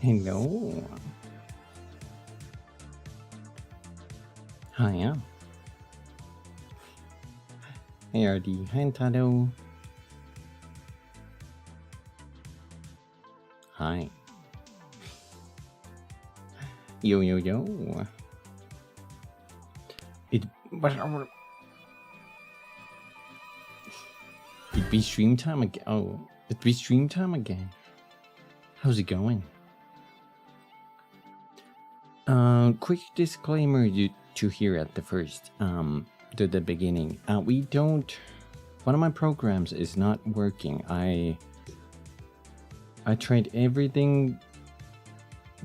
Hello. Hiya. Hey RD. Hi Tado. Hi. Yo yo yo. It it'd be stream time again. Oh, it'd be stream time again. How's it going? Quick disclaimer to hear at the first, to the beginning. One of my programs is not working. I tried everything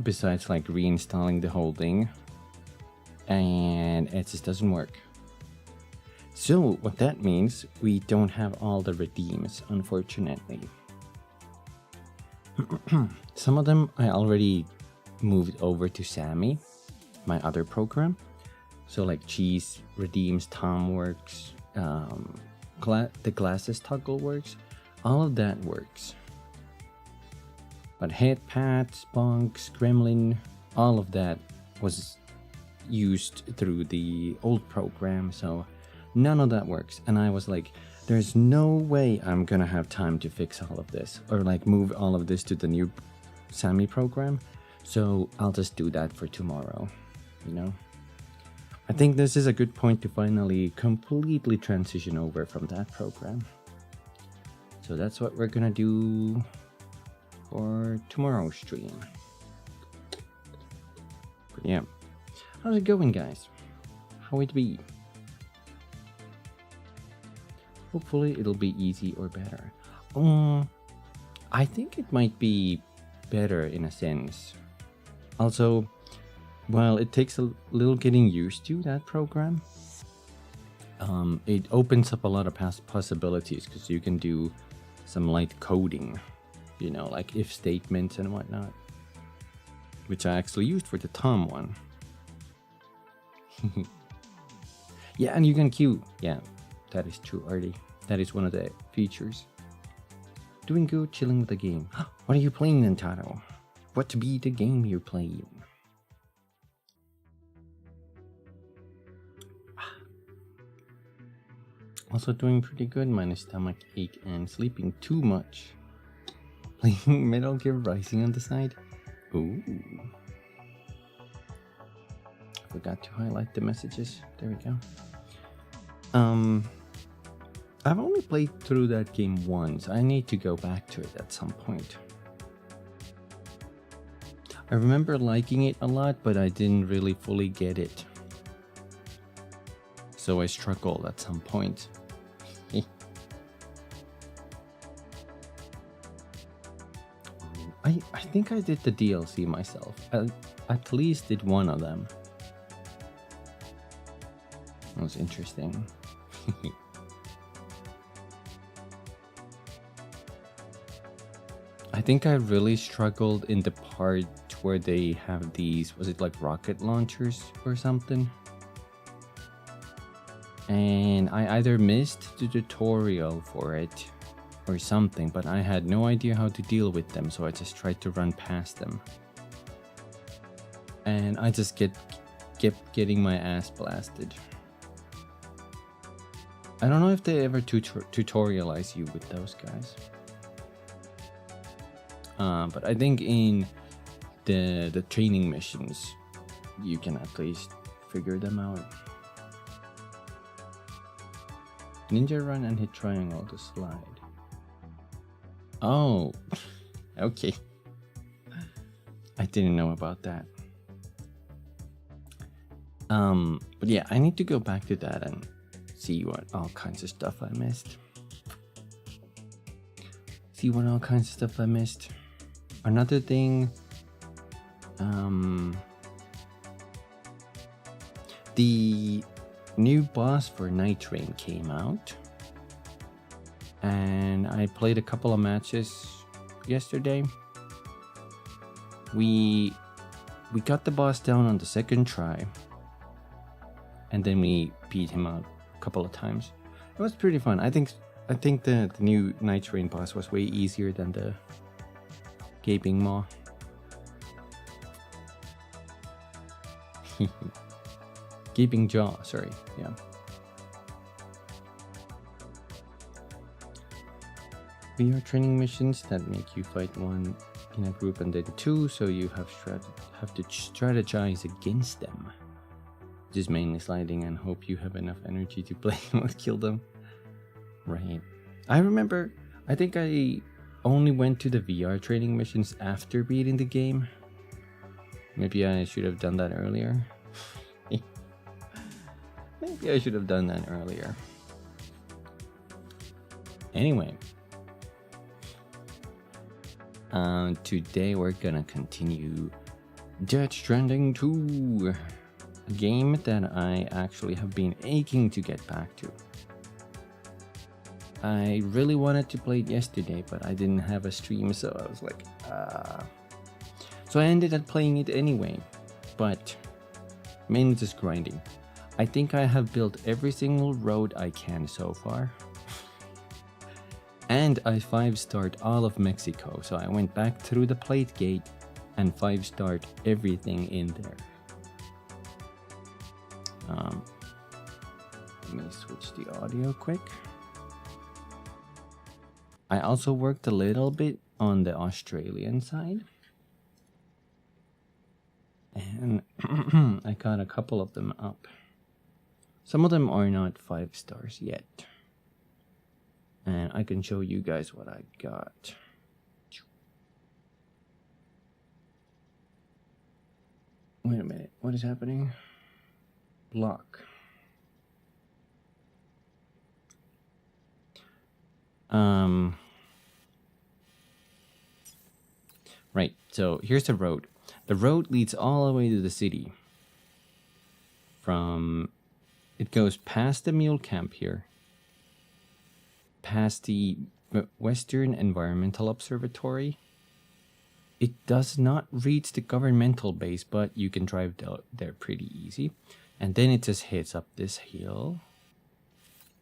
besides like reinstalling the whole thing, and it just doesn't work. So what that means, we don't have all the redeems, unfortunately. Some of them I already moved over to Sammy, my other program. So like cheese redeems, Tom works, the glasses toggle works, all of that works. But head pats, bonks, gremlin, all of that was used through the old program, so none of that works. And I was like, there's no way I'm gonna have time to fix all of this or like move all of this to the new Sammy program. So I'll just do that for tomorrow, you know? I think this is a good point to finally completely transition over from that program. So that's what we're gonna do for tomorrow's stream. But yeah, how's it going, guys? How it be? Hopefully it'll be easy or better. I think it might be better in a sense. Also, while it takes a little getting used to that program, it opens up a lot of possibilities because you can do some light coding, you know, like if statements and whatnot, which I actually used for the Tom one. Yeah, and you can queue. Yeah, that is true, Artie. That is one of the features. Doing good, chilling with the game. What are you playing then, Taro? What to be the game you're playing? Also doing pretty good, minus stomach ache and sleeping too much. Playing Metal Gear Rising on the side. Ooh. Forgot to highlight the messages. There we go. I've only played through that game once. I need to go back to it at some point. I remember liking it a lot, but I didn't really fully get it. So I struggled at some point. I think I did the DLC myself. At least did one of them. That was interesting. I think I really struggled in the part where they have these, was it like rocket launchers or something? And I either missed the tutorial for it or something, but I had no idea how to deal with them, so I just tried to run past them. And I just kept getting my ass blasted. I don't know if they ever tutorialize you with those guys. But I think in the training missions, you can at least figure them out. Ninja run and hit triangle to slide. Oh, okay. I didn't know about that. But yeah, I need to go back to that and see what all kinds of stuff I missed. Another thing, the new boss for Night Rain came out, and I played a couple of matches yesterday. We got the boss down on the second try, and then we beat him out a couple of times. It was pretty fun. I think the new Night Rain boss was way easier than the Gaping Maw. Keeping jaw, sorry, yeah. VR training missions that make you fight one in a group and then two, so you have to strategize against them. Just mainly sliding and hope you have enough energy to play and kill them. Right. I remember, I think I only went to the VR training missions after beating the game. Maybe I should have done that earlier. Maybe I should have done that earlier. Anyway. Today we're gonna continue Death Stranding 2. A game that I actually have been aching to get back to. I really wanted to play it yesterday, but I didn't have a stream, so I was like, So I ended up playing it anyway, but mainly just grinding. I think I have built every single road I can so far. And I 5-starred all of Mexico, so I went back through the plate gate and 5-starred everything in there. Let me switch the audio quick. I also worked a little bit on the Australian side. And I got a couple of them up. Some of them are not 5 stars yet. And I can show you guys what I got. Wait a minute, what is happening? Block. Right, so here's the road. The road leads all the way to the city. It goes past the mule camp here, past the Western Environmental Observatory. It does not reach the governmental base, but you can drive there pretty easy. And then it just hits up this hill,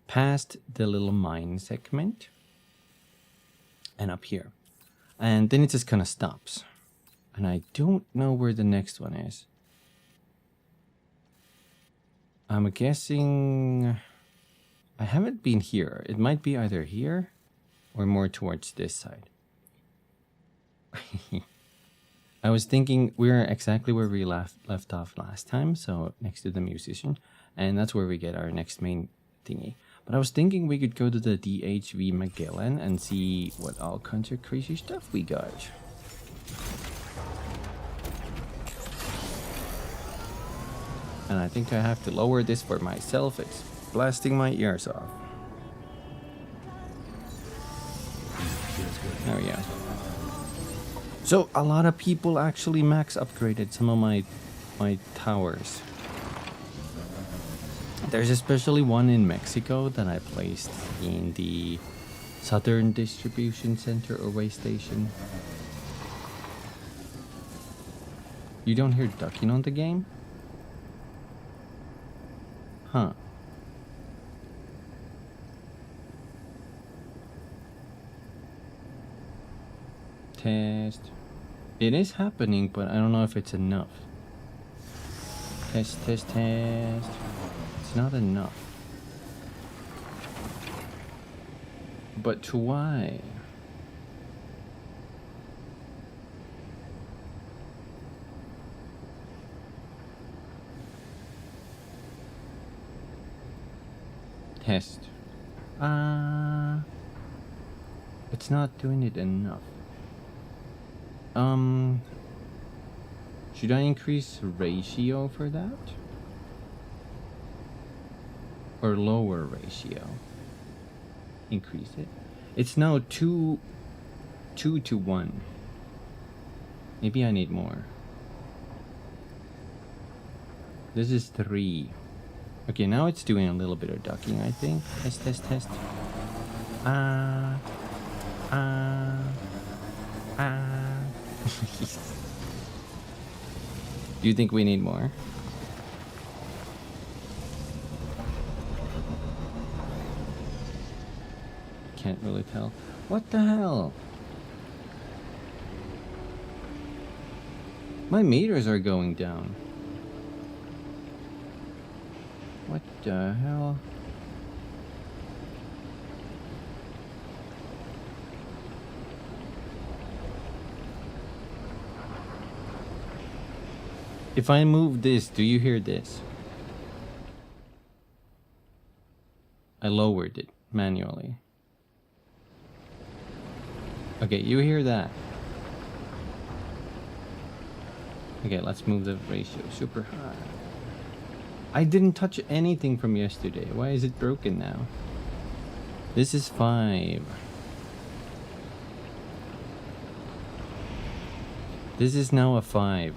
past the little mine segment, and up here. And then it just kind of stops. And I don't know where the next one is. I'm guessing... I haven't been here. It might be either here or more towards this side. I was thinking we're exactly where we left off last time, so next to the musician, and that's where we get our next main thingy. But I was thinking we could go to the DHV Magellan and see what all kinds of crazy stuff we got. And I think I have to lower this for myself. It's blasting my ears off. There we go. So a lot of people actually max upgraded some of my towers. There's especially one in Mexico that I placed in the Southern Distribution Center or way station. You don't hear ducking on the game? Huh. Test. It is happening, but I don't know if it's enough. Test, test, test. It's not enough. But to why? Test. It's not doing it enough. Should I increase ratio for that? Or lower ratio? Increase it. It's now 2 to 1. Maybe I need more. This is 3. Okay, now it's doing a little bit of ducking, I think. Test, test, test. Do you think we need more? Can't really tell. What the hell? My meters are going down. the hell? If I move this, do you hear this? I lowered it manually. Okay, you hear that? Okay, let's move the ratio super high. I didn't touch anything from yesterday. Why is it broken now? This is 5. This is now a 5.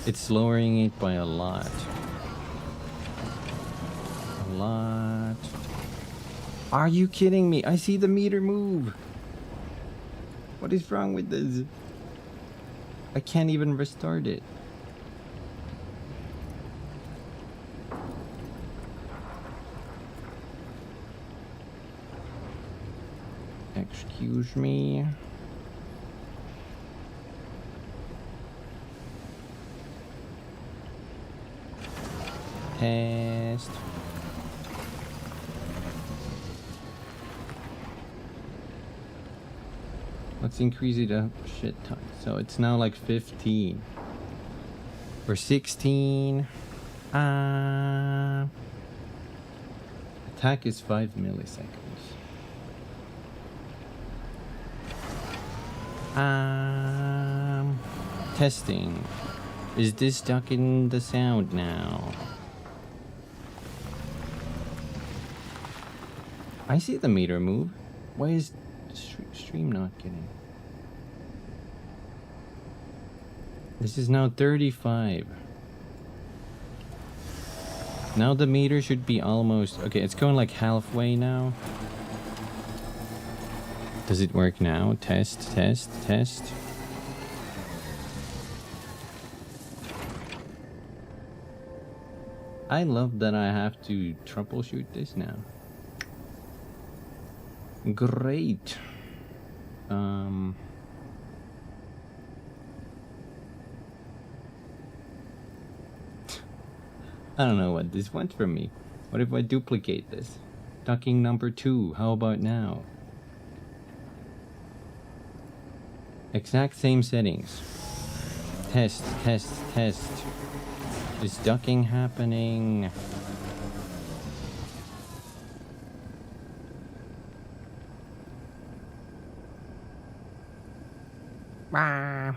It's lowering it by a lot. A lot. Are you kidding me? I see the meter move. What is wrong with this? I can't even restart it. Excuse me. Test. Let's increase it a shit ton. So it's now like 15 or 16. Attack is 5 milliseconds. Testing. Is this stuck in the sound now? I see the meter move. Why is stream not getting? This is now 35. Now the meter should be almost... Okay, it's going like halfway now. Does it work now? Test, test, test. I love that I have to troubleshoot this now. Great. I don't know what this wants from me. What if I duplicate this? Ducking number 2, how about now? Exact same settings. Test, test, test. Is ducking happening? Ah.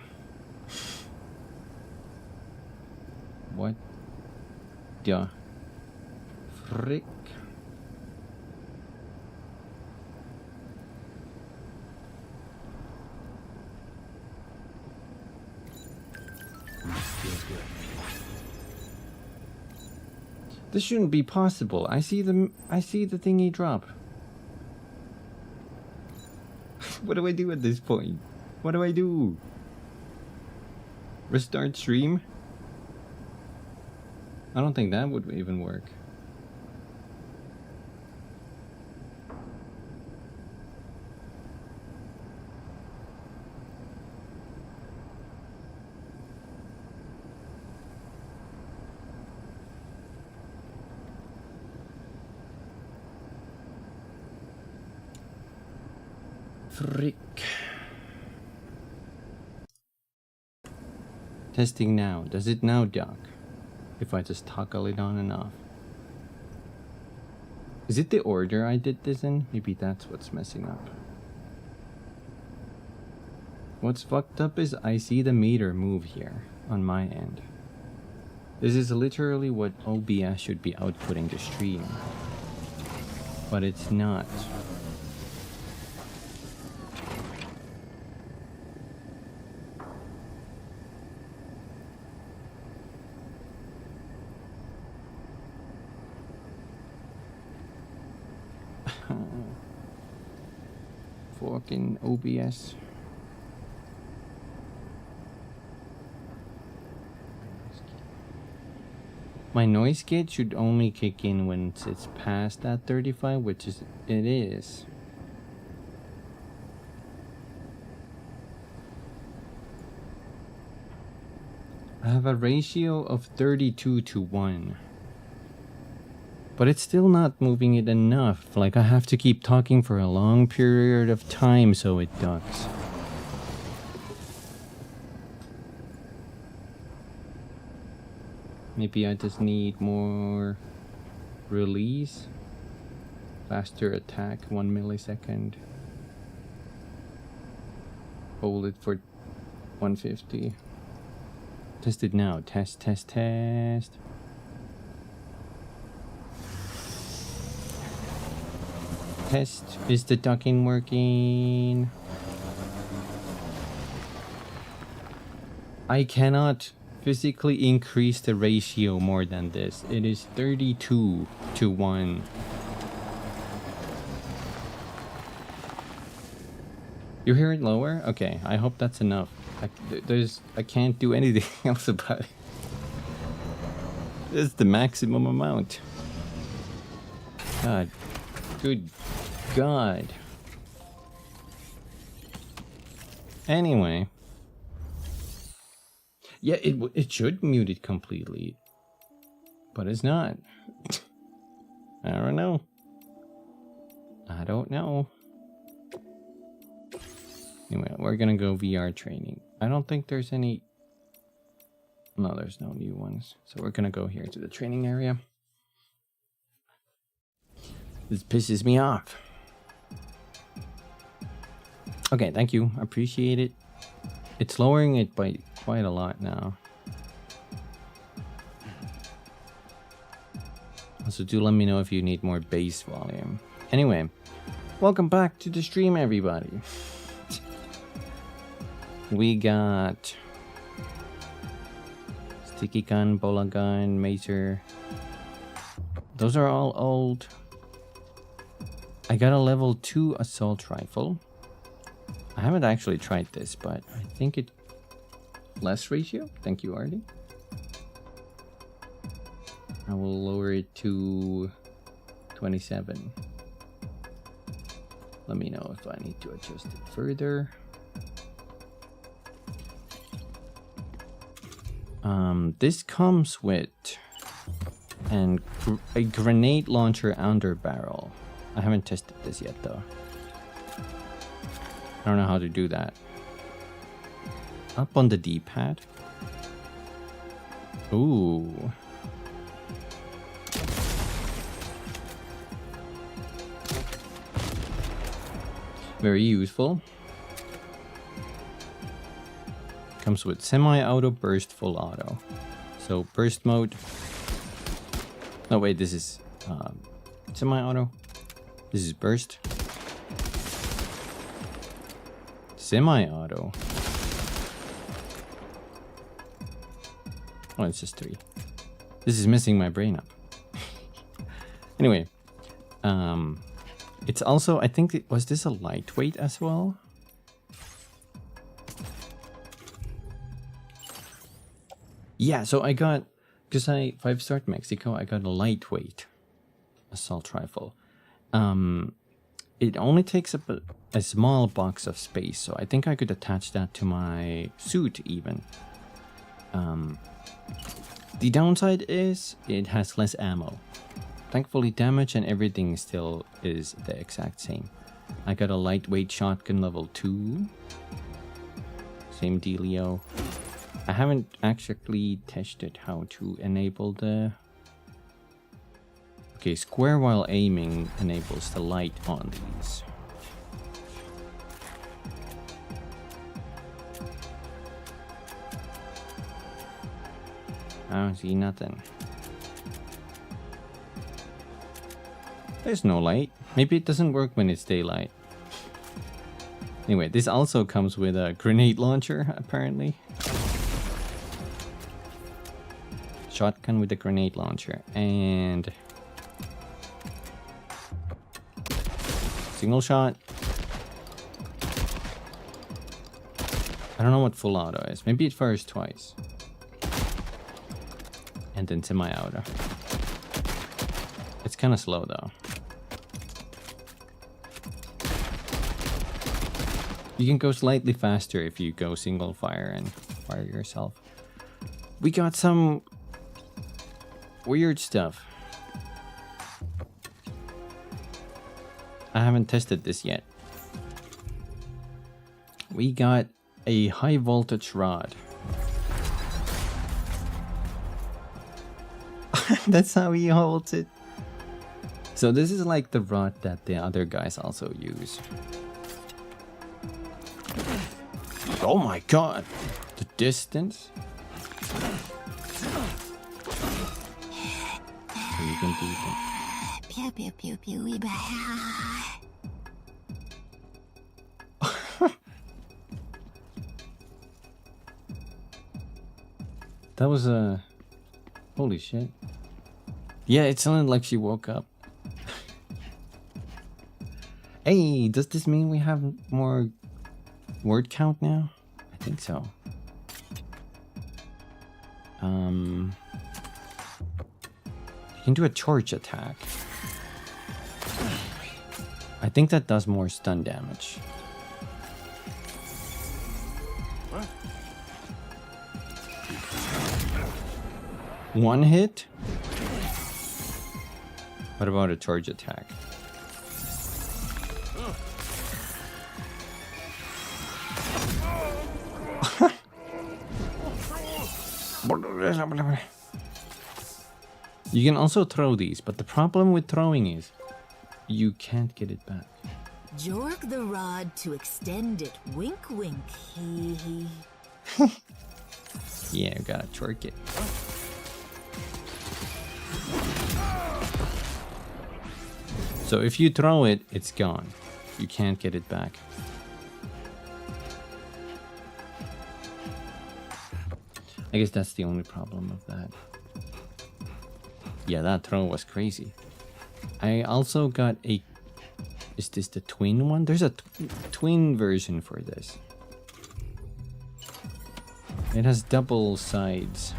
What the frick? This shouldn't be possible. I see the thingy drop. What do I do at this point? What do I do? Restart stream? I don't think that would even work. Frick. Testing now. Does it now duck? If I just toggle it on and off. Is it the order I did this in? Maybe that's what's messing up. What's fucked up is I see the meter move here on my end. This is literally what OBS should be outputting the stream. But it's not. Fucking OBS. My noise gate should only kick in when it's past that 35, which is it is. I have a ratio of 32 to 1. But it's still not moving it enough. Like, I have to keep talking for a long period of time so it ducks. Maybe I just need more release. Faster attack, 1 millisecond. Hold it for 150. Test it now. Test, test, test. Test. Is the ducking working? I cannot physically increase the ratio more than this. It is 32 to 1. You hear it lower? Okay, I hope that's enough. I can't do anything else about it. This is the maximum amount. God. Good God. Anyway. Yeah, it should mute it completely. But it's not. I don't know. I don't know. Anyway, we're gonna go VR training. I don't think there's any... No, there's no new ones. So we're gonna go here to the training area. This pisses me off. Okay, thank you. Appreciate it. It's lowering it by quite a lot now. Also, do let me know if you need more bass volume. Anyway, welcome back to the stream, everybody. We got sticky gun, bola gun, macer. Those are all old. I got a level 2 assault rifle. I haven't actually tried this, but I think it... Less ratio? Thank you, Artie. I will lower it to 27. Let me know if I need to adjust it further. This comes with a grenade launcher under barrel. I haven't tested this yet though. I don't know how to do that. Up on the D-pad. Ooh. Very useful. Comes with semi-auto, burst, full auto. So burst mode. No wait, this is semi-auto. This is burst. Semi-auto. Oh, it's just 3. This is messing my brain up. Anyway, it's also, I think, was this a lightweight as well? Yeah, so I got, because I 5-star Mexico, I got a lightweight assault rifle. It only takes up a small box of space, so I think I could attach that to my suit even. The downside is it has less ammo. Thankfully, damage and everything still is the exact same. I got a lightweight shotgun level 2. Same dealio. I haven't actually tested how to enable the... Okay, square while aiming enables the light on these. I don't see nothing. There's no light. Maybe it doesn't work when it's daylight. Anyway, this also comes with a grenade launcher, apparently. Shotgun with a grenade launcher and single shot. I don't know what full auto is. Maybe it fires twice. And then semi-auto. It's kind of slow though. You can go slightly faster if you go single fire and fire yourself. We got some weird stuff. I haven't tested this yet. We got a high voltage rod. That's how he holds it. So this is like the rod that the other guys also use. Oh my god! The distance. So you can do that. Pew pew pew pew. That was a... Holy shit. Yeah, it sounded like she woke up. Hey, does this mean we have more word count now? I think so. You can do a charge attack. I think that does more stun damage. One hit? What about a charge attack? You can also throw these, but the problem with throwing is you can't get it back. Jork the rod to extend it. Wink wink. Hee hee. Yeah, you gotta twerk it. So if you throw it, it's gone. You can't get it back. I guess that's the only problem of that. Yeah, that throw was crazy. I also got a... Is this the twin one? There's a twin version for this. It has double sides.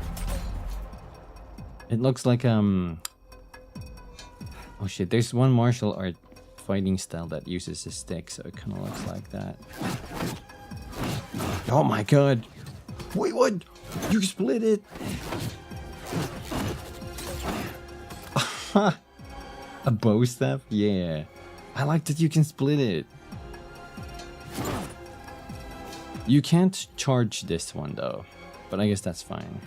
It looks like oh shit, there's one martial art fighting style that uses a stick, so it kind of looks like that. Oh my god! Wait, what? You split it! A bow staff? Yeah. I like that you can split it. You can't charge this one though, but I guess that's fine.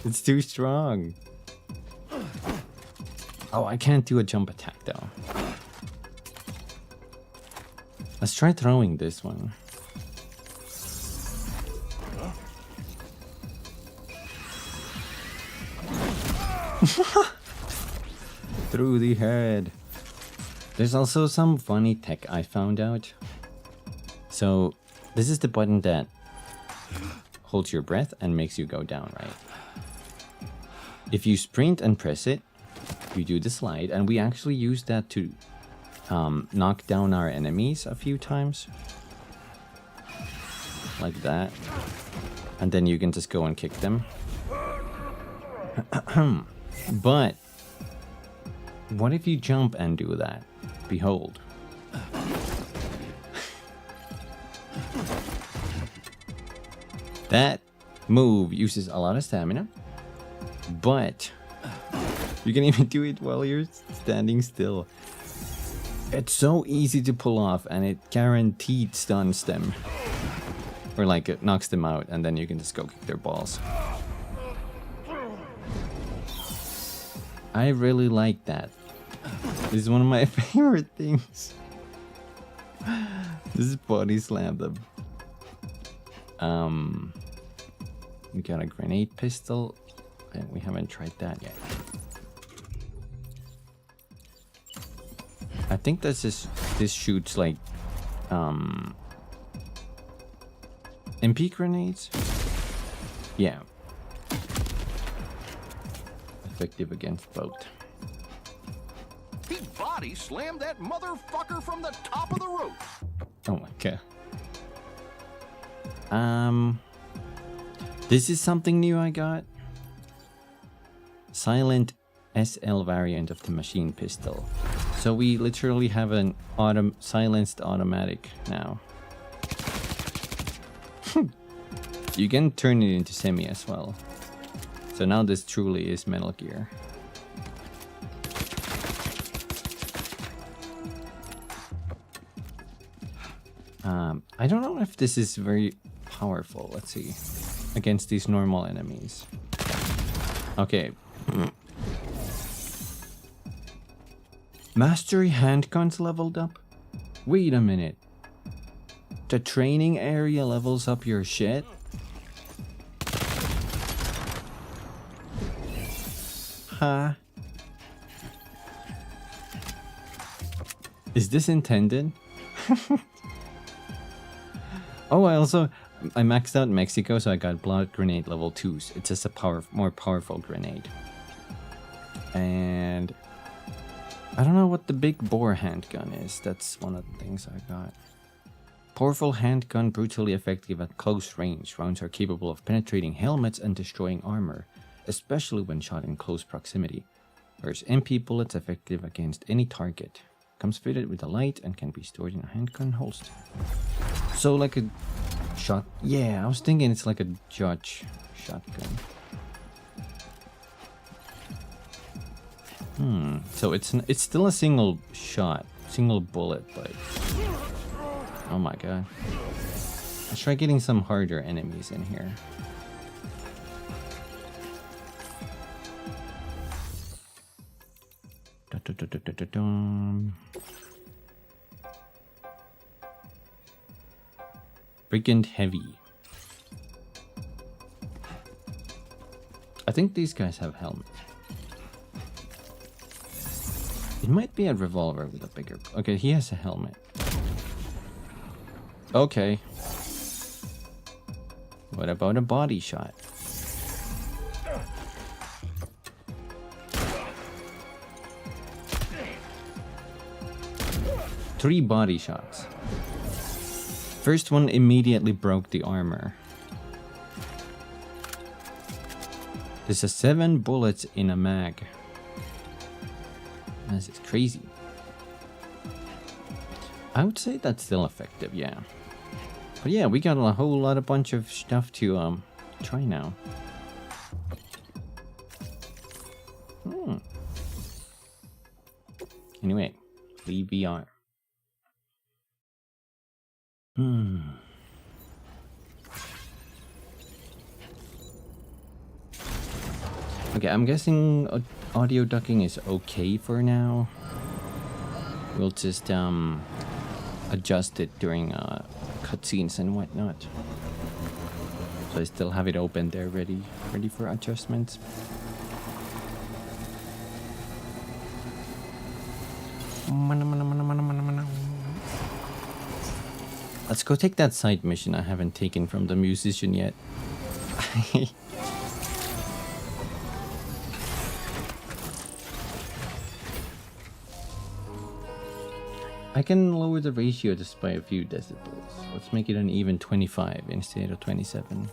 It's too strong. Oh, I can't do a jump attack though. Let's try throwing this one. Through the head. There's also some funny tech I found out. So, this is the button that holds your breath and makes you go down, right? If you sprint and press it, you do the slide, and we actually use that to knock down our enemies a few times. Like that. And then you can just go and kick them. But what if you jump and do that? Behold. That move uses a lot of stamina, but you can even do it while you're standing still. It's so easy to pull off, and it guaranteed stuns them. Or like it knocks them out, and then you can just go kick their balls. I really like that. This is one of my favorite things. This is body slam them. We got a grenade pistol, and we haven't tried that yet. I think this shoots like MP grenades. Yeah. Effective against both. He body slammed that motherfucker from the top of the roof. Oh my god. This is something new I got. Silent SL variant of the machine pistol. So we literally have an silenced automatic now. You can turn it into semi as well. So now this truly is Metal Gear. I don't know if this is very powerful. Let's see. Against these normal enemies. Okay. Mastery handguns leveled up? Wait a minute. The training area levels up your shit? Huh? Is this intended? Oh, I maxed out Mexico, so I got blood grenade level 2s. It's just a more powerful grenade. And I don't know what the big bore handgun is. That's one of the things I got. Powerful handgun, brutally effective at close range. Rounds are capable of penetrating helmets and destroying armor, especially when shot in close proximity. Whereas MP bullets effective against any target. Comes fitted with a light and can be stored in a handgun holster. So like a shot. Yeah, I was thinking it's like a judge shotgun. So it's still a single shot, single bullet, but oh my god. Let's try getting some harder enemies in here. Brigand Heavy. I think these guys have helmets. It might be a revolver with a bigger... Okay, he has a helmet. Okay. What about a body shot? Three body shots. First one immediately broke the armor. There's 7 bullets in a mag. This is crazy. I would say that's still effective, yeah. But yeah, we got a whole lot of bunch of stuff to try now. Anyway, leave VR. Okay, I'm guessing audio ducking is okay for now. We'll just adjust it during cutscenes and whatnot. So I still have it open there, ready for adjustments. Let's go take that side mission I haven't taken from the musician yet. I can lower the ratio just by a few decibels. Let's make it an even 25 instead of 27.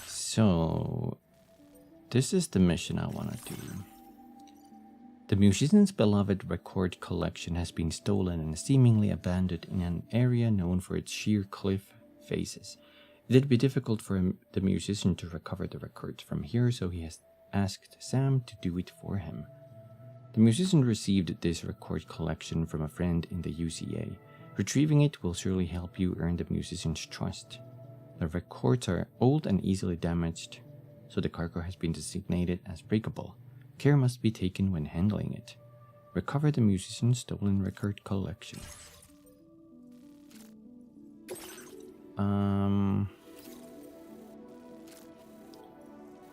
So, this is the mission I want to do. The musician's beloved record collection has been stolen and seemingly abandoned in an area known for its sheer cliff faces. It'd be difficult for the musician to recover the records from here, so he has asked Sam to do it for him. The musician received this record collection from a friend in the UCA. Retrieving it will surely help you earn the musician's trust. The records are old and easily damaged, so the cargo has been designated as breakable. Care must be taken when handling it. Recover the musician's stolen record collection.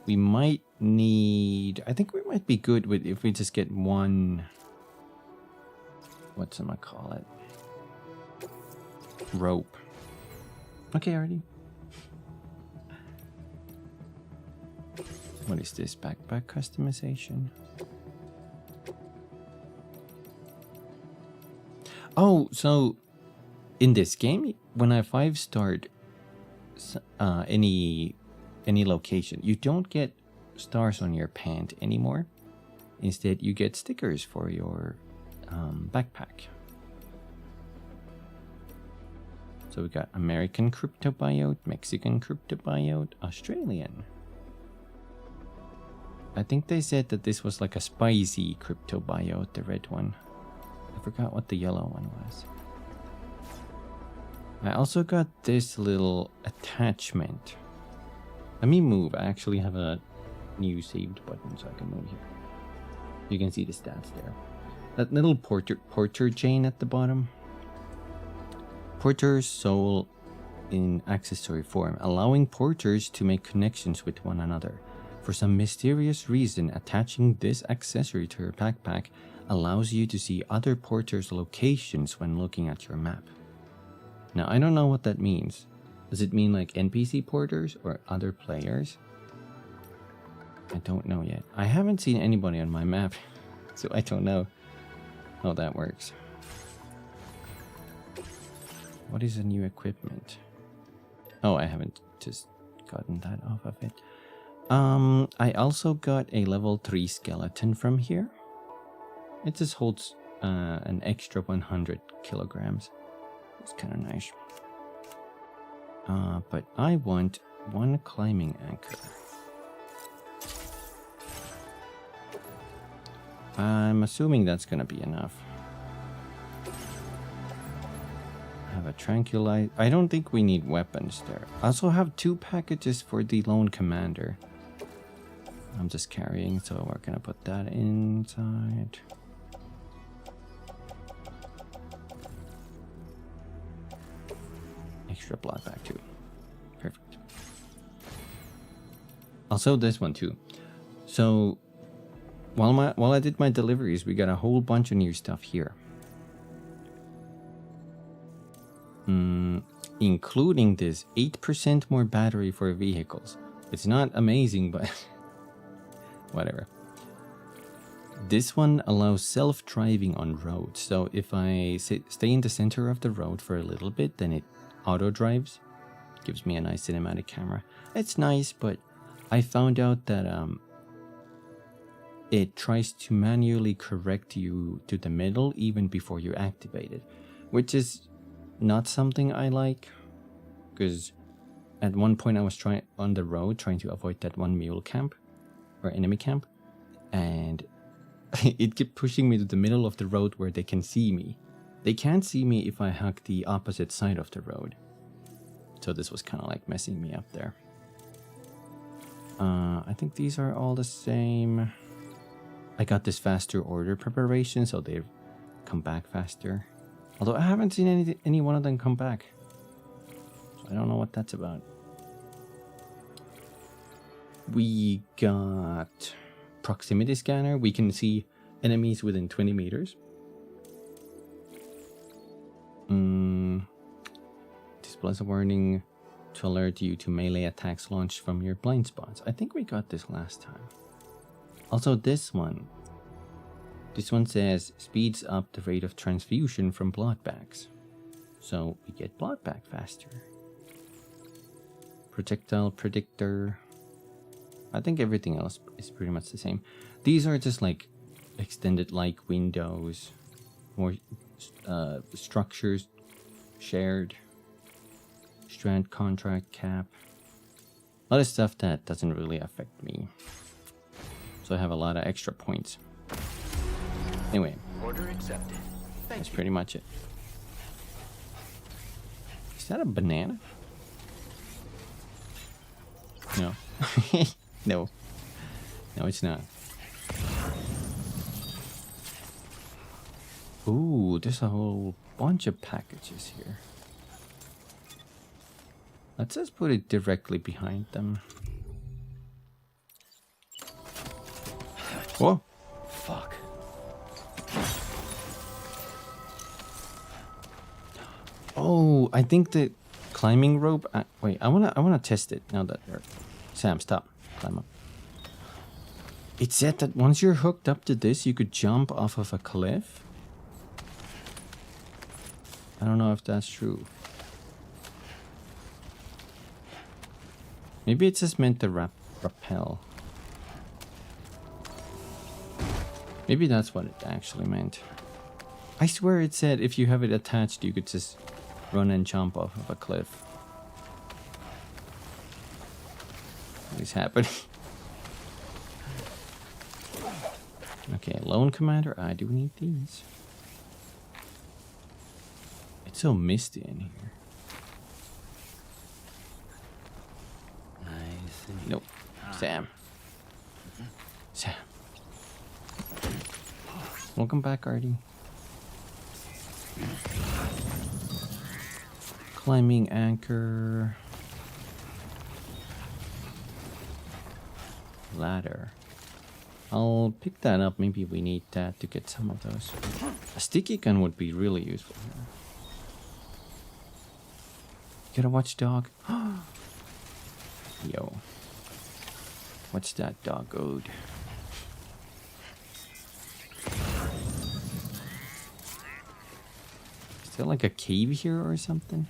We might need... I think we might be good with if we just get one... whatchamacallit? Rope. Okay, already. What is this? Backpack customization? Oh, so in this game, when I 5-starred any location, you don't get stars on your pant anymore. Instead, you get stickers for your backpack. So we got American cryptobiote, Mexican cryptobiote, Australian. I think they said that this was like a spicy cryptobiote, the red one. I forgot what the yellow one was. I also got this little attachment. Let me move. I actually have a new saved button so I can move here. You can see the stats there. That little porter chain at the bottom. Porter's soul in accessory form, allowing porters to make connections with one another. For some mysterious reason, attaching this accessory to your backpack allows you to see other porters' locations when looking at your map. Now, I don't know what that means. Does it mean like NPC porters or other players? I don't know yet. I haven't seen anybody on my map, so I don't know how that works. What is the new equipment? Oh, I haven't just gotten that off of it. I also got a level 3 skeleton from here. It just holds an extra 100 kilograms. It's kind of nice. But I want one climbing anchor. I'm assuming that's gonna be enough. Have a tranquilizer. I don't think we need weapons there. I also have 2 packages for the lone commander. I'm just carrying, so we're gonna put that inside. Extra blood back too. Perfect. Also this one too. So while I did my deliveries, we got a whole bunch of new stuff here. Including this 8% more battery for vehicles. It's not amazing, but whatever. This one allows self-driving on roads. So if I stay in the center of the road for a little bit, then it auto drives. Gives me a nice cinematic camera. It's nice, but I found out that it tries to manually correct you to the middle even before you activate it, which is not something I like, because at one point I was on the road trying to avoid that one mule camp or enemy camp, and it kept pushing me to the middle of the road where they can see me. They can't see me if I hug the opposite side of the road. So this was kind of like messing me up there. I think these are all the same. I got this faster order preparation, so they come back faster. Although I haven't seen any one of them come back. So I don't know what that's about. We got proximity scanner. We can see enemies within 20 meters. Displays a warning to alert you to melee attacks launched from your blind spots. I think we got this last time. Also this one says speeds up the rate of transfusion from blood bags. So we get blood back faster. Projectile predictor. I think everything else is pretty much the same. These are just like extended like windows, more structures, shared, strand contract cap. A lot of stuff that doesn't really affect me. So I have a lot of extra points. Anyway, Order accepted. that's pretty much it. Is that a banana? No. No. No, it's not. Ooh, there's a whole bunch of packages here. Let's just put it directly behind them. Whoa. Fuck. Oh, I think the climbing rope. Wait, I wanna test it now that they're. Sam, stop. Climb up. It said that once you're hooked up to this, you could jump off of a cliff. I don't know if that's true. Maybe it's just meant to rappel. Maybe that's what it actually meant. I swear it said if you have it attached, you could just run and jump off of a cliff. What is happening? Okay, lone commander. I do need these. It's so misty in here. Nope. Sam. Sam. Welcome back, Artie. Climbing anchor. Ladder. I'll pick that up. Maybe we need that to get some of those. A sticky gun would be really useful here. Get a watchdog. Yo. What's that dog owed? Is there like a cave here or something?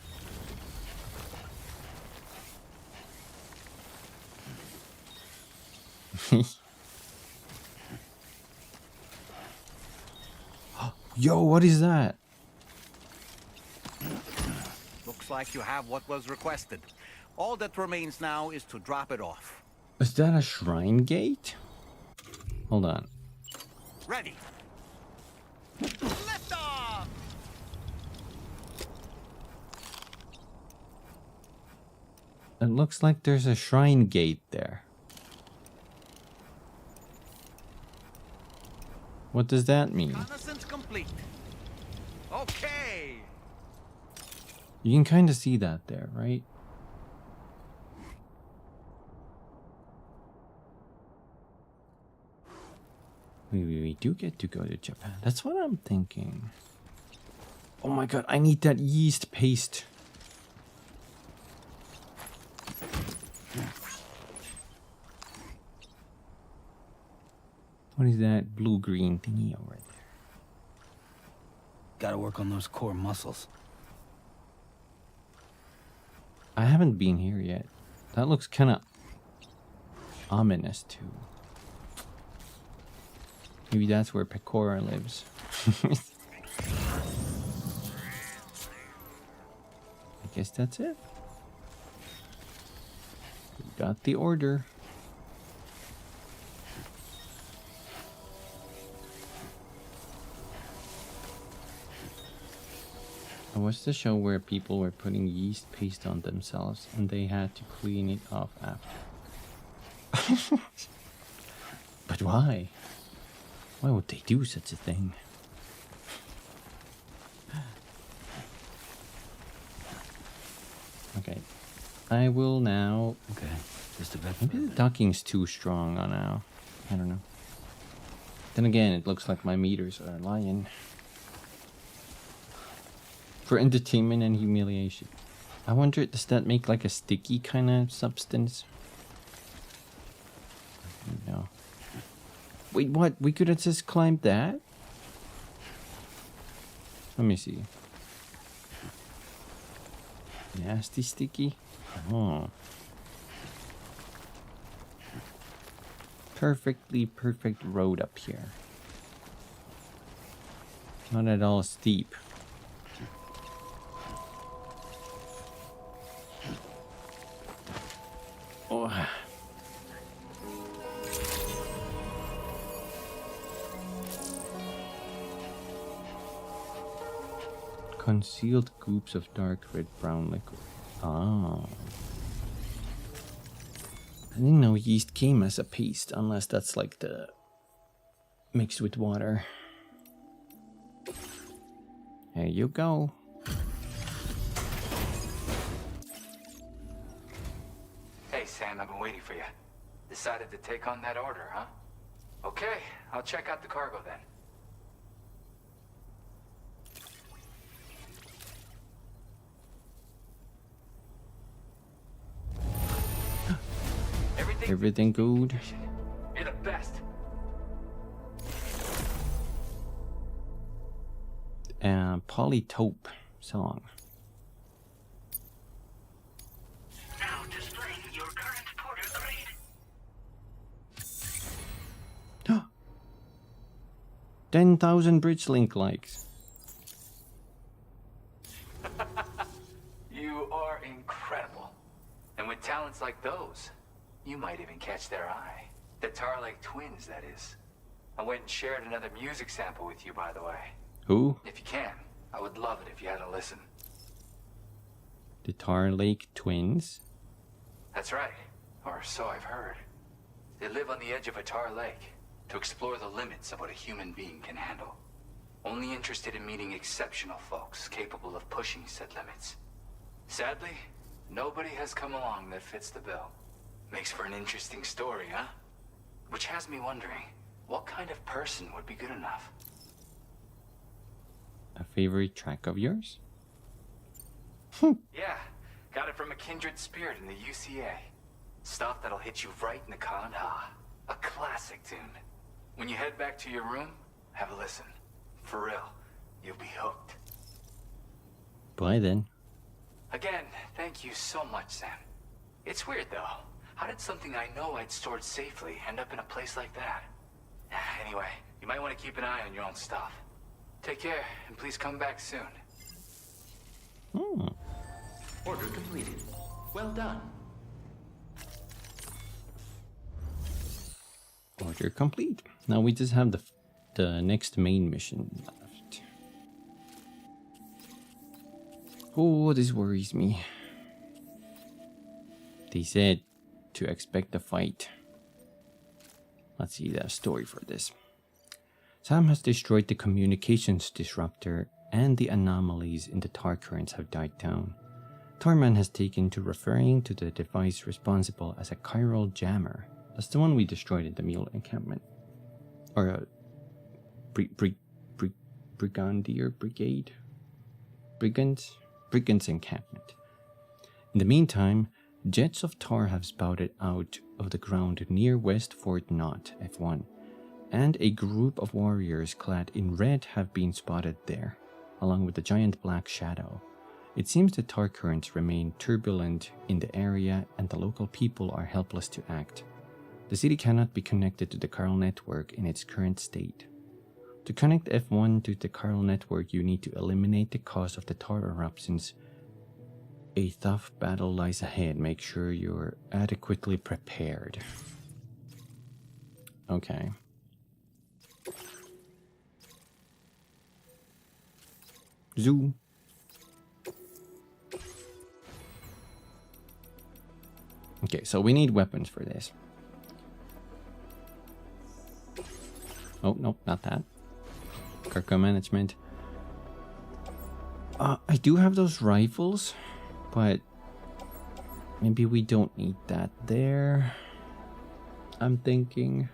Yo, what is that? Looks like you have what was requested. All that remains now is to drop it off. Is that a shrine gate? Hold on. Ready. Lift off! It looks like there's a shrine gate there. What does that mean? Reconnaissance complete. Okay. You can kind of see that there, right? We do get to go to Japan. That's what I'm thinking. Oh my god, I need that yeast paste. What is that blue-green thingy over there? Gotta work on those core muscles. I haven't been here yet. That looks kind of ominous too. Maybe that's where Pecora lives. I guess that's it. We got the order. What's the show where people were putting yeast paste on themselves and they had to clean it off after? But why? Why would they do such a thing? Okay. I will now... Okay, just a bit Maybe the further. ducking's too strong on now. I don't know. Then again, it looks like my meters are lying. For entertainment and humiliation. I wonder, does that make like a sticky kind of substance? No. Wait, what? We could have just climbed that? Let me see. Nasty sticky? Oh. Perfectly perfect road up here. Not at all steep. Oh. Concealed goops of dark red brown liquid. Oh. I didn't know yeast came as a paste, unless that's like the mixed with water. There you go. Hey, Sam, I've been waiting for you. Decided to take on that order, huh? Okay, I'll check out the cargo then. Everything good? You're the best. Polytope song. Now displaying your current porter grade. 10,000 bridge link likes. talents like those, you might even catch their eye. The Tar Lake twins, that is. I went and shared another music sample with you, by the way. Who? If you can, I would love it if you had a listen. The Tar Lake twins? That's right, or so I've heard. They live on the edge of a tar lake to explore the limits of what a human being can handle. Only interested in meeting exceptional folks capable of pushing said limits. Sadly, nobody has come along that fits the bill. Makes for an interesting story, huh? Which has me wondering, what kind of person would be good enough? A favorite track of yours? Yeah, got it from a kindred spirit in the UCA. Stuff that'll hit you right in the con-ha. A classic tune. When you head back to your room, have a listen. For real, you'll be hooked. Bye then. Again, thank you so much, Sam. It's weird, though. How did something I know I'd stored safely end up in a place like that? Anyway, you might want to keep an eye on your own stuff. Take care, and please come back soon. Order completed. Well done. Order complete. Now we just have the next main mission left. Oh, this worries me. They said to expect a fight. Let's see the story for this. Sam has destroyed the communications disruptor and the anomalies in the tar currents have died down. Tarman has taken to referring to the device responsible as a chiral jammer. That's the one we destroyed in the mule encampment. Or a Brigandier Brigade? Brigands encampment. In the meantime, jets of tar have spouted out of the ground near West Fort Knot, F1, and a group of warriors clad in red have been spotted there, along with the giant black shadow. It seems the tar currents remain turbulent in the area and the local people are helpless to act. The city cannot be connected to the chiral network in its current state. To connect F1 to the chiral network, you need to eliminate the cause of the tar eruptions. A tough battle lies ahead. Make sure you're adequately prepared. Okay. Zoo. Okay, so we need weapons for this. Oh, no, not that. Cargo management. I do have those rifles, but maybe we don't need that there. I'm thinking.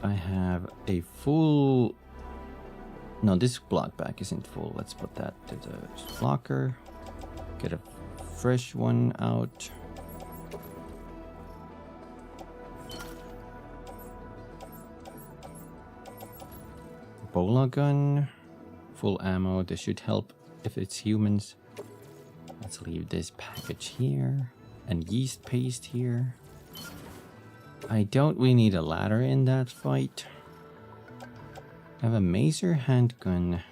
I have a full... No, this block bag isn't full. Let's put that to the locker. Get a fresh one out. Bola gun. Full ammo. This should help if it's humans. Let's leave this package here. And yeast paste here. I doubt we need a ladder in that fight. I have a maser handgun.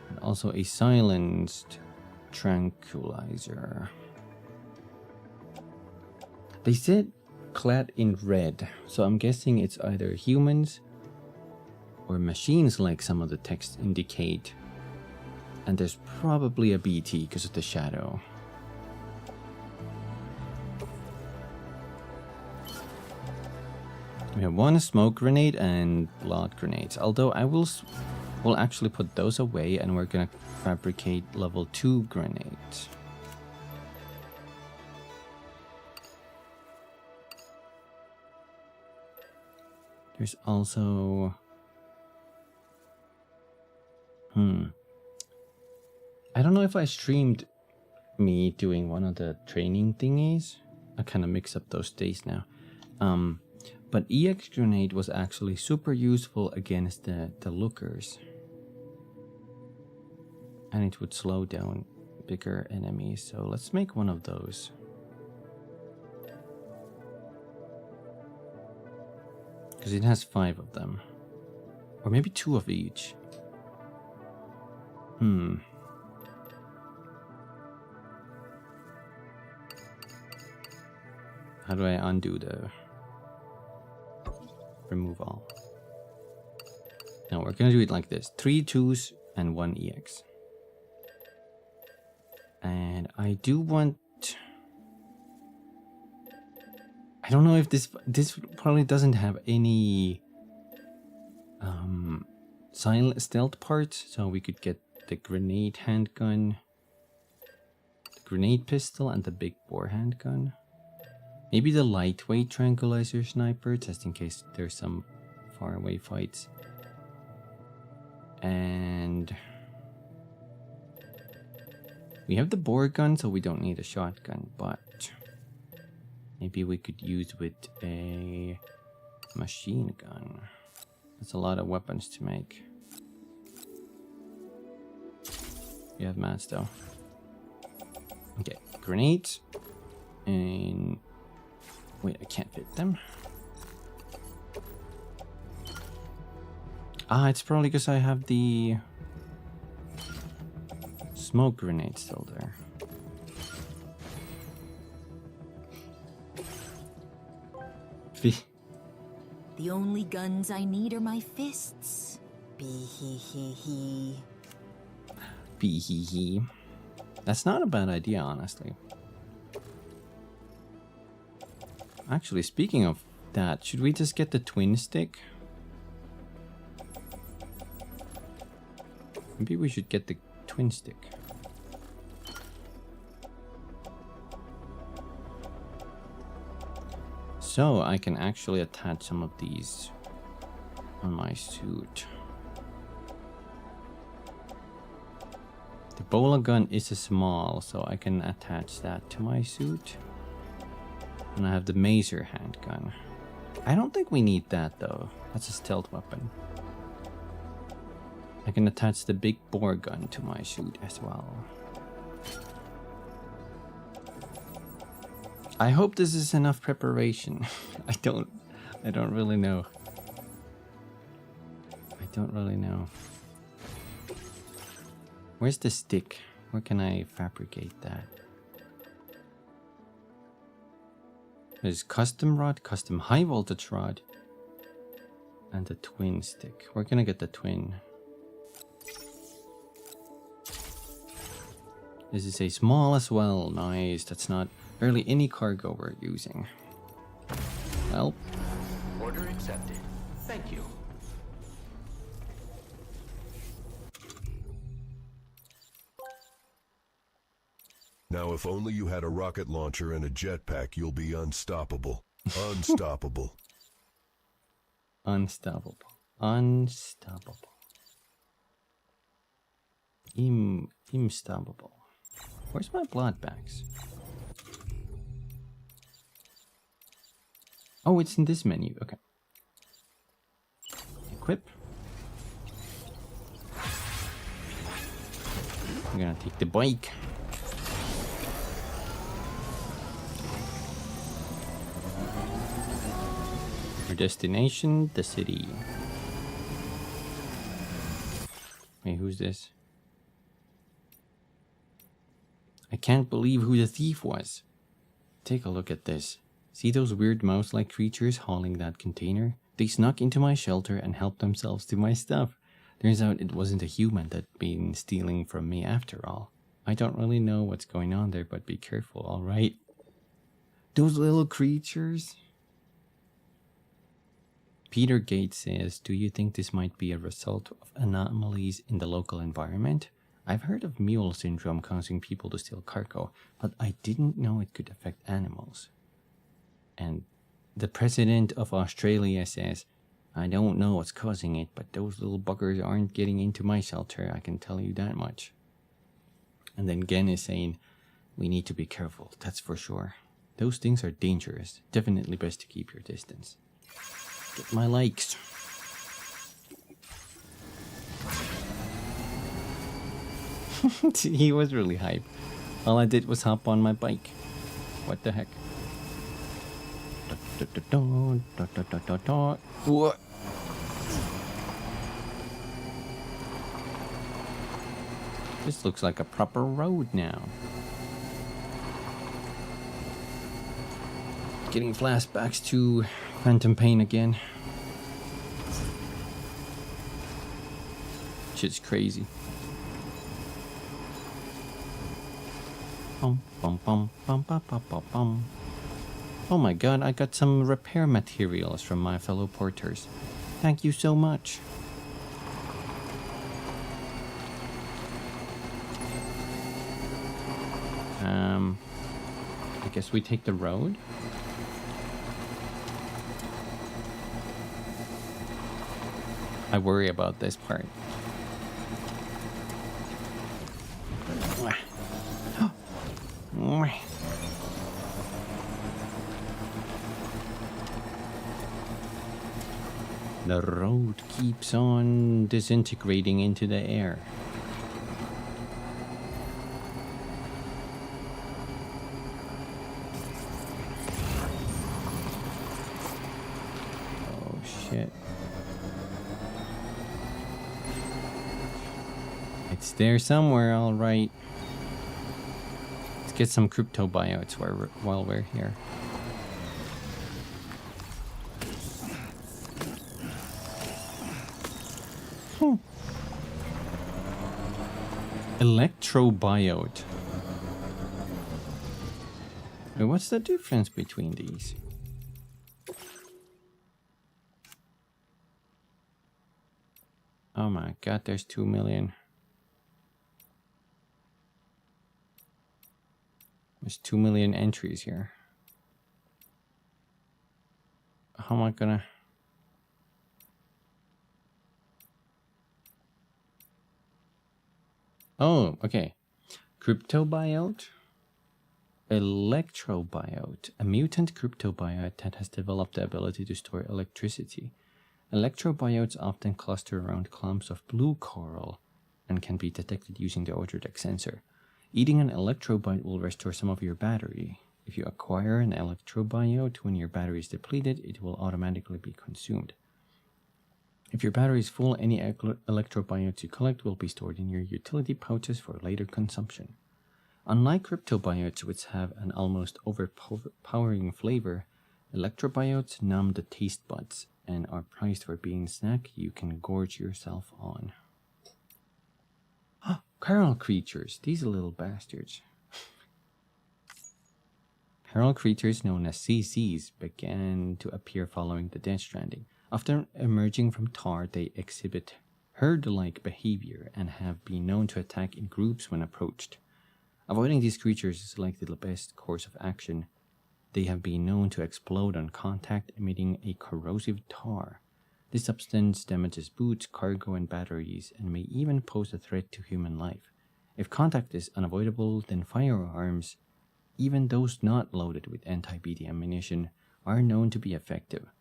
And also a silenced tranquilizer. They said clad in red, so I'm guessing it's either humans or machines like some of the texts indicate. And there's probably a BT because of the shadow. We have one smoke grenade and blood grenades. Although I will actually put those away and we're gonna fabricate level 2 grenades. There's also... I don't know if I streamed me doing one of the training thingies. I kind of mix up those days now. But EX grenade was actually super useful against the lookers. And it would slow down bigger enemies. So let's make one of those. Because it has 5 of them. Or maybe 2 of each. How do I undo the remove all? No, we're gonna do it like this: 3 2s and 1 EX. And I do want. I don't know if this probably doesn't have any silent stealth parts, so we could get the grenade handgun, the grenade pistol, and the big bore handgun. Maybe the lightweight tranquilizer sniper, just in case there's some faraway fights. And we have the bore gun, so we don't need a shotgun, but maybe we could use with a machine gun. That's a lot of weapons to make. We have mats though. Okay, grenades. And wait, I can't fit them. Ah, it's probably because I have the smoke grenade still there. The only guns I need are my fists. Be-hee-hee-hee. Be-hee-hee. That's not a bad idea, honestly. Actually, speaking of that, should we just get the twin stick? Maybe we should get the twin stick. So I can actually attach some of these on my suit. The bola gun is a small, so I can attach that to my suit. And I have the mazer handgun. I don't think we need that though. That's a stealth weapon. I can attach the big bore gun to my suit as well. I hope this is enough preparation. I don't really know. I don't really know. Where's the stick? Where can I fabricate that? There's custom rod, custom high voltage rod, and the twin stick. We're gonna get the twin. This is a small as well. Nice. That's not barely any cargo we're using. Well. Order accepted. Thank you. Now, if only you had a rocket launcher and a jetpack, you'll be unstoppable. Unstoppable. Unstoppable. Unstoppable. Unstoppable. Where's my blood bags? Oh, it's in this menu. Okay. Equip. I'm gonna take the bike. Our destination, the city. Wait, who's this? I can't believe who the thief was. Take a look at this. See those weird mouse-like creatures hauling that container? They snuck into my shelter and helped themselves to my stuff. Turns out it wasn't a human that'd been stealing from me after all. I don't really know what's going on there, but be careful, alright? Those little creatures? Peter Gates says, do you think this might be a result of anomalies in the local environment? I've heard of mule syndrome causing people to steal cargo, but I didn't know it could affect animals. And the president of Australia says, I don't know what's causing it, but those little buggers aren't getting into my shelter, I can tell you that much. And then Gen is saying, we need to be careful, that's for sure. Those things are dangerous, definitely best to keep your distance. Get my likes. He was really hype. All I did was hop on my bike. What the heck? What? This looks like a proper road now. Getting flashbacks to Phantom Pain again. Shit's crazy. Bum, bum, bum, bum, bum, bum, bum, bum. Oh my god, I got some repair materials from my fellow porters. Thank you so much. I guess we take the road. I worry about this part. The road keeps on disintegrating into the air. Oh shit. It's there somewhere, alright. Let's get some crypto buyouts while we're here. Electrobiote. Wait, what's the difference between these? Oh my god, there's 2 million. There's 2 million entries here. How am I gonna... Oh, okay. Cryptobiote. Electrobiote. A mutant cryptobiote that has developed the ability to store electricity. Electrobiotes often cluster around clumps of blue coral and can be detected using the odor-detect sensor. Eating an electrobiote will restore some of your battery. If you acquire an electrobiote when your battery is depleted, it will automatically be consumed. If your battery is full, any electrobiotes you collect will be stored in your utility pouches for later consumption. Unlike cryptobiotes, which have an almost overpowering flavor, electrobiotes numb the taste buds and are priced for being a snack you can gorge yourself on. Coral creatures, these little bastards. Coral creatures known as CCs began to appear following the Death Stranding. After emerging from tar, they exhibit herd-like behavior and have been known to attack in groups when approached. Avoiding these creatures is likely the best course of action. They have been known to explode on contact, emitting a corrosive tar. This substance damages boots, cargo, and batteries, and may even pose a threat to human life. If contact is unavoidable, then firearms, even those not loaded with anti-BD ammunition, are known to be effective.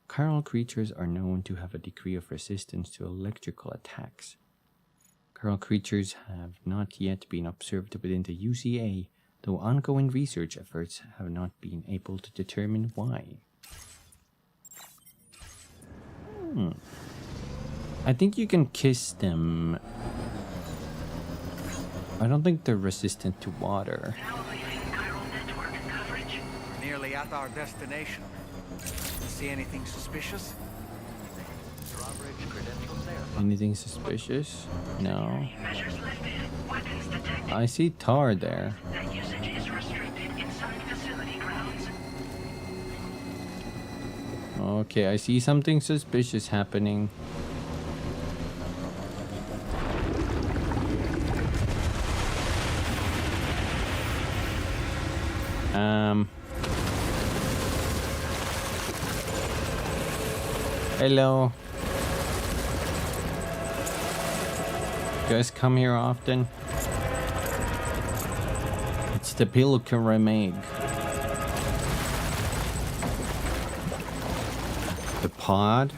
Coral creatures are known to have a degree of resistance to electrical attacks. Coral creatures have not yet been observed within the UCA, though ongoing research efforts have not been able to determine why. I think you can kiss them. I don't think they're resistant to water. Now leaving chiral network coverage. We're nearly at our destination. See anything suspicious? Drawbridge credentials there. Anything suspicious? No. Measures lifted. Weapons detected. I see tar there. That usage is restricted inside facility grounds. Okay, I see something suspicious happening. Hello. You guys come here often? It's the pilgrimage. The pod?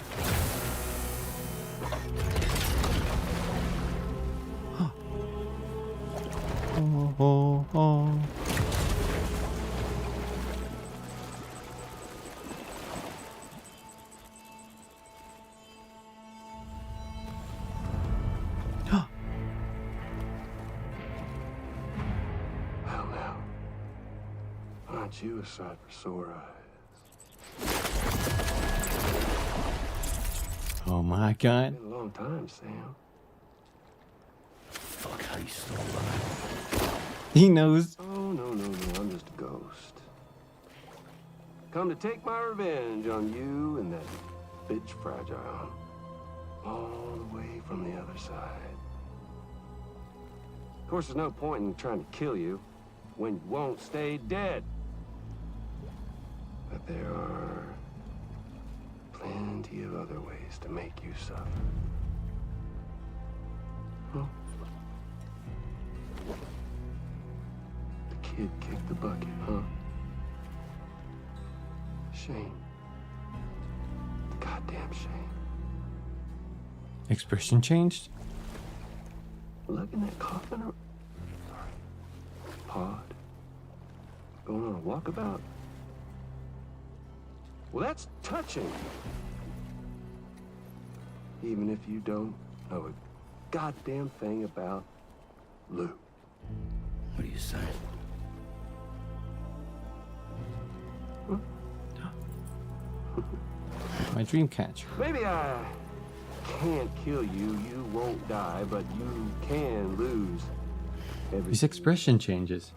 Oh. Well, now, aren't you a sight for sore eyes? my god. Been a long time, Sam. Fuck, how you still alive? He knows. Oh, no, I'm just a ghost. Come to take my revenge on you and that bitch Fragile. All the way from the other side. Of course, there's no point in trying to kill you when you won't stay dead. But there are plenty of other ways to make you suffer. Huh? The kid kicked the bucket, huh? Shame. Goddamn shame. Expression changed? Look in that coffin or pod. Going on a walkabout. Well, that's touching. Even if you don't know a goddamn thing about Lou. What are you saying? My dream catcher. Maybe I can't kill you, you won't die, but you can lose everything. His expression changes.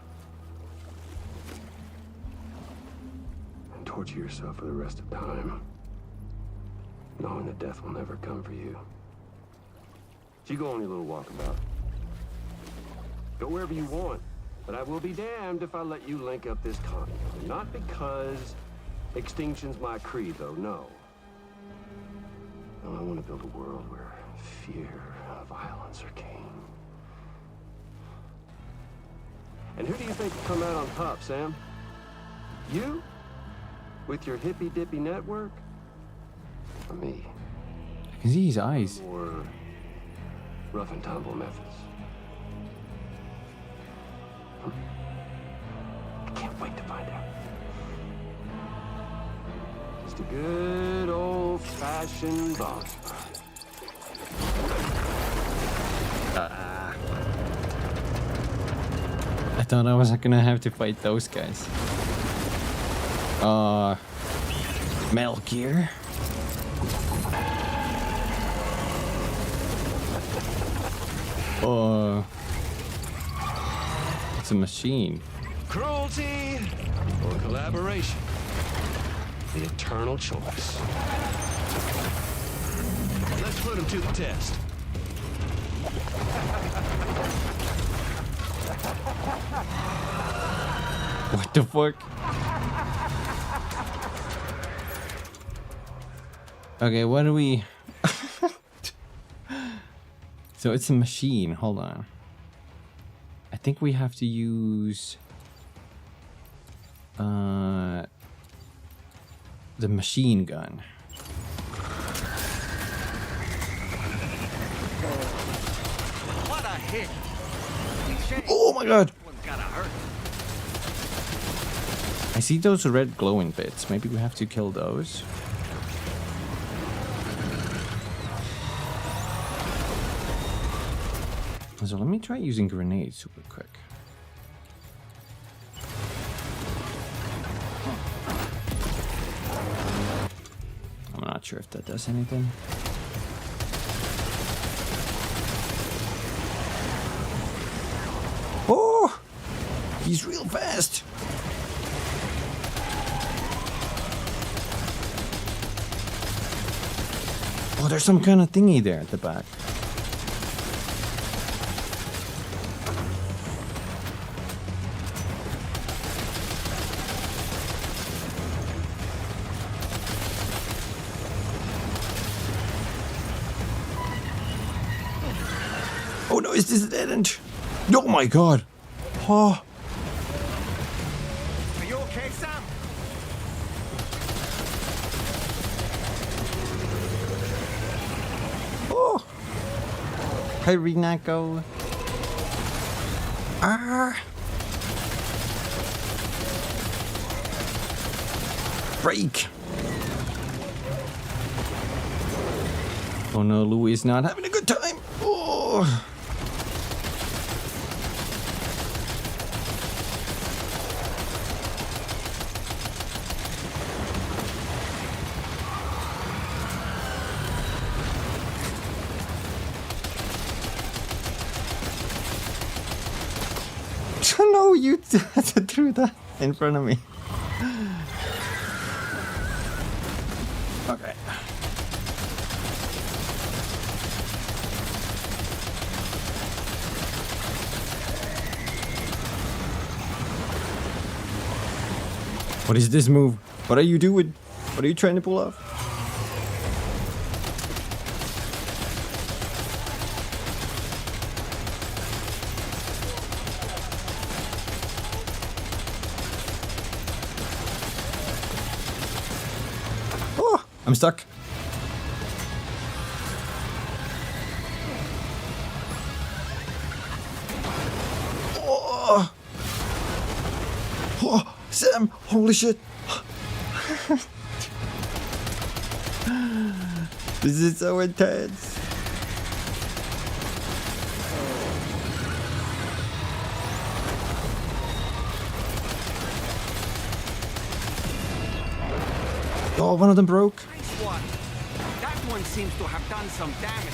And torture yourself for the rest of time, knowing that death will never come for you. You go on your little walkabout. Go wherever you want, but I will be damned if I let you link up this continent. Not because extinction's my creed, though, no. No, I want to build a world where fear and violence are king. And who do you think will come out on top, Sam? You? With your hippy-dippy network? Or me? I can see his eyes. Or rough and tumble methods? I can't wait to find out. Just a good old-fashioned boss fight. I thought I wasn't gonna have to fight those guys. Metal Gear. It's a machine. Cruelty or collaboration? The eternal choice. Let's put him to the test. What the fuck? Okay, what do we... So it's a machine. Hold on. I think we have to use... the machine gun. What a hit! Oh my god! One's gotta hurt. I see those red glowing bits. Maybe we have to kill those. So let me try using grenades super quick. I'm not sure if that does anything. Oh! He's real fast! Oh, there's some kind of thingy there at the back. Oh no, is this a dead end? Oh my god! Oh! Are you okay, Sam? Oh! Hey, Renako. Ah! Break! Oh no, Louis is not having a good time. Oh! No, you threw that in front of me. Okay. What is this move? What are you doing? What are you trying to pull off? Oh, I'm stuck. Oh, oh, Sam! Holy shit! This is so intense. Oh, one of them broke. Nice one. That one seems to have done some damage.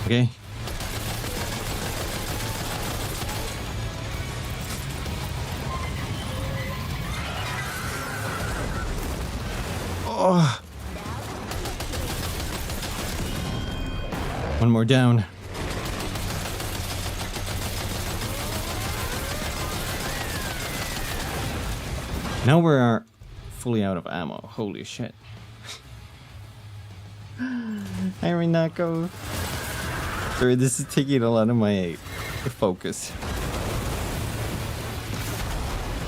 Okay. Oh. One more down. Now we're fully out of ammo. Holy shit. I mean, not go. Sorry, this is taking a lot of my focus.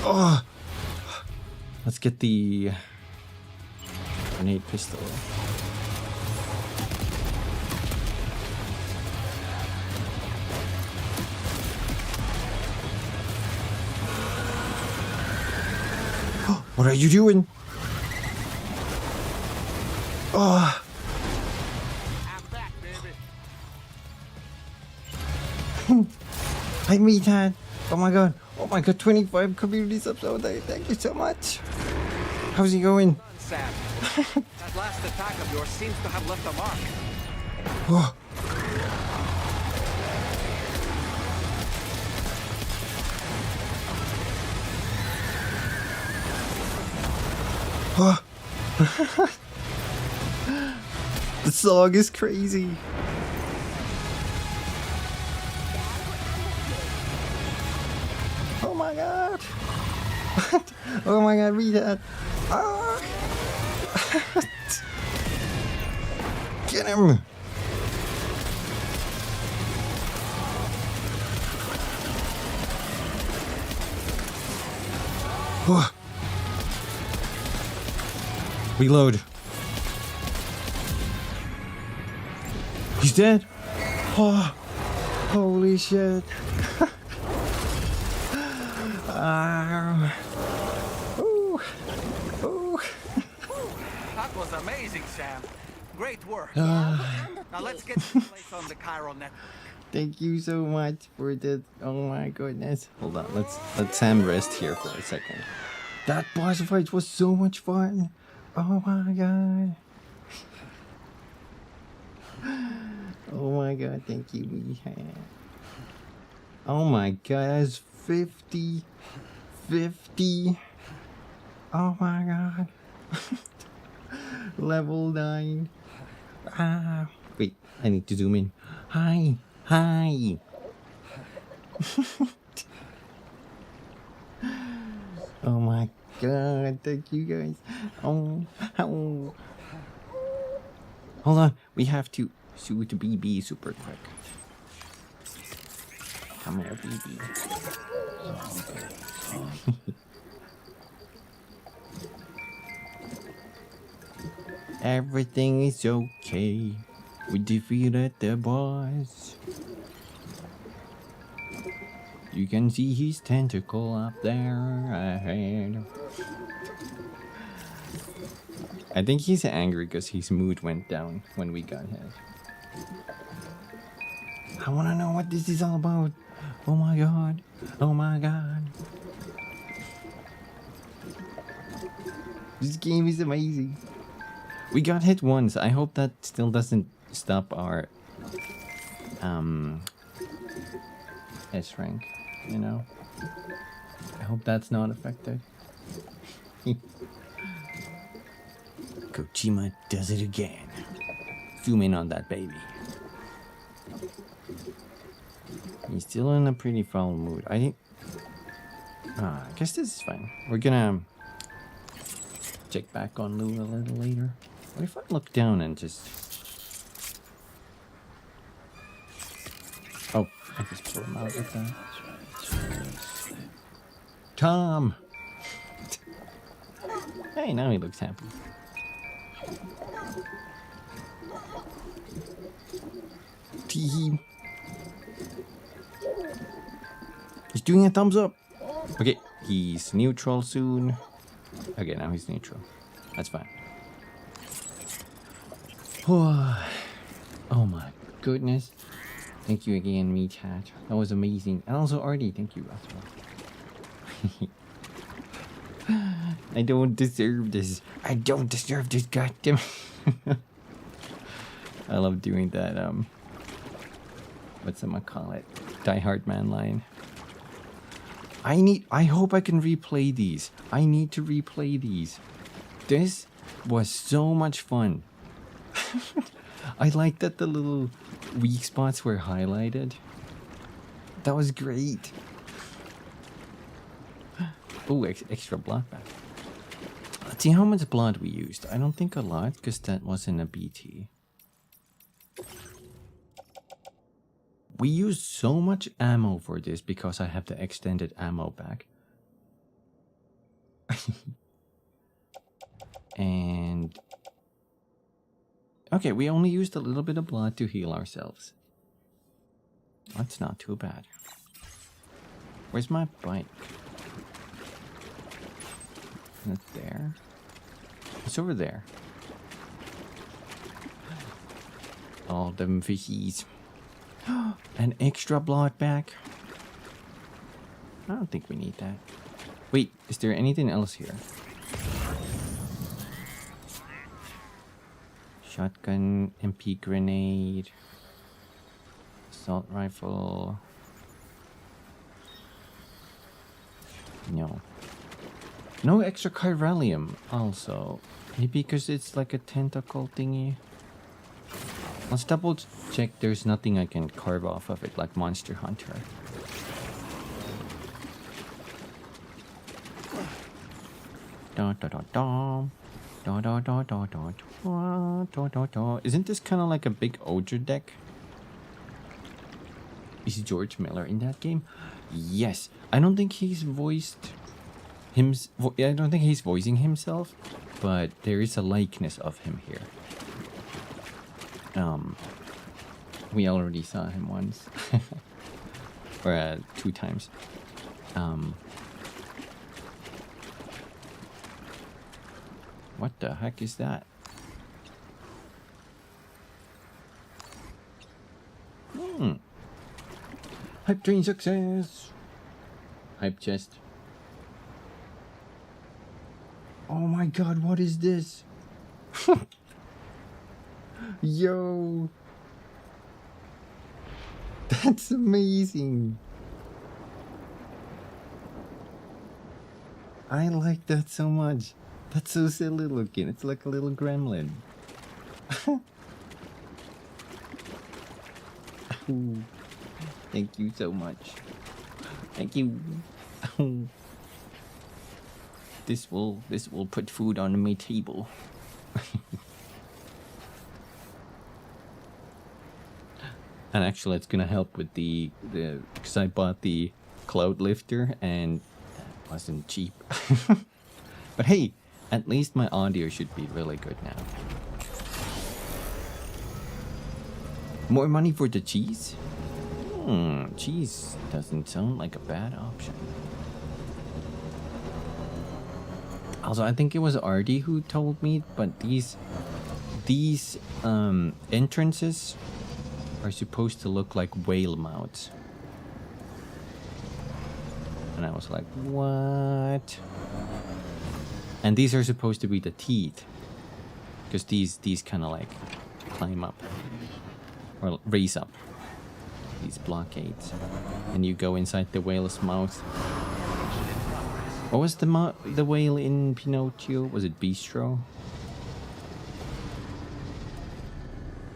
Oh, let's get the grenade pistol. What are you doing? Oh. I'm back, baby. Hi, Meathead. Oh my god. Oh my god, 25 community subs all day. Thank you so much. How's he going? Sam, that last attack of yours seems to have left a mark. Oh. Oh. The song is crazy. Oh my god. Oh my god, read that. Ah. Get him. Oh. Reload. He's dead. Oh, holy shit. Ooh. Ooh. That was amazing, Sam. Great work. Now let's get this place on the Chiral network. Thank you so much for that. Oh my goodness. Hold on, let Sam rest here for a second. That boss fight was so much fun. Oh my god. Oh my god, thank you, Meathead. Oh my god, that's 50. Oh my god. Level 9. Ah. Wait, I need to zoom in. Hi. Oh my god, thank you guys. Oh. Hold on, we have to shoot BB super quick. Come here, BB. Everything is okay. We defeated the boss. You can see his tentacle up there ahead. I think he's angry because his mood went down when we got hit. I wanna know what this is all about. Oh my god. Oh my god. This game is amazing. We got hit once. I hope that still doesn't stop our S rank, you know? I hope that's not affected. Kojima does it again. Zoom in on that baby. He's still in a pretty foul mood. I guess this is fine. We're gonna check back on Lou a little later. What if I look down and just... Oh, I just pull him out with that. Tom! Hey, now he looks happy. Team. He's doing a thumbs up. Okay, he's neutral soon. Okay, now he's neutral. That's fine. Oh my goodness. Thank you again, me chat. That was amazing. And also Artie, thank you as well. I don't deserve this. I don't deserve this, goddamn. I love doing that, what's it call it? Die Hard Man line. I hope I can replay these. I need to replay these. This was so much fun. I like that the little weak spots were highlighted. That was great. Oh, extra blood back. Let's see how much blood we used. I don't think a lot, because that wasn't a BT. We used so much ammo for this because I have the extended ammo back. And... okay, we only used a little bit of blood to heal ourselves. That's not too bad. Where's my bike? Isn't it there? It's over there. All them fishies. An extra blood back. I don't think we need that. Wait, is there anything else here? Shotgun, MP grenade, assault rifle. No. No extra chiralium also. Maybe because it's like a tentacle thingy. Let's double check there's nothing I can carve off of it like Monster Hunter. Da da da da. Da da da da da da da da da. Isn't this kind of like a big ogre deck? Is George Miller in that game? Yes. I don't think he's voiced him. I don't think he's voicing himself, but there is a likeness of him here. We already saw him once, or 2 times. What the heck is that? Hype train success! Hype chest. Oh my god, what is this? Yo! That's amazing! I like that so much. That's so silly looking. It's like a little gremlin. Ooh, thank you so much. Thank you. This will put food on my table. And actually, it's gonna help with the because I bought the cloud lifter and it wasn't cheap. But hey, at least my audio should be really good now. More money for the cheese? Cheese doesn't sound like a bad option. Also, I think it was Artie who told me, but these entrances are supposed to look like whale mouths. And I was like, what? And these are supposed to be the teeth. Because these kind of like climb up. Or raise up. These blockades. And you go inside the whale's mouth. What was the whale in Pinocchio? Was it Bistro?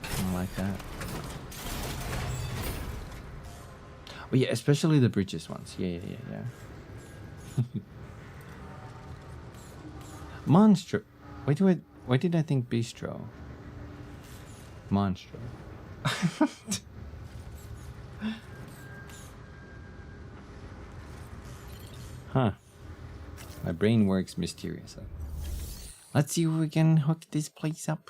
Something like that. Oh yeah, especially the bridges ones. Yeah. Monstro. Why did I think Bistro? Monstro. Huh. My brain works mysteriously. Let's see if we can hook this place up.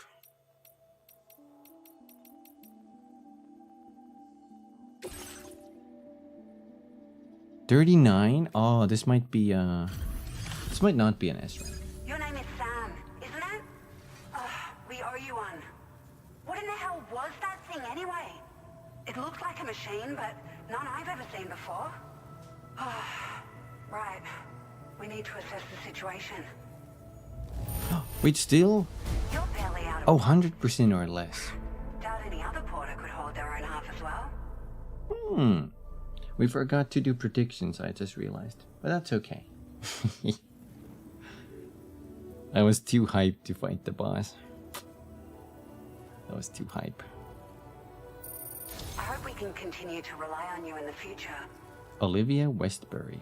$39? Oh, this might be this might not be an S rank. Your name is Sam, isn't it? We owe you one. What in the hell was that thing anyway? It looked like a machine, but none I've ever seen before. Right. We need to assess the situation. Wait, still? You're barely out of... Oh, 100% or less. Doubt any other porter could hold their own half as well. We forgot to do predictions, I just realized. But that's okay. I was too hyped to fight the boss. That was too hype. I hope we can continue to rely on you in the future. Olivia Westbury.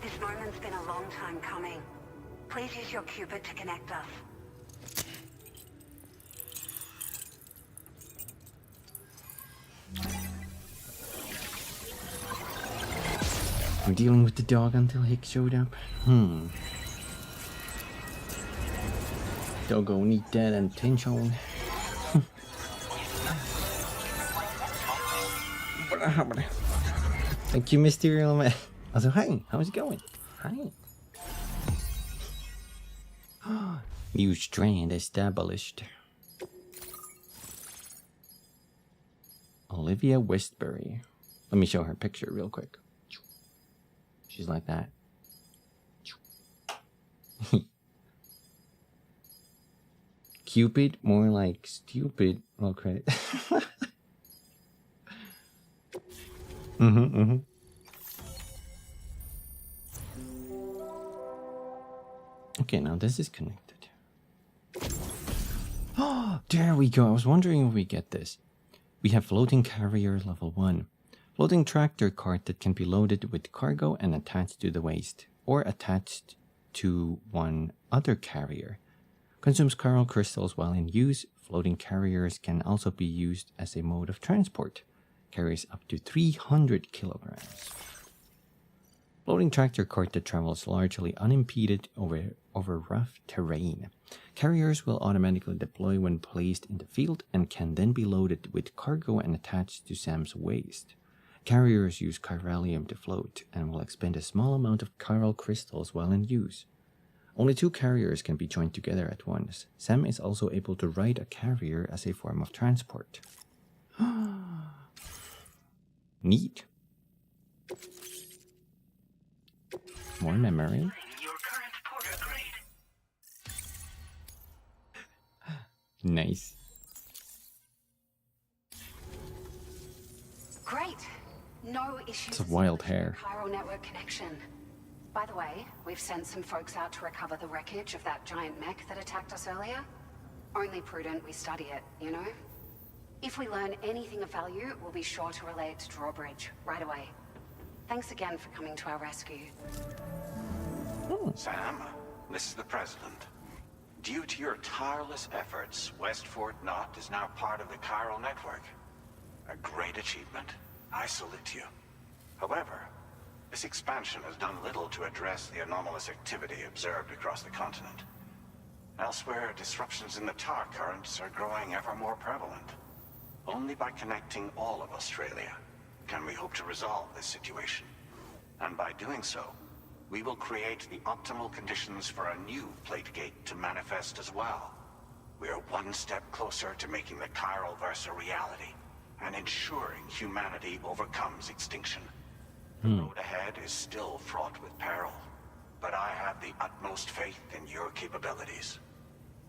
This moment's been a long time coming. Please use your Cupid to connect us. I'm dealing with the dog until Hick showed up. Doggo need that attention. Thank you, Mysterio Man. Also, hi, how's it going? Hi. New strand established. Olivia Westbury. Let me show her picture real quick. She's like that. Cupid, more like stupid. Well, credit. Okay, now this is connected. Oh, there we go. I was wondering if we get this. We have floating carrier level 1. Floating tractor cart that can be loaded with cargo and attached to the waist, or attached to one other carrier. Consumes chiral crystals while in use. Floating carriers can also be used as a mode of transport. Carries up to 300 kilograms. Floating tractor cart that travels largely unimpeded over rough terrain. Carriers will automatically deploy when placed in the field and can then be loaded with cargo and attached to Sam's waist. Carriers use chiralium to float and will expend a small amount of chiral crystals while in use. Only 2 carriers can be joined together at once. Sam is also able to ride a carrier as a form of transport. Neat. More memory. Your current porter grade. Nice. Great. No issues. It's a wild hair. Chiral network connection. By the way, we've sent some folks out to recover the wreckage of that giant mech that attacked us earlier. Only prudent we study it, you know? If we learn anything of value, we'll be sure to relay it to Drawbridge right away. Thanks again for coming to our rescue. Sam, this is the President. Due to your tireless efforts, West Fort Knot is now part of the chiral network. A great achievement. I salute you. However, this expansion has done little to address the anomalous activity observed across the continent. Elsewhere, disruptions in the tar currents are growing ever more prevalent. Only by connecting all of Australia can we hope to resolve this situation. And by doing so, we will create the optimal conditions for a new Plategate to manifest as well. We are one step closer to making the chiral verse a reality, and ensuring humanity overcomes extinction. The road ahead is still fraught with peril, but I have the utmost faith in your capabilities.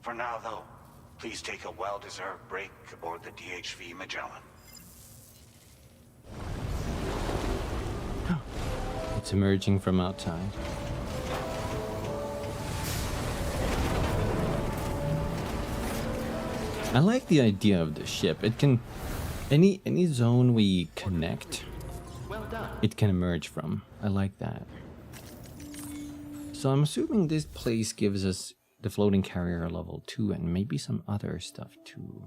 For now, though, please take a well-deserved break aboard the DHV Magellan. It's emerging from outside. I like the idea of the ship. It can any zone we connect, it can emerge from. I like that. So I'm assuming this place gives us the floating carrier level 2 and maybe some other stuff too.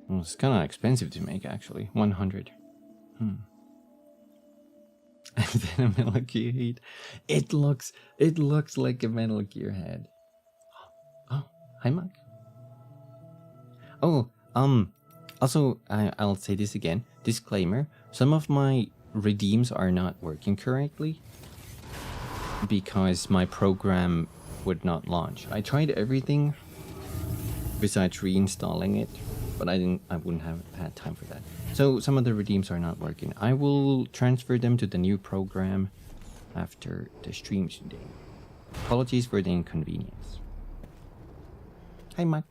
Well, it's kind of expensive to make actually. 100. And then a Metal Gear head. It looks like a Metal Gear head. Oh, hi Mike. Oh, also I'll say this again. Disclaimer, some of my redeems are not working correctly because my program would not launch. I tried everything besides reinstalling it, but I wouldn't have had time for that. So some of the redeems are not working. I will transfer them to the new program after the stream today. Apologies for the inconvenience. Hi, Mike.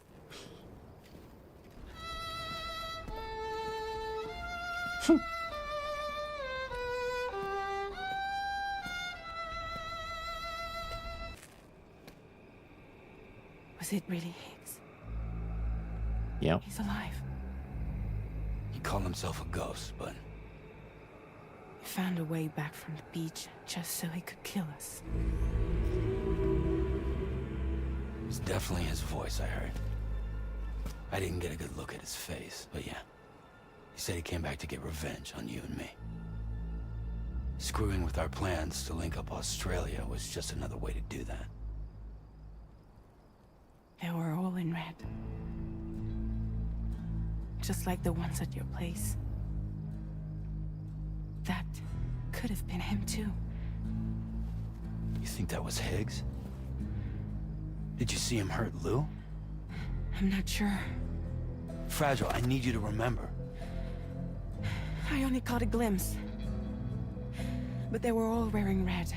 Was it really Higgs? Yep. He's alive. He called himself a ghost, but He found a way back from the beach just so he could kill us. it was definitely his voice I heard. I didn't get a good look at his face, but yeah. He said he came back to get revenge on you and me. Screwing with our plans to link up Australia was just another way to do that. They were all in red. Just like the ones at your place. That could have been him too. You think that was Higgs? Did you see him hurt Lou? I'm not sure. Fragile, I need you to remember. I only caught a glimpse. But they were all wearing red.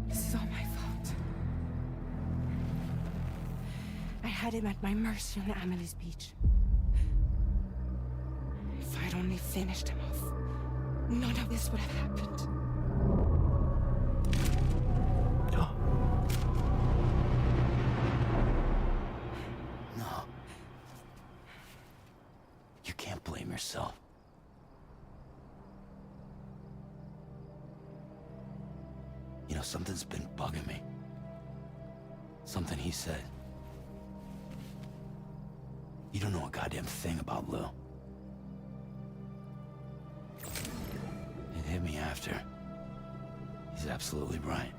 This is all my fault. I had him at my mercy on Amelie's beach. If I'd only finished him off, none of this would have happened. No. You can't blame yourself. You know, something's been bugging me. Something he said. You don't know a goddamn thing about Lou. It hit me after. He's absolutely right.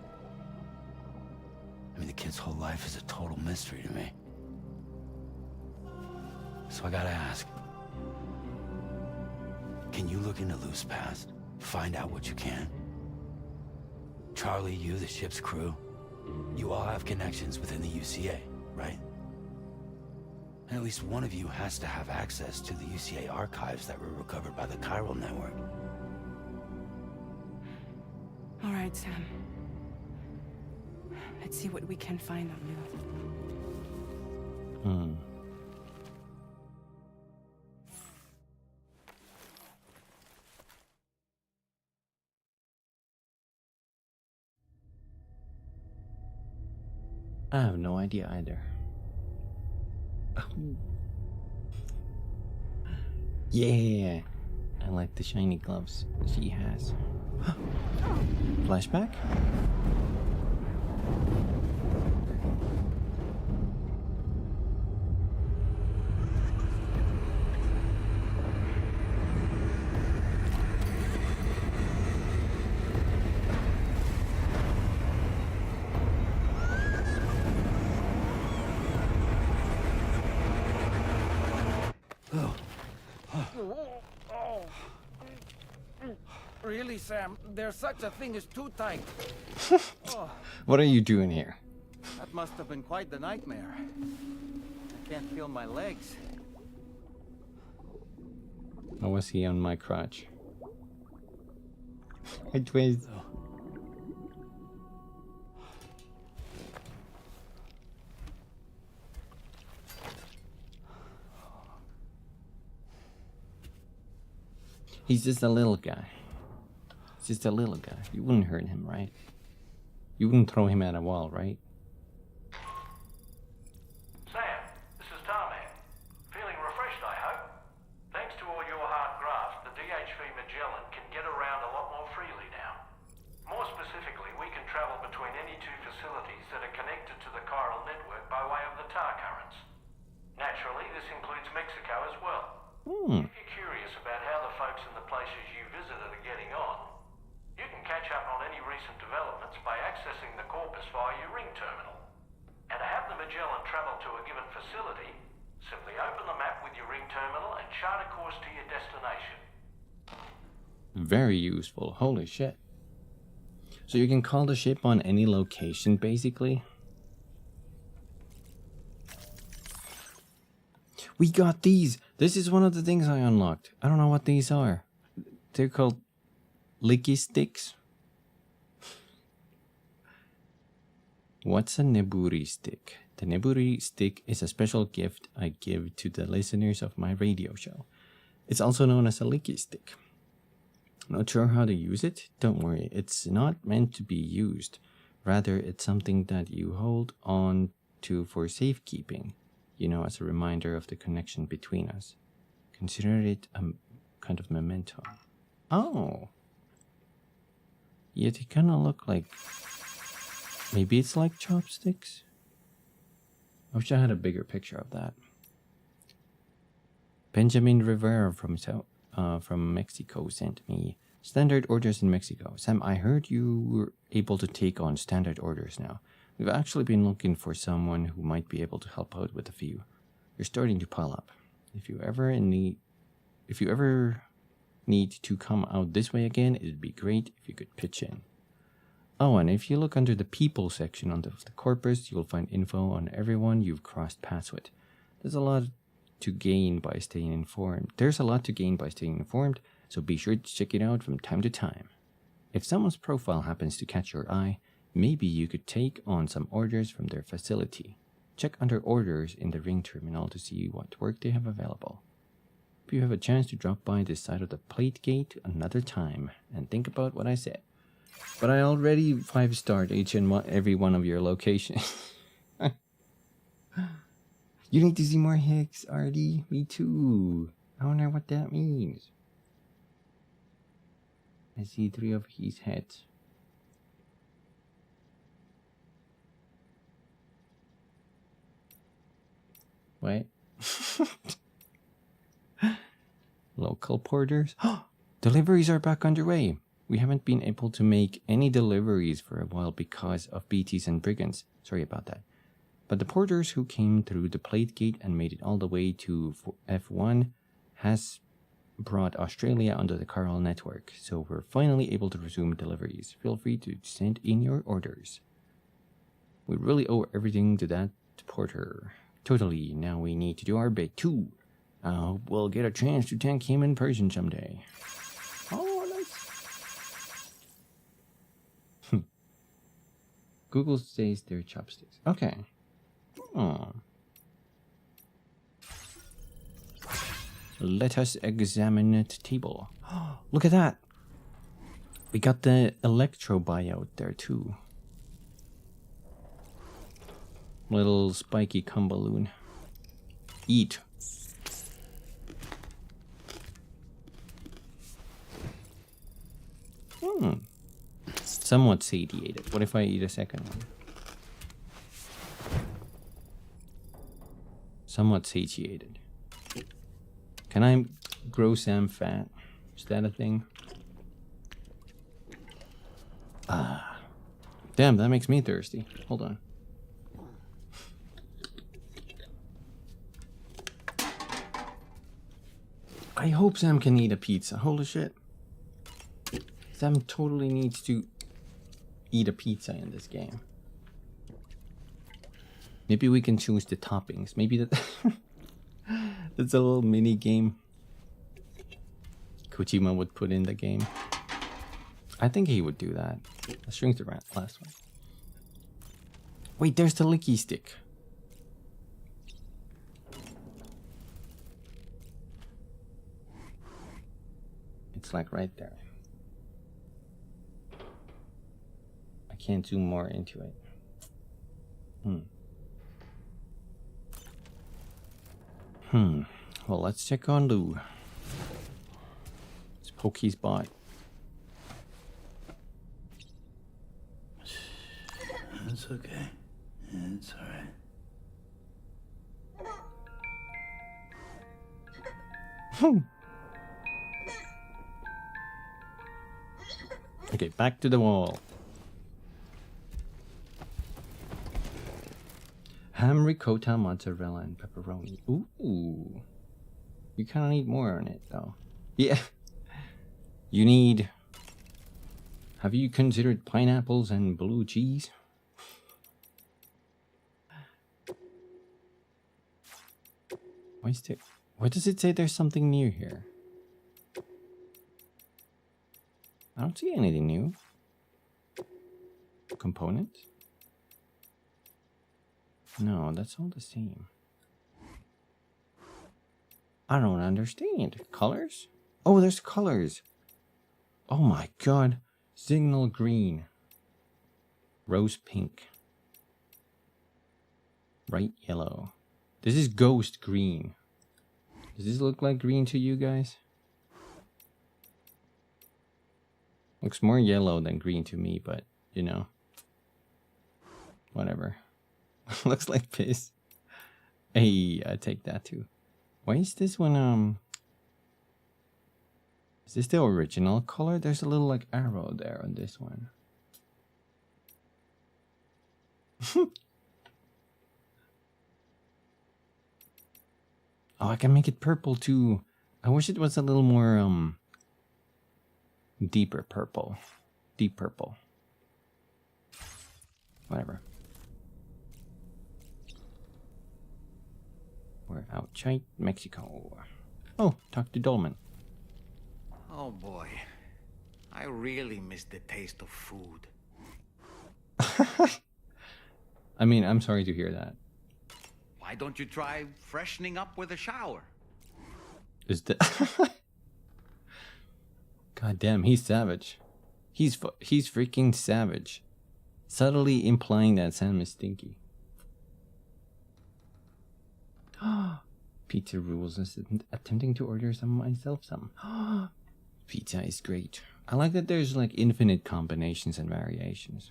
I mean, the kid's whole life is a total mystery to me. So I gotta ask. Can you look into Lou's past? Find out what you can? Charlie, you, the ship's crew, you all have connections within the UCA, right? And at least one of you has to have access to the UCA archives that were recovered by the Chiral Network. All right, Sam. Let's see what we can find on Lou. I have no idea either. Yeah, I like the shiny gloves she has. Flashback? Really, Sam? There's such a thing as too tight. What are you doing here? That must have been quite the nightmare. I can't feel my legs. Or was he on my crotch? I twist. He's just a little guy. He's just a little guy. You wouldn't hurt him, right? You wouldn't throw him at a wall, right? Sam, this is Dollman. Feeling refreshed, I hope? Thanks to all your hard graft, the DHV Magellan can get around a lot more freely now. More specifically, we can travel between any two facilities that are connected to the chiral network by way of the tar currents. Naturally, this includes Mexico as well. If you're curious about how the folks in the places you visited are getting on, you can catch up on any recent developments by accessing the corpus via your ring terminal. And to have the Magellan travel to a given facility, simply open the map with your ring terminal and chart a course to your destination. Very useful. Holy shit. So you can call the ship on any location, basically? We got these! This is one of the things I unlocked. I don't know what these are. They're called licky sticks. What's a neburi stick? The neburi stick is a special gift I give to the listeners of my radio show. It's also known as a licky stick. Not sure how to use it? Don't worry, it's not meant to be used. Rather, it's something that you hold on to for safekeeping. You know, as a reminder of the connection between us. Consider it a kind of memento. Oh. Yeah, they kind of look like... Maybe it's like chopsticks? I wish I had a bigger picture of that. Benjamin Rivera from Mexico sent me standard orders in Mexico. Sam, I heard you were able to take on standard orders now. We've actually been looking for someone who might be able to help out with a few. You're starting to pile up. If you ever need to come out this way again, it'd be great if you could pitch in. Oh, and if you look under the people section of the corpus, you'll find info on everyone you've crossed paths with. There's a lot to gain by staying informed. So be sure to check it out from time to time. If someone's profile happens to catch your eye, maybe you could take on some orders from their facility. Check under orders in the ring terminal to see what work they have available. If you have a chance to drop by this side of the plate gate another time and think about what I said. But I already 5-starred each and every one of your locations. You need to see more Hicks, Artie. Me too. I wonder what that means. I see 3 of his heads. Wait. Local porters? Deliveries are back underway. We haven't been able to make any deliveries for a while because of BTs and brigands. Sorry about that. But the porters who came through the plate gate and made it all the way to F1 has brought Australia under the chiral network, so we're finally able to resume deliveries. Feel free to send in your orders. We really owe everything to that porter. Totally, now we need to do our bit too. I hope we'll get a chance to thank him in person someday. Oh, nice. Google says they're chopsticks. Okay. Oh. Let us examine the table. Look at that. We got the electro buyout there too. Little spiky cum balloon. Eat. Somewhat satiated. What if I eat a second one? Somewhat satiated. Can I grow Sam fat? Is that a thing? Damn, that makes me thirsty. Hold on. I hope Sam can eat a pizza. Holy shit. Sam totally needs to eat a pizza in this game. Maybe we can choose the toppings. Maybe that... That's a little mini game. Kojima would put in the game. I think he would do that. Let's drink the last one. Wait, there's the licky stick. It's like right there. I can't zoom more into it. Well, let's check on Lou. Let's poke his bot. It's okay. It's alright. Okay, back to the wall. Ham, ricotta, mozzarella, and pepperoni. Ooh. You kind of need more on it, though. Yeah. You need... Have you considered pineapples and blue cheese? Why does it say there's something new here? I don't see anything new. Components? No, that's all the same. I don't understand. Colors? Oh, there's colors. Oh my god. Signal green. Rose pink. Bright yellow. This is ghost green. Does this look like green to you guys? Looks more yellow than green to me, but, you know. Whatever. Looks like piss. Hey, I take that too. Why is this one, is this the original color? There's a little, like, arrow there on this one. Oh, I can make it purple too. I wish it was a little more, deeper purple. Deep purple. Whatever. We're outside Mexico. Oh, talk to Dollman. Oh boy. I really miss the taste of food. I mean, I'm sorry to hear that. Why don't you try freshening up with a shower? Is that... God damn, he's savage. He's freaking savage. Subtly implying that Sam is stinky. Pizza rules. Attempting to order some myself some. Pizza is great. I like that there's like infinite combinations and variations.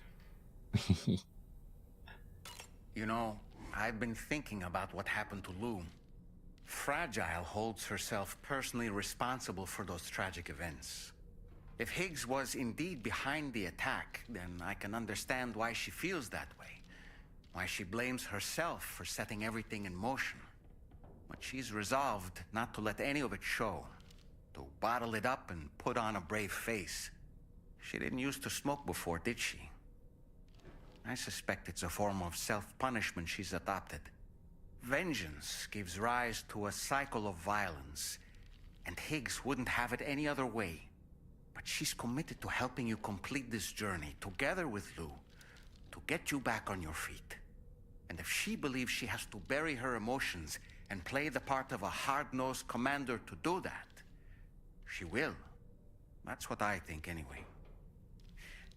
You know, I've been thinking about what happened to Lou. Fragile holds herself personally responsible for those tragic events. If Higgs was indeed behind the attack, then I can understand why she feels that way. Why she blames herself for setting everything in motion. But she's resolved not to let any of it show. To bottle it up and put on a brave face. She didn't used to smoke before, did she? I suspect it's a form of self-punishment she's adopted. Vengeance gives rise to a cycle of violence, and Higgs wouldn't have it any other way. But she's committed to helping you complete this journey, together with Lou, to get you back on your feet. And if she believes she has to bury her emotions and play the part of a hard-nosed commander to do that, she will. That's what I think, anyway.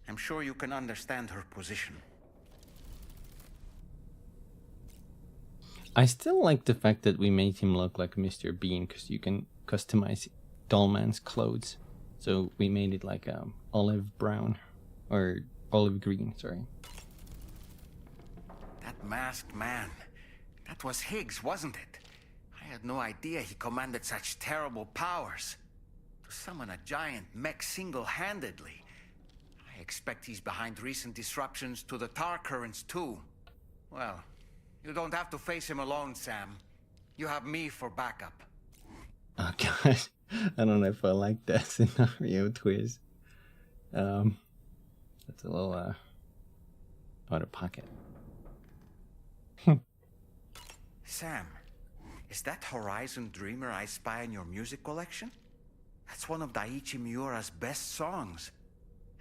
I'm sure you can understand her position. I still like the fact that we made him look like Mr. Bean, because you can customize Dollman's clothes. So we made it like olive brown, or olive green, sorry. That masked man, that was Higgs, wasn't it? I had no idea he commanded such terrible powers. To summon a giant mech single-handedly. I expect he's behind recent disruptions to the tar currents too. Well, you don't have to face him alone, Sam. You have me for backup. Oh god, I don't know if I like that scenario twist. That's a little out of pocket. Sam, is that Horizon Dreamer I spy in your music collection? That's one of Daiichi Miura's best songs.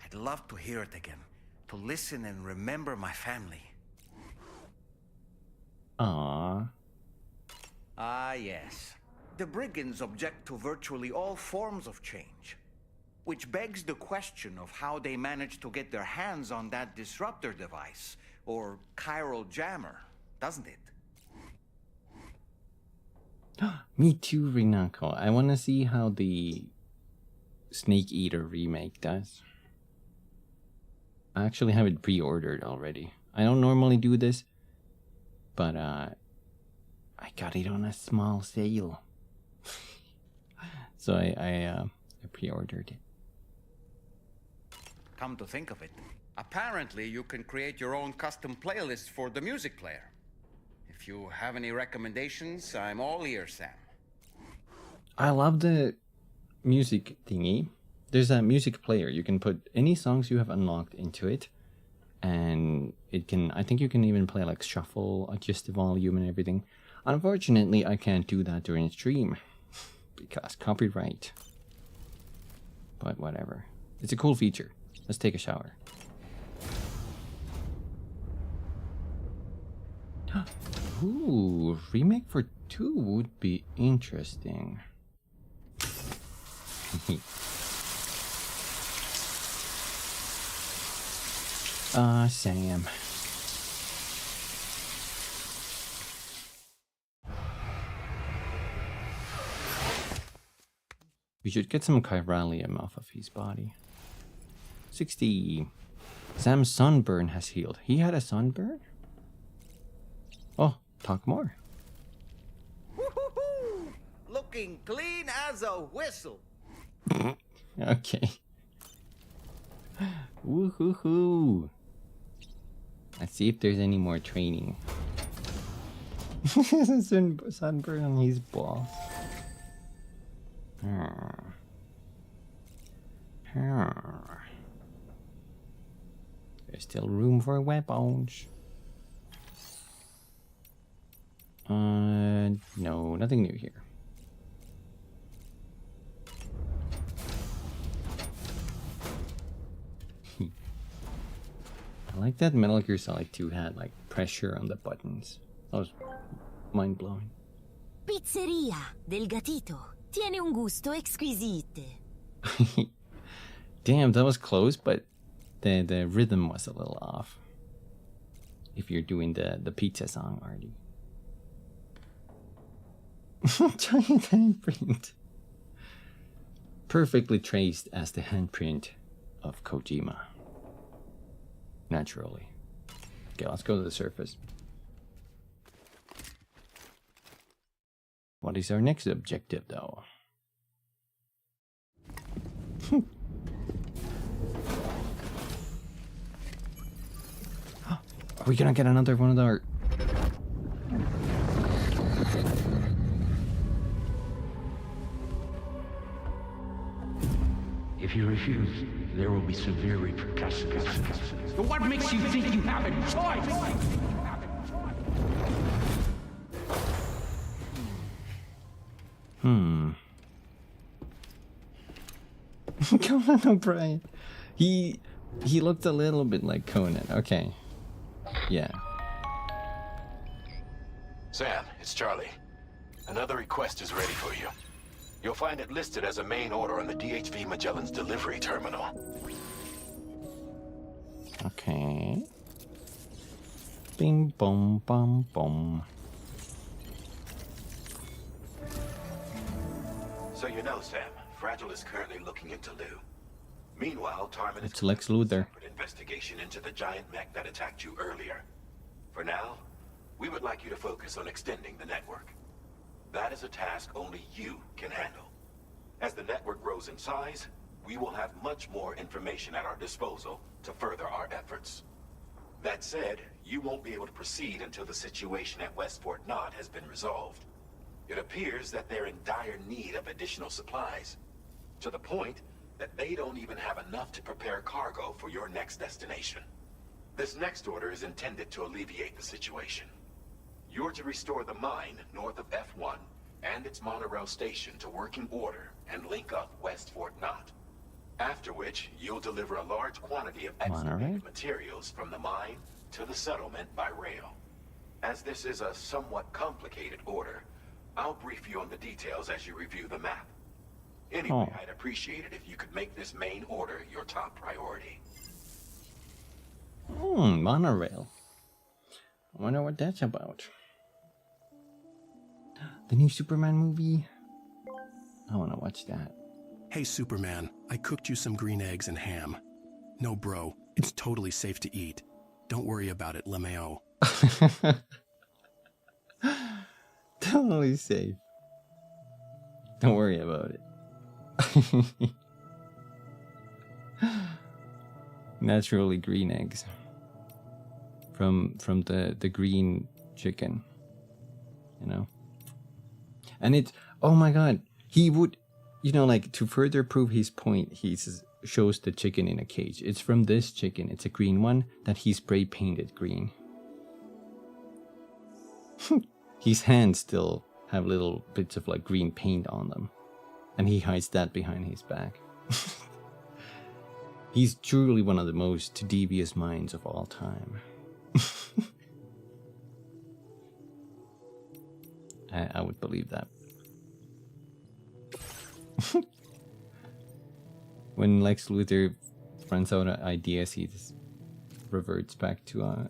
I'd love to hear it again, to listen and remember my family. Aww. Ah, yes. The brigands object to virtually all forms of change. Which begs the question of how they managed to get their hands on that disruptor device, or chiral jammer, doesn't it? Me too, Rinako. I want to see how the Snake Eater remake does. I actually have it pre-ordered already. I don't normally do this, but I got it on a small sale. So I pre-ordered it. Come to think of it, apparently you can create your own custom playlist for the music player. If you have any recommendations, I'm all ears, Sam. I love the music thingy. There's a music player. You can put any songs you have unlocked into it, and it can, I think you can even play like shuffle, adjust the volume and everything. Unfortunately, I can't do that during stream because copyright. But whatever. It's a cool feature. Let's take a shower. Ooh, remake for 2 would be interesting. Sam. We should get some chiralium off of his body. 60. Sam's sunburn has healed. He had a sunburn? Oh, talk more. Woo-hoo-hoo! Looking clean as a whistle. Okay. Woo-hoo-hoo. Let's see if there's any more training. Sunburn on his balls. There's still room for weapons. No, nothing new here. I like that Metal Gear Solid 2 had like pressure on the buttons. That was mind blowing. Pizzeria del Gatito. Tiene un gusto exquisite. Damn, that was close, but the rhythm was a little off. If you're doing the pizza song already. Giant handprint. Perfectly traced as the handprint of Kojima. Naturally. Okay, let's go to the surface. What is our next objective, though? Are we gonna get another one of our... If you refuse, there will be severe repercussions. But what makes you think you have a choice? Conan O'Brien. He looked a little bit like Conan. Okay. Yeah. Sam, it's Charlie. Another request is ready for you. You'll find it listed as a main order on the DHV Magellan's delivery terminal. Okay. Bing bom bom bom. So you know, Sam, Fragile is currently looking into Lou. Meanwhile, Tarman is It's Lex Luthor. an investigation into the giant mech that attacked you earlier. For now, we would like you to focus on extending the network. That is a task only you can handle. As the network grows in size, we will have much more information at our disposal to further our efforts. That said, you won't be able to proceed until the situation at West Fort Knott has been resolved. It appears that they're in dire need of additional supplies, to the point that they don't even have enough to prepare cargo for your next destination. This next order is intended to alleviate the situation. You're to restore the mine north of F1 and its monorail station to working order and link up West Fort Knot. After which, you'll deliver a large quantity of excavated materials from the mine to the settlement by rail. As this is a somewhat complicated order, I'll brief you on the details as you review the map. Anyway, I'd appreciate it if you could make this main order your top priority. Monorail. I wonder what that's about. The new Superman movie? I want to watch that. Hey, Superman, I cooked you some green eggs and ham. No, bro, it's totally safe to eat. Don't worry about it, LeMayo. Totally safe. Don't worry about it. Naturally green eggs. From the green chicken. You know? And it's, oh my god, he would, you know, like, to further prove his point, he shows the chicken in a cage. It's from this chicken, it's a green one, that he spray painted green. His hands still have little bits of, like, green paint on them. And he hides that behind his back. He's truly one of the most devious minds of all time. I would believe that. When Lex Luthor runs out of ideas, he just reverts back to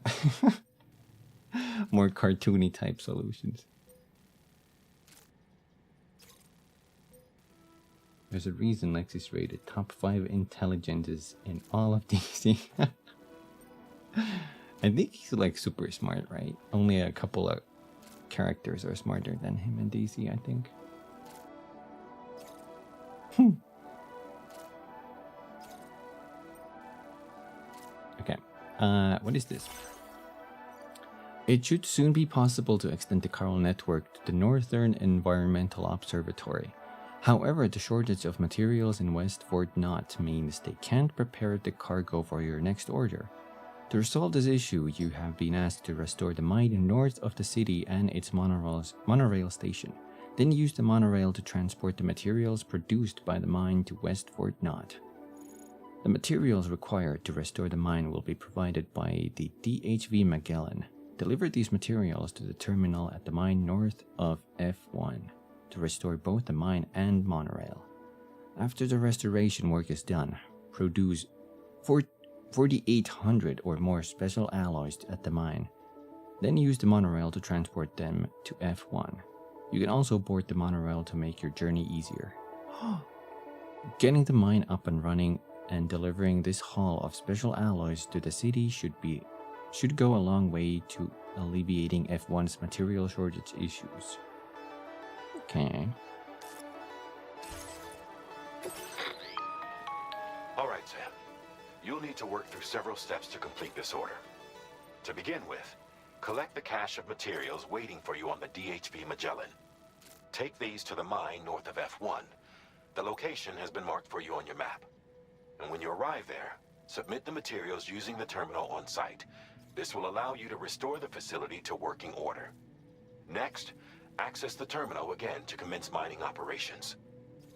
more cartoony type solutions. There's a reason Lex is rated top 5 intelligences in all of DC. I think he's like super smart, right? Only a couple of characters are smarter than him in DC, I think. Okay, what is this? It should soon be possible to extend the chiral network to the Northern Environmental Observatory. However, the shortage of materials in West Fort Knot means they can't prepare the cargo for your next order. To resolve this issue, you have been asked to restore the mine north of the city and its monorail station. Then use the monorail to transport the materials produced by the mine to West Fort Knot. The materials required to restore the mine will be provided by the DHV Magellan. Deliver these materials to the terminal at the mine north of F1 to restore both the mine and monorail. After the restoration work is done, produce 4,800 or more special alloys at the mine. Then use the monorail to transport them to F1. You can also board the monorail to make your journey easier. Getting the mine up and running and delivering this haul of special alloys to the city should go a long way to alleviating F1's material shortage issues. Okay. All right, Sam. You'll need to work through several steps to complete this order. To begin with, collect the cache of materials waiting for you on the DHV Magellan. Take these to the mine north of F1. The location has been marked for you on your map. And when you arrive there, submit the materials using the terminal on site. This will allow you to restore the facility to working order. Next, access the terminal again to commence mining operations.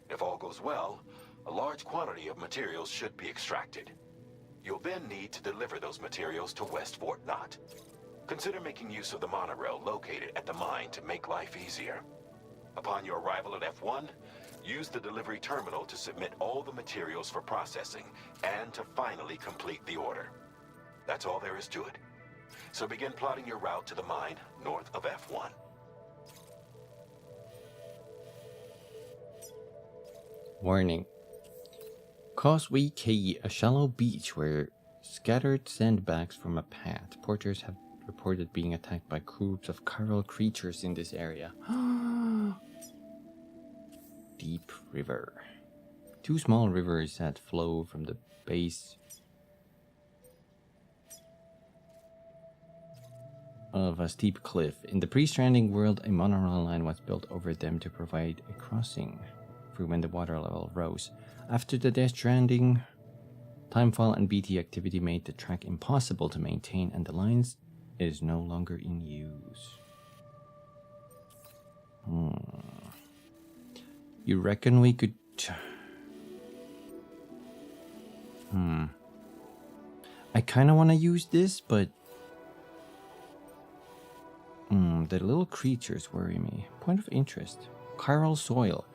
If all goes well, a large quantity of materials should be extracted. You'll then need to deliver those materials to West Fort Knot. Consider making use of the monorail located at the mine to make life easier. Upon your arrival at F1, use the delivery terminal to submit all the materials for processing and to finally complete the order. That's all there is to it. So begin plotting your route to the mine north of F1. Warning. Causeway Cay, a shallow beach where scattered sandbags from a path. Porters have reported being attacked by groups of chiral creatures in this area. Deep River. 2 small rivers that flow from the base of a steep cliff. In the pre-Stranding world, a monorail line was built over them to provide a crossing for when the water level rose. After the Death Stranding, timefall and BT activity made the track impossible to maintain, and the lines is no longer in use. You reckon we could... I kind of want to use this, but... the little creatures worry me. Point of interest. Chiral soil.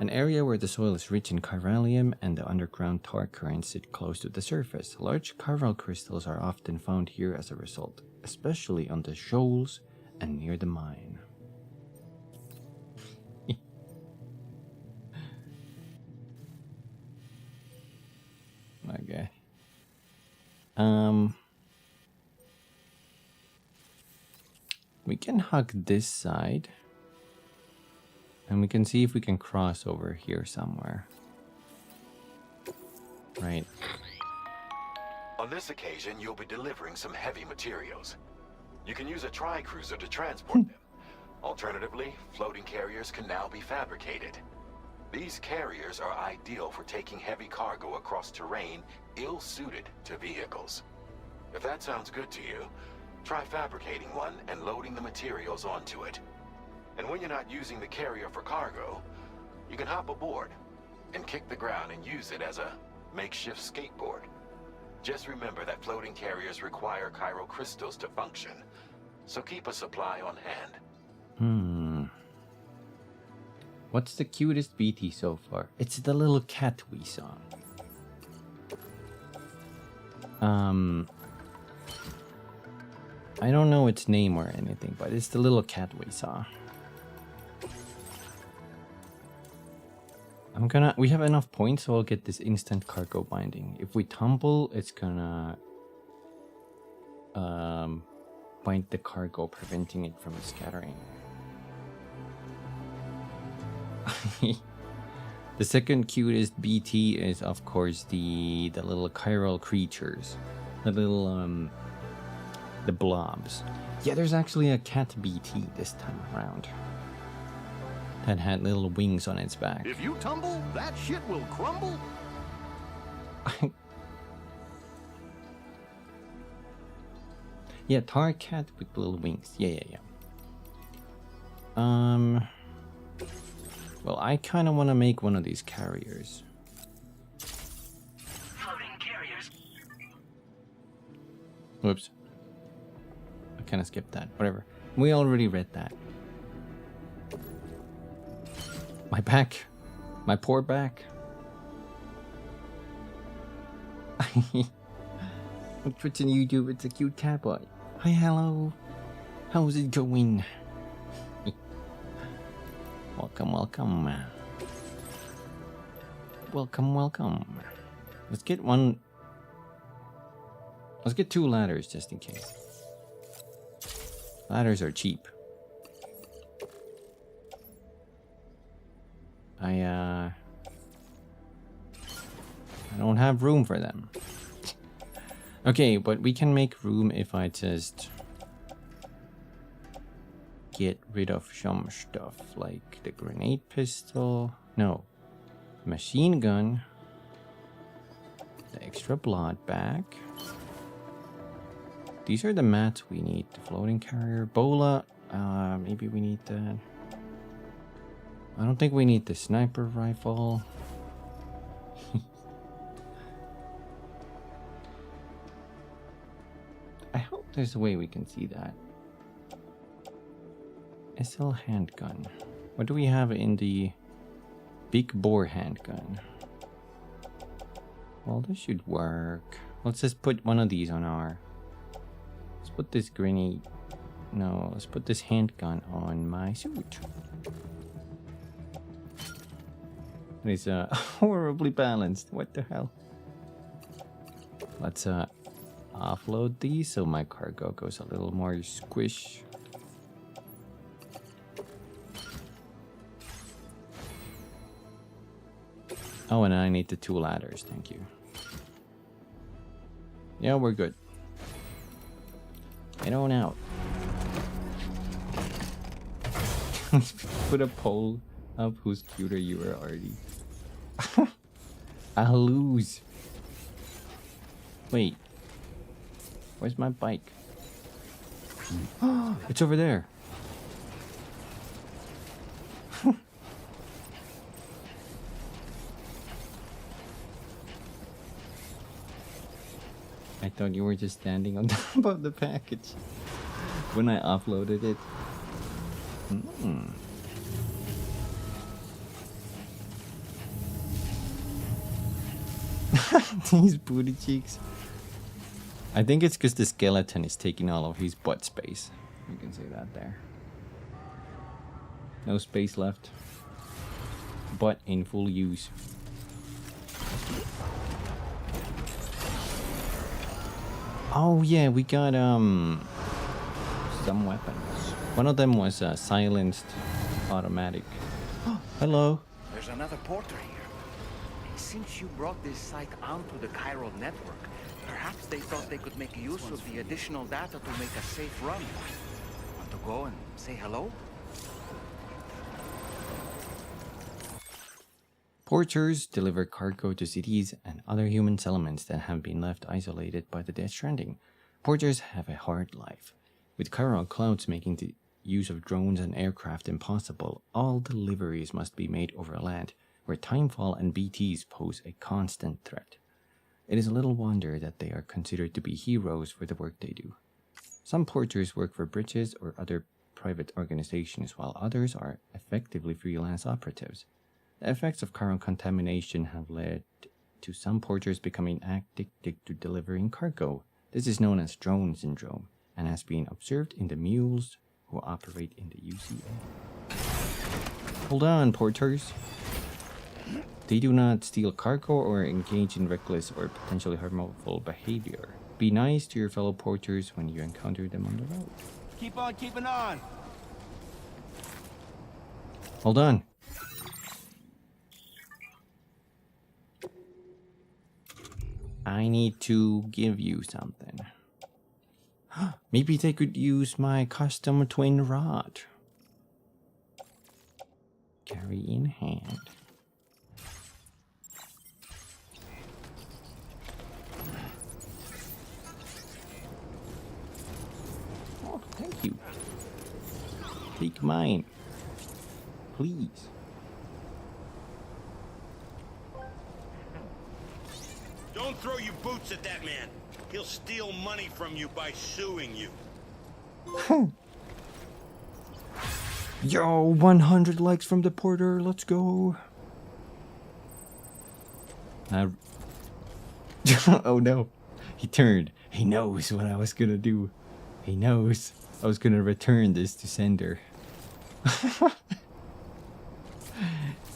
An area where the soil is rich in chiralium and the underground tar currents sit close to the surface. Large chiral crystals are often found here as a result, especially on the shoals and near the mine. Okay. We can hug this side. And we can see if we can cross over here somewhere. Right. On this occasion, you'll be delivering some heavy materials. You can use a tri-cruiser to transport them. Alternatively, floating carriers can now be fabricated. These carriers are ideal for taking heavy cargo across terrain ill-suited to vehicles. If that sounds good to you, try fabricating one and loading the materials onto it. And when you're not using the carrier for cargo, you can hop aboard and kick the ground and use it as a makeshift skateboard. Just remember that floating carriers require chiral crystals to function, so keep a supply on hand. What's the cutest BT so far? It's the little cat we saw. I don't know its name or anything, but it's the little cat we saw. We have enough points, so I'll get this instant cargo binding. If we tumble, it's gonna bind the cargo, preventing it from scattering. The second cutest BT is, of course, the little chiral creatures, the little the blobs. Yeah, there's actually a cat BT this time around that had little wings on its back. If you tumble, that shit will crumble. Yeah, tar cat with little wings. Yeah. Well, I kind of want to make one of these carriers. Floating carriers. Whoops. I kind of skipped that. Whatever. We already read that. My back. My poor back. What's on YouTube? It's a cute cat boy. Hi, hello. How's it going? Welcome. Welcome. Let's get one. Let's get 2 ladders just in case. Ladders are cheap. I don't have room for them. Okay, but we can make room if I just get rid of some stuff like the grenade pistol. No. Machine gun. The extra blood bag. These are the mats we need. The floating carrier. Bola. Maybe we need that. I don't think we need the sniper rifle. I hope there's a way we can see that. SL handgun. What do we have in the big bore handgun? Well, this should work. Let's just put one of these on our... Let's put this grenade... No, let's put this handgun on my suit. It's horribly balanced. What the hell? Let's offload these so my cargo goes a little more squish. Oh, and I need the 2 ladders. Thank you. Yeah, we're good. Head on out. Put a poll up who's cuter, you or Artie. I'll lose. Wait. Where's my bike? It's over there. I thought you were just standing on top of the package when I offloaded it. These booty cheeks. I think it's because the skeleton is taking all of his butt space. You can see that there. No space left. Butt in full use. Oh yeah, we got some weapons. One of them was a silenced automatic. Hello. There's another porter here. Since you brought this site onto the chiral network, perhaps they thought they could make use of the additional data to make a safe run. Want to go and say hello? Porters deliver cargo to cities and other human settlements that have been left isolated by the Death Stranding. Porters have a hard life. With chiral clouds making the use of drones and aircraft impossible, all deliveries must be made over land, where timefall and BTs pose a constant threat. It is a little wonder that they are considered to be heroes for the work they do. Some porters work for bridges or other private organizations, while others are effectively freelance operatives. The effects of chiral contamination have led to some porters becoming addicted to delivering cargo. This is known as drone syndrome and has been observed in the mules who operate in the UCA. Hold on, porters. They do not steal cargo or engage in reckless or potentially harmful behavior. Be nice to your fellow porters when you encounter them on the road. Keep on keeping on. Hold on. I need to give you something. Maybe they could use my custom twin rod. Carry in hand. Oh, thank you. Take mine. Please. Don't throw your boots at that man. He'll steal money from you by suing you. Yo, 100 likes from the porter. Let's go. Oh no. He turned. He knows what I was gonna do. He knows I was gonna return this to sender.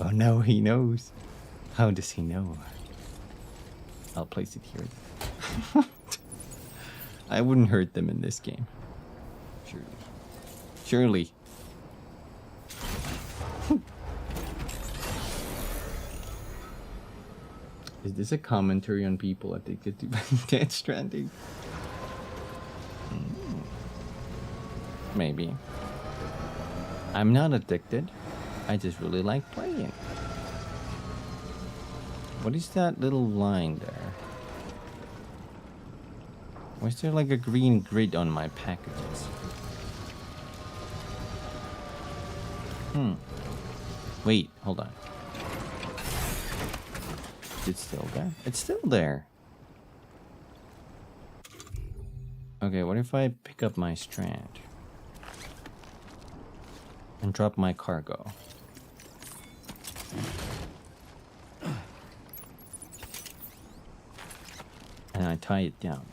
Oh no, he knows. How does he know? I'll place it here. I wouldn't hurt them in this game. Surely. Is this a commentary on people addicted to Death Stranding? Maybe. I'm not addicted. I just really like playing. What is that little line there? Why is there like a green grid on my packages? Wait, hold on. Is it still there? It's still there. Okay, what if I pick up my strand and drop my cargo? And I tie it down.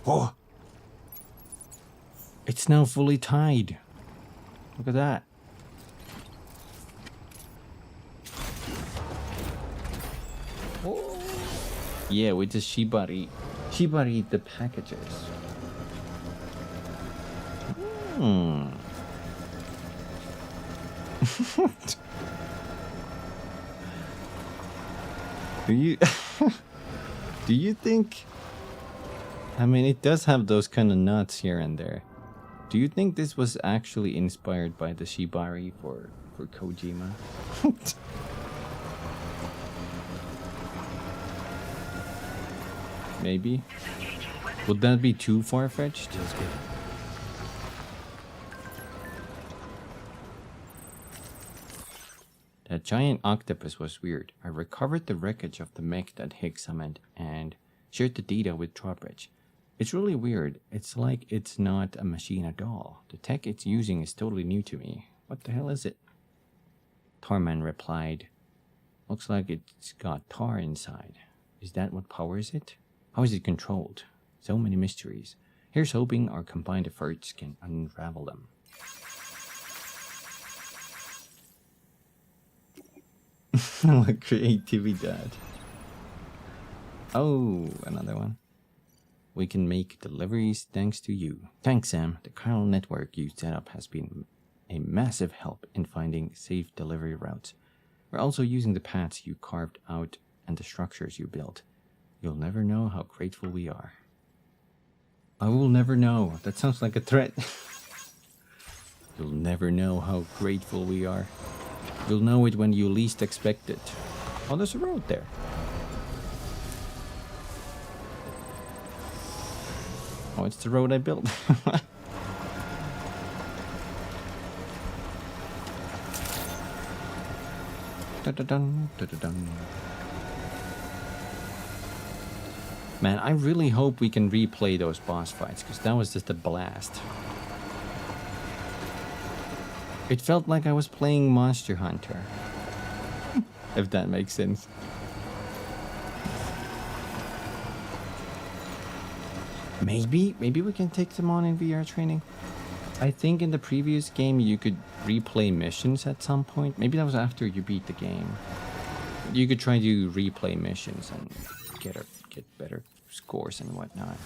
Oh! It's now fully tied. Look at that. Oh. Yeah, we just shibari the packages. Do you think, I mean, it does have those kind of knots here and there. Do you think this was actually inspired by the shibari for Kojima? Maybe. Would that be too far-fetched? Just kidding. That giant octopus was weird. I recovered the wreckage of the mech that Higgs summoned and shared the data with Drawbridge. It's really weird. It's like it's not a machine at all. The tech it's using is totally new to me. What the hell is it? Tarman replied, looks like it's got tar inside. Is that what powers it? How is it controlled? So many mysteries. Here's hoping our combined efforts can unravel them. What creativity. Oh, another one. We can make deliveries thanks to you. Thanks, Sam. The chiral network you set up has been a massive help in finding safe delivery routes. We're also using the paths you carved out and the structures you built. You'll never know how grateful we are. I will never know. That sounds like a threat. You'll never know how grateful we are. You'll know it when you least expect it. Oh, there's a road there. Oh, it's the road I built. Da-da-dun, da-da-dun. Man, I really hope we can replay those boss fights, because that was just a blast. It felt like I was playing Monster Hunter. If that makes sense. Maybe we can take them on in VR training. I think in the previous game you could replay missions at some point. Maybe that was after you beat the game. You could try to replay missions and get better scores and whatnot.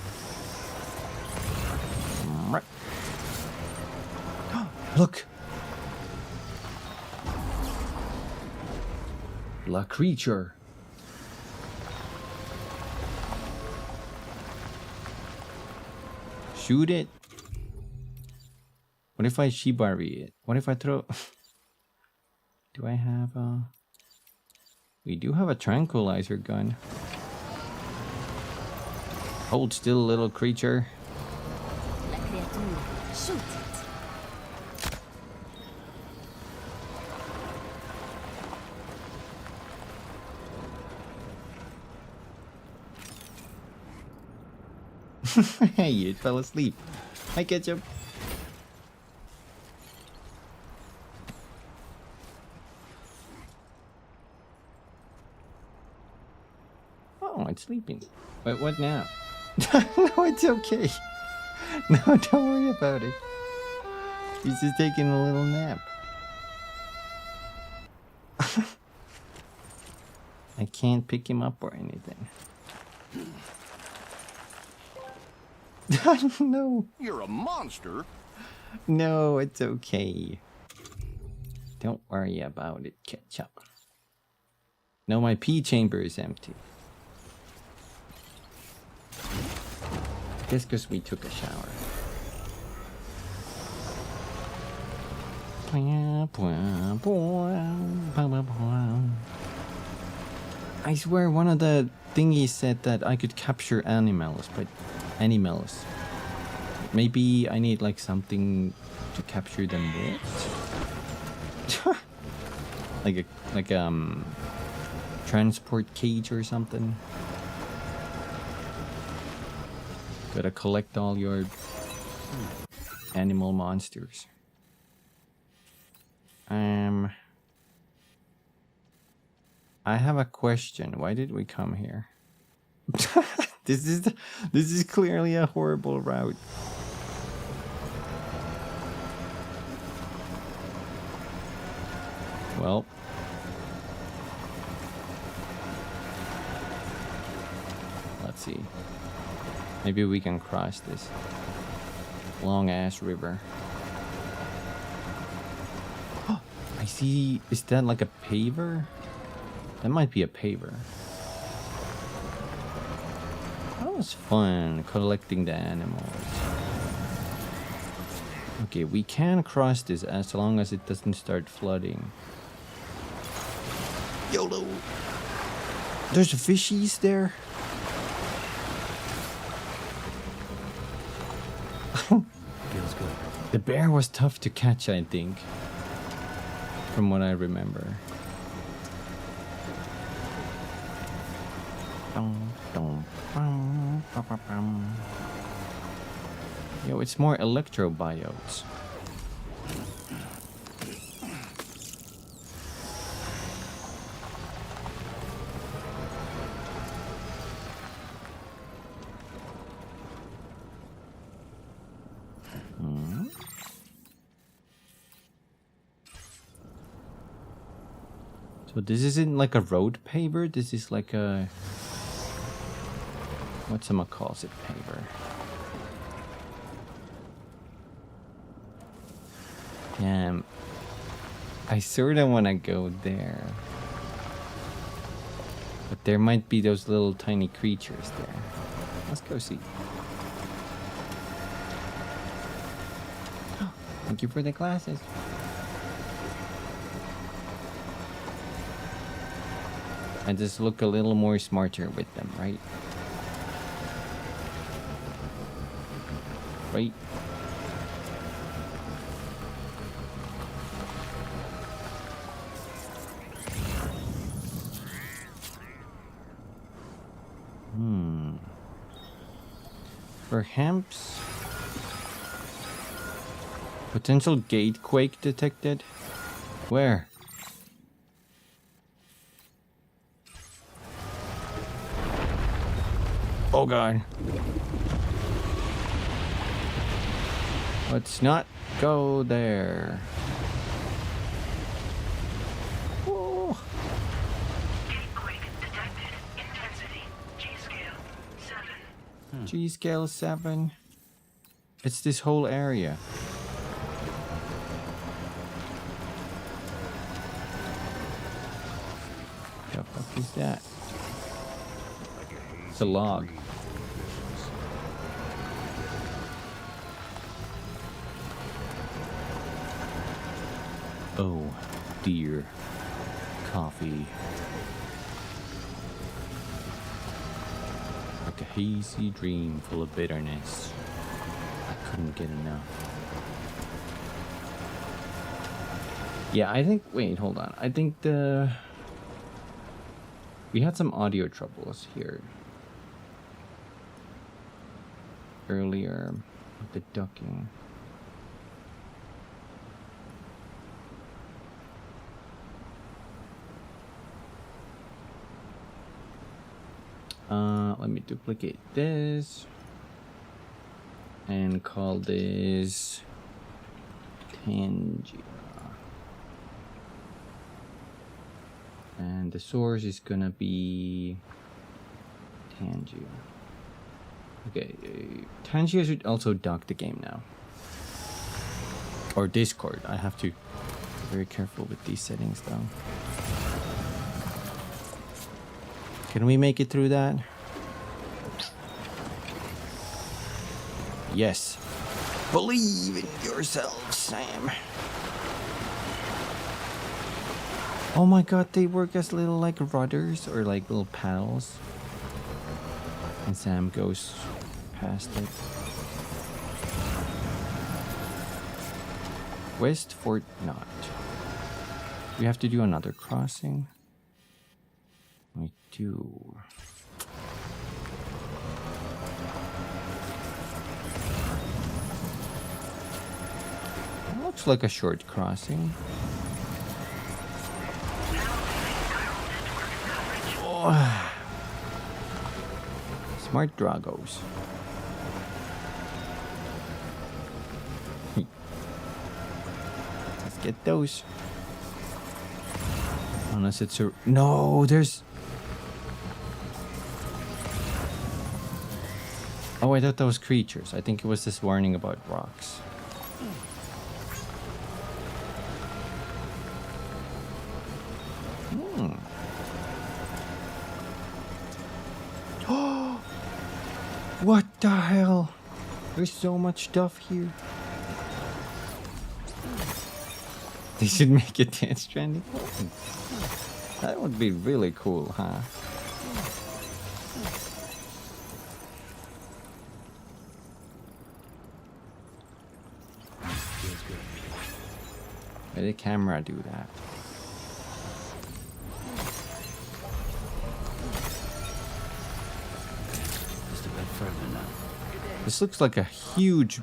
Look! La creature. Shoot it. What if I shibari it? What if I throw... Do I have a... We do have a tranquilizer gun. Hold still, little creature. La créature, shoot it. Hey, it fell asleep. Hi, Ketchup. Oh, it's sleeping. But what now? No, it's okay. No, don't worry about it. He's just taking a little nap. I can't pick him up or anything. No. You're a monster. No, it's okay. Don't worry about it, Ketchup. No, my pee chamber is empty. Just because we took a shower. I swear one of the thingies said that I could capture animals, but animals. Maybe I need like something to capture them with. like transport cage or something. Gotta collect all your animal monsters. I have a question. Why did we come here? This is clearly a horrible route. Well, let's see. Maybe we can cross this long ass river. I see. Is that like a paver? That might be a paver. That was fun collecting the animals. Okay, we can cross this as long as it doesn't start flooding. YOLO! There's fishies there. Feels good. The bear was tough to catch, I think. From what I remember. Yo, it's more electrobiotes. So this isn't like a road paver, this is like a... whatchamacallit paver. Damn. I sorta wanna go there. But there might be those little tiny creatures there. Let's go see. Thank you for the glasses. I just look a little more smarter with them, right? Right? Perhaps potential gate quake detected. Where? Oh god. Let's not go there. Oh. Quake detected. Intensity. G-scale 7. G-scale 7. It's this whole area. The fuck is that? It's a log. Oh dear. Coffee. Like a hazy dream full of bitterness. I couldn't get enough. Yeah, I think... wait, hold on. I think we had some audio troubles here earlier with the ducking. Let me duplicate this and call this Tangia. And the source is gonna be Tangia. Okay, Tangia should also dock the game now. Or Discord. I have to be very careful with these settings though. Can we make it through that? Yes. Believe in yourself, Sam. Oh my god, they work as little like rudders or like little paddles. And Sam goes past it. West Fort Knot. We have to do another crossing. We do. It looks like a short crossing. Oh. Smart Dragos. Let's get those. Unless it's a... no, there's... oh, I thought that was creatures. I think it was this warning about rocks. Oh! What the hell? There's so much stuff here. They should make it Death Stranding. That would be really cool, huh? Why did the camera do that? further now. This looks like a huge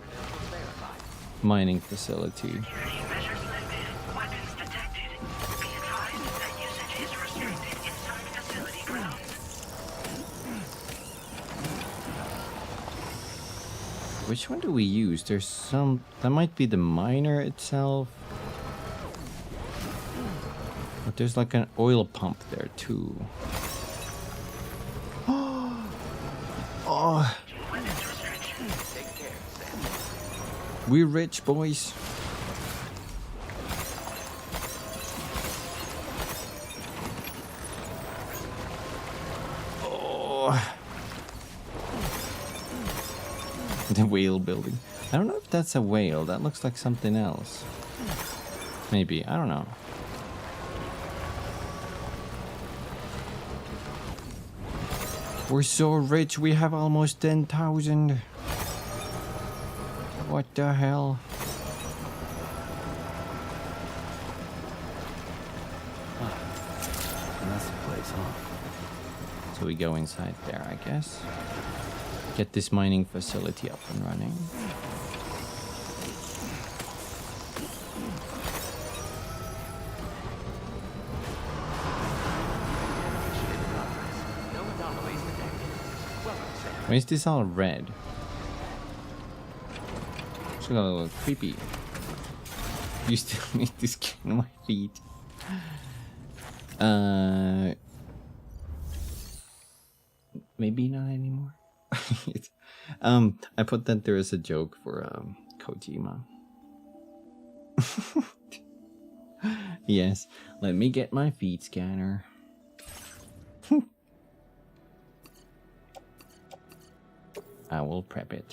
mining facility. Which one do we use? There's some... That might be the miner itself. But there's like an oil pump there too. Oh. We're rich, boys. Oh. The whale building. I don't know if that's a whale. That looks like something else. Maybe. I don't know. We're so rich. We have almost 10,000. What the hell? That's the place, huh? So we go inside there, I guess. Get this mining facility up and running. Why is this all red? It's a little creepy. You still need to scan my feet. Maybe not anymore. I put that there as a joke for Kojima. Yes, let me get my feet scanner. I will prep it.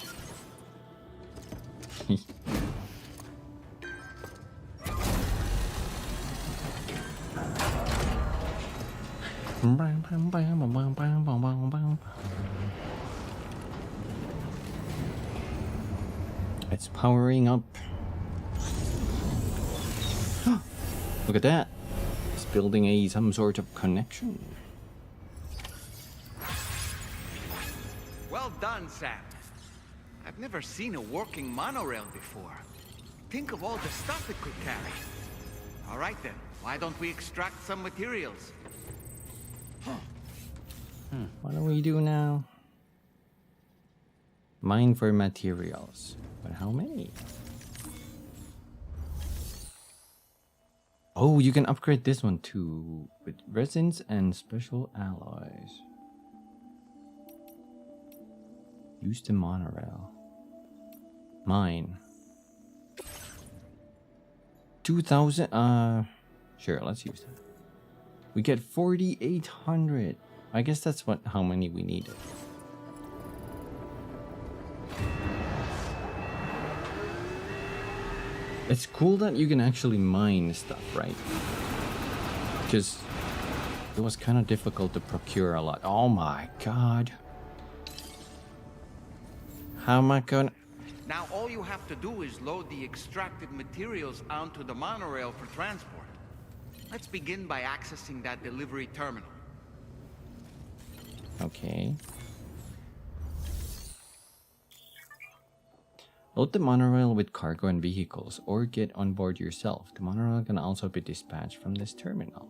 It's powering up. Look at that. It's building some sort of connection. Well done, Sam. I've never seen a working monorail before. Think of all the stuff it could carry. All right then, why don't we extract some materials? What do we do now? Mine for materials. But how many? Oh, you can upgrade this one too. With resins and special alloys. Use the monorail. Mine. 2,000. Sure, let's use that. We get 4,800. I guess that's how many we needed. It's cool that you can actually mine stuff, right? Because it was kind of difficult to procure a lot. Oh my god. How am I gonna... Now all you have to do is load the extracted materials onto the monorail for transport. Let's begin by accessing that delivery terminal. Okay. Load the monorail with cargo and vehicles, or get on board yourself. The monorail can also be dispatched from this terminal.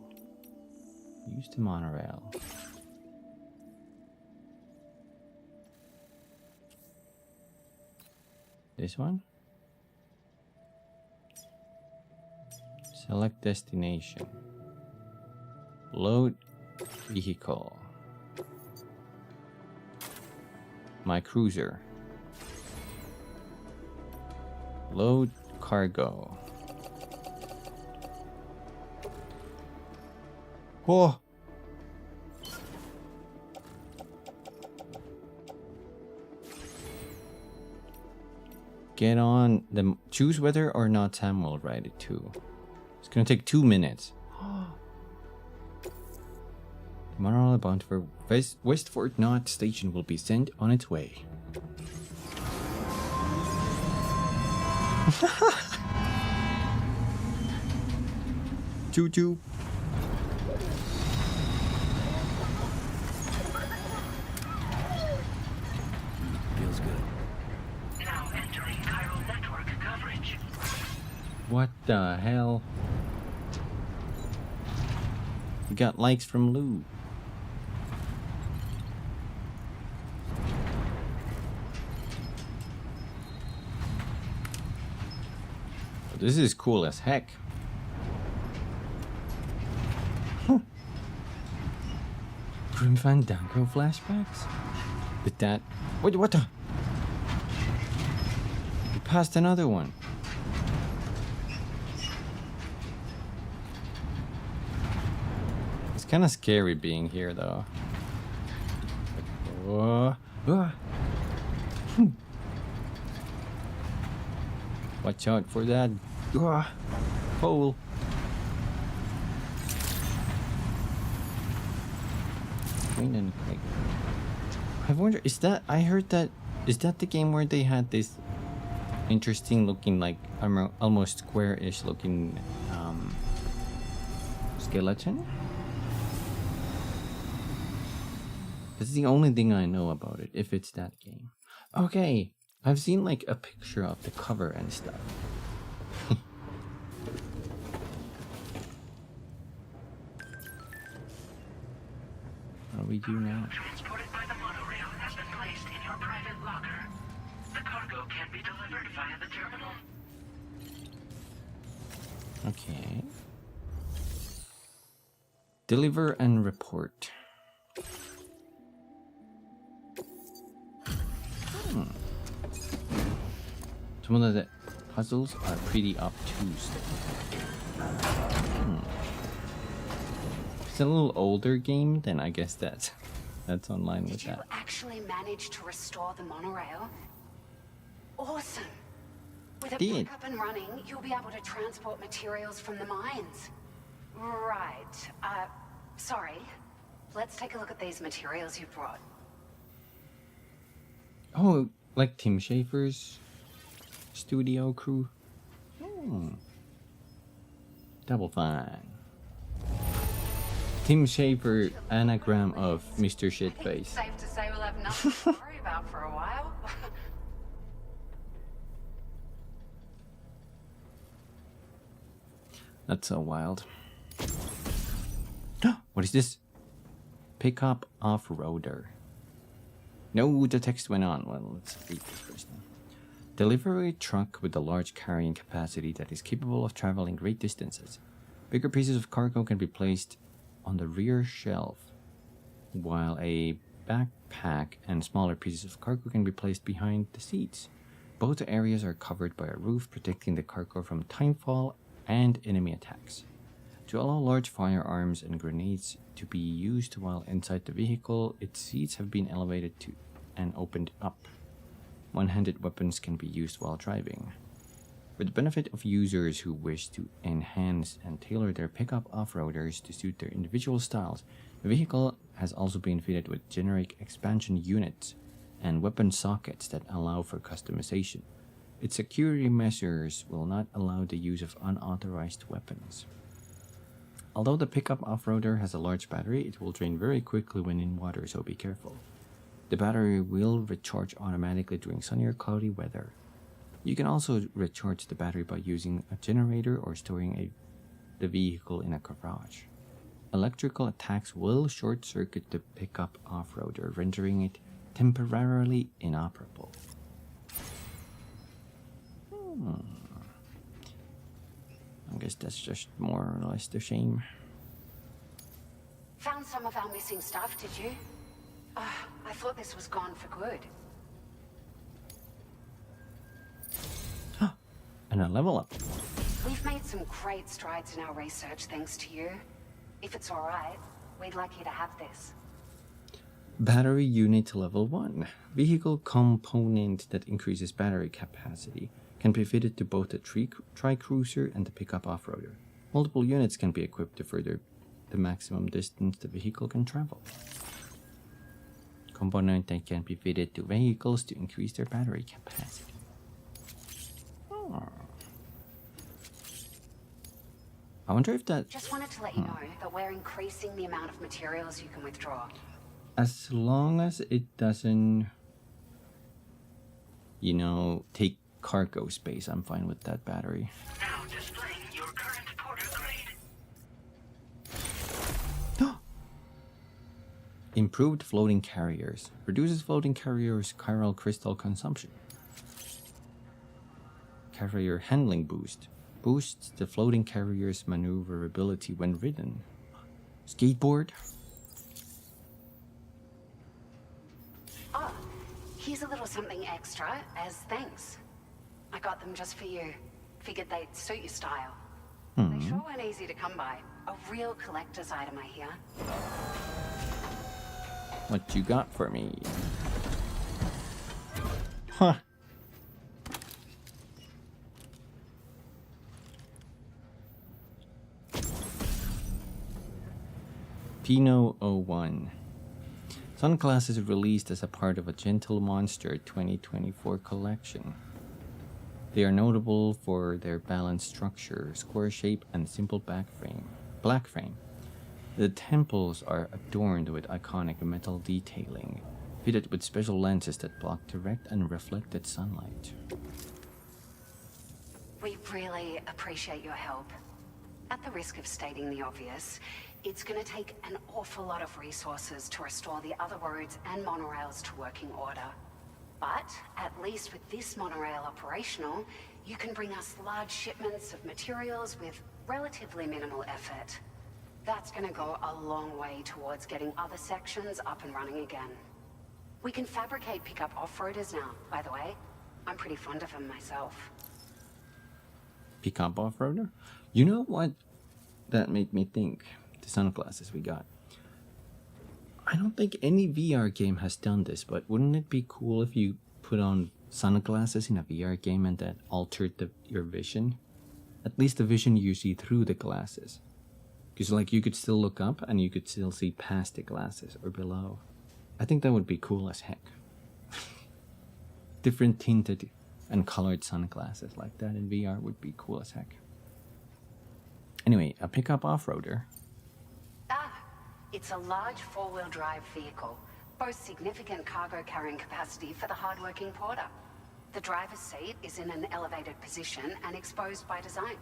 Use the monorail. This one? Select destination. Load vehicle. My cruiser. Load cargo. Whoa! Get on the... Choose whether or not Sam will ride it too. It's gonna take 2 minutes. The monorail bound for Westford Knot Station will be sent on its way. Choo-choo. Entering chiral network coverage. What the hell? We got likes from Lou. This is cool as heck. Grim Fandango flashbacks? Did that... What the... We passed another one. It's kind of scary being here though. Watch out for that hole. I wonder, is that, I heard that, is that the game where they had this interesting looking, like almost square-ish looking skeleton? That's the only thing I know about it, if it's that game. Okay, I've seen like a picture of the cover and stuff. What do we do now? Transported by the monorail has been placed in your private locker. The cargo can be delivered via the terminal. Okay. Deliver and report. Some of the puzzles are pretty obtuse. It's a little older game, then I guess that's online with that. Did you actually manage to restore the monorail? Awesome. With it back up and running, you'll be able to transport materials from the mines. Right. Sorry. Let's take a look at these materials you brought. Oh, like Tim Schafer's studio crew. Double fine. Tim Schafer, anagram of Mr. Shitface. Safe to say we'll have nothing to worry about for a while. That's so wild. What is this? Pickup off-roader. No, the text went on. Well, let's read this first now. Delivery truck with a large carrying capacity that is capable of traveling great distances. Bigger pieces of cargo can be placed on the rear shelf, while a backpack and smaller pieces of cargo can be placed behind the seats. Both areas are covered by a roof protecting the cargo from timefall and enemy attacks. To allow large firearms and grenades to be used while inside the vehicle, its seats have been elevated to and opened up. One-handed weapons can be used while driving. For the benefit of users who wish to enhance and tailor their pickup off-roaders to suit their individual styles, the vehicle has also been fitted with generic expansion units and weapon sockets that allow for customization. Its security measures will not allow the use of unauthorized weapons. Although the pickup off-roader has a large battery, it will drain very quickly when in water, so be careful. The battery will recharge automatically during sunny or cloudy weather. You can also recharge the battery by using a generator or storing the vehicle in a garage. Electrical attacks will short-circuit the pickup off-roader, rendering it temporarily inoperable. I guess that's just more or less the same. Found some of our missing stuff, did you? I thought this was gone for good. And a level up. We've made some great strides in our research thanks to you. If it's alright, we'd like you to have this. Battery unit level 1. Vehicle component that increases battery capacity can be fitted to both the tri-cruiser and the pickup off-roader. Multiple units can be equipped to further the maximum distance the vehicle can travel. Component that can be fitted to vehicles to increase their battery capacity. I wonder if that... Just wanted to let you know that we're increasing the amount of materials you can withdraw. As long as it doesn't, you know, take cargo space, I'm fine with that battery. Now displaying your current porter grade. Improved floating carriers. Reduces floating carriers' chiral crystal consumption. Carrier handling boost. Boosts the floating carrier's maneuverability when ridden. Skateboard. Oh, here's a little something extra as thanks. I got them just for you. Figured they'd suit your style. They sure weren't easy to come by. A real collector's item, I hear. What you got for me? Huh. Pino 01. Sunglasses released as a part of a Gentle Monster 2024 collection. They are notable for their balanced structure, square shape, and simple black frame. The temples are adorned with iconic metal detailing, fitted with special lenses that block direct and reflected sunlight. We really appreciate your help. At the risk of stating the obvious, it's going to take an awful lot of resources to restore the other roads and monorails to working order. But at least with this monorail operational, you can bring us large shipments of materials with relatively minimal effort. That's going to go a long way towards getting other sections up and running again. We can fabricate pickup off-roaders now, by the way. I'm pretty fond of them myself. Pickup off-roader? You know what that made me think? The sunglasses we got. I don't think any VR game has done this, but wouldn't it be cool if you put on sunglasses in a VR game and that altered your vision? At least the vision you see through the glasses. Because like you could still look up and you could still see past the glasses or below. I think that would be cool as heck. Different tinted and colored sunglasses like that in VR would be cool as heck. Anyway, a pickup off-roader. It's a large four-wheel drive vehicle, boasts significant cargo carrying capacity for the hard-working porter. The driver's seat is in an elevated position and exposed by design.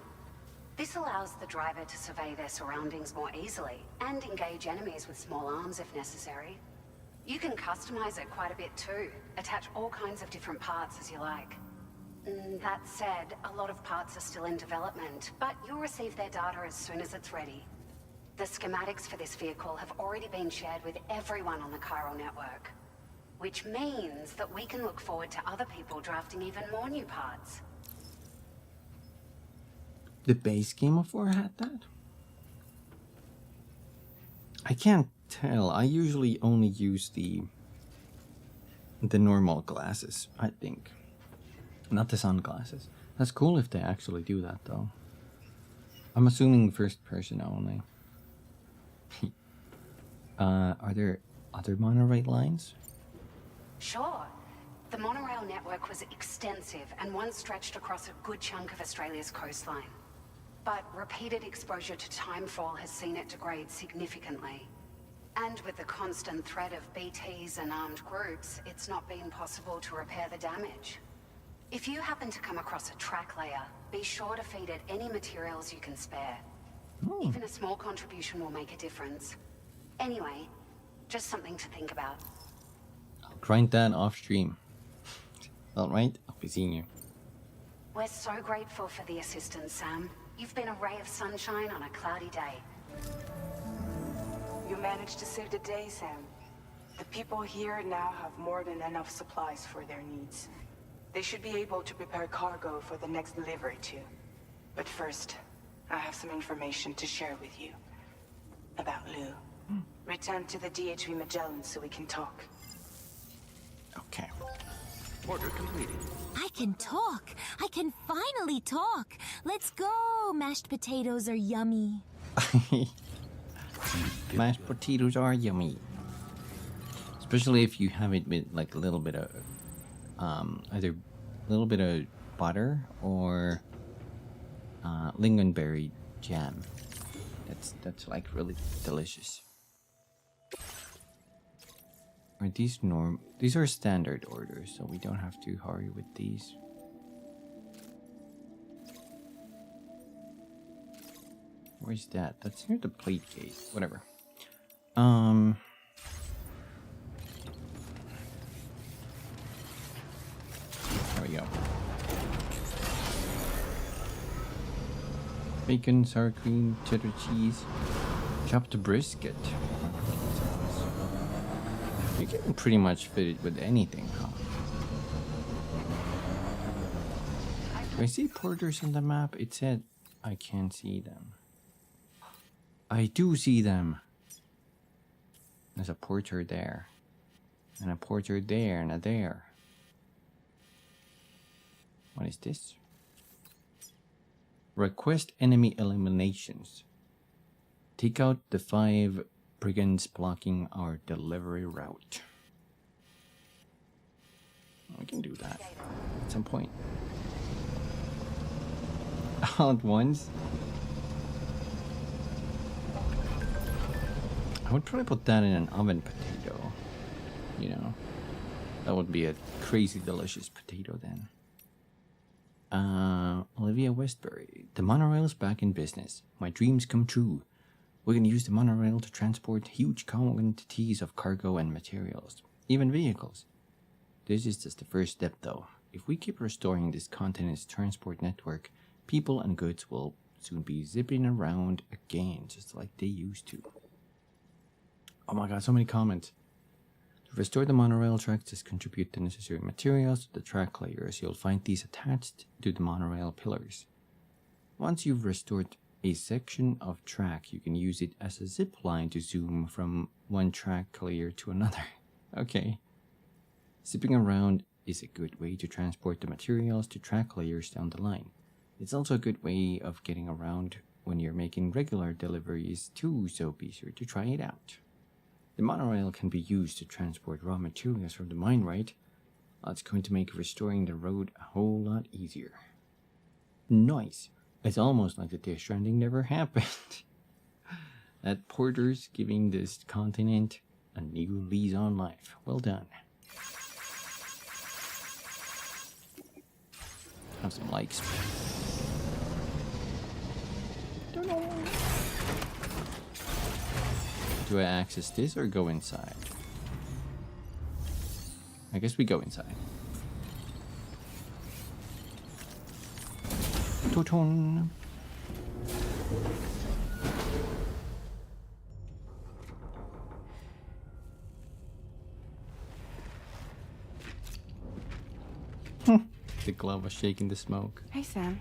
This allows the driver to survey their surroundings more easily and engage enemies with small arms if necessary. You can customize it quite a bit too, attach all kinds of different parts as you like. That said, a lot of parts are still in development, but you'll receive their data as soon as it's ready. The schematics for this vehicle have already been shared with everyone on the chiral network, which means that we can look forward to other people drafting even more new parts. The base game of 4 had that? I can't tell. I usually only use the normal glasses, I think. Not the sunglasses. That's cool if they actually do that, though. I'm assuming first person only. Are there other monorail lines? Sure. The monorail network was extensive and once stretched across a good chunk of Australia's coastline. But repeated exposure to timefall has seen it degrade significantly. And with the constant threat of BTs and armed groups, it's not been possible to repair the damage. If you happen to come across a track layer, be sure to feed it any materials you can spare. Even a small contribution will make a difference. Anyway, just something to think about. I'll grind that off stream. Alright, I'll be seeing you. We're so grateful for the assistance, Sam. You've been a ray of sunshine on a cloudy day. You managed to save the day, Sam. The people here now have more than enough supplies for their needs. They should be able to prepare cargo for the next delivery too. But first, I have some information to share with you. About Lou. Return to the DHV Magellan so we can talk. Okay. Order completed. I can talk. I can finally talk. Let's go. Mashed potatoes are yummy. Mashed potatoes are yummy. Especially if you have it with like a little bit of either a little bit of butter or lingonberry jam. That's like really delicious. Are these These are standard orders, so we don't have to hurry with these. Where's that? That's near the plate gate. Whatever. There we go. Bacon, sour cream, cheddar cheese, chopped brisket. You can pretty much fit it with anything, huh? Do I see porters on the map? It said I can't see them. I do see them. There's a porter there. And a porter there and a there. What is this? Request enemy eliminations. Take out the 5 brigands blocking our delivery route. We can do that at some point. All at once? I would probably put that in an oven potato. You know, that would be a crazy delicious potato then. Olivia Westbury. The monorail is back in business. My dreams come true. We can use the monorail to transport huge quantities of cargo and materials, even vehicles. This is just the first step though. If we keep restoring this continent's transport network, people and goods will soon be zipping around again, just like they used to. Oh my god, so many comments. To restore the monorail tracks, just contribute the necessary materials to the track layers. You'll find these attached to the monorail pillars. Once you've restored a section of track, you can use it as a zip line to zoom from one track layer to another. Okay. Zipping around is a good way to transport the materials to track layers down the line. It's also a good way of getting around when you're making regular deliveries too, so be sure to try it out. The monorail can be used to transport raw materials from the mine, right? That's going to make restoring the road a whole lot easier. Nice. It's almost like the day Stranding never happened. That porter's giving this continent a new lease on life. Well done. Have some likes. Do I access this or go inside? I guess we go inside. Toton. The glove was shaking the smoke. Hey, Sam.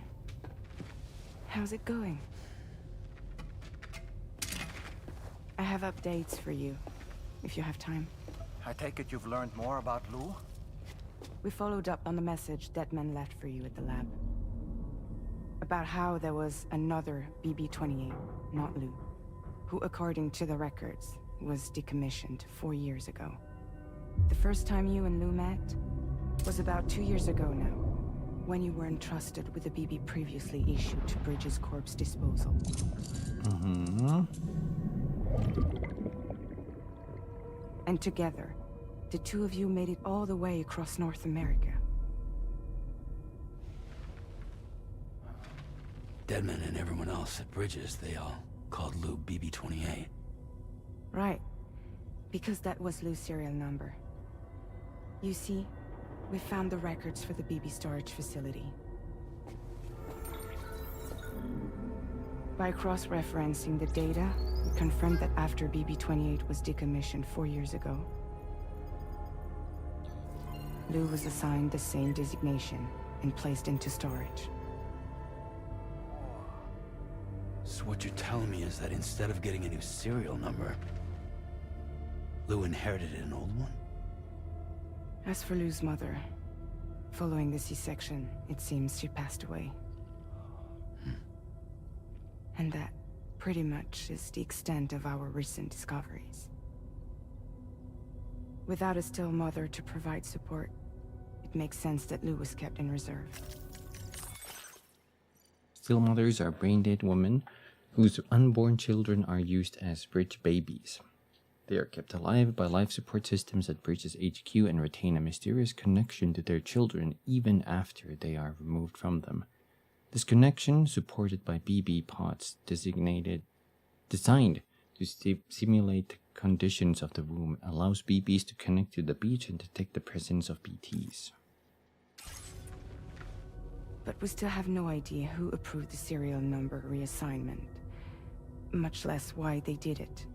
How's it going? I have updates for you, if you have time. I take it you've learned more about Lou? We followed up on the message Deadman left for you at the lab. About how there was another BB-28, not Lou, who, according to the records, was decommissioned 4 years ago. The first time you and Lou met was about 2 years ago now, when you were entrusted with a BB previously issued to Bridges Corp's disposal. And together, the two of you made it all the way across North America. Deadman and everyone else at Bridges, they all called Lou BB-28. Right. Because that was Lou's serial number. You see, we found the records for the BB storage facility. By cross-referencing the data, we confirmed that after BB-28 was decommissioned 4 years ago, Lou was assigned the same designation and placed into storage. So what you're telling me is that instead of getting a new serial number, Lou inherited an old one? As for Lou's mother, following the C-section, it seems she passed away. And that, pretty much, is the extent of our recent discoveries. Without a still mother to provide support, it makes sense that Lou was kept in reserve. Still mothers are brain-dead women whose unborn children are used as bridge babies. They are kept alive by life support systems at Bridges HQ and retain a mysterious connection to their children even after they are removed from them. This connection, supported by BB pods designed to simulate the conditions of the room, allows BBs to connect to the beach and detect the presence of BTs. But we still have no idea who approved the serial number reassignment, much less why they did it.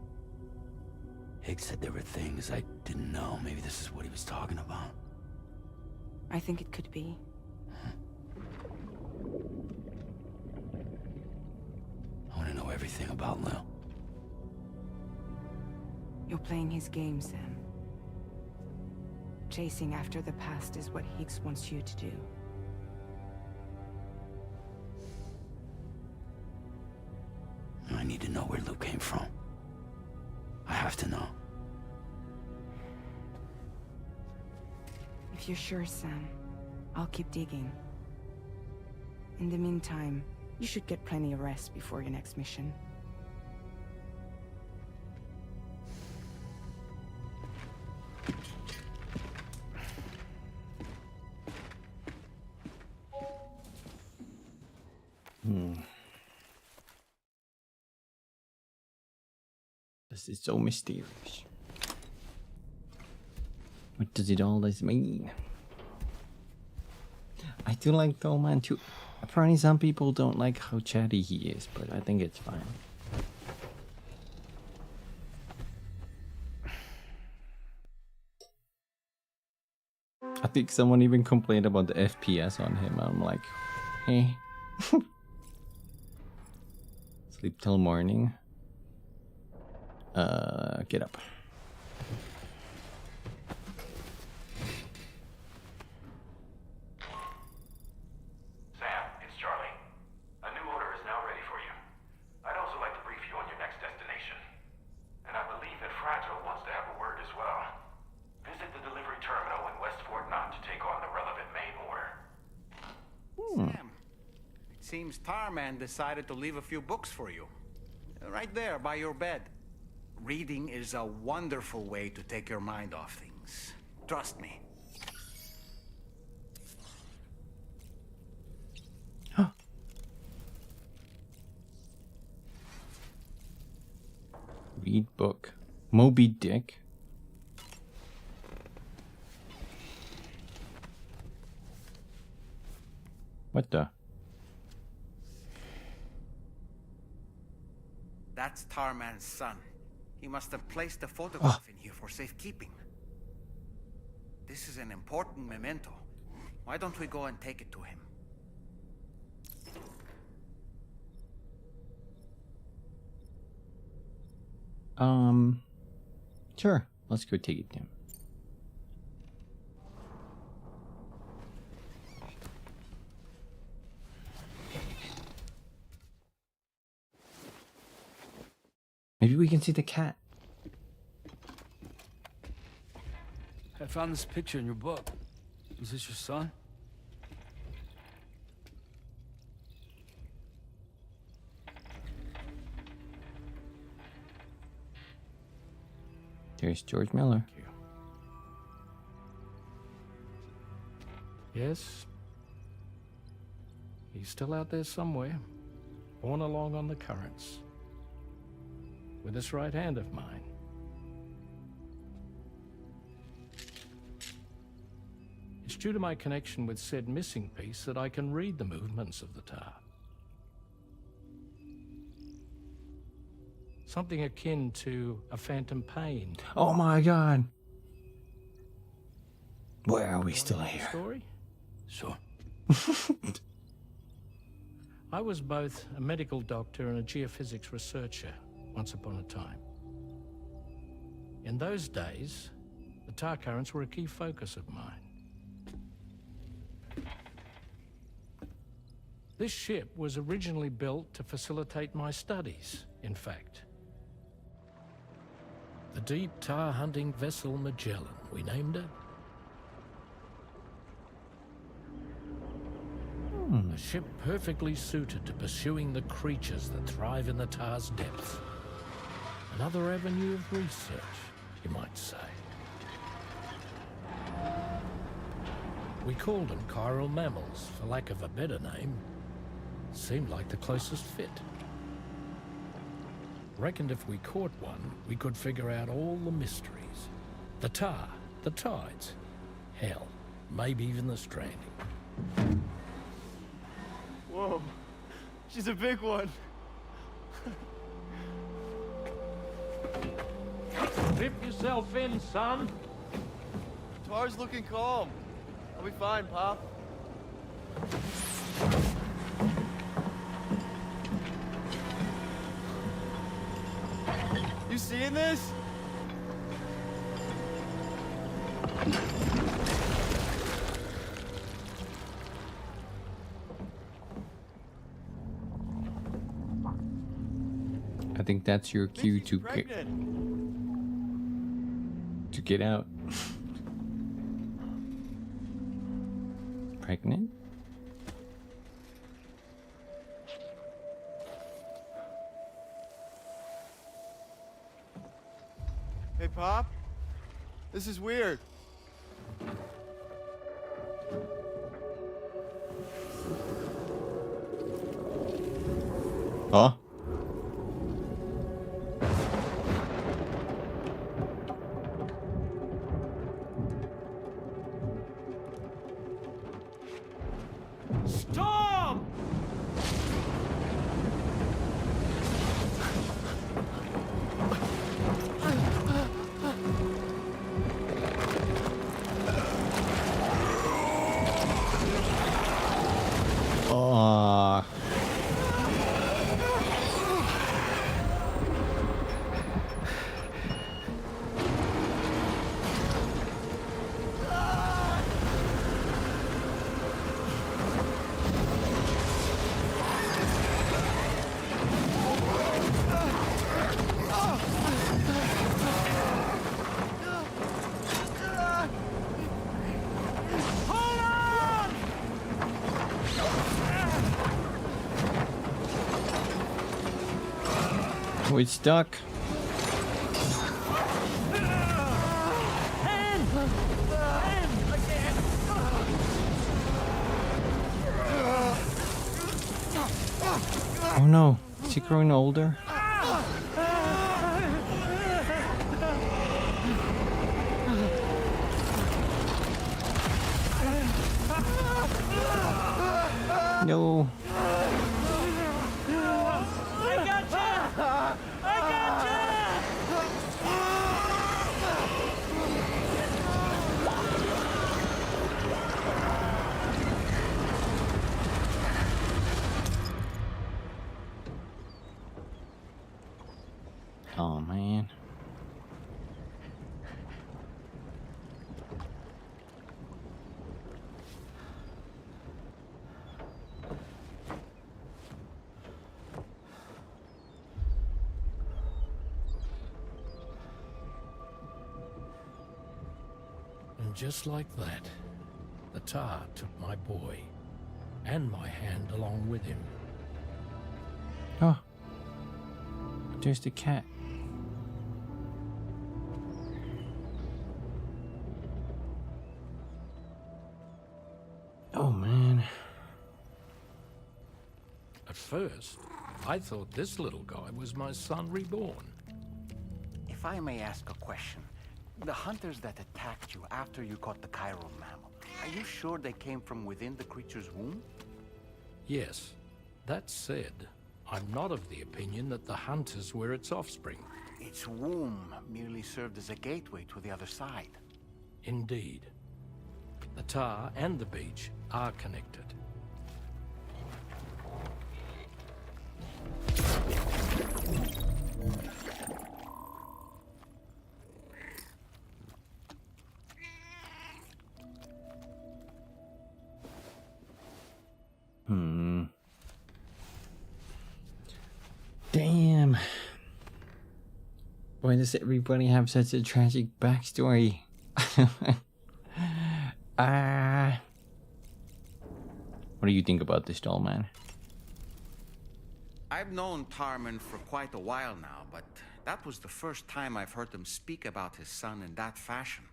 Higgs said there were things I didn't know. Maybe this is what he was talking about. I think it could be. I want to know everything about Lil. You're playing his game, Sam. Chasing after the past is what Higgs wants you to do. I need to know where Lou came from. I have to know. If you're sure, Sam, I'll keep digging. In the meantime, you should get plenty of rest before your next mission. This is so mysterious. What does it all this mean? I do like Dollman too. Apparently some people don't like how chatty he is, but I think it's fine. I think someone even complained about the FPS on him. I'm like, hey. Sleep till morning. Get up. Sam, it's Charlie. A new order is now ready for you. I'd also like to brief you on your next destination. And I believe that Fragile wants to have a word as well. Visit the delivery terminal in West Fort Knott to take on the relevant main order. Sam, it seems Tarman decided to leave a few books for you. Right there, by your bed. Reading is a wonderful way to take your mind off things. Trust me. Read book. Moby Dick. What the? That's Tarman's son. He must have placed a photograph in here for safekeeping. This is an important memento. Why don't we go and take it to him? Sure. Let's go take it to him. Maybe we can see the cat. I found this picture in your book. Is this your son? There's George Miller. Yes. He's still out there somewhere, borne along on the currents, with this right hand of mine. It's due to my connection with said missing piece that I can read the movements of the tar. Something akin to a phantom pain. Oh my god. Why are we still here? Story? Sure. I was both a medical doctor and a geophysics researcher once upon a time. In those days, the tar currents were a key focus of mine. This ship was originally built to facilitate my studies, in fact. The deep tar hunting vessel Magellan, we named it. A ship perfectly suited to pursuing the creatures that thrive in the tar's depths. Another avenue of research, you might say. We called them chiral mammals, for lack of a better name. Seemed like the closest fit. Reckoned if we caught one, we could figure out all the mysteries. The tar, the tides, hell, maybe even the stranding. Whoa, she's a big one. Dip yourself in, son. Tar's looking calm. I'll be fine, Pop. You seeing this? I think that's your cue to get out. Pregnant? Hey, Pop. This is weird. Huh? Stop! We're stuck. Oh no, is he growing older? No. Oh man. And just like that, the tar took my boy and my hand along with him. Oh. There's the cat. Oh man. At first, I thought this little guy was my son reborn. If I may ask a question, the hunters that attacked you after you caught the chiral mammal, are you sure they came from within the creature's womb? Yes. That said, I'm not of the opinion that the hunters were its offspring. Its womb merely served as a gateway to the other side. Indeed. The tar and the beach are connected. Damn. Why does everybody have such a tragic backstory? What do you think about this, Dollman? I've known Tarman for quite a while now, but that was the first time I've heard him speak about his son in that fashion.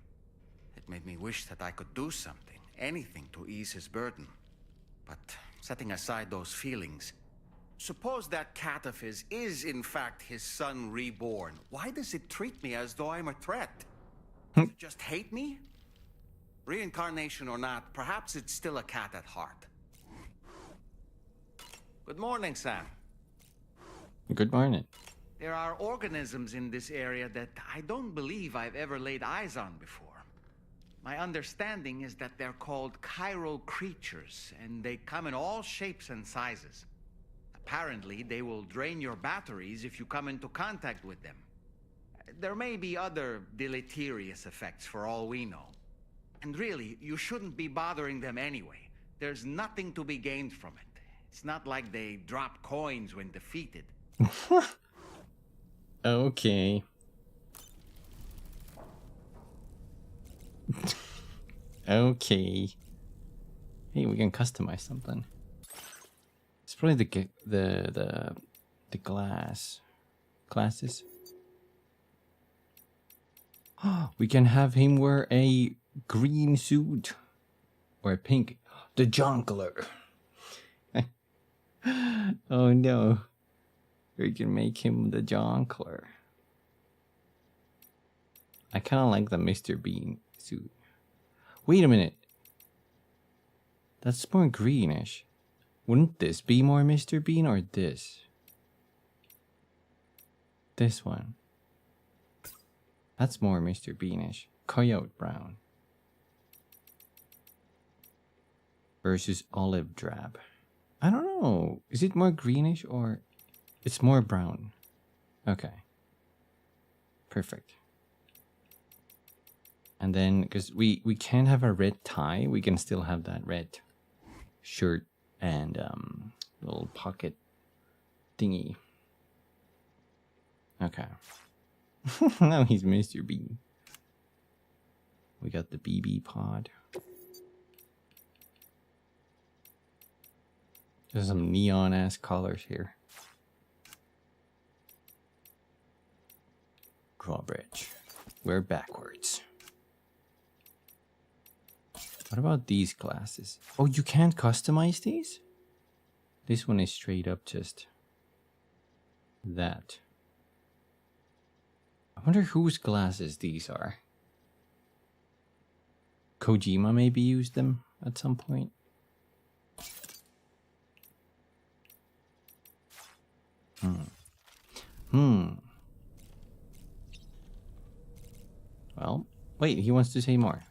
It made me wish that I could do something, anything to ease his burden. But setting aside those feelings, suppose that cat of his is in fact his son reborn. Why does it treat me as though I'm a threat? Does it just hate me? Reincarnation or not, perhaps it's still a cat at heart. Good morning, Sam. Good morning. There are organisms in this area that I don't believe I've ever laid eyes on before. My understanding is that they're called chiral creatures, and they come in all shapes and sizes. Apparently, they will drain your batteries if you come into contact with them. There may be other deleterious effects for all we know. And really, you shouldn't be bothering them anyway. There's nothing to be gained from it. It's not like they drop coins when defeated. Okay. Okay. Hey, we can customize something. It's probably the glasses. We can have him wear a green suit or a pink. The jongleur. Oh no. We can make him the jongleur. I kind of like the Mr. Bean suit. Wait a minute. That's more greenish. Wouldn't this be more Mr. Bean or this? This one. That's more Mr. Beanish. Coyote brown. Versus olive drab. I don't know. Is it more greenish or... It's more brown. Okay. Perfect. And then, because we can't have a red tie, we can still have that red shirt and little pocket thingy. Okay. Now he's Mr. Bean. We got the BB pod. There's some neon ass colors here. Drawbridge. We're backwards. What about these glasses? Oh, you can't customize these? This one is straight up just that. I wonder whose glasses these are. Kojima maybe used them at some point. Well, wait, he wants to say more.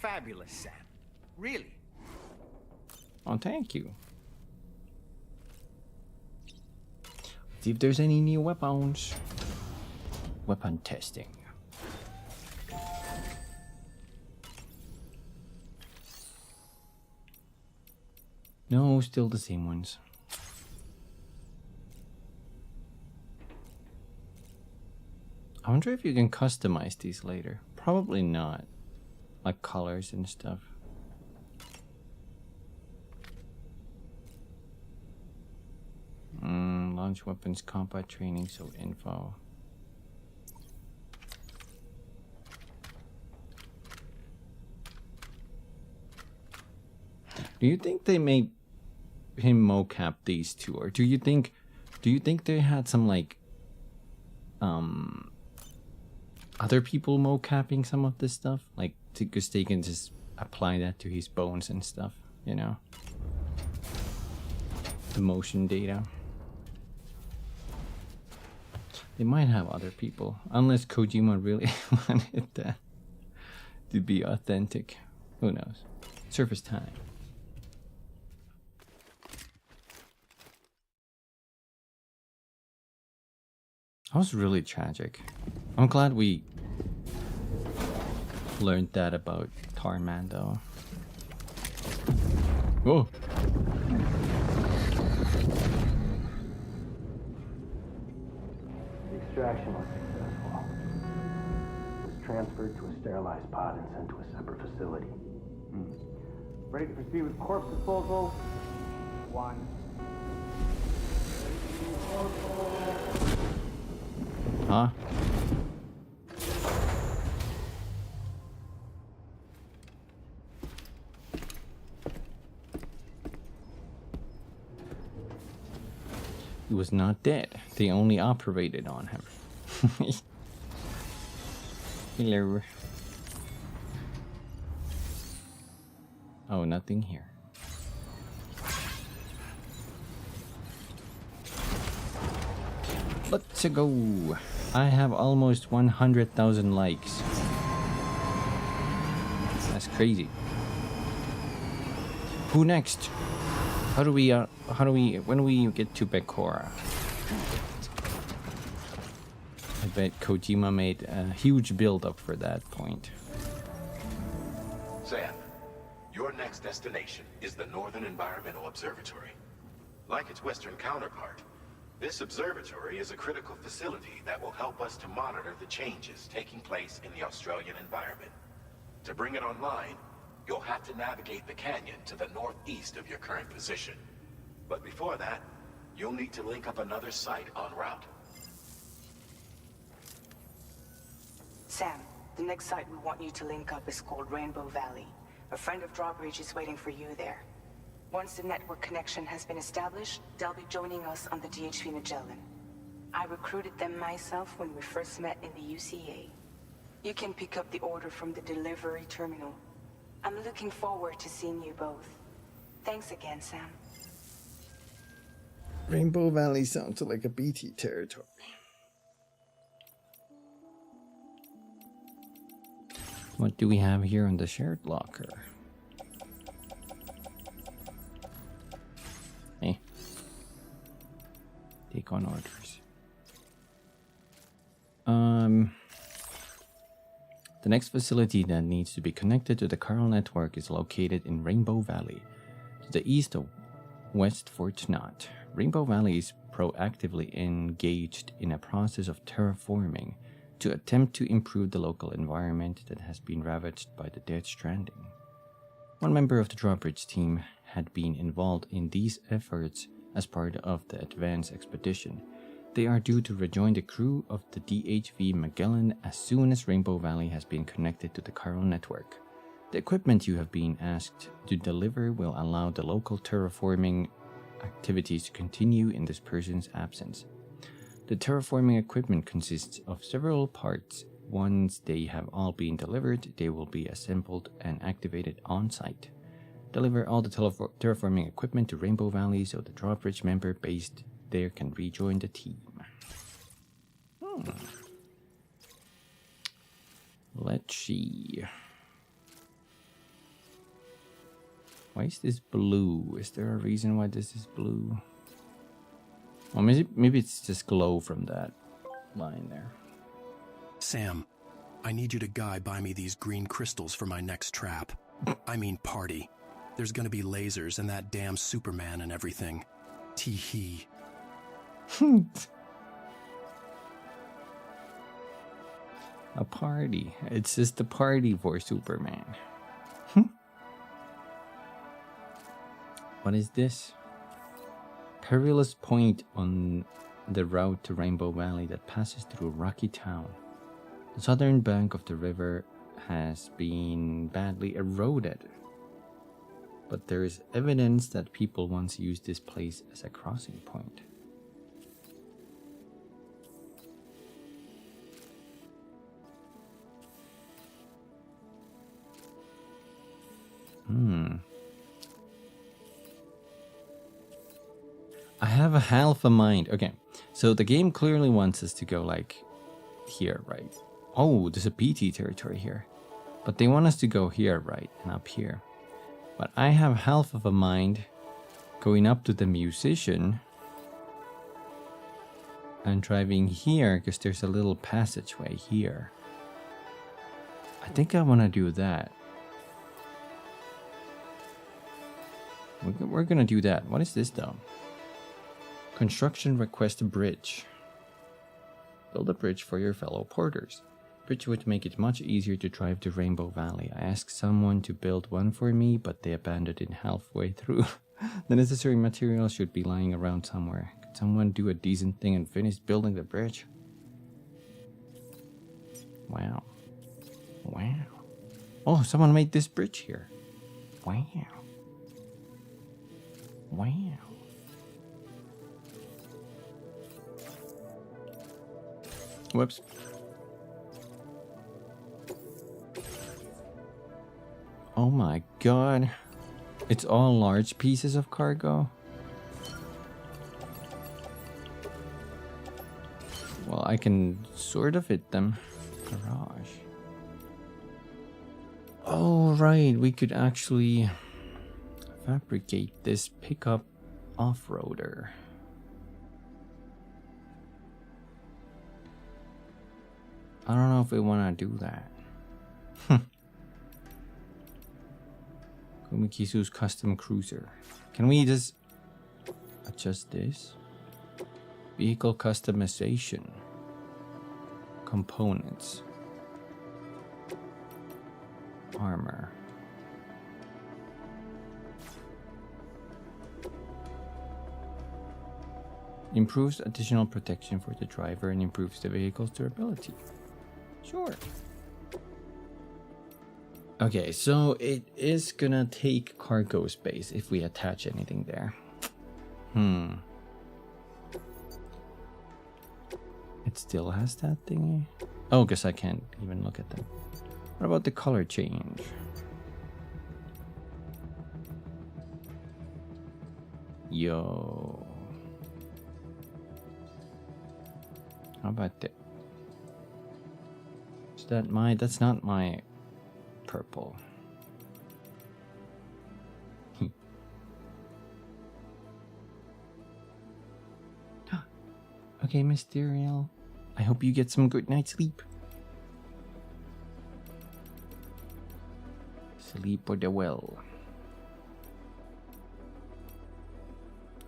Fabulous, Sam. Really? Oh, thank you. See if there's any new weapons. Weapon testing. No, still the same ones. I wonder if you can customize these later. Probably not. Like colors and stuff. Launch weapons, combat training, so info. Do you think they made him mocap these two, or do you think they had some like other people mocapping some of this stuff, like because they can just apply that to his bones and stuff, you know, the motion data. They might have other people, unless Kojima really wanted that to be authentic. Who knows? Surface time. That was really tragic. I'm glad we learned that about Tarman, though. Whoa. The extraction was successful. It was transferred to a sterilized pod and sent to a separate facility. Ready to proceed with corpse disposal? 1. Huh? was not dead. They only operated on him. Hello. Oh, nothing here. Let's go. I have almost 100,000 likes. That's crazy. Who next? How do we, when we get to Bekora? I bet Kojima made a huge build up for that point. Sam, your next destination is the Northern Environmental Observatory. Like its Western counterpart, this observatory is a critical facility that will help us to monitor the changes taking place in the Australian environment. To bring it online, you'll have to navigate the canyon to the northeast of your current position. But before that, you'll need to link up another site en route. Sam, the next site we want you to link up is called Rainbow Valley. A friend of Drawbridge is waiting for you there. Once the network connection has been established, they'll be joining us on the DHV Magellan. I recruited them myself when we first met in the UCA. You can pick up the order from the delivery terminal. I'm looking forward to seeing you both. Thanks again, Sam. Rainbow Valley sounds like a BT territory. What do we have here on the shared locker? Hey. Take on orders. The next facility that needs to be connected to the Chiral network is located in Rainbow Valley, to the east of West Fort Knott. Rainbow Valley is proactively engaged in a process of terraforming to attempt to improve the local environment that has been ravaged by the dead Stranding. One member of the Drawbridge team had been involved in these efforts as part of the advance expedition. They are due to rejoin the crew of the DHV Magellan as soon as Rainbow Valley has been connected to the Chiral network. The equipment you have been asked to deliver will allow the local terraforming activities to continue in this person's absence. The terraforming equipment consists of several parts. Once they have all been delivered, they will be assembled and activated on-site. Deliver all the terraforming equipment to Rainbow Valley so the Drawbridge member based there can rejoin the team. Let's see. Why is this blue? Is there a reason why this is blue? Or maybe it's just glow from that line there. Sam, I need you to buy me these green crystals for my next trap. I mean party. There's gonna be lasers and that damn Superman and everything. Tee-hee. A party. It's just a party for Superman. What is this? Perilous point on the route to Rainbow Valley that passes through a rocky town. The southern bank of the river has been badly eroded, but there is evidence that people once used this place as a crossing point. I have a half a mind. Okay, so the game clearly wants us to go like here, right? Oh, there's a PT territory here. But they want us to go here, right? And up here. But I have half of a mind going up to the musician and driving here because there's a little passageway here. I think I want to do that. We're gonna do that. What is this though? Construction request bridge. Build a bridge for your fellow porters. Bridge would make it much easier to drive to Rainbow Valley. I asked someone to build one for me, but they abandoned it halfway through. The necessary materials should be lying around somewhere. Could someone do a decent thing and finish building the bridge? Wow. Wow. Oh, someone made this bridge here. Wow. Wow. Whoops. Oh my god. It's all large pieces of cargo. Well, I can sort of fit them. Garage. Oh, right. We could actually fabricate this pickup off-roader. I don't know if we want to do that. Kumikisu's custom cruiser. Can we just adjust this? Vehicle customization. Components. Armor. Improves additional protection for the driver and improves the vehicle's durability. Sure. Okay, so it is gonna take cargo space if we attach anything there. It still has that thingy? Oh, guess I can't even look at them. What about the color change? Yo. How about that? Is that my... That's not my purple. Okay, Mysterial. I hope you get some good night's sleep. Sleep or the well.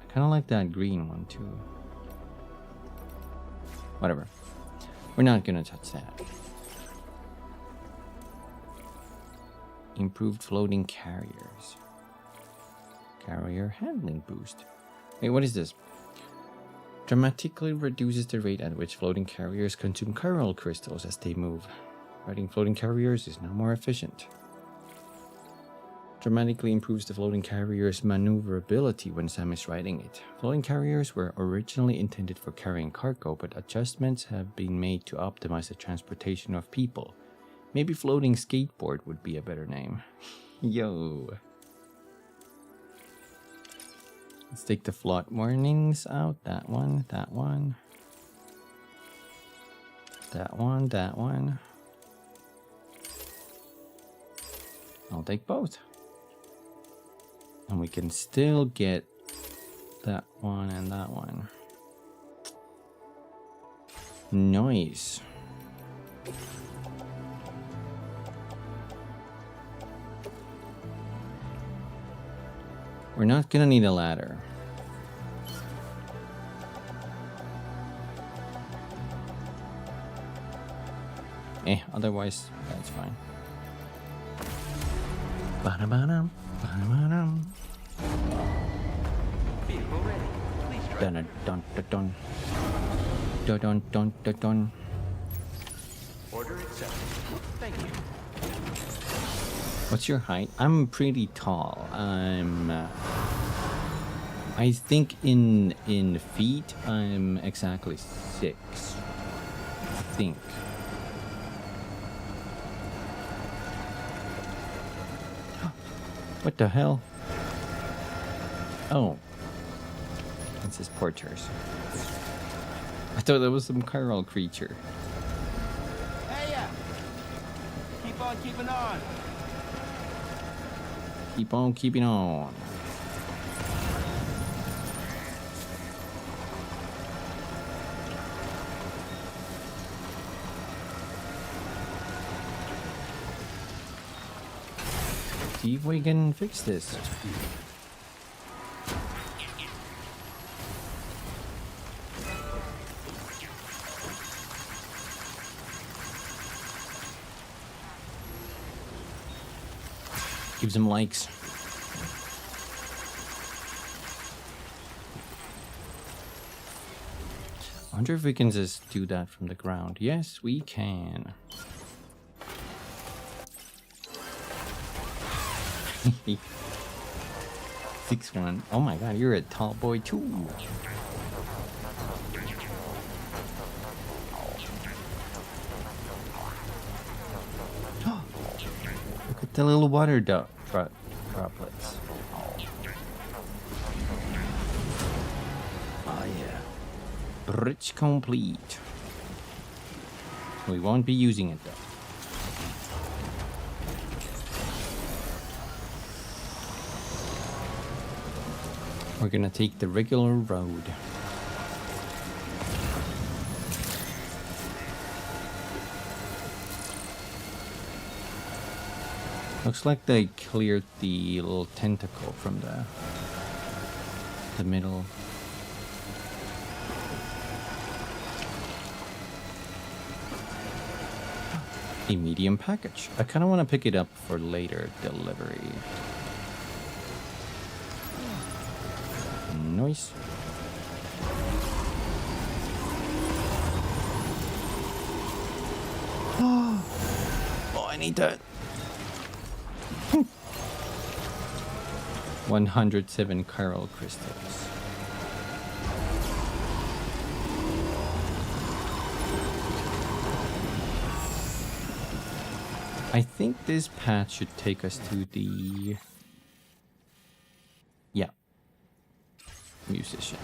I kind of like that green one too. Whatever. We're not gonna touch that. Improved floating carriers. Carrier handling boost. Wait, what is this? Dramatically reduces the rate at which floating carriers consume chiral crystals as they move. Riding floating carriers is now more efficient. Dramatically improves the floating carrier's maneuverability when Sam is riding it. Floating carriers were originally intended for carrying cargo, but adjustments have been made to optimize the transportation of people. Maybe floating skateboard would be a better name. Yo. Let's take the flood warnings out. That one, that one. That one, that one. I'll take both. And we can still get that one and that one. Nice. We're not gonna need a ladder. Otherwise, that's fine. Ba-da-ba-dum, ba-da-ba-dum. Vehicle ready. Please drive. Dun-dun-dun-dun. Dun-dun-dun-dun-dun. Order accepted. Thank you. What's your height? I'm pretty tall. I think in feet I'm exactly 6. I think. What the hell? Oh. It's his porters. I thought that was some chiral creature. Hey, keep on keeping on. Keep on keeping on. See if we can fix this. Give some likes. I wonder if we can just do that from the ground. Yes, we can. 6'1". Oh my god, you're a tall boy too. The little water droplets. Oh yeah. Bridge complete. We won't be using it though. We're gonna take the regular road. Looks like they cleared the little tentacle from the middle. A medium package. I kind of want to pick it up for later delivery. Nice. Oh, I need that. 107 chiral crystals. I think this path should take us to the... Yeah. Musician.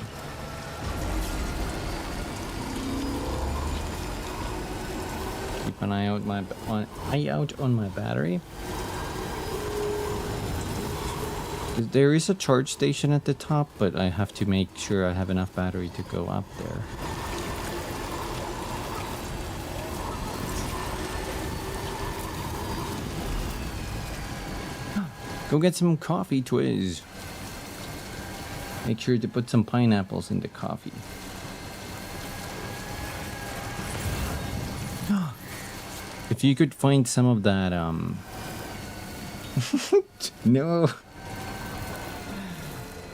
Keep an eye out on my battery. There is a charge station at the top, but I have to make sure I have enough battery to go up there. Go get some coffee, Twiz. Make sure to put some pineapples in the coffee. If you could find some of that, no.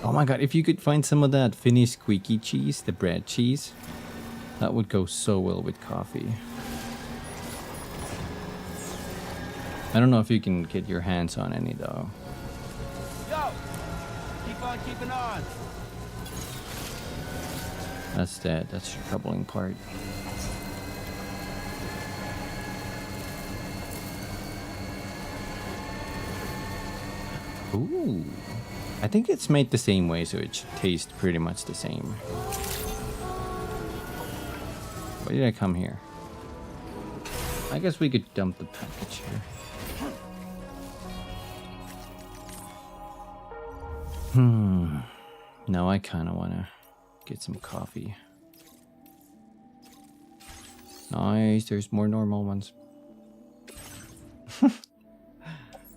Oh my god, if you could find some of that Finnish squeaky cheese, the bread cheese, that would go so well with coffee. I don't know if you can get your hands on any though. Yo! Keep on keeping on! That's the troubling part. Ooh. I think it's made the same way, so it tastes pretty much the same. Why did I come here? I guess we could dump the package here. Now I kind of want to get some coffee. Nice, there's more normal ones.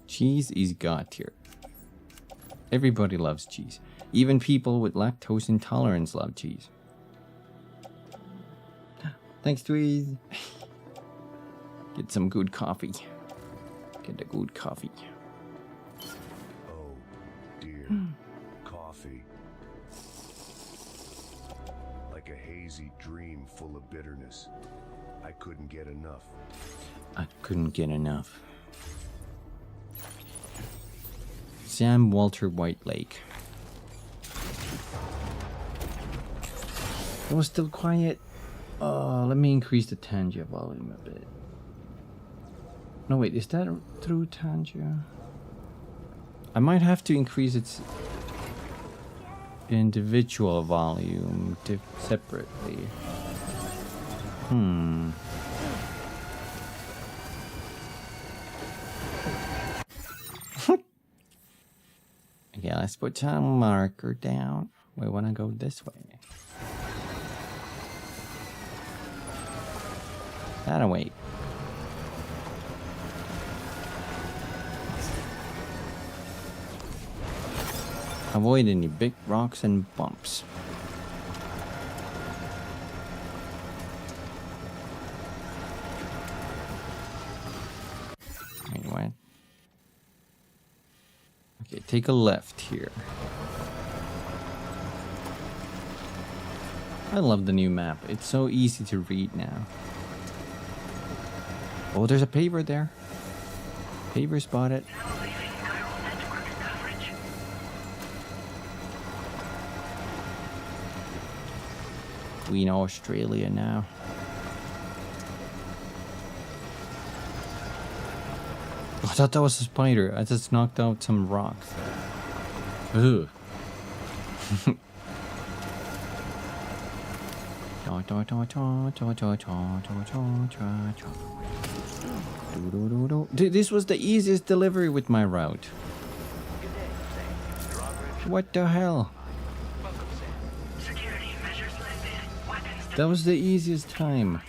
Cheese is god tier. Everybody loves cheese. Even people with lactose intolerance love cheese. Thanks, Tweez. Get some good coffee. Get a good coffee. Oh, dear. Coffee. Like a hazy dream full of bitterness. I couldn't get enough. I couldn't get enough. Sam Walter Whitelake. It was still quiet. Let me increase the Tangia volume a bit. No, wait, is that through Tangia? I might have to increase its individual volume separately. Okay, let's put some marker down. We want to go this way. That'll wait. Avoid any big rocks and bumps. Anyway. Okay, take a left here. I love the new map. It's so easy to read now. Oh, there's a paver there. Paver spotted. We in Australia now. I thought that was a spider. I just knocked out some rocks. Ugh. This was the easiest delivery with my route. What the hell? That was the easiest time.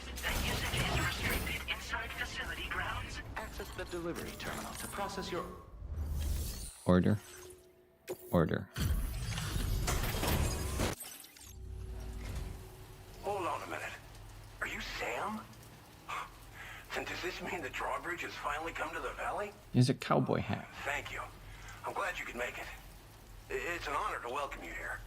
Access the delivery terminal to process your Order. Order. Hold on a minute. Are you Sam? And does this mean the drawbridge has finally come to the valley? He's a cowboy hat. Thank you. I'm glad you could make it. It's an honor to welcome you here.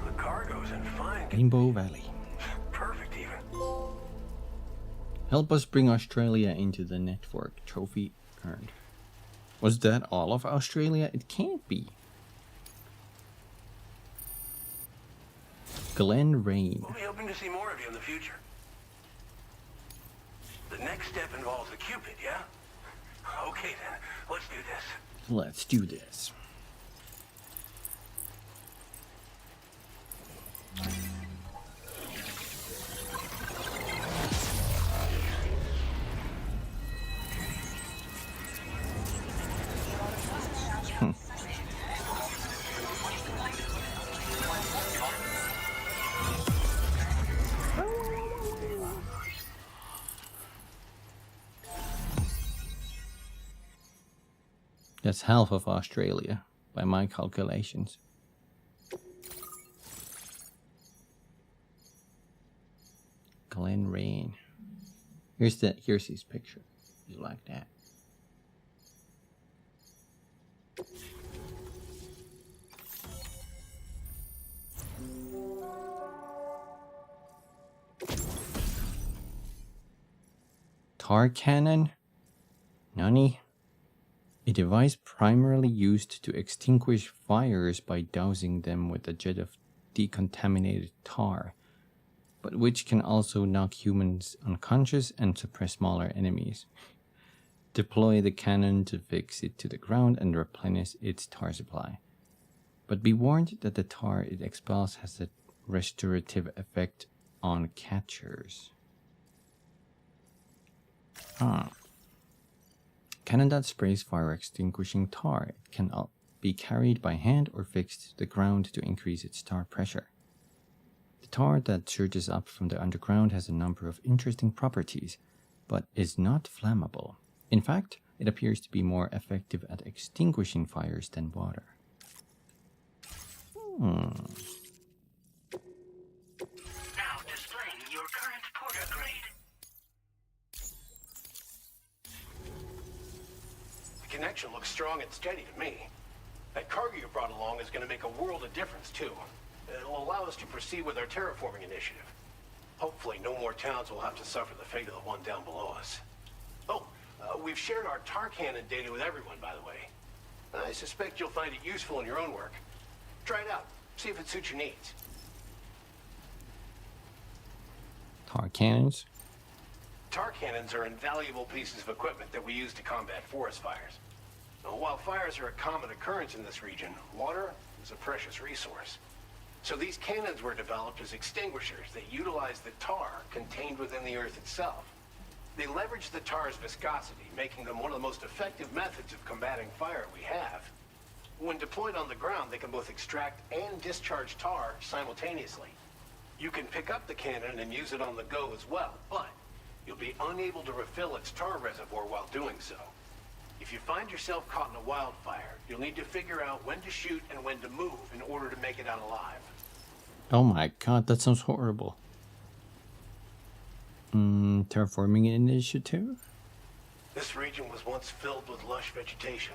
The cargo's in fine Rainbow Valley. Perfect even. Help us bring Australia into the network. Trophy earned. Was that all of Australia? It can't be. Glen Rain. We'll be hoping to see more of you in the future. The next step involves a Cupid, yeah? Okay then, let's do this. Let's do this. That's half of Australia, by my calculations. Glen Rain. Here's his picture. You like that? Tar cannon? Nani? A device primarily used to extinguish fires by dousing them with a jet of decontaminated tar, but which can also knock humans unconscious and suppress smaller enemies. Deploy the cannon to fix it to the ground and replenish its tar supply. But be warned that the tar it expels has a restorative effect on catchers. Cannon that sprays fire extinguishing tar. It can be carried by hand or fixed to the ground to increase its tar pressure. The tar that surges up from the underground has a number of interesting properties, but is not flammable. In fact, it appears to be more effective at extinguishing fires than water. Now displaying your current porter grade. The connection looks strong and steady to me. That cargo you brought along is going to make a world of difference, too. It'll allow us to proceed with our terraforming initiative. Hopefully, no more towns will have to suffer the fate of the one down below us. Oh, we've shared our tar cannon data with everyone, by the way. I suspect you'll find it useful in your own work. Try it out. See if it suits your needs. Tar cannons? Tar cannons are invaluable pieces of equipment that we use to combat forest fires. Now, while fires are a common occurrence in this region, water is a precious resource. So these cannons were developed as extinguishers that utilize the tar contained within the earth itself. They leverage the tar's viscosity, making them one of the most effective methods of combating fire we have. When deployed on the ground, they can both extract and discharge tar simultaneously. You can pick up the cannon and use it on the go as well, but you'll be unable to refill its tar reservoir while doing so. If you find yourself caught in a wildfire, you'll need to figure out when to shoot and when to move in order to make it out alive. Oh my god, that sounds horrible. Terraforming initiative? This region was once filled with lush vegetation,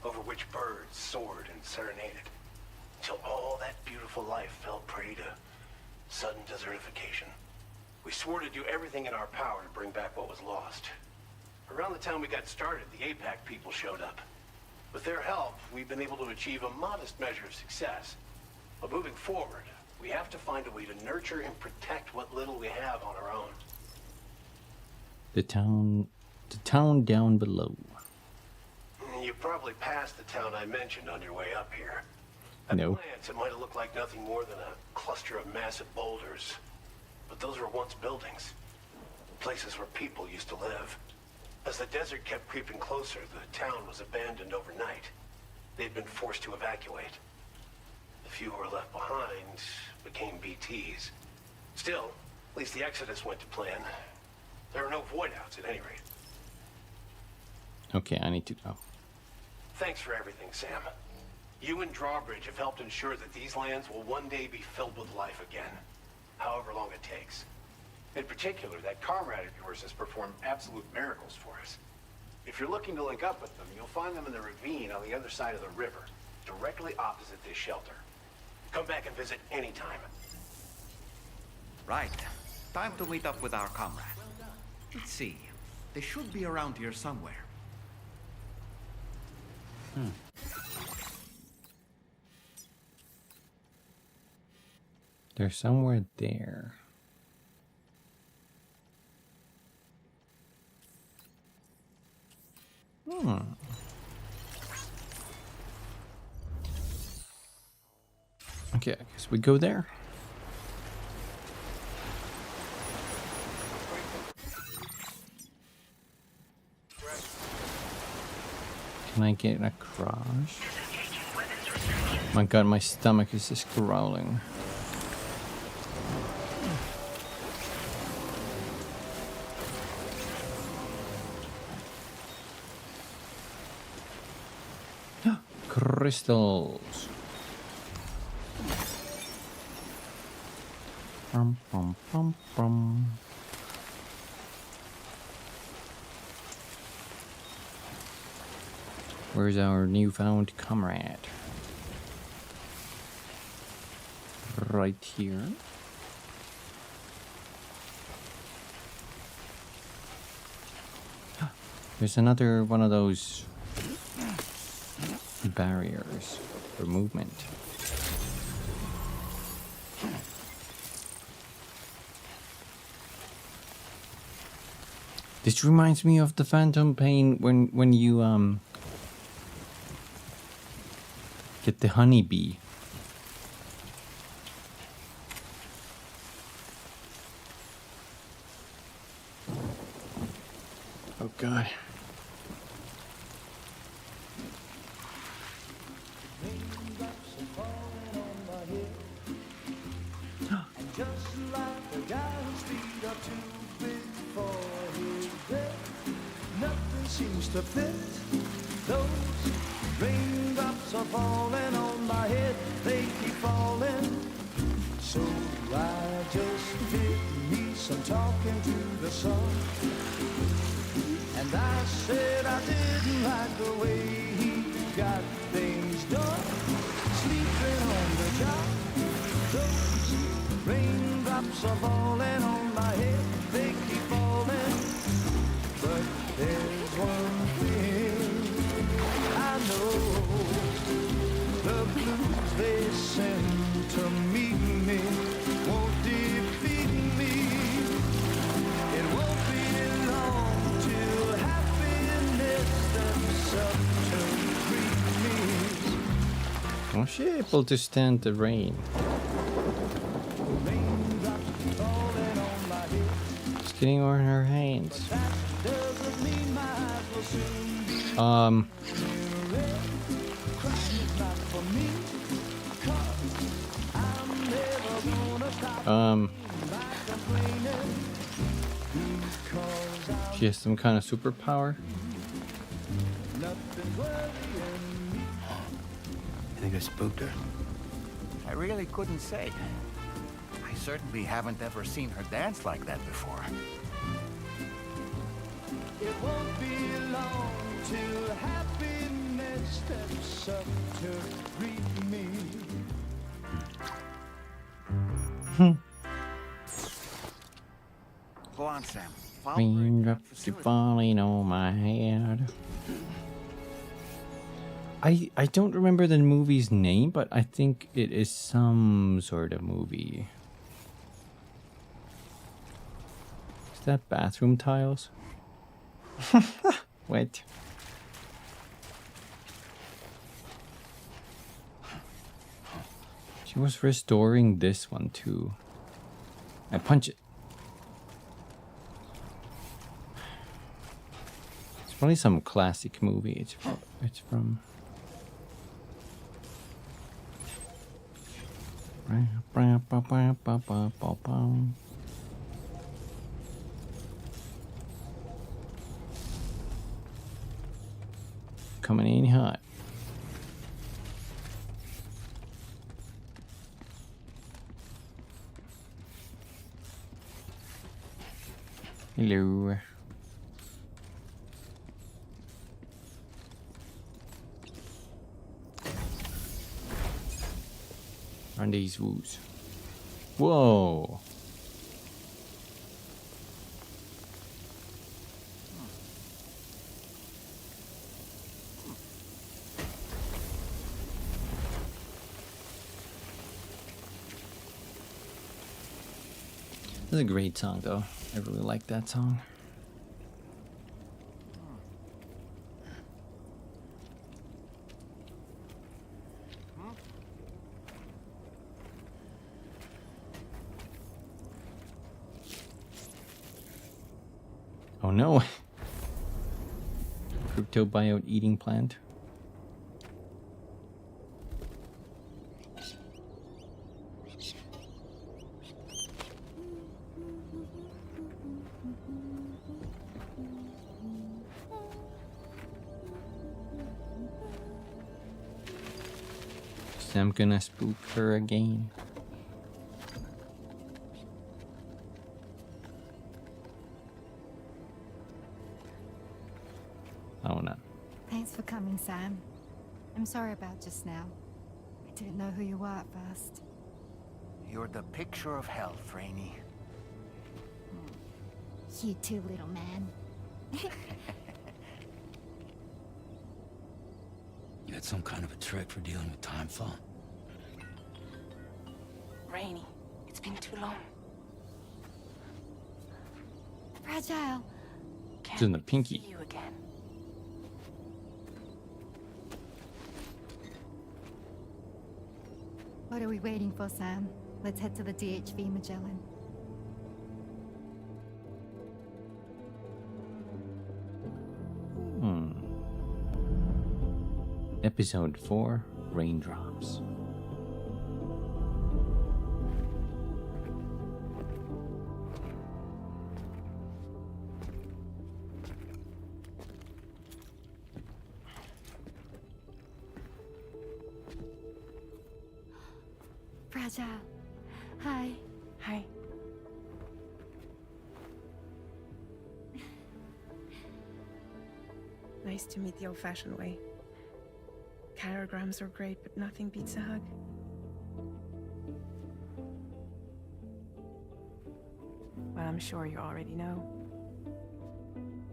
over which birds soared and serenaded, until all that beautiful life fell prey to sudden desertification. We swore to do everything in our power to bring back what was lost. Around the time we got started, the APAC people showed up. With their help, we've been able to achieve a modest measure of success. But moving forward, we have to find a way to nurture and protect what little we have on our own. The town down below. You probably passed the town I mentioned on your way up here. At No. glance, it might have looked like nothing more than a cluster of massive boulders. But those were once buildings. Places where people used to live. As the desert kept creeping closer, the town was abandoned overnight. They'd been forced to evacuate. The few who were left behind became BTs. Still, at least the exodus went to plan. There are no void-outs at any rate. Okay, I need to go. Thanks for everything, Sam. You and Drawbridge have helped ensure that these lands will one day be filled with life again, however long it takes. In particular, that comrade of yours has performed absolute miracles for us. If you're looking to link up with them, you'll find them in the ravine on the other side of the river, directly opposite this shelter. Come back and visit anytime. Right. Time to meet up with our comrade. Let's see. They should be around here somewhere. They're somewhere there. Okay, I guess we go there. Can I get across? My god, my stomach is just growling. Crystals. Bum, bum, bum, bum. Where's our newfound comrade? Right here. There's another one of those barriers for movement. This reminds me of the Phantom Pain when you get the honeybee. Oh god. Seems to fit. Those raindrops are falling on my head, they keep falling. So I just did me some talking to the sun. And I said I didn't like the way he got things done. Sleeping on the job. Those raindrops are falling on my head, they keep falling. But there's one thing I know, the blues they send to meet me won't defeat me. It won't be long till happiness steps up to greet me. Was she able to stand the rain? Just getting on her hands. She has some kind of superpower. You think I spooked her? I really couldn't say. I certainly haven't ever seen her dance like that before. It won't be long till happiness steps up to greet me. Go on, Sam. Raindrops keep falling on my head. I don't remember the movie's name, but I think it is some sort of movie. Is that bathroom tiles? Wait. She was restoring this one too. I punch it. It's probably some classic movie. It's from. Coming in hot. Hello. On these woos. Whoa. This is a great song though. I really like that song. Oh no. Cryptobiote eating plant. I'm gonna spook her again. Oh no. Thanks for coming, Sam. I'm sorry about just now. I didn't know who you were at first. You're the picture of health, Rainey. You too, little man. You had some kind of a trick for dealing with time fall? Rainey, it's been too long. Fragile. It's in the pinky. See you again. What are we waiting for, Sam? Let's head to the DHV Magellan. Episode 4, Raindrops. Fragile. Hi. Hi. Nice to meet the old-fashioned way. Chirograms are great, but nothing beats a hug. Well, I'm sure you already know.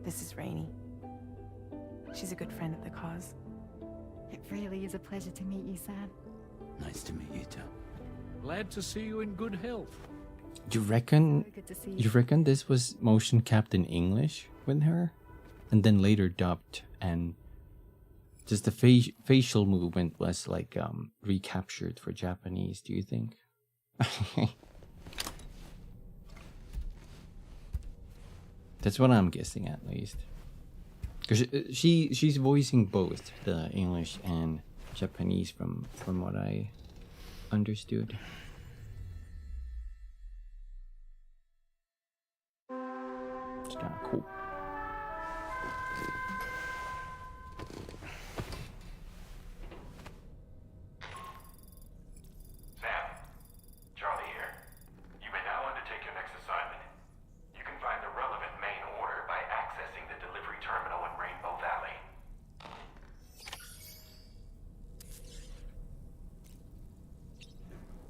This is Rainey. She's a good friend of the cause. It really is a pleasure to meet you, Sam. Nice to meet you too. Glad to see you in good health. You reckon? Good to see You reckon this was motion capped in English with her, and then later dubbed, and just the facial movement was like recaptured for Japanese? Do you think? That's what I'm guessing, at least. Because she's voicing both the English and Japanese from what I understood. It's kind of cool. Sam, Charlie here. You may now undertake your next assignment. You can find the relevant main order by accessing the delivery terminal in Rainbow Valley.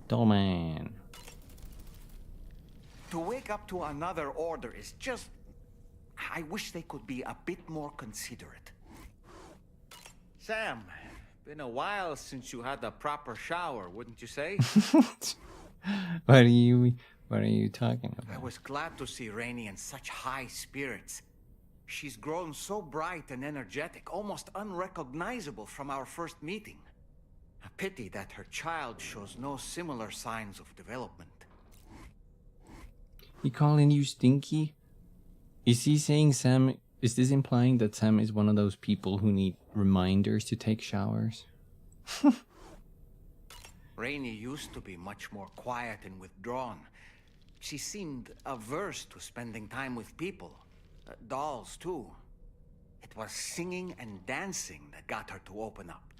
Dollman. To wake up to another order is just... I wish they could be a bit more considerate. Sam, Been a while since you had a proper shower, wouldn't you say? What are you talking I about? was glad to see Rainey in such high spirits. She's grown so bright and energetic, almost unrecognizable from our first meeting. A pity that her child shows no similar signs of development. He calling you stinky? Is he saying Sam? Is this implying that Sam is one of those people who need reminders to take showers? Rainey used to be much more quiet and withdrawn. She seemed averse to spending time with people. Dolls, too. It was singing and dancing that got her to open up.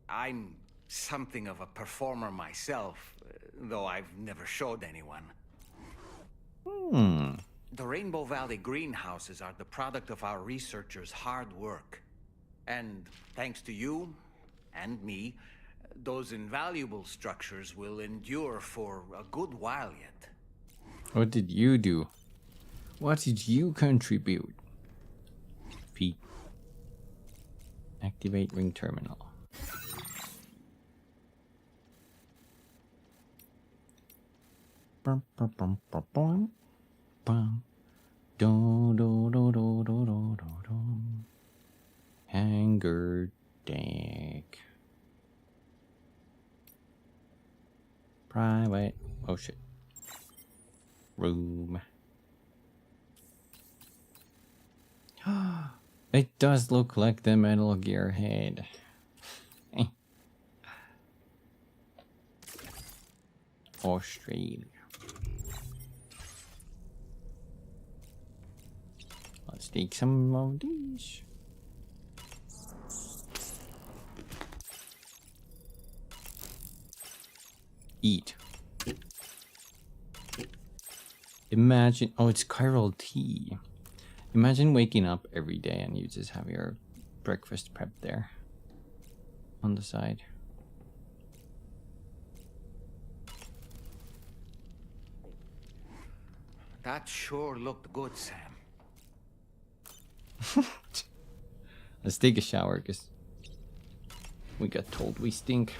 I'm something of a performer myself, though I've never showed anyone. The Rainbow Valley greenhouses are the product of our researchers' hard work. And thanks to you and me, those invaluable structures will endure for a good while yet. What did you do? What did you contribute? P. Activate ring terminal. Bum, bum, bum, bum, bum. Bum. Do, do, do, do, do, do, do, do. Hanger deck. Private. Oh shit. Room. It does look like the Metal Gear head. Australia. Let's take some of these. Eat. Imagine, oh, it's chiral tea. Imagine waking up every day and you just have your breakfast prep there on the side. That sure looked good, Sam. Let's take a shower because we got told we stink.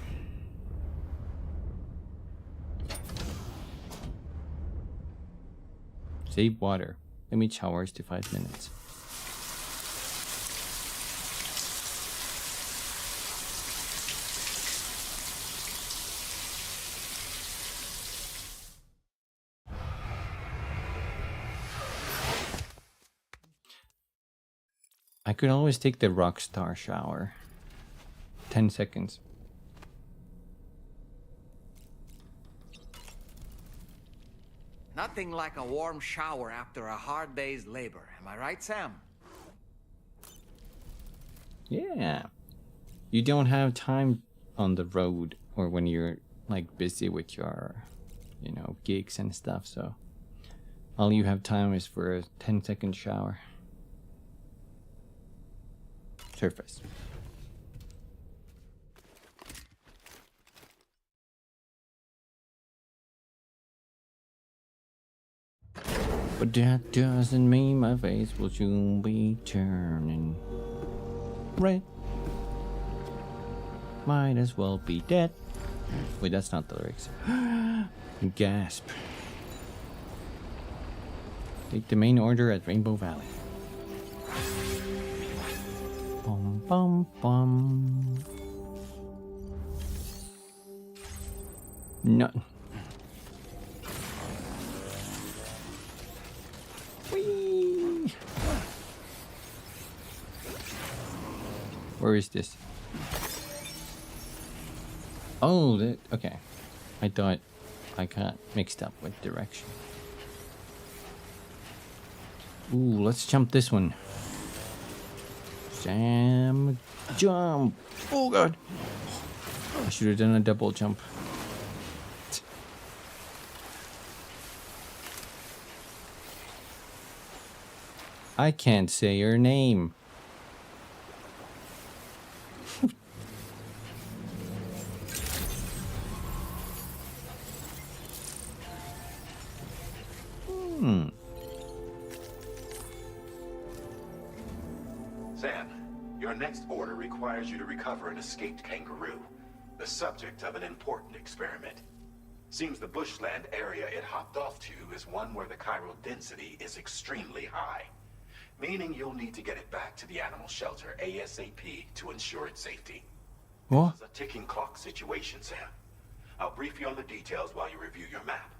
Save water. Limit showers to 5 minutes. I could always take the Rockstar shower. 10 seconds. Nothing like a warm shower after a hard day's labor. Am I right, Sam? Yeah. You don't have time on the road or when you're like busy with your, you know, gigs and stuff, so all you have time is for a 10-second shower. Surface. But that doesn't mean my face will soon be turning red. Might as well be dead. Wait, that's not the lyrics. Gasp. Take the main order at Rainbow Valley. Bum bum bum. No. Whee! Where is this? Oh, that, okay. I thought I got mixed up with direction. Ooh, let's jump this one. Sam, jump! Oh god! I should have done a double jump. I can't say your name. Sam, you're next order requires you to recover an escaped kangaroo, the subject of an important experiment. Seems the bushland area it hopped off to is one where the chiral density is extremely high, meaning you'll need to get it back to the animal shelter ASAP to ensure its safety. What? It's a ticking clock situation, Sam. I'll brief you on the details while you review your map.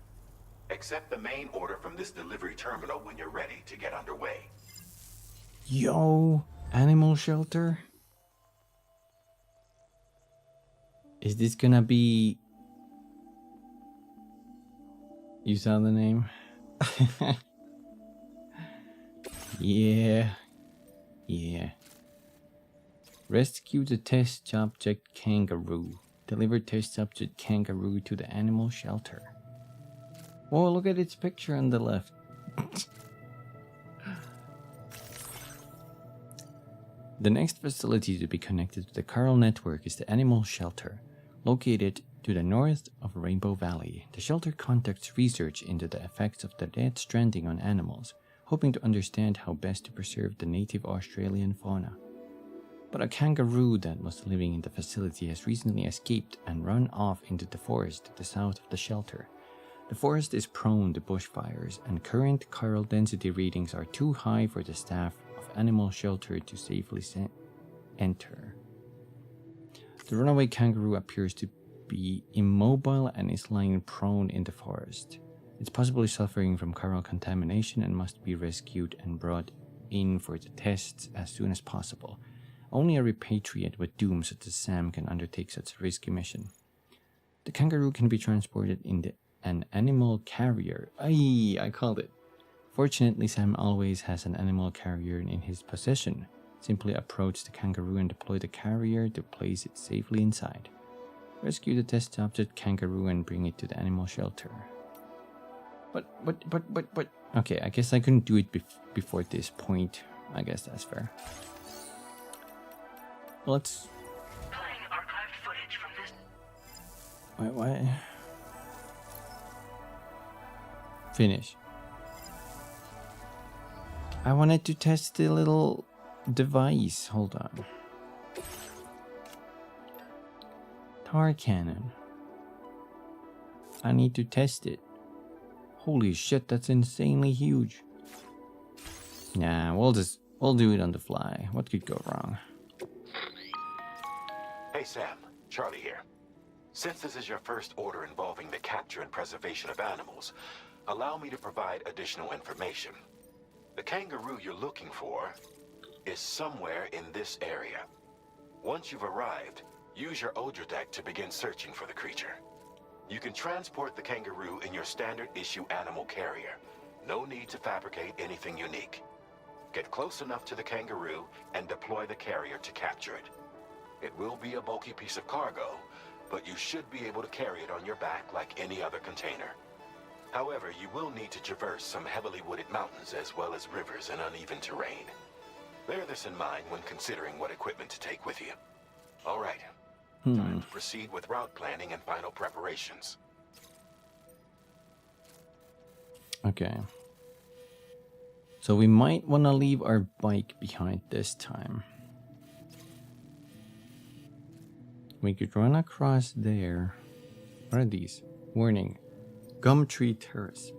Accept the main order from this delivery terminal when you're ready to get underway. Yo, animal shelter? Is this gonna be... You saw the name? Yeah. Rescue the test subject kangaroo. Deliver test subject kangaroo to the animal shelter. Oh, look at its picture on the left. The next facility to be connected to the chiral network is the animal shelter, located to the north of Rainbow Valley. The shelter conducts research into the effects of the dead stranding on animals, hoping to understand how best to preserve the native Australian fauna. But a kangaroo that was living in the facility has recently escaped and run off into the forest to the south of the shelter. The forest is prone to bushfires, and current chiral density readings are too high for the staff of animal shelter to safely enter. The runaway kangaroo appears to be immobile and is lying prone in the forest. It's possibly suffering from chiral contamination and must be rescued and brought in for the tests as soon as possible. Only a repatriate with doom such as Sam can undertake such a risky mission. The kangaroo can be transported in an animal carrier. I called it. Fortunately, Sam always has an animal carrier in his possession. Simply approach the kangaroo and deploy the carrier to place it safely inside. Rescue the test subject kangaroo and bring it to the animal shelter. But. Okay, I guess I couldn't do it before this point. I guess that's fair. Let's... Playing archived footage from this... Wait, what? Finish. I wanted to test the little device. Hold on. Tar cannon. I need to test it. Holy shit, that's insanely huge. Nah, we'll do it on the fly. What could go wrong? Hey Sam, Charlie here. Since this is your first order involving the capture and preservation of animals, allow me to provide additional information. The kangaroo you're looking for is somewhere in this area. Once you've arrived, use your Odra deck to begin searching for the creature. You can transport the kangaroo in your standard issue animal carrier. No need to fabricate anything unique. Get close enough to the kangaroo and deploy the carrier to capture it. It will be a bulky piece of cargo, but you should be able to carry it on your back like any other container. However, you will need to traverse some heavily wooded mountains as well as rivers and uneven terrain. Bear this in mind when considering what equipment to take with you. All right. Time to proceed with route planning and final preparations. Okay. So we might want to leave our bike behind this time. We could run across there. What are these? Warning. Gum Tree Terrace.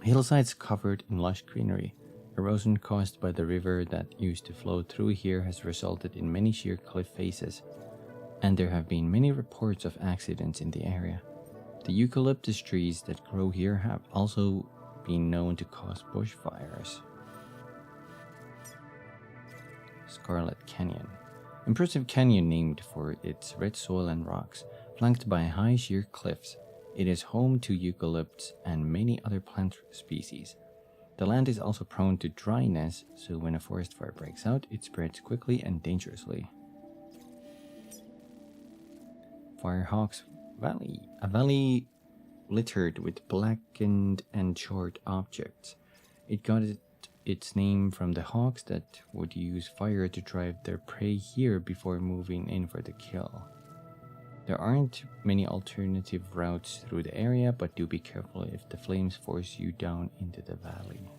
Hillsides covered in lush greenery. Erosion caused by the river that used to flow through here has resulted in many sheer cliff faces, and there have been many reports of accidents in the area. The eucalyptus trees that grow here have also been known to cause bushfires. Scarlet Canyon. Impressive canyon named for its red soil and rocks, flanked by high sheer cliffs. It is home to eucalypts and many other plant species. The land is also prone to dryness, so when a forest fire breaks out, it spreads quickly and dangerously. Firehawks Valley. A valley littered with blackened and charred objects. It got its name from the hawks that would use fire to drive their prey here before moving in for the kill. There aren't many alternative routes through the area, but do be careful if the flames force you down into the valley.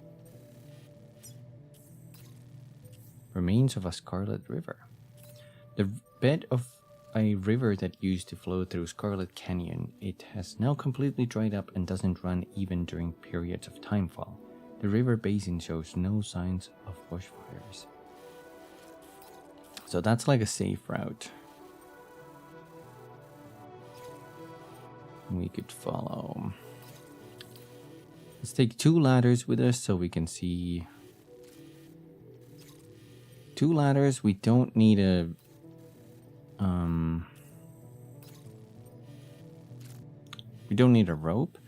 Remains of a scarlet river. The bed of a river that used to flow through Scarlet Canyon. It has now completely dried up and doesn't run even during periods of timefall. The river basin shows no signs of bushfires. So that's like a safe route we could follow. Let's take 2 ladders with us so we can see. 2 ladders. We don't need a we don't need a rope.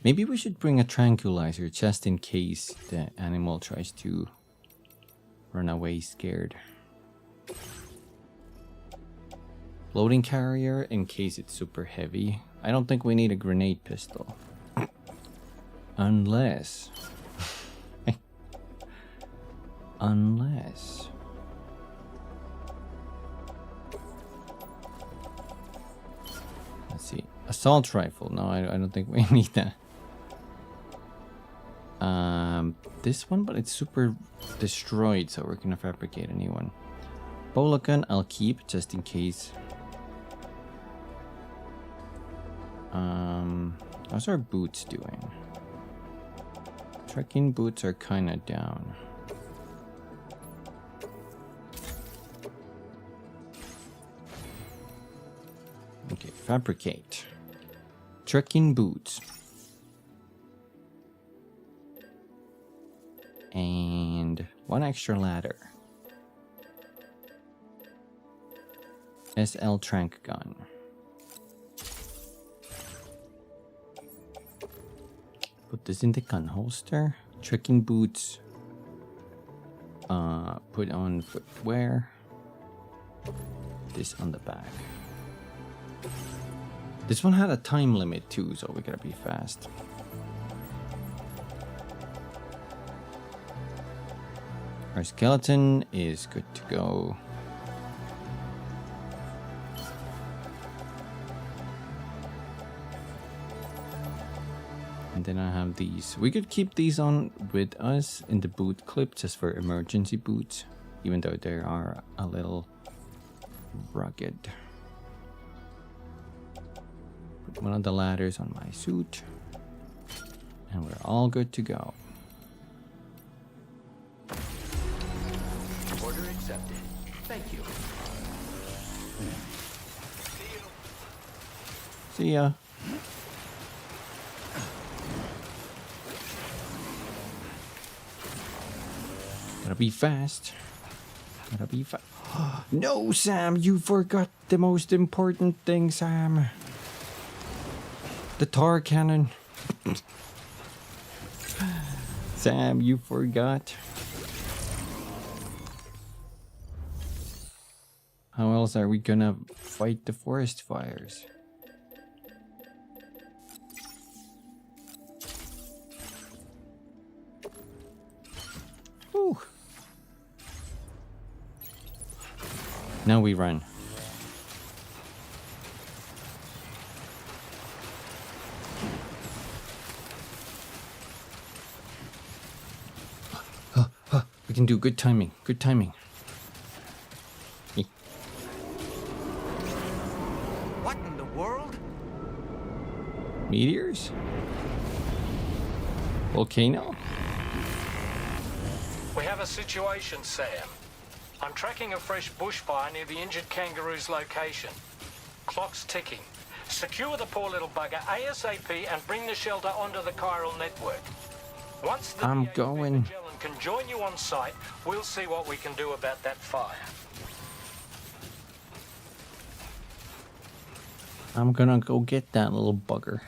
Maybe we should bring a tranquilizer just in case the animal tries to run away scared. Loading carrier in case it's super heavy. I don't think we need a grenade pistol. Unless... Unless... Let's see. Assault rifle. No, I don't think we need that. This one, but it's super destroyed, so we're gonna fabricate a new one. Bowler gun, I'll keep just in case. How's our boots doing? Trekking boots are kind of down. Okay, fabricate. Trekking boots. And 1 extra ladder. SL trank gun. Put this in the gun holster. Trekking boots. Put on footwear. This on the back. This one had a time limit too, so we gotta be fast. Our skeleton is good to go. And then I have these. We could keep these on with us in the boot clip just for emergency boots, even though they are a little rugged. Put one of the ladders on my suit, and we're all good to go. Order accepted. Thank you. See ya. Gotta be fast. Gotta be fast. No, Sam, you forgot the most important thing, Sam. The tar cannon. Sam, you forgot. How else are we gonna fight the forest fires? Whew. Now we run. We can do good timing. Good timing. What in the world? Meteors? Volcano? We have a situation, Sam. I'm tracking a fresh bushfire near the injured kangaroo's location. Clock's ticking. Secure the poor little bugger ASAP and bring the shelter onto the chiral network. Once the I'm going. Magellan can join you on site, we'll see what we can do about that fire. I'm gonna go get that little bugger.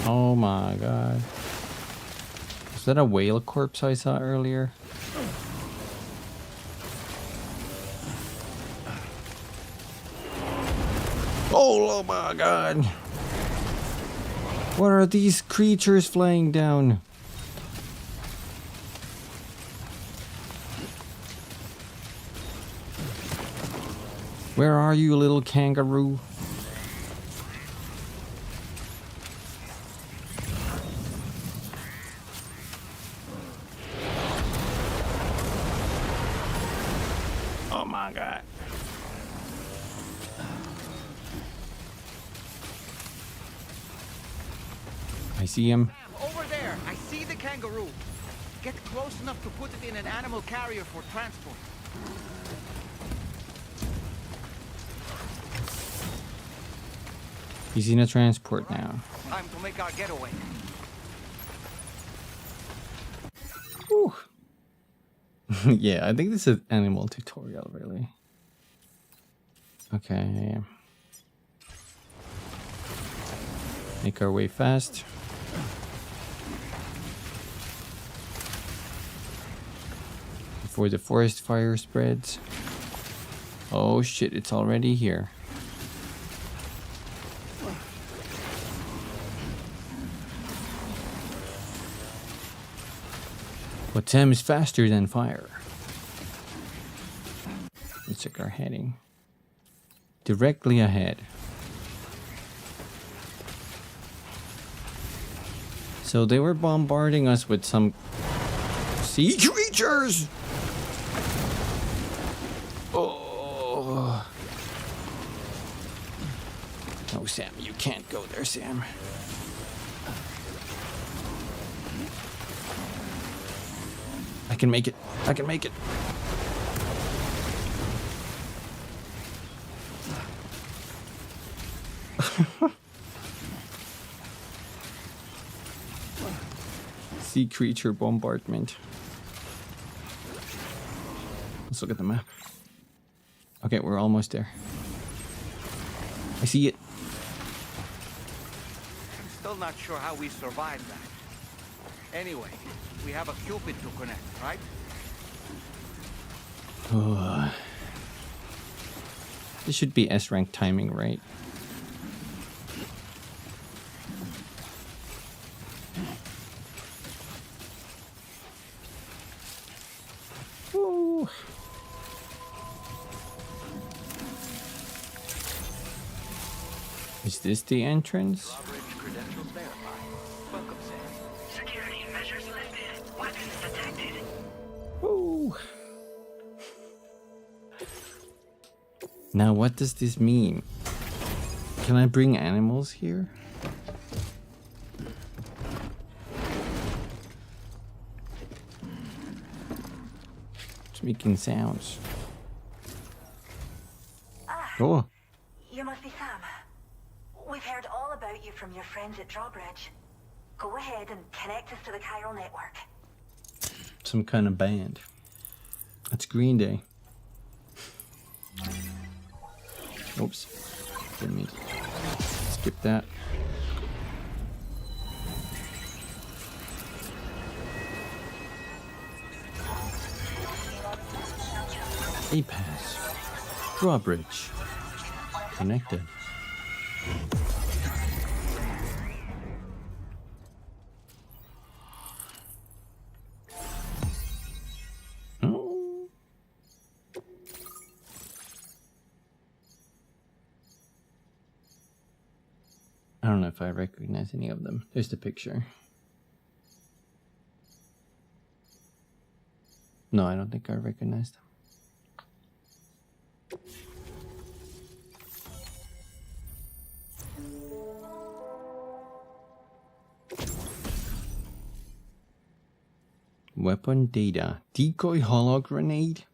Oh my god. Is that a whale corpse I saw earlier? Oh my god. What are these creatures flying down? Where are you, little kangaroo? Oh my god. I see him. Over there, I see the kangaroo. Get close enough to put it in an animal carrier for transport. He's in a transport now. Time to make our getaway. Whew. Yeah, I think this is animal tutorial, really. Okay. Make our way fast. Before the forest fire spreads. Oh shit, it's already here. But Sam is faster than fire. Let's check our heading. Directly ahead. So they were bombarding us with some sea creatures. Oh. No, Sam, you can't go there, Sam. I can make it. I can make it. Sea creature bombardment. Let's look at the map. Okay, we're almost there. I see it. I'm still not sure how we survived that. Anyway, we have a Cupid to connect, right? Oh. This should be S-rank timing, right? Ooh. Is this the entrance? Security measures lifted. Weapons detected. Ooh. Now what does this mean? Can I bring animals here? It's making sounds. Oh. You must be Sam. We've heard all about you from your friends at Drawbridge. Go ahead and connect us to the chiral network. Some kind of band. It's Green Day. Oops. Didn't mean to skip that. A-Pass. Drawbridge. Connected. I don't know if I recognize any of them. There's the picture. No, I don't think I recognize them. Weapon data. Decoy holo grenade.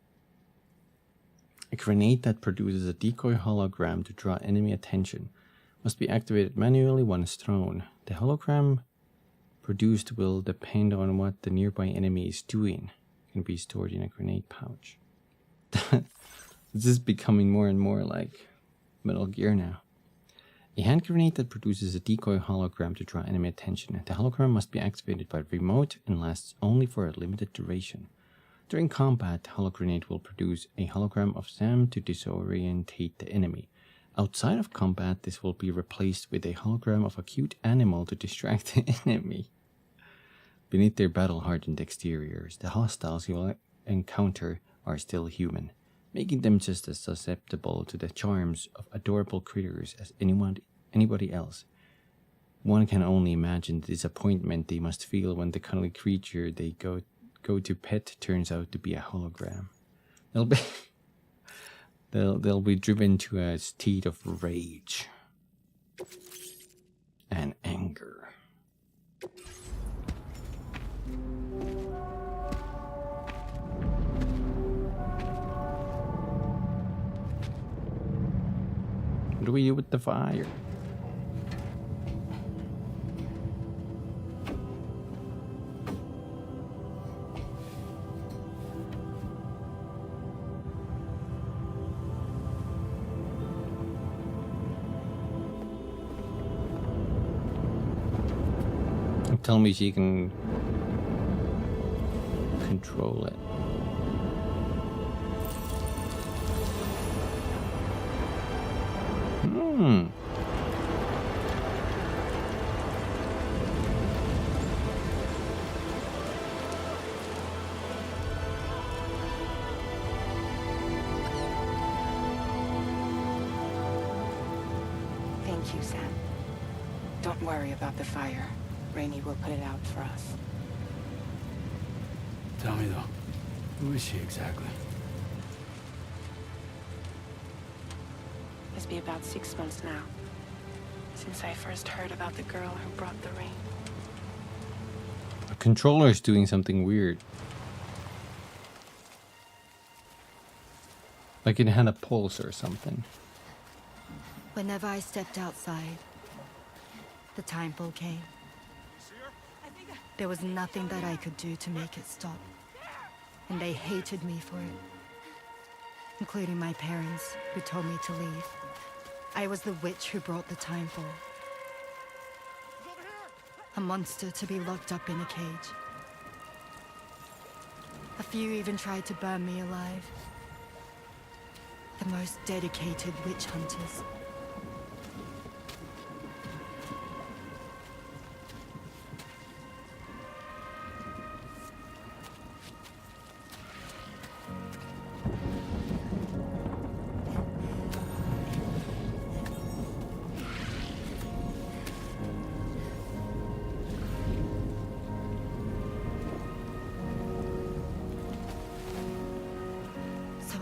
A grenade that produces a decoy hologram to draw enemy attention must be activated manually once thrown. The hologram produced will depend on what the nearby enemy is doing. It can be stored in a grenade pouch. This is becoming more and more like Metal Gear now. A hand grenade that produces a decoy hologram to draw enemy attention. The hologram must be activated by remote and lasts only for a limited duration. During combat, the hologrenade will produce a hologram of Sam to disorientate the enemy. Outside of combat, this will be replaced with a hologram of a cute animal to distract the enemy. Beneath their battle-hardened exteriors, the hostiles you will encounter are still human, making them just as susceptible to the charms of adorable critters as anybody else. One can only imagine the disappointment they must feel when the cuddly creature they go to pet turns out to be a hologram. They'll be driven to a state of rage and anger. What do we do with the fire? Tell me she can control it. Thank you, Sam. Don't worry about the fire. Rainey will put it out for us. Tell me though, who is she exactly? It's been about 6 months now, since I first heard about the girl who brought the rain. The controller's doing something weird. Like it had a pulse or something. Whenever I stepped outside, the time pull came. There was nothing that I could do to make it stop. And they hated me for it. Including my parents, who told me to leave. I was the witch who brought the time fall. A monster to be locked up in a cage. A few even tried to burn me alive. The most dedicated witch hunters.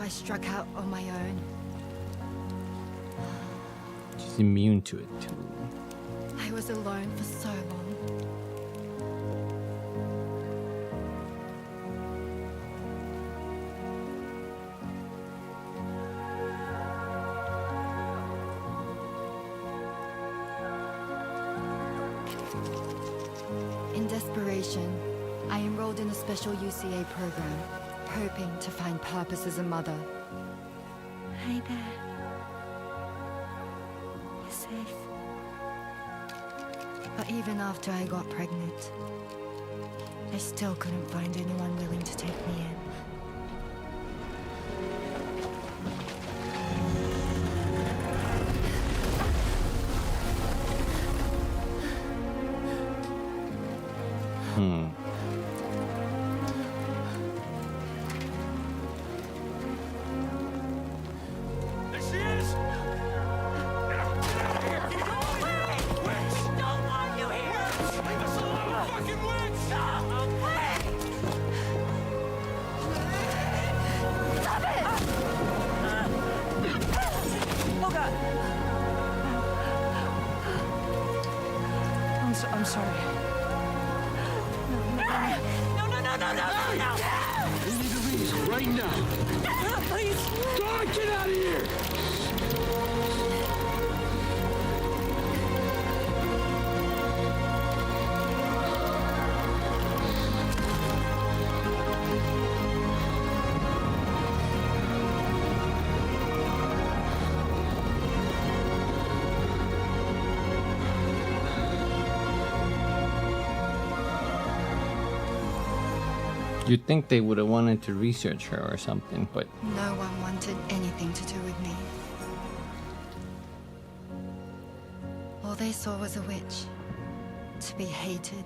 I struck out on my own. She's immune to it too. I was alone for so long. In desperation, I enrolled in a special UCA program, hoping to find purpose as a mother. Hi there. You're safe. But even after I got pregnant, I still couldn't find anyone willing to take me in. I'm sorry. No. We need to leave right now. Please. Dawn, get out of here! You'd think they would have wanted to research her or something, but no one wanted anything to do with me. All they saw was a witch, to be hated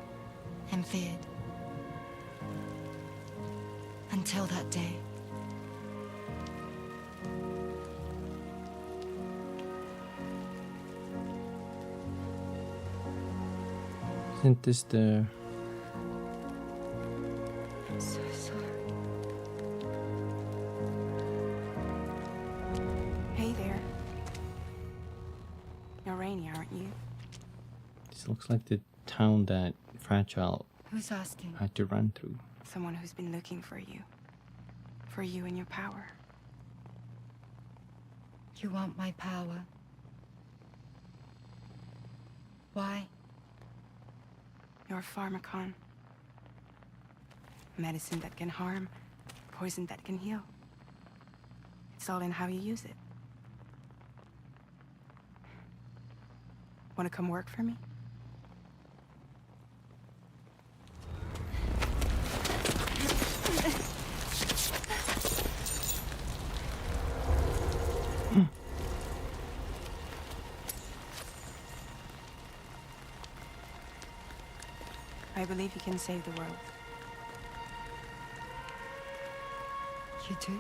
and feared. Until that day. isn't this the... I'm so sorry. This looks like the town that Fragile Who's asking? had to run through. Someone who's been looking for you. For you and your power. You want my power? Why? You're a pharmacon. Medicine that can harm, poison that can heal. It's all in how you use it. Want to come work for me? I believe you can save the world. You do?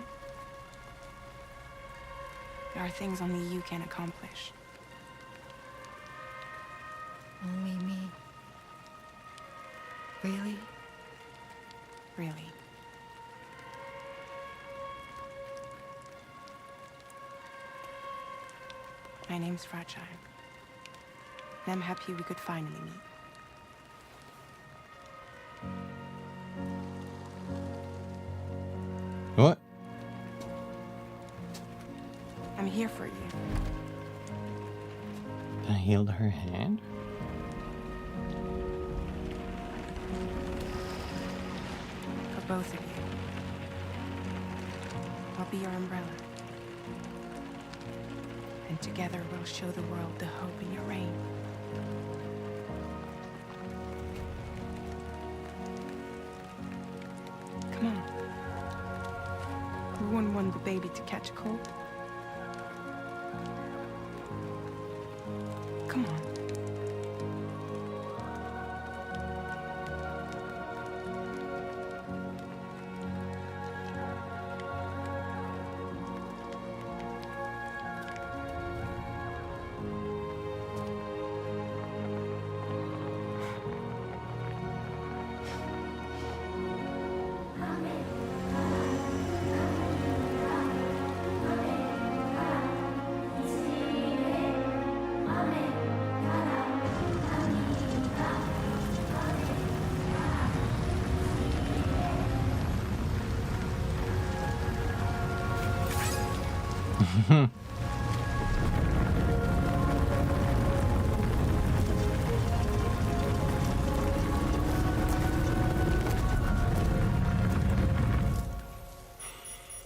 There are things only you can accomplish. Only me. Really? Really. My name's Fragile. And I'm happy we could finally meet. What? I'm here for you. I healed her hand? For both of you. I'll be your umbrella. And together we'll show the world the hope in your reign. Come on. Who wouldn't want the baby to catch a cold? Come on.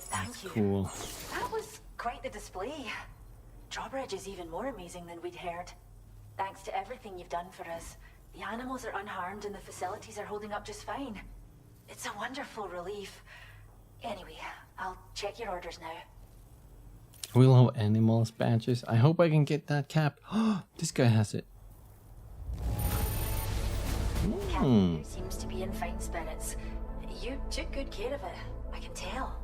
Thank you. Cool. That was quite the display. Drawbridge is even more amazing than we'd heard. Thanks to everything you've done for us, the animals are unharmed and the facilities are holding up just fine. It's a wonderful relief. Anyway, I'll check your orders now. We'll have animals badges. I hope I can get that cap. This guy has it. Captain seems to be in fine spirits. You took good care of it, I can tell.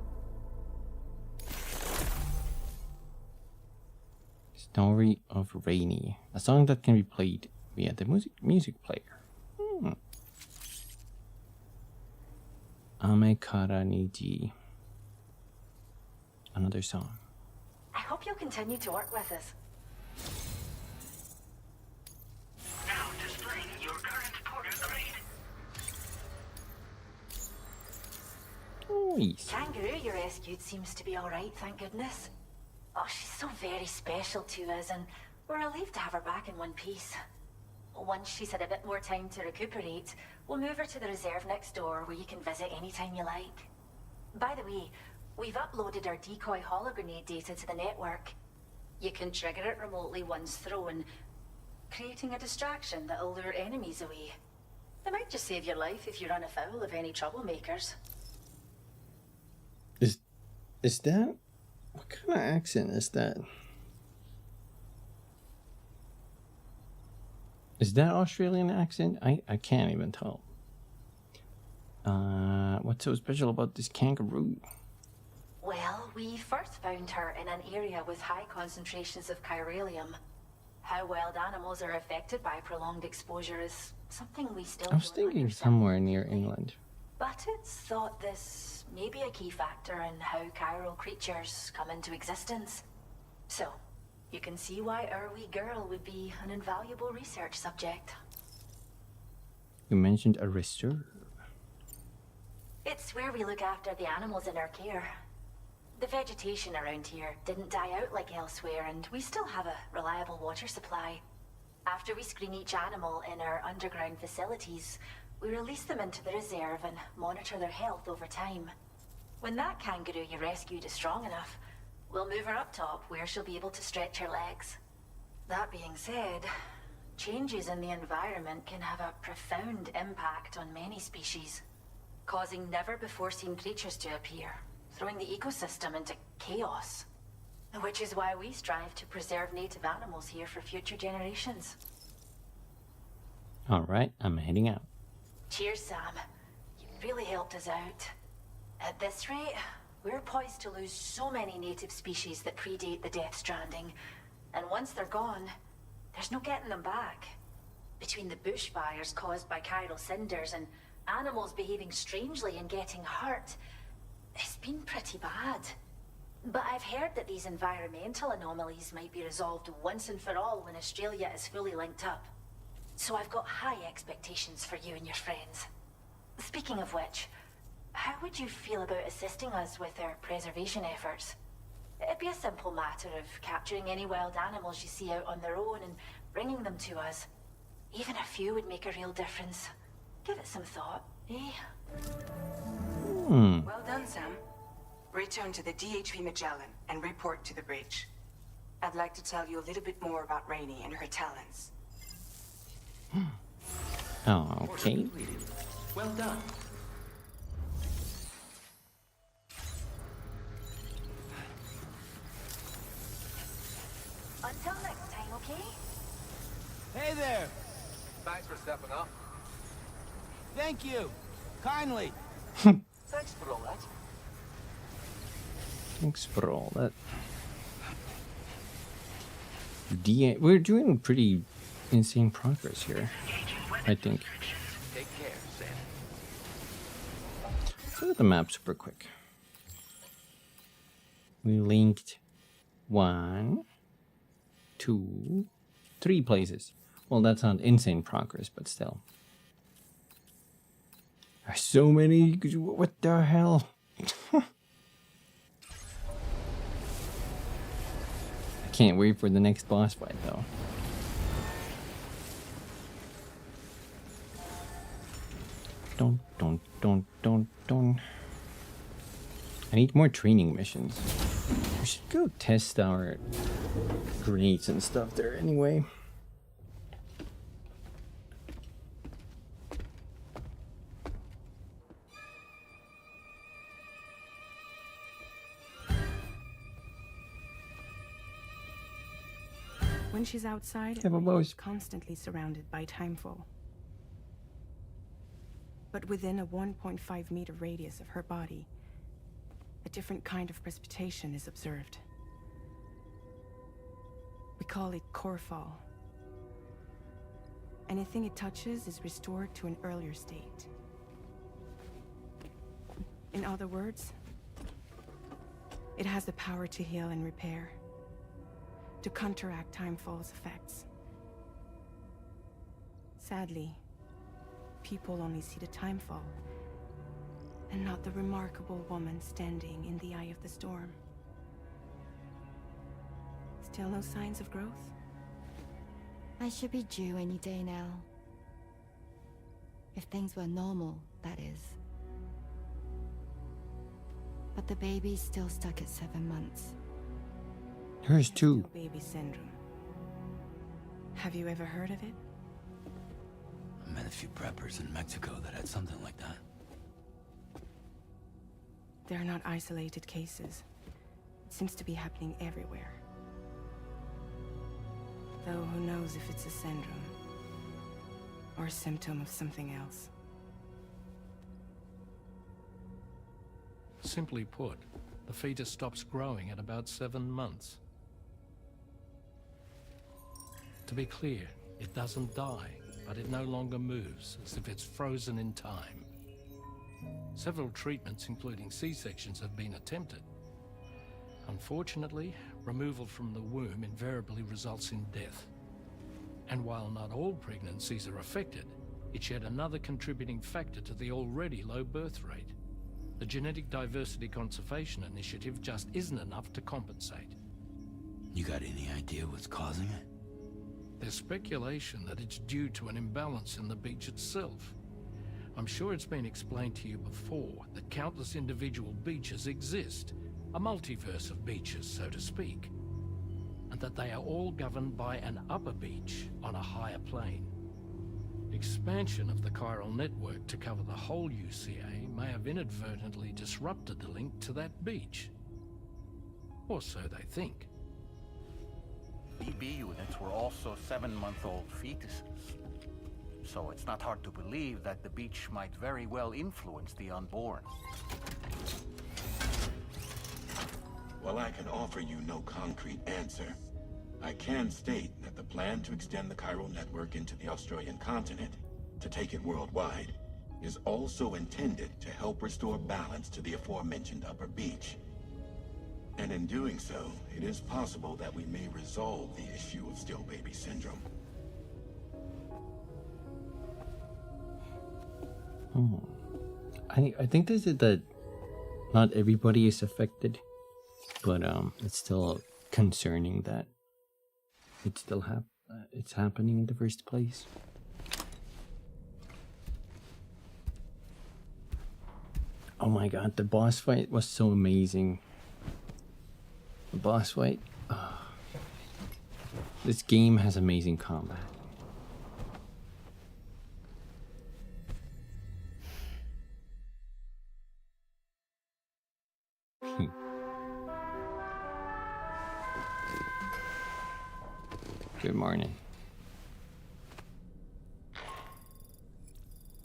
Story of Rainy. A song that can be played via the music player. Ame Kara Niji. Another song. I hope you'll continue to work with us. Now displaying your current porter grade. Nice. Kangaroo you rescued seems to be alright, thank goodness. Oh, she's so very special to us, and we're relieved to have her back in one piece. Once she's had a bit more time to recuperate, we'll move her to the reserve next door where you can visit anytime you like. By the way, we've uploaded our decoy hologrenade data to the network. You can trigger it remotely once thrown, creating a distraction that'll lure enemies away. It might just save your life if you run afoul of any troublemakers. Is that? What kind of accent is that? Is that Australian accent? I can't even tell. What's so special about this kangaroo? Well, we first found her in an area with high concentrations of chiralium. How wild animals are affected by prolonged exposure is something we still I was don't thinking understand. somewhere near England. But it's thought this may be a key factor in how chiral creatures come into existence. So, You can see why our wee girl would be an invaluable research subject. You mentioned a reserve. It's where we look after the animals in our care. The vegetation around here didn't die out like elsewhere, and we still have a reliable water supply. After we screen each animal in our underground facilities, we release them into the reserve and monitor their health over time. When that kangaroo you rescued is strong enough, we'll move her up top where she'll be able to stretch her legs. That being said, changes in the environment can have a profound impact on many species, causing never-before-seen creatures to appear, throwing the ecosystem into chaos. Which is why we strive to preserve native animals here for future generations. Alright, I'm heading out. Cheers, Sam. You really helped us out. At this rate, we're poised to lose so many native species that predate the Death Stranding. And once they're gone, there's no getting them back. Between the bushfires caused by chiral cinders and animals behaving strangely and getting hurt, it's been pretty bad. But I've heard that these environmental anomalies might be resolved once and for all when Australia is fully linked up. So I've got high expectations for you and your friends. Speaking of which, how would you feel about assisting us with our preservation efforts? It'd be a simple matter of capturing any wild animals you see out on their own and bringing them to us. Even a few would make a real difference. Give it some thought, eh? Well done, Sam. Return to the DHV Magellan and report to the bridge. I'd like to tell you a little bit more about Rainey and her talents. Oh, okay. Well done. Until next time, okay? Hey there! Thanks for stepping up. Thank you! Kindly! Thanks for all that. Thanks for all that. We're doing pretty insane progress here, I think. Take care, Sam. Let's look at the map super quick. We linked 1, 2, 3 places. Well, that's not insane progress, but still. There's so many. What the hell? I can't wait for the next boss fight, though. Don't. I need more training missions. We should go test our grenades and stuff there anyway. When she's outside, she's constantly surrounded by timefall. But within a 1.5 meter radius of her body, a different kind of precipitation is observed. We call it core fall. Anything it touches is restored to an earlier state. In other words, it has the power to heal and repair, to counteract timefall's effects. Sadly, people only see the timefall, and not the remarkable woman standing in the eye of the storm. Still no signs of growth? I should be due any day now. If things were normal, that is. But the baby's still stuck at 7 months. Hers too. Baby syndrome. Have you ever heard of it? I met a few preppers in Mexico that had something like that. They're not isolated cases. It seems to be happening everywhere. Though who knows if it's a syndrome or a symptom of something else. Simply put, the fetus stops growing at about 7 months. To be clear, it doesn't die, but it no longer moves, as if it's frozen in time. Several treatments, including C-sections, have been attempted. Unfortunately, Removal from the womb invariably results in death. And while not all pregnancies are affected, it's yet another contributing factor to the already low birth rate. The Genetic Diversity Conservation Initiative just isn't enough to compensate. You got any idea what's causing it? There's speculation that it's due to an imbalance in the beach itself. I'm sure it's been explained to you before that countless individual beaches exist, a multiverse of beaches, so to speak, and that they are all governed by an upper beach on a higher plane. Expansion of the chiral network to cover the whole UCA may have inadvertently disrupted the link to that beach. Or so they think. BB units were also 7-month-old fetuses. So it's not hard to believe that the beach might very well influence the unborn. While I can offer you no concrete answer, I can state that the plan to extend the chiral network into the Australian continent, to take it worldwide, is also intended to help restore balance to the aforementioned upper beach. And in doing so, it is possible that we may resolve the issue of still baby syndrome. I think they said that not everybody is affected, but it's still concerning that it's still it's happening in the first place. Oh my god, the boss fight was so amazing. The boss fight. This game has amazing combat. Good morning.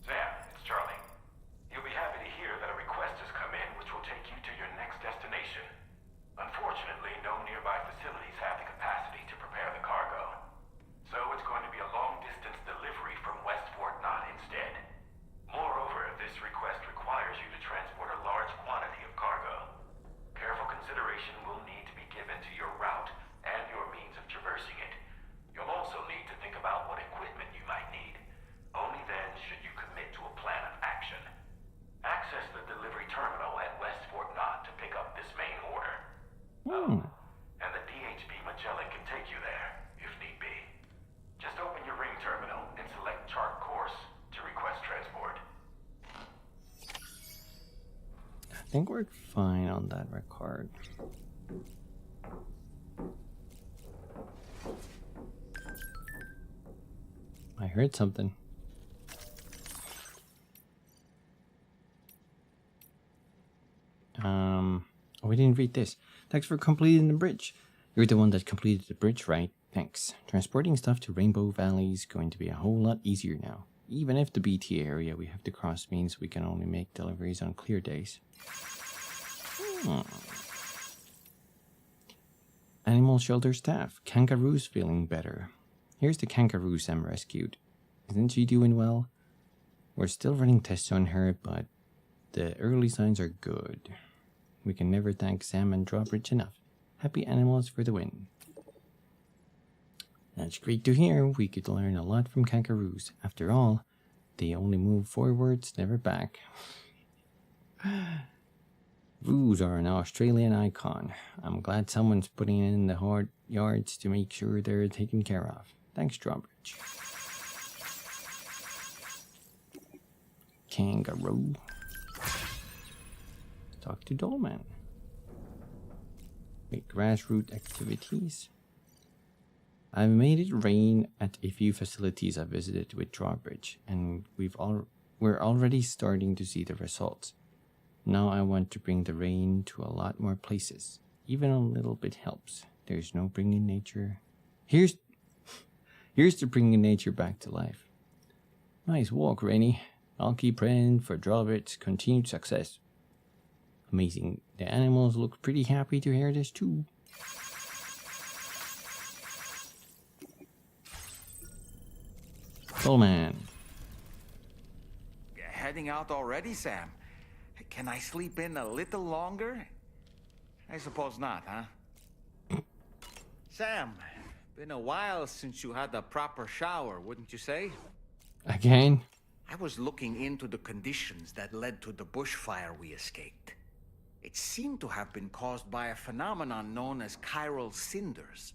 Sam, it's Charlie. You'll be happy to hear that a request has come in which will take you to your next destination. Unfortunately, no nearby facilities have the capacity to prepare the cargo. So it's going to be a long-distance delivery from West Fort Knott instead. Moreover, this request requires you to transport a large quantity of cargo. Careful consideration will need to be given to your route and your means of traversing it. You'll also need to think about what equipment you might need. Only then should you commit to a plan of action. Access the delivery terminal at West Fort Knott to pick up this main order. And the DHB Magellan can take you there, if need be. Just open your ring terminal and select chart course to request transport. I think we're fine on that record. I heard something. Oh, we didn't read this. Thanks for completing the bridge. You're the one that completed the bridge, right? Thanks. Transporting stuff to Rainbow Valley is going to be a whole lot easier now. Even if the BT area we have to cross means we can only make deliveries on clear days. Animal shelter staff. Kangaroo's feeling better. Here's the kangaroo Sam rescued. Isn't she doing well? We're still running tests on her, but the early signs are good. We can never thank Sam and Drawbridge enough. Happy animals for the win. That's great to hear. We could learn a lot from kangaroos. After all, they only move forwards, never back. Roos are an Australian icon. I'm glad someone's putting in the hard yards to make sure they're taken care of. Thanks, Drawbridge. Kangaroo. Talk to Dollman. Make grassroots activities. I've made it rain at a few facilities I visited with Drawbridge, and we're already starting to see the results. Now I want to bring the rain to a lot more places. Even a little bit helps. There's no bringing nature. Here's to bringing nature back to life. Nice walk, Rainy. I'll keep praying for Drawbridge's continued success. Amazing. The animals look pretty happy to hear this too. Dollman. Heading out already, Sam? Can I sleep in a little longer? I suppose not, huh? Sam, been a while since you had a proper shower, wouldn't you say? Again? I was looking into the conditions that led to the bushfire we escaped. It seemed to have been caused by a phenomenon known as chiral cinders.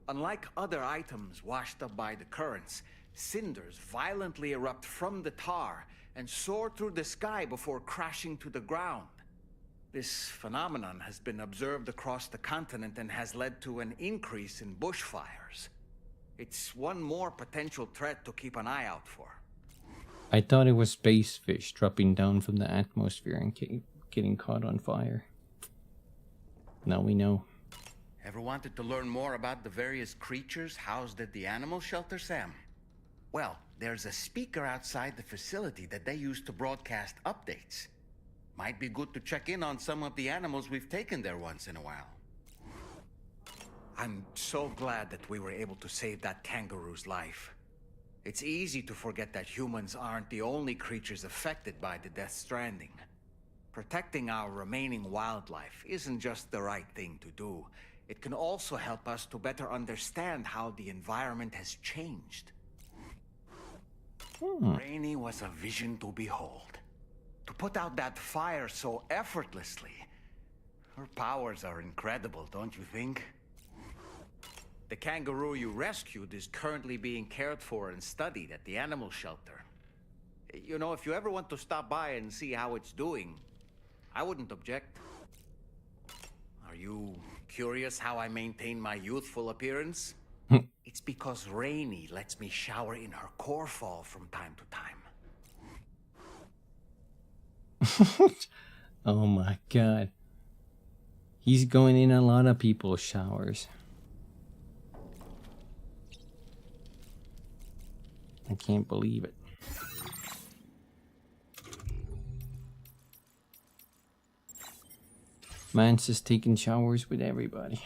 Unlike other items washed up by the currents, cinders violently erupt from the tar and soar through the sky before crashing to the ground. This phenomenon has been observed across the continent and has led to an increase in bushfires. It's one more potential threat to keep an eye out for. I thought it was space fish dropping down from the atmosphere and getting caught on fire. Now we know. Ever wanted to learn more about the various creatures housed at the animal shelter, Sam? Well, there's a speaker outside the facility that they use to broadcast updates. Might be good to check in on some of the animals we've taken there once in a while. I'm so glad that we were able to save that kangaroo's life. It's easy to forget that humans aren't the only creatures affected by the Death Stranding. Protecting our remaining wildlife isn't just the right thing to do. It can also help us to better understand how the environment has changed. Rainey was a vision to behold. To put out that fire so effortlessly. Her powers are incredible, don't you think? The kangaroo you rescued is currently being cared for and studied at the animal shelter. You know, if you ever want to stop by and see how it's doing, I wouldn't object. Are you curious how I maintain my youthful appearance? It's because Rainey lets me shower in her core fall from time to time. Oh my god. He's going in a lot of people's showers. I can't believe it. Man's just taking showers with everybody.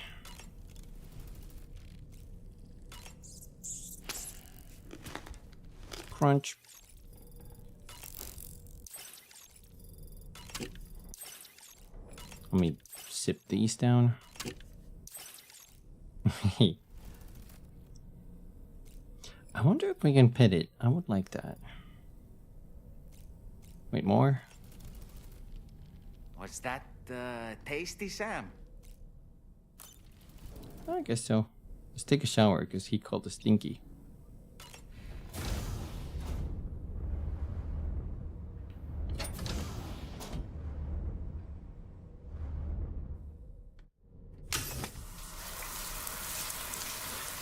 Crunch. Let me sip these down. I wonder if we can pet it. I would like that. Wait, more? Was that tasty, Sam? I guess so. Let's take a shower because he called us stinky.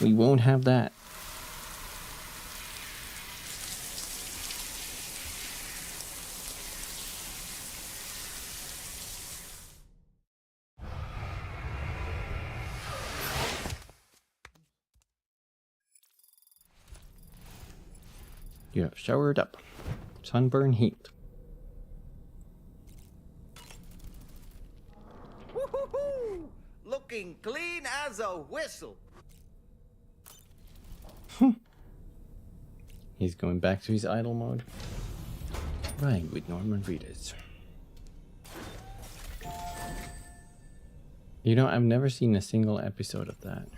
We won't have that. You have showered up. Sunburn healed. Woo-hoo-hoo! Looking clean as a whistle. He's going back to his idle mode. Right, with Norman Reedus. You know, I've never seen a single episode of that.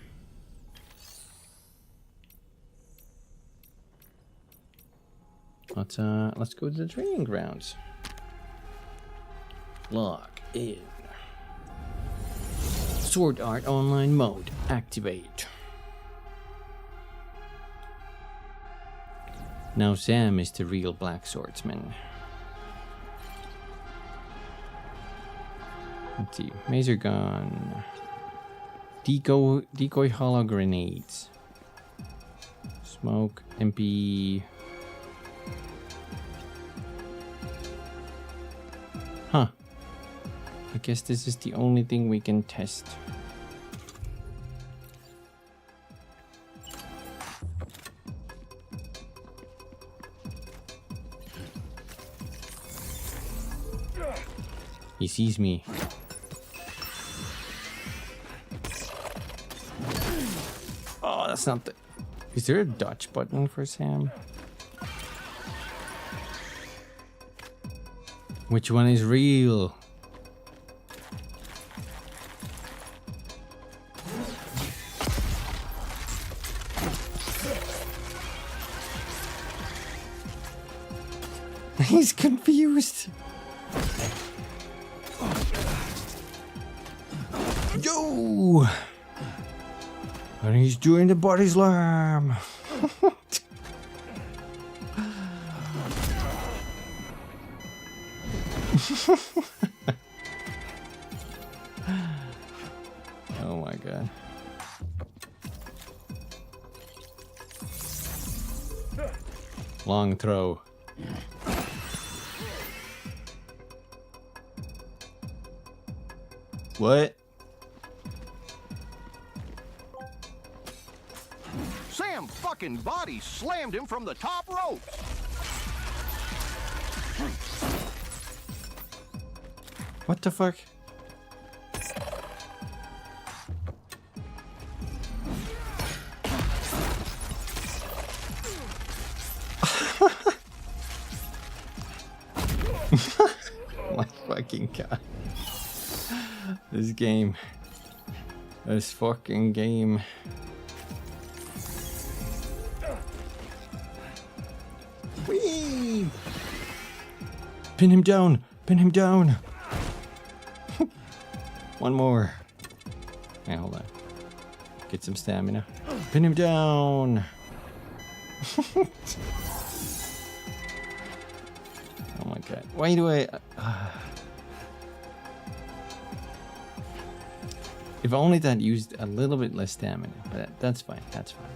Let's go to the training grounds. Log in. Sword Art Online mode activate. Now Sam is the real black swordsman. Let's see. Mazer gun. Decoy hollow grenades. Smoke. MP. Huh. I guess this is the only thing we can test. He sees me. Oh, that's not the... Is there a dodge button for Sam? Which one is real? He's confused. Yo! And he's doing the body slam. Oh my god. Long throw. What? Sam fucking body slammed him from the top rope. What the fuck? My fucking god. This game. This fucking game. Whee! Pin him down! Pin him down! One more. Hey, hold on. Get some stamina. Pin him down! Oh my god. Why do I... If only that used a little bit less stamina, but that's fine, that's fine.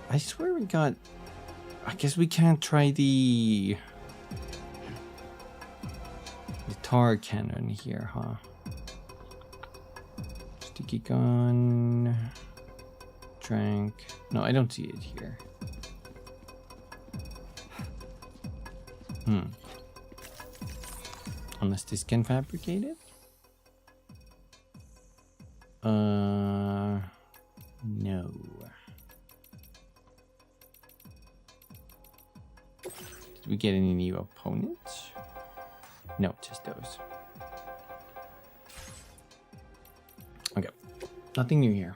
I swear we got... I guess we can't try the tar cannon here, huh? Sticky gun... Trank... No, I don't see it here. Unless this can fabricate it? No. Did we get any new opponents? No, just those. Okay. Nothing new here.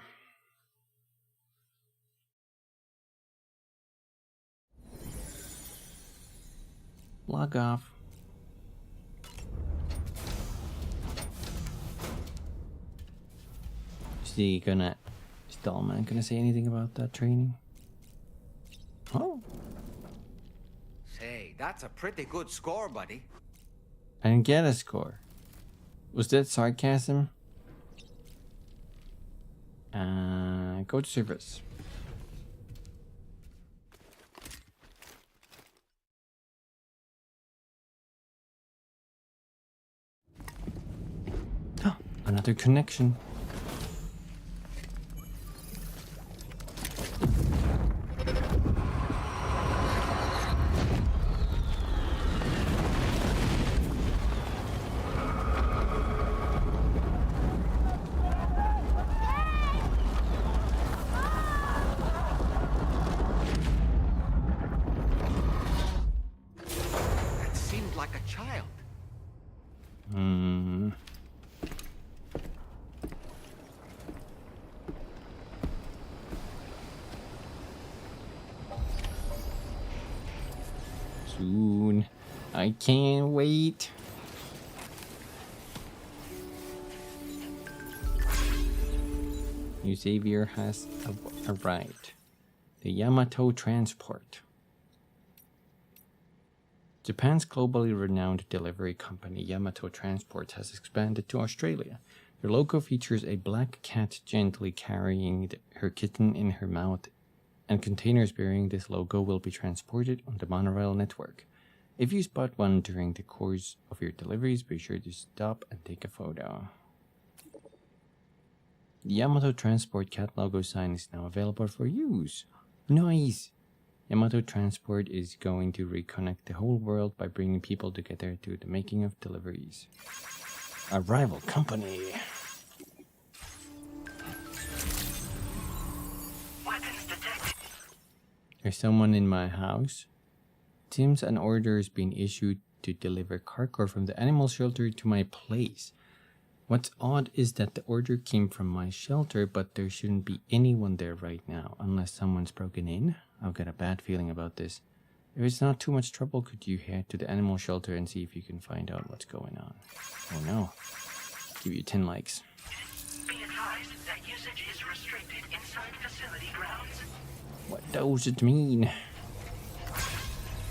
Log off. Is Dollman gonna say anything about that training? Oh. Say, that's a pretty good score, buddy. I didn't get a score. Was that sarcasm? Go to service. Oh, another connection. Soon. I can't wait. New savior has arrived. The Yamato transport. Japan's globally renowned delivery company Yamato Transport has expanded to Australia. Their logo features a black cat gently carrying her kitten in her mouth, and containers bearing this logo will be transported on the monorail network. If you spot one during the course of your deliveries, be sure to stop and take a photo. The Yamato Transport cat logo sign is now available for use. Nice! Yamato Transport is going to reconnect the whole world by bringing people together to the making of deliveries. A rival company. There's someone in my house. It seems an order is being issued to deliver cargo from the animal shelter to my place. What's odd is that the order came from my shelter, but there shouldn't be anyone there right now, unless someone's broken in. I've got a bad feeling about this. If it's not too much trouble, could you head to the animal shelter and see if you can find out what's going on? Oh no. Give you 10 likes. Be advised that usage is restricted inside facility grounds. What does it mean?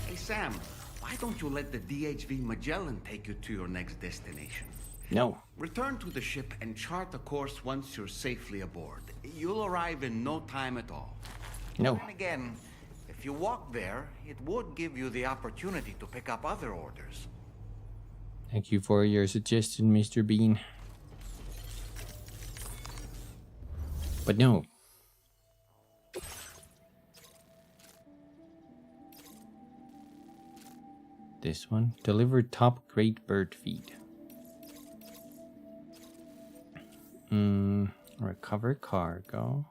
Hey, Sam, why don't you let the DHV Magellan take you to your next destination? No. Return to the ship and chart a course once you're safely aboard. You'll arrive in no time at all. No. And again, if you walk there, it would give you the opportunity to pick up other orders. Thank you for your suggestion, Mr. Bean. But no. This one. Deliver top grade bird feed. Recover cargo.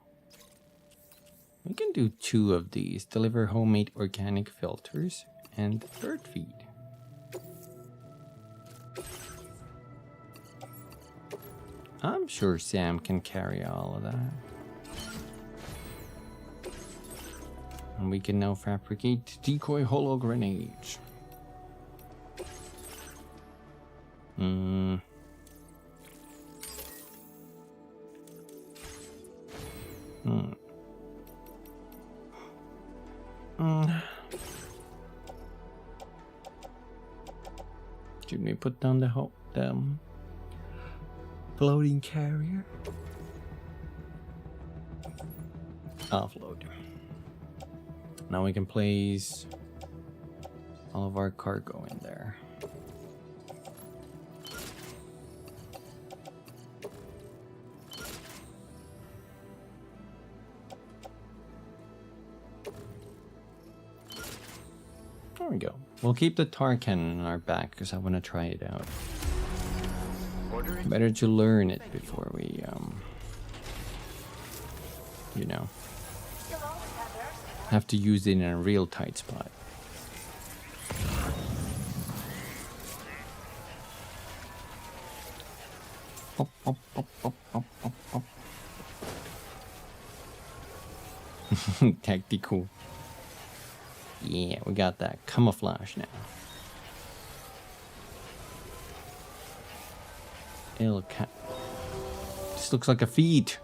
We can do 2 of these. Deliver homemade organic filters and bird feed. I'm sure Sam can carry all of that. And we can now fabricate decoy holo grenades. Should we put down the floating carrier? Offload. Now we can place all of our cargo in there. There we go. We'll keep the tar cannon on our back because I want to try it out. Better to learn it before we, you know, have to use it in a real tight spot. Tactical. Yeah, we got that camouflage now. This looks like a feet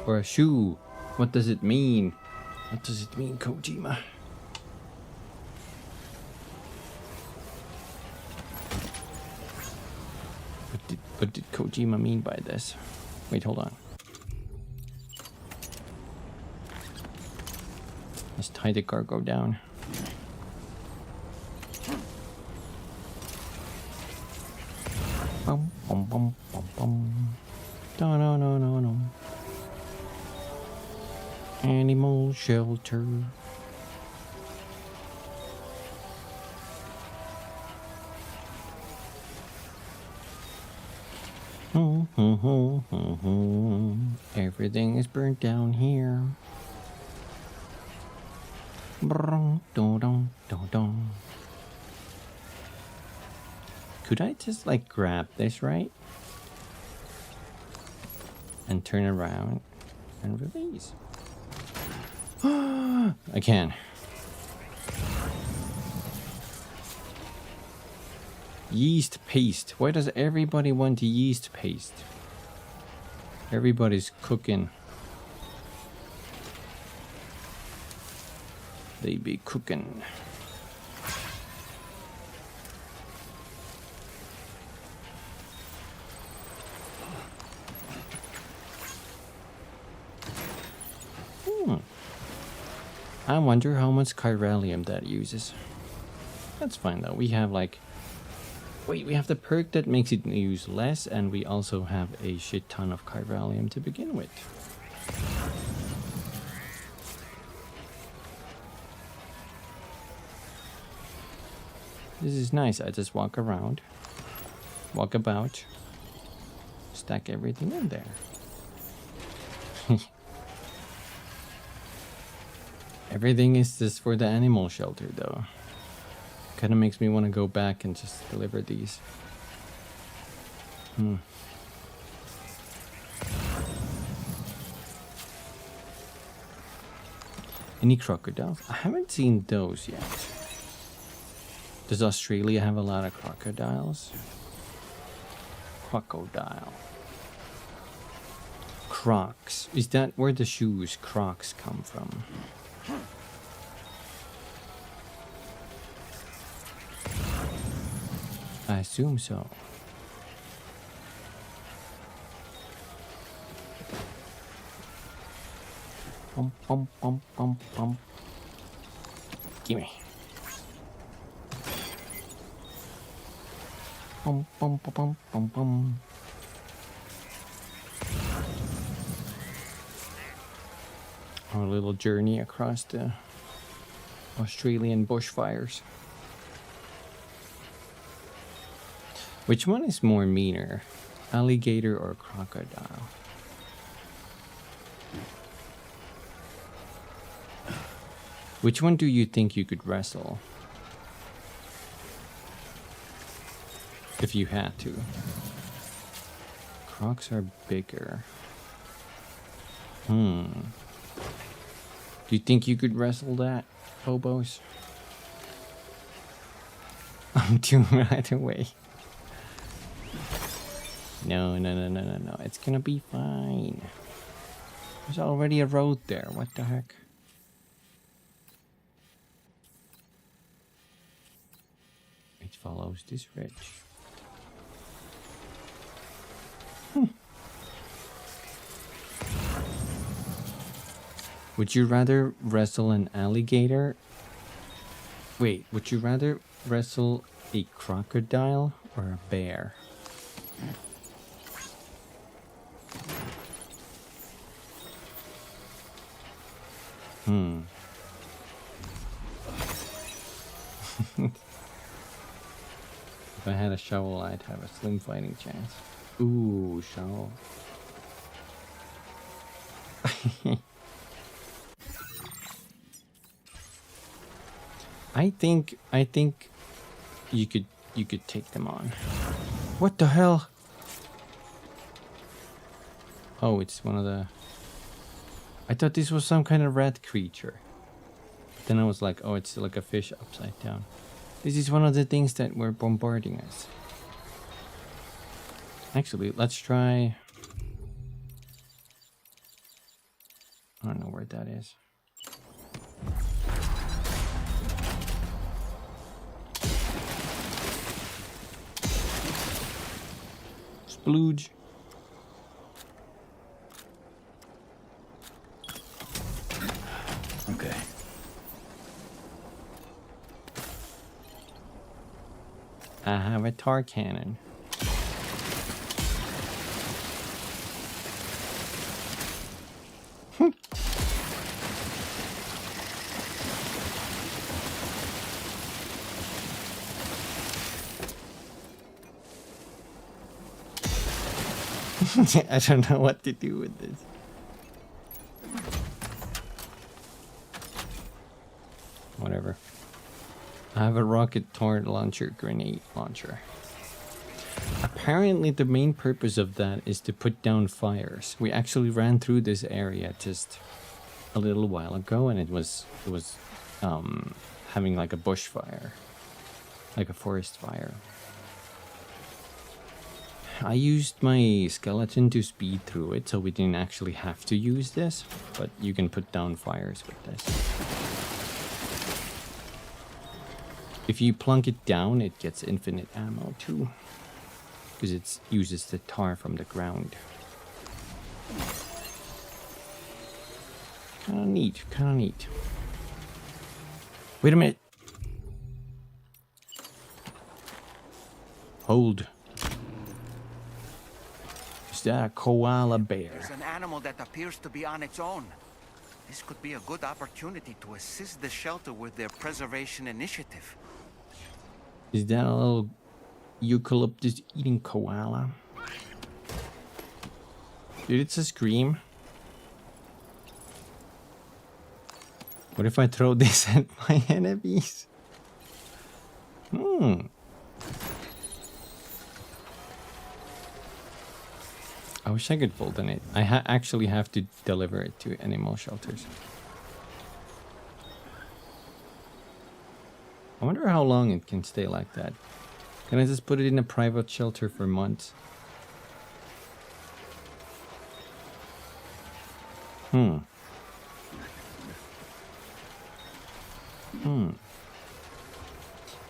or a shoe. What does it mean? What does it mean, Kojima? What did Kojima mean by this? Wait, hold on. Let's tie the cargo down. Bum, bum, bum, bum, bum. No, no, no, no, no. Animal shelter. Everything is burnt down here. Could I just like grab this, right? And turn around and release. I can. Yeast paste. Why does everybody want yeast paste? Everybody's cooking. They be cooking. I wonder how much chiralium that uses. That's fine though. We have like... Wait, we have the perk that makes it use less, and we also have a shit ton of chiralium to begin with. This is nice. I just walk around, walk about, stack everything in there. Everything is just for the animal shelter though. Kind of makes me want to go back and just deliver these. Any crocodiles? I haven't seen those yet. Does Australia have a lot of crocodiles? Crocodile. Crocs. Is that where the shoes Crocs come from? I assume so. Bum, bum, bum, bum, bum. Gimme. Bum, bum, bum, bum, bum, bum. Our little journey across the Australian bushfires. Which one is more meaner? Alligator or crocodile? Which one do you think you could wrestle? If you had to. Crocs are bigger. Do you think you could wrestle that, Phobos? I'm doing right away. No. It's gonna be fine. There's already a road there. What the heck? It follows this ridge. Would you rather wrestle an alligator? Wait, would you rather wrestle a crocodile or a bear? If I had a shovel, I'd have a slim fighting chance. Ooh, shovel. I think you could take them on. What the hell? Oh, it's one of the... I thought this was some kind of rat creature. Then I was like, oh, it's like a fish upside down. This is one of the things that were bombarding us. Actually, let's try... I don't know where that is. Splooge. Okay. I have a tar cannon. I don't know what to do with this. Whatever. I have a rocket torrent launcher, grenade launcher. Apparently the main purpose of that is to put down fires. We actually ran through this area just a little while ago, and it was having like a bushfire, like a forest fire. I used my skeleton to speed through it, so we didn't actually have to use this, but you can put down fires with this. If you plunk it down, it gets infinite ammo too, because it uses the tar from the ground. Kinda neat, kinda neat. Wait a minute. Hold. Is that a koala bear? There's an animal that appears to be on its own. This could be a good opportunity to assist the shelter with their preservation initiative. Is that a little eucalyptus eating koala? Dude, it's a scream. What if I throw this at my enemies? I wish I could fold on it. I actually have to deliver it to animal shelters. I wonder how long it can stay like that. Can I just put it in a private shelter for months?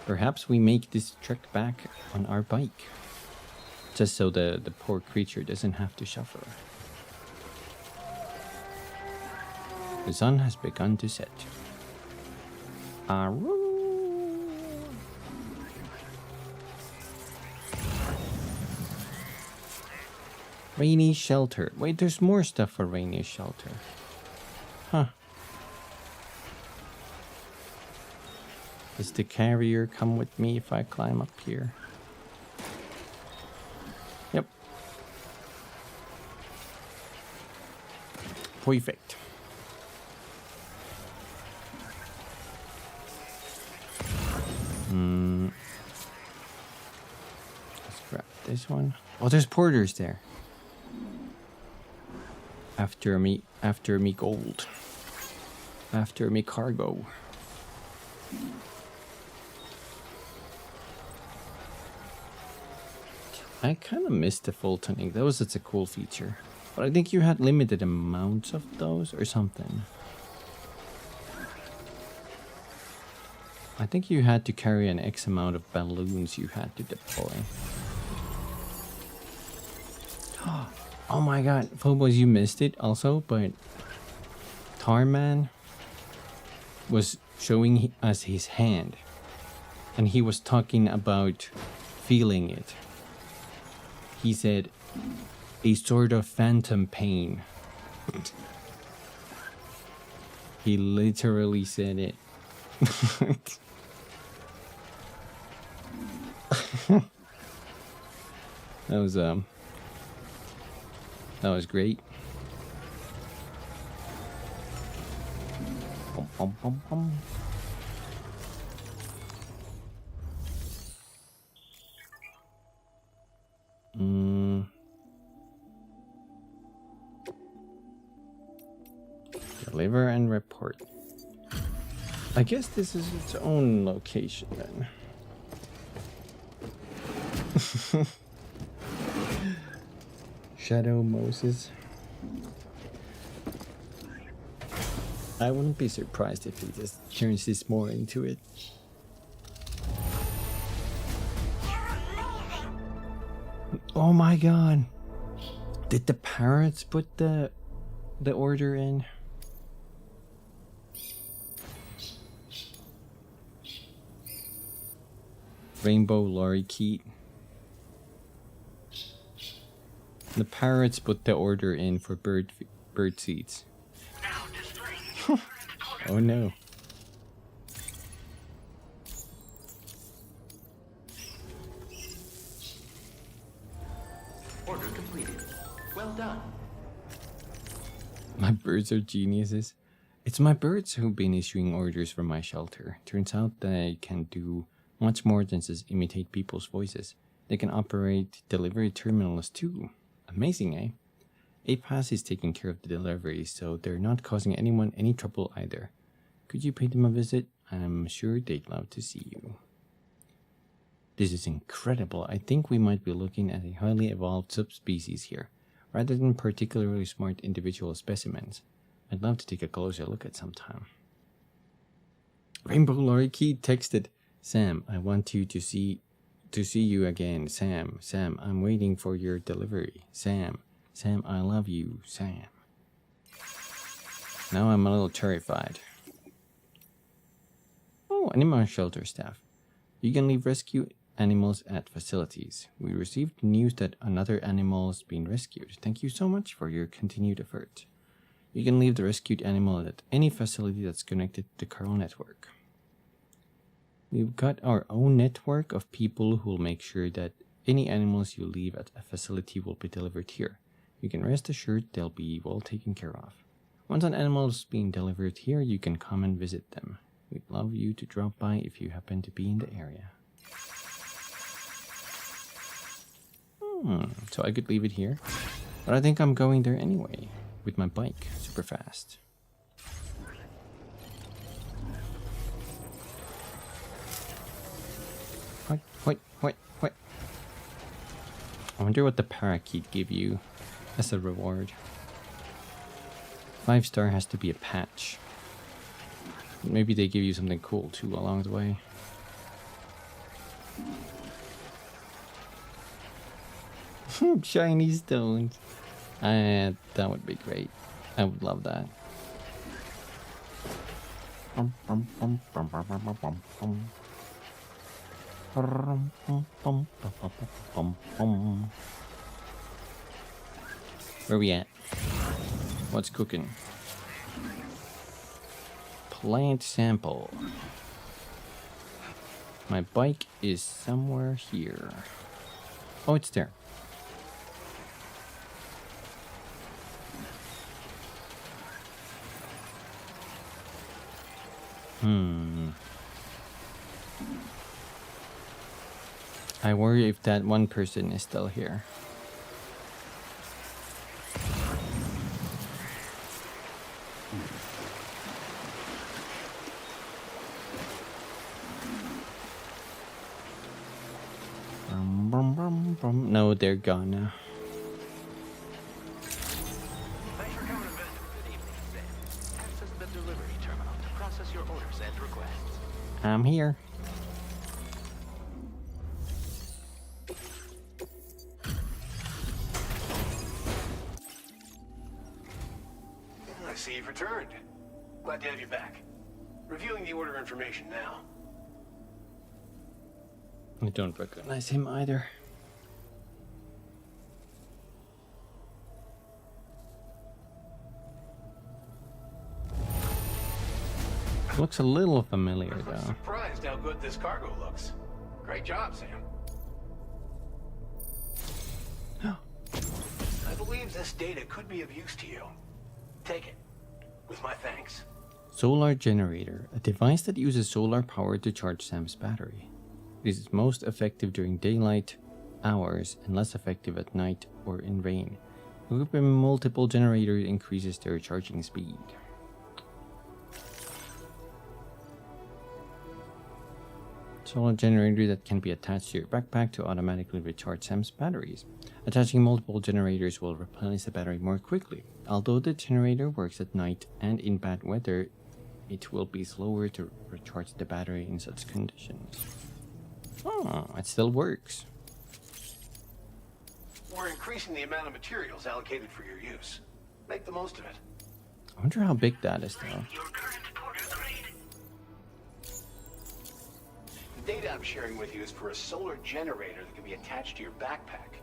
Perhaps we make this trek back on our bike. Just so the poor creature doesn't have to suffer. The sun has begun to set. Rainy shelter. Wait, there's more stuff for rainy shelter. Huh. Does the carrier come with me if I climb up here? Yep. Perfect. Let's grab this one. Oh, there's porters there. After me gold. After me cargo. I kind of missed the full tuning. That was such a cool feature. But I think you had limited amounts of those or something. I think you had to carry an X amount of balloons you had to deploy. Oh my god, Phobos, you missed it also, but Tarman was showing us his hand. And he was talking about feeling it. He said, a sort of phantom pain. He literally said it. That was great. Bum, bum, bum. Deliver and report. I guess this is its own location then. Shadow Moses. I wouldn't be surprised if he just turns this more into it. Oh my god. Did the parrots put the order in? Rainbow lorikeet. The parrots put the order in for bird seeds. Oh no. Order completed. Well done. My birds are geniuses. It's my birds who've been issuing orders for my shelter. Turns out they can do much more than just imitate people's voices. They can operate delivery terminals too. Amazing, eh? APAS is taking care of the delivery, so they're not causing anyone any trouble either. Could you pay them a visit? I'm sure they'd love to see you. This is incredible. I think we might be looking at a highly evolved subspecies here, rather than particularly smart individual specimens. I'd love to take a closer look at some time. Rainbow Lorikeet texted, Sam, I want you to see you again. Sam, I'm waiting for your delivery. Sam, I love you. Sam. Now I'm a little terrified. Oh, animal shelter staff. You can leave rescue animals at facilities. We received news that another animal's been rescued. Thank you so much for your continued effort. You can leave the rescued animal at any facility that's connected to the Carl network. We've got our own network of people who'll make sure that any animals you leave at a facility will be delivered here. You can rest assured they'll be well taken care of. Once an animal's being delivered here, you can come and visit them. We'd love you to drop by if you happen to be in the area. So I could leave it here, but I think I'm going there anyway, with my bike, super fast. Wait. I wonder what the parakeet give you as a reward. 5-star has to be a patch. Maybe they give you something cool too along the way. Shiny stones. That would be great. I would love that. Where we at? What's cooking? Plant sample. My bike is somewhere here. Oh, it's there. I worry if that one person is still here. No, they're gone now. Thanks for coming to visit. Good evening, Sam. Access the delivery terminal to process your orders and requests. I'm here. I see you've returned. Glad to have you back. Reviewing the order information now. I don't recognize him either. Looks a little familiar though. I'm surprised how good this cargo looks. Great job, Sam. I believe this data could be of use to you. Take it. With my thanks. Solar generator, a device that uses solar power to charge Sam's battery. It is most effective during daylight hours and less effective at night or in rain. Equipping multiple generators increases their charging speed. Solar generator that can be attached to your backpack to automatically recharge Sam's batteries. Attaching multiple generators will replenish the battery more quickly. Although the generator works at night and in bad weather, it will be slower to recharge the battery in such conditions. Oh, it still works. We're increasing the amount of materials allocated for your use. Make the most of it. I wonder how big that is though. The data I'm sharing with you is for a solar generator that can be attached to your backpack.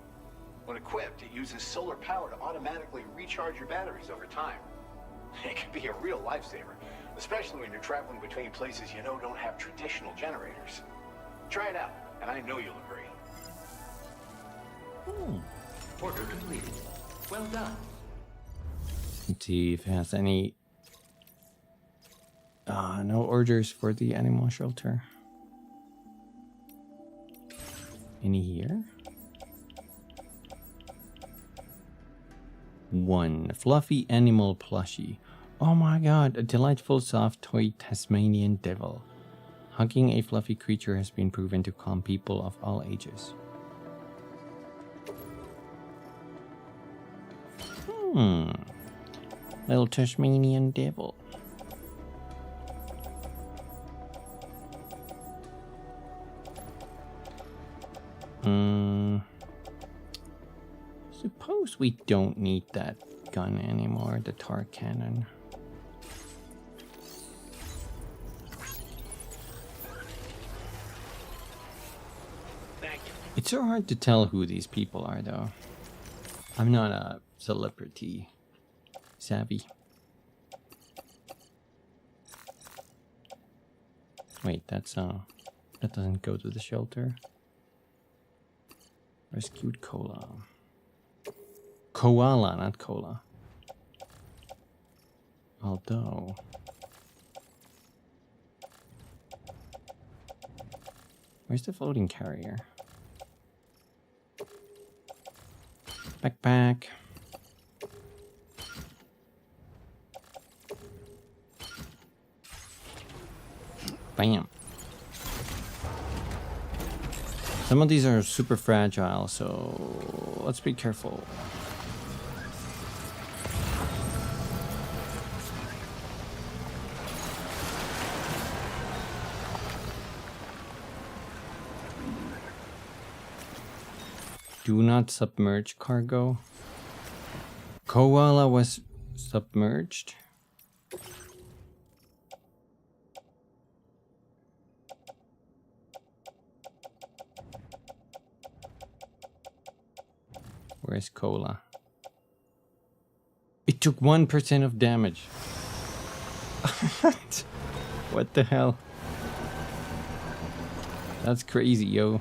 When equipped, it uses solar power to automatically recharge your batteries over time. It can be a real lifesaver, especially when you're traveling between places you know don't have traditional generators. Try it out, and I know you'll agree. Order completed. Well done. Let's see if it has any... no orders for the animal shelter. Any here? 1. Fluffy animal plushie. Oh my god, a delightful soft toy Tasmanian devil. Hugging a fluffy creature has been proven to calm people of all ages. Little Tasmanian devil. Suppose we don't need that gun anymore, the tar cannon. Thank you. It's so hard to tell who these people are though. I'm not a celebrity savvy. Wait, that's that doesn't go to the shelter. Rescued cola. Koala, not cola. Although where's the floating carrier? Backpack. Some of these are super fragile, so let's be careful. Do not submerge cargo. Koala was submerged. Where's Cola? It took 1% of damage. What the hell? That's crazy, yo.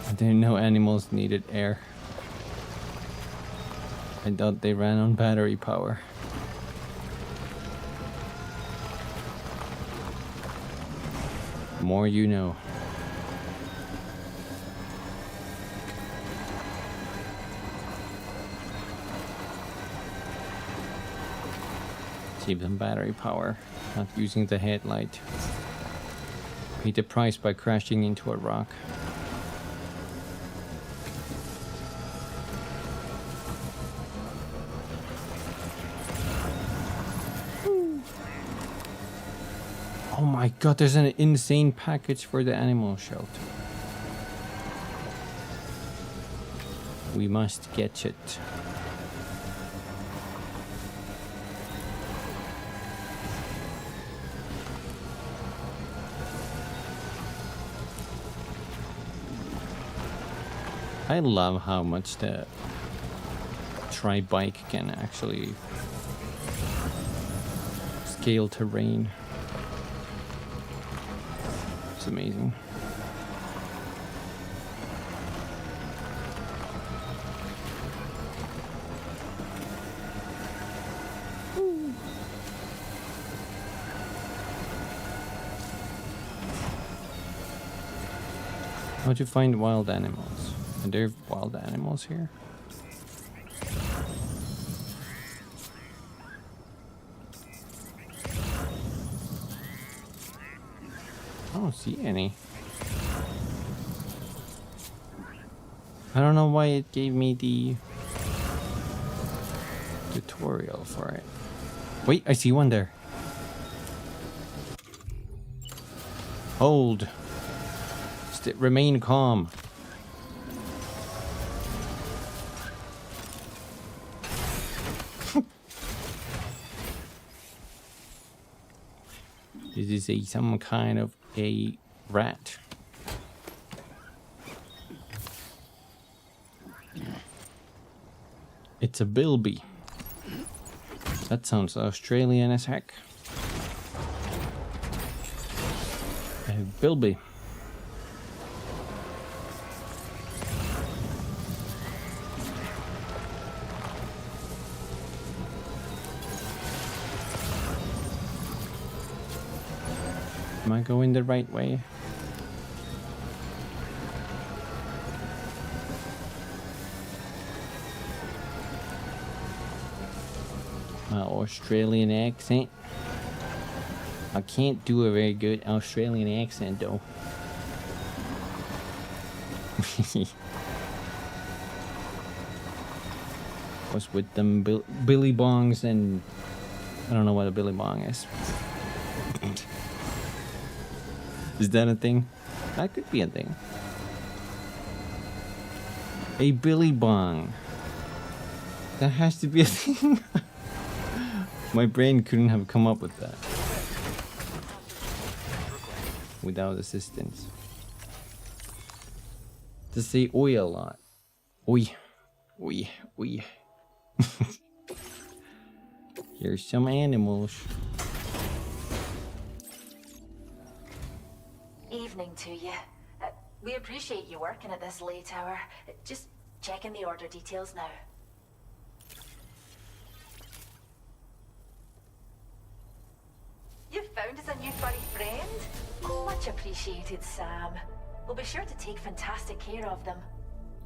I didn't know animals needed air. I thought they ran on battery power. More you know. Save them battery power, not using the headlight. Pay the price by crashing into a rock. Oh my god, there's an insane package for the animal shelter. We must get it. I love how much the tri-bike can actually scale terrain. It's amazing. How to find wild animals? Are there wild animals here? I don't see any. I don't know why it gave me the tutorial for it. Wait, I see one there. Hold. Remain calm. This is some kind of a rat. It's a bilby. That sounds Australian as heck. A bilby. Am I going the right way? My Australian accent. I can't do a very good Australian accent though. What's with them billy bongs and I don't know what a billy bong is. Is that a thing? That could be a thing. A billy bong. That has to be a thing. My brain couldn't have come up with that without assistance. To say oi a lot. Oi. Oi. Oi. Here's some animals. Evening to you. We appreciate you working at this late hour. Just checking the order details now. You found us a new furry friend? Much appreciated, Sam. We'll be sure to take fantastic care of them.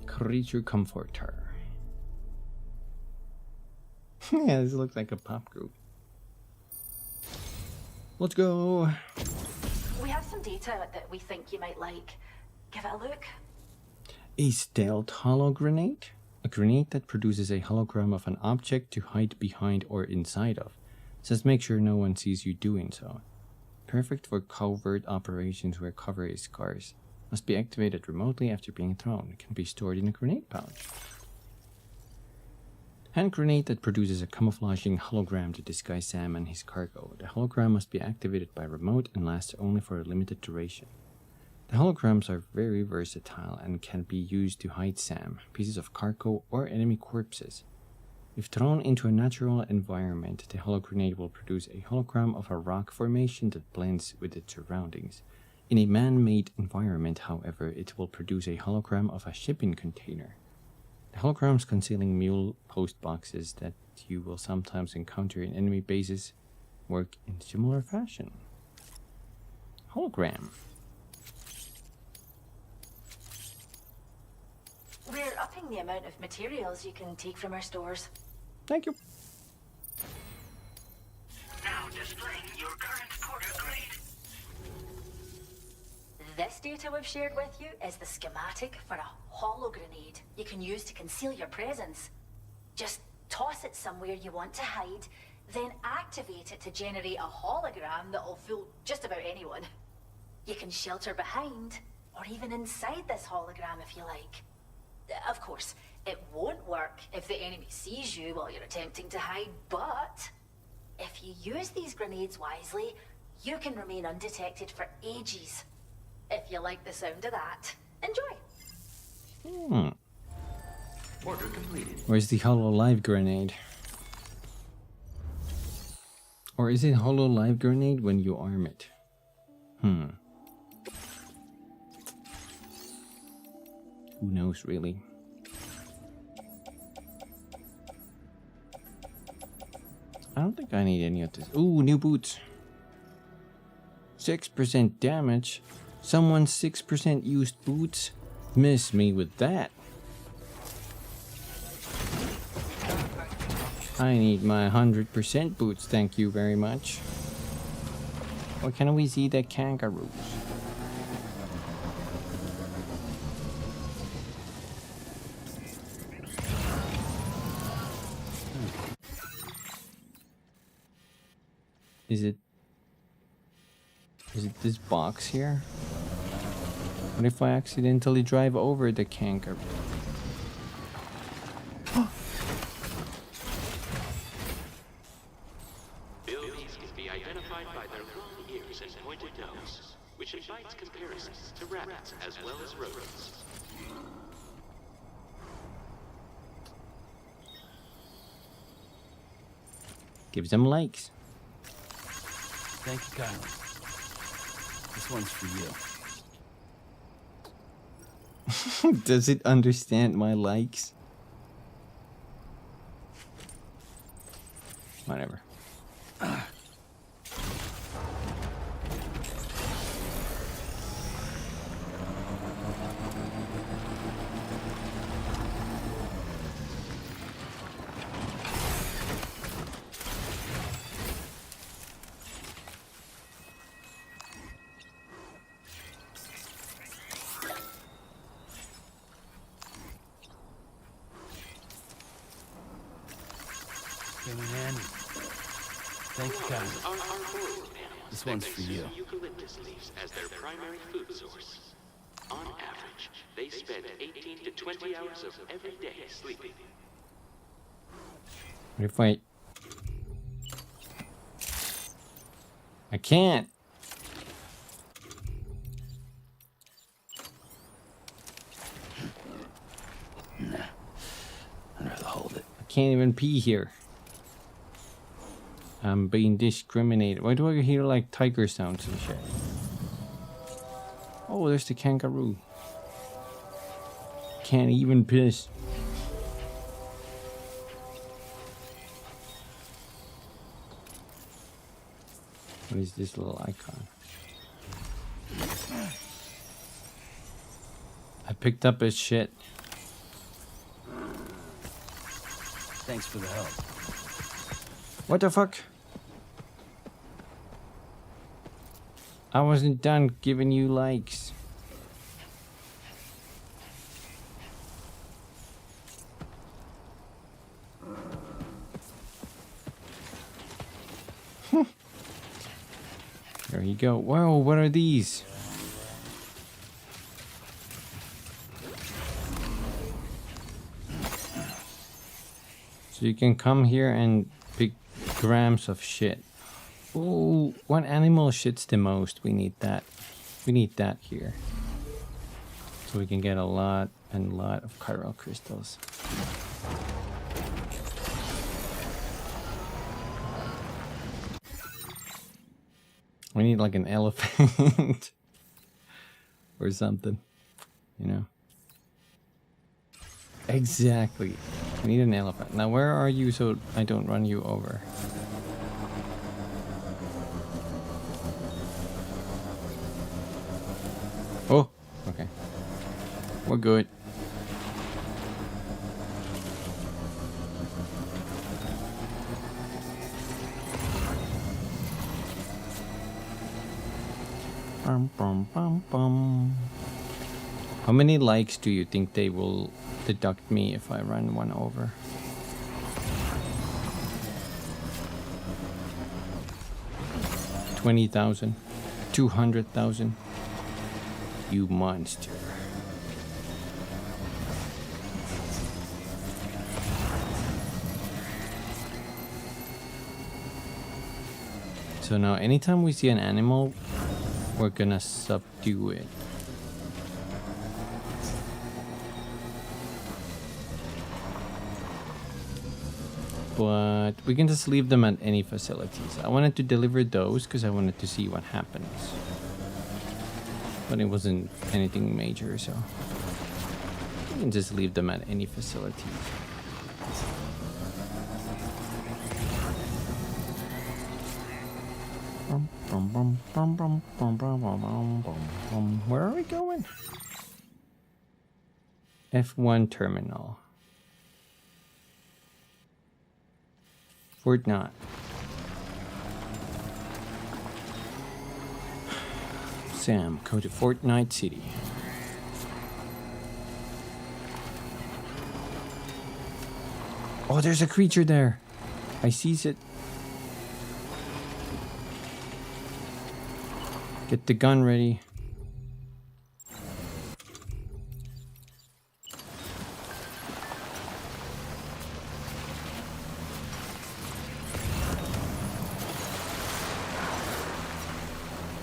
Creature comforter. Yeah, this looks like a pop group. Let's go. We have some data that we think you might like. Give it a look. A stealth holo grenade? A grenade that produces a hologram of an object to hide behind or inside of. Says make sure no one sees you doing so. Perfect for covert operations where cover is scarce. Must be activated remotely after being thrown. It can be stored in a grenade pouch. Hand grenade that produces a camouflaging hologram to disguise Sam and his cargo. The hologram must be activated by remote and lasts only for a limited duration. The holograms are very versatile and can be used to hide Sam, pieces of cargo, or enemy corpses. If thrown into a natural environment, the hologrenade will produce a hologram of a rock formation that blends with its surroundings. In a man-made environment, however, it will produce a hologram of a shipping container. The holograms concealing mule post boxes that you will sometimes encounter in enemy bases work in similar fashion. Hologram. We're upping the amount of materials you can take from our stores. Thank you. Now displaying your current porter grade. This data we've shared with you is the schematic for a holo grenade you can use to conceal your presence. Just toss it somewhere you want to hide, then activate it to generate a hologram that'll fool just about anyone. You can shelter behind, or even inside this hologram if you like. Of course, it won't work if the enemy sees you while you're attempting to hide, but if you use these grenades wisely, you can remain undetected for ages. If you like the sound of that, enjoy. Order completed. Where's the HoloLive grenade? Or is it HoloLive grenade when you arm it? Who knows, really? I don't think I need any of this. Ooh, new boots. 6% damage. Someone's 6% used boots. Miss me with that. I need my 100% boots, thank you very much. Or can we see the kangaroos? Is it this box here? What if I accidentally drive over the kangaroo? Bilbies can be identified by their long ears and pointed nose, which invites comparisons to rabbits as well as rodents. Give them likes. Thank you kindly. This one's for you. Does it understand my likes? Whatever. Came in handy. Thank you kindly. This one's for you. Eucalyptus leaves as their primary food source. On average, they spend 18 to 20 hours of every day sleeping. What if I can't. Nah. I'd rather hold it. I can't even pee here. I'm being discriminated. Why do I hear like tiger sounds and shit? Oh, there's the kangaroo. Can't even piss. What is this little icon? I picked up his shit. Thanks for the help. What the fuck? I wasn't done giving you likes. There you go. Whoa, what are these? So you can come here and pick grams of shit. Ooh, what animal shits the most? We need that. We need that here. So we can get a lot and lot of chiral crystals. We need like an elephant or something, you know? Exactly. We need an elephant. Now, where are you so I don't run you over? Oh, okay. We're good. Bum, bum, bum, bum. How many likes do you think they will deduct me if I run one over? 20,000, 200,000. You monster. So now anytime we see an animal, we're gonna subdue it. But we can just leave them at any facilities. I wanted to deliver those because I wanted to see what happens. But it wasn't anything major, so we can just leave them at any facilities. Where are we going? F1 terminal. Fort Knott. Sam, go to Fort Knott City. Oh, there's a creature there. I sees it. Get the gun ready.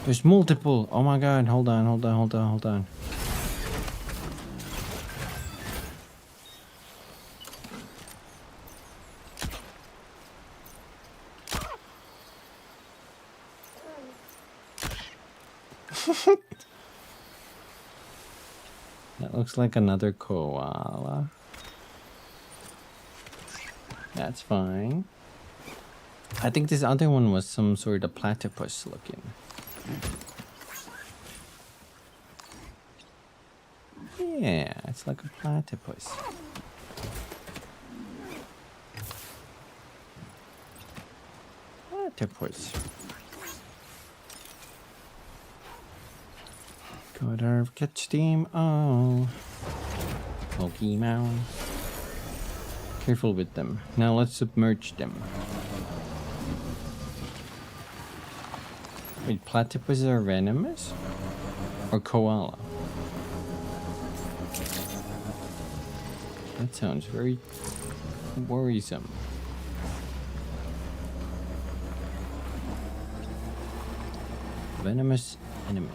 There's multiple. Oh my god, hold on. That looks like another koala. That's fine. I think this other one was some sort of platypus looking. Yeah, it's like a platypus. Platypus. Gotta catch them all. Pokemon. Careful with them. Now let's submerge them. Wait, platypus are venomous? Or koala? That sounds very worrisome. Venomous enemies.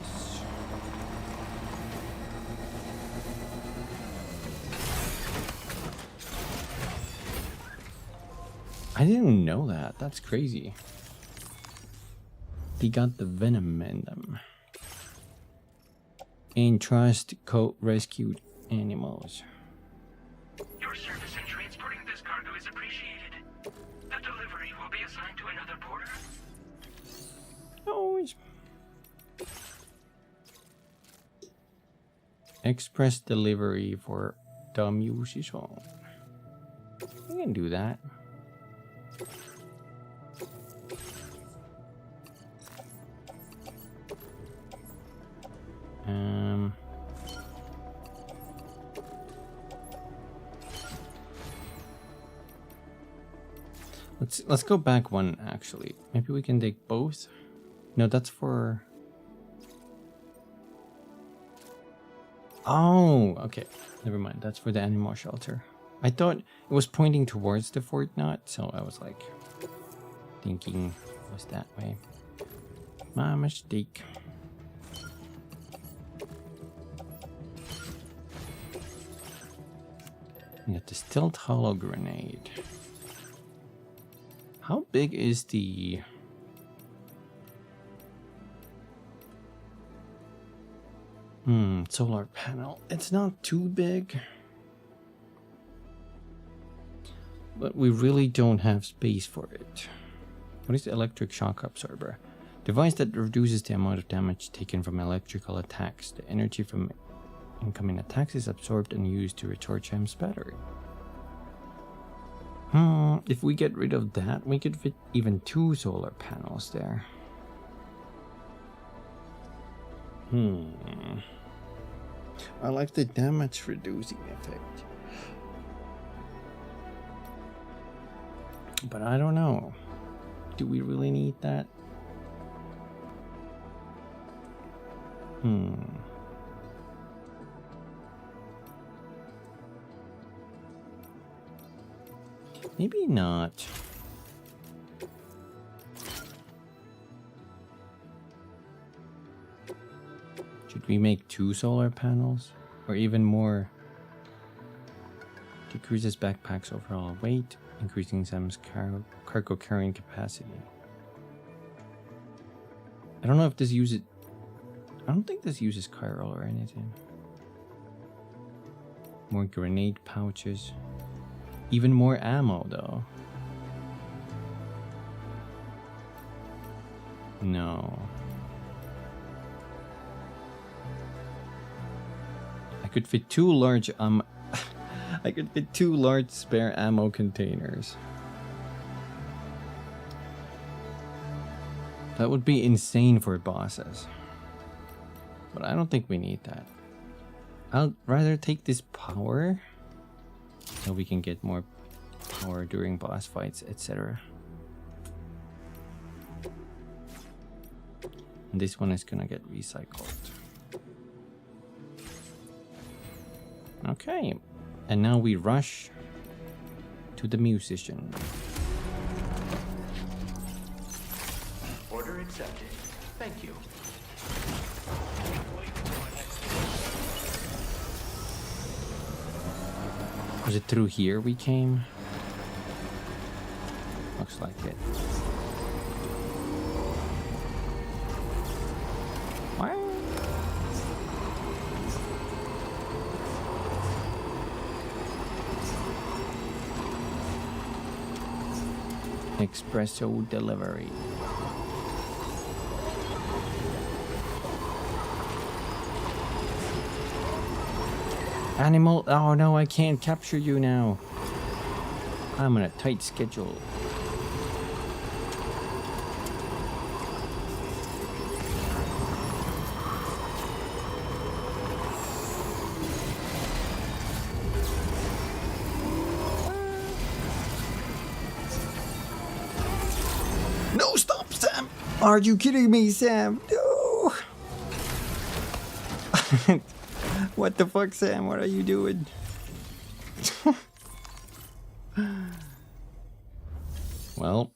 I didn't know that. That's crazy. They got the venom in them. And trust rescued animals. Your service in transporting this cargo is appreciated. The delivery will be assigned to another porter. Oh, express delivery for the musician. We can do that. Let's go back one actually. Maybe we can take both. No, that's for. Oh, okay. Never mind. That's for the animal shelter. I thought it was pointing towards the fort, not so. I was like thinking it was that way. My mistake. We got the stealth hollow grenade. How big is the... solar panel? It's not too big. But we really don't have space for it. What is the electric shock absorber? Device that reduces the amount of damage taken from electrical attacks. The energy from incoming attacks is absorbed and used to recharge Hem's battery. If we get rid of that, we could fit even 2 solar panels there. I like the damage reducing effect. But I don't know. Do we really need that? Maybe not. Should we make 2 solar panels? Or even more? Decreases backpack's overall weight, increasing Sam's cargo carrying capacity. I don't know if this uses... I don't think this uses chiral or anything. More grenade pouches. Even more ammo though. No. I could fit 2 large I could fit 2 large spare ammo containers. That would be insane for bosses. But I don't think we need that. I'd rather take this power so we can get more power during boss fights, etc. And this one is gonna get recycled. Okay, and now we rush to the musician. Order accepted. Thank you. Was it through here we came? Looks like it. What? Espresso delivery. Animal, oh no, I can't capture you now. I'm on a tight schedule. No, stop, Sam! Are you kidding me, Sam? No! What the fuck, Sam? What are you doing? Well,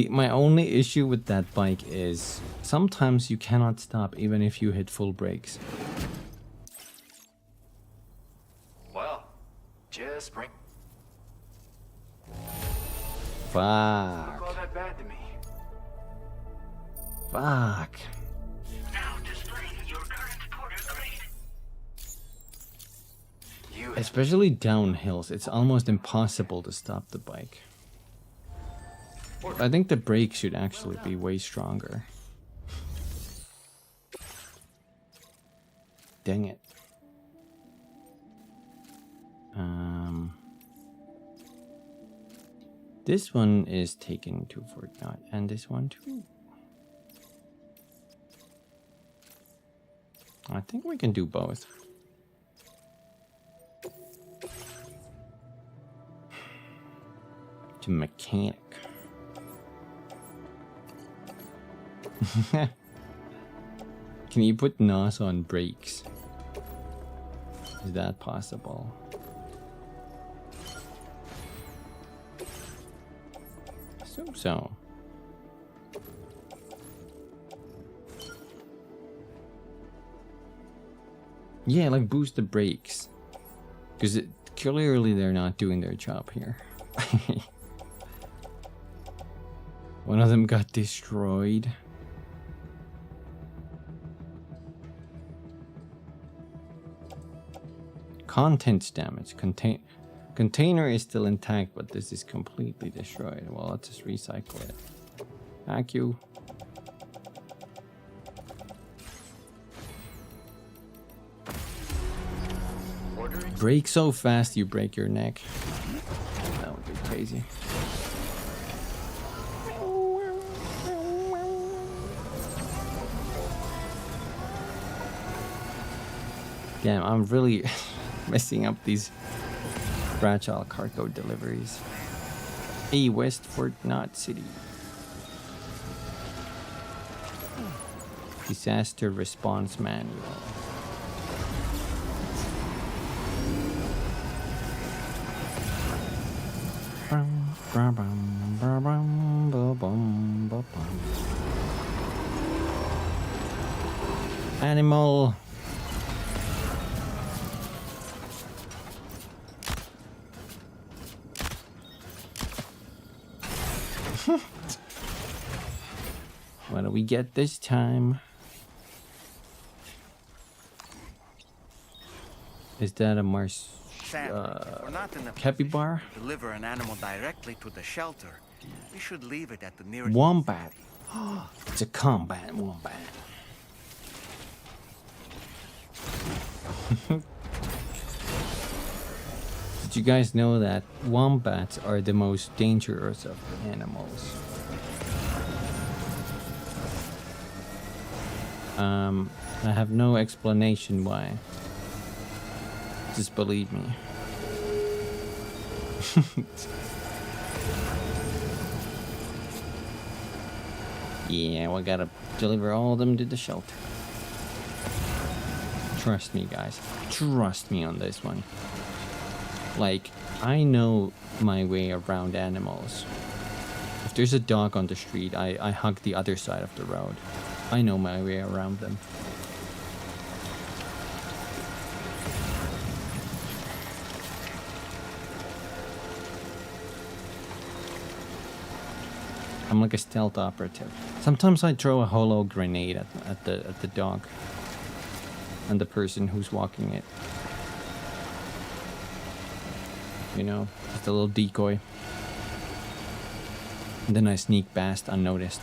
my only issue with that bike is sometimes you cannot stop even if you hit full brakes. Well, just bring. Fuck. Look all that bad to me. Fuck. Especially down hills, it's almost impossible to stop the bike. I think the brakes should actually be way stronger. Dang it. This one is taken to Fort Knot, and this one too. I think we can do both. To mechanic. Can you put NOS on brakes? Is that possible? So. Yeah, like boost the brakes. Because clearly they're not doing their job here. One of them got destroyed. Contents damage. Container is still intact, but this is completely destroyed. Well, let's just recycle it. Thank you. Brake so fast you break your neck. That would be crazy. Damn, I'm really messing up these fragile cargo deliveries. Hey, Westford, not City. Disaster response manual. Animal. What do we get this time? Is that a Mars capybara? Deliver an animal directly to the shelter. We should leave it at the nearest Wombat. It's a combat wombat. Did you guys know that wombats are the most dangerous of animals? I have no explanation why. Just believe me. Yeah, we gotta deliver all of them to the shelter. Trust me, guys. Trust me on this one. Like, I know my way around animals. If there's a dog on the street, I hug the other side of the road. I know my way around them. I'm like a stealth operative. Sometimes I throw a holo grenade at the dog and the person who's walking it. You know, just a little decoy. And then I sneak past unnoticed.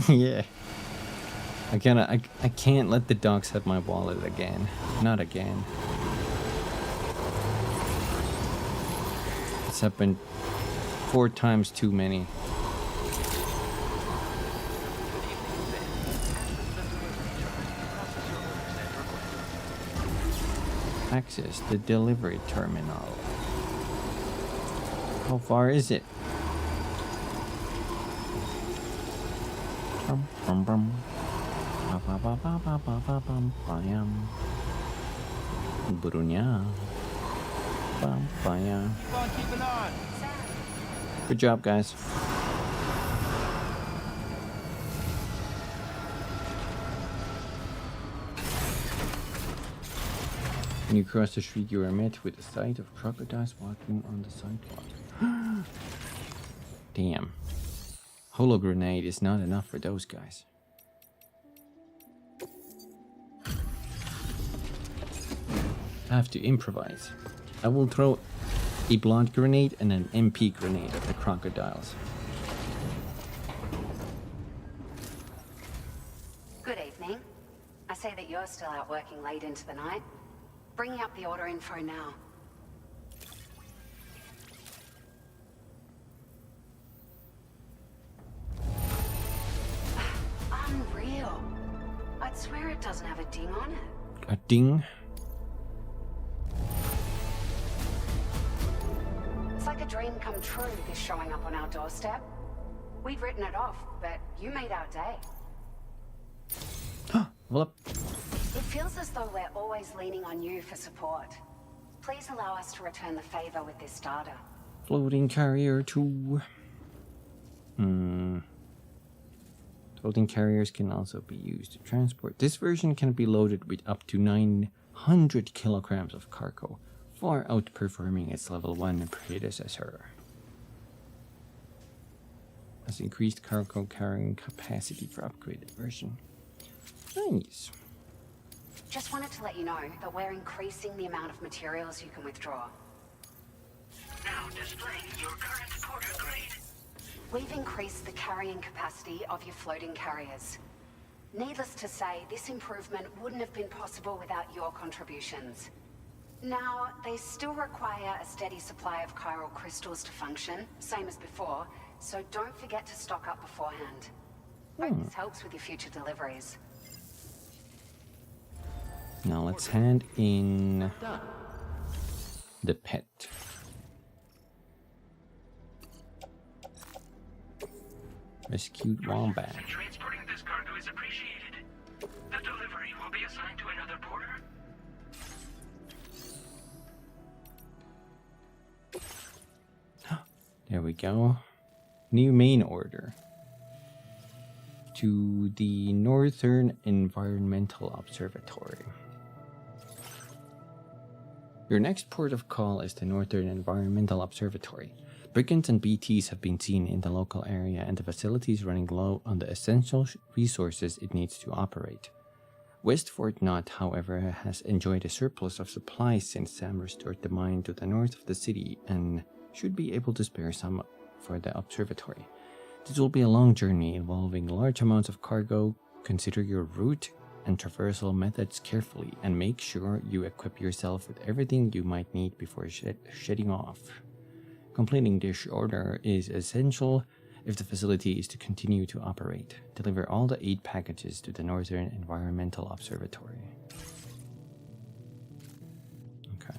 Yeah. I can't let the dogs have my wallet again. Not again. It's happened 4 times too many. Access the delivery terminal. How far is it? Burunya. Good job, guys. When you cross the street, you are met with the sight of crocodiles walking on the sidewalk. Damn. Holo grenade is not enough for those guys. I have to improvise. I will throw a blonde grenade and an MP grenade at the crocodiles. Good evening. I see that you're still out working late into the night. Bringing up the order info now. swear it doesn't have a ding on it. A ding? It's like a dream come true, this showing up on our doorstep. We'd written it off, but you made our day. Well, It feels as though we're always leaning on you for support. Please allow us to return the favor with this data. floating carrier 2. Floating carriers can also be used to transport. This version can be loaded with up to 900 kilograms of cargo, far outperforming its level 1 predecessor. Has increased cargo carrying capacity for upgraded version. Nice. Just wanted to let you know that we're increasing the amount of materials you can withdraw. Now displaying your current porter grade. We've increased the carrying capacity of your floating carriers. Needless to say, this improvement wouldn't have been possible without your contributions. Now, they still require a steady supply of chiral crystals to function, same as before, so don't forget to stock up beforehand. Hope this helps with your future deliveries. Now let's hand in the pet. Rescued wombat. Transporting this cargo is appreciated. The delivery will be assigned to another porter. There we go. New main order. To the Northern Environmental Observatory. Your next port of call is the Northern Environmental Observatory. Brigands and BTs have been seen in the local area, and the facility is running low on the essential resources it needs to operate. West Fort Knot, however, has enjoyed a surplus of supplies since Sam restored the mine to the north of the city and should be able to spare some for the observatory. This will be a long journey involving large amounts of cargo. Consider your route and traversal methods carefully and make sure you equip yourself with everything you might need before shedding off. Completing this order is essential if the facility is to continue to operate. Deliver all the 8 packages to the Northern Environmental Observatory. Okay.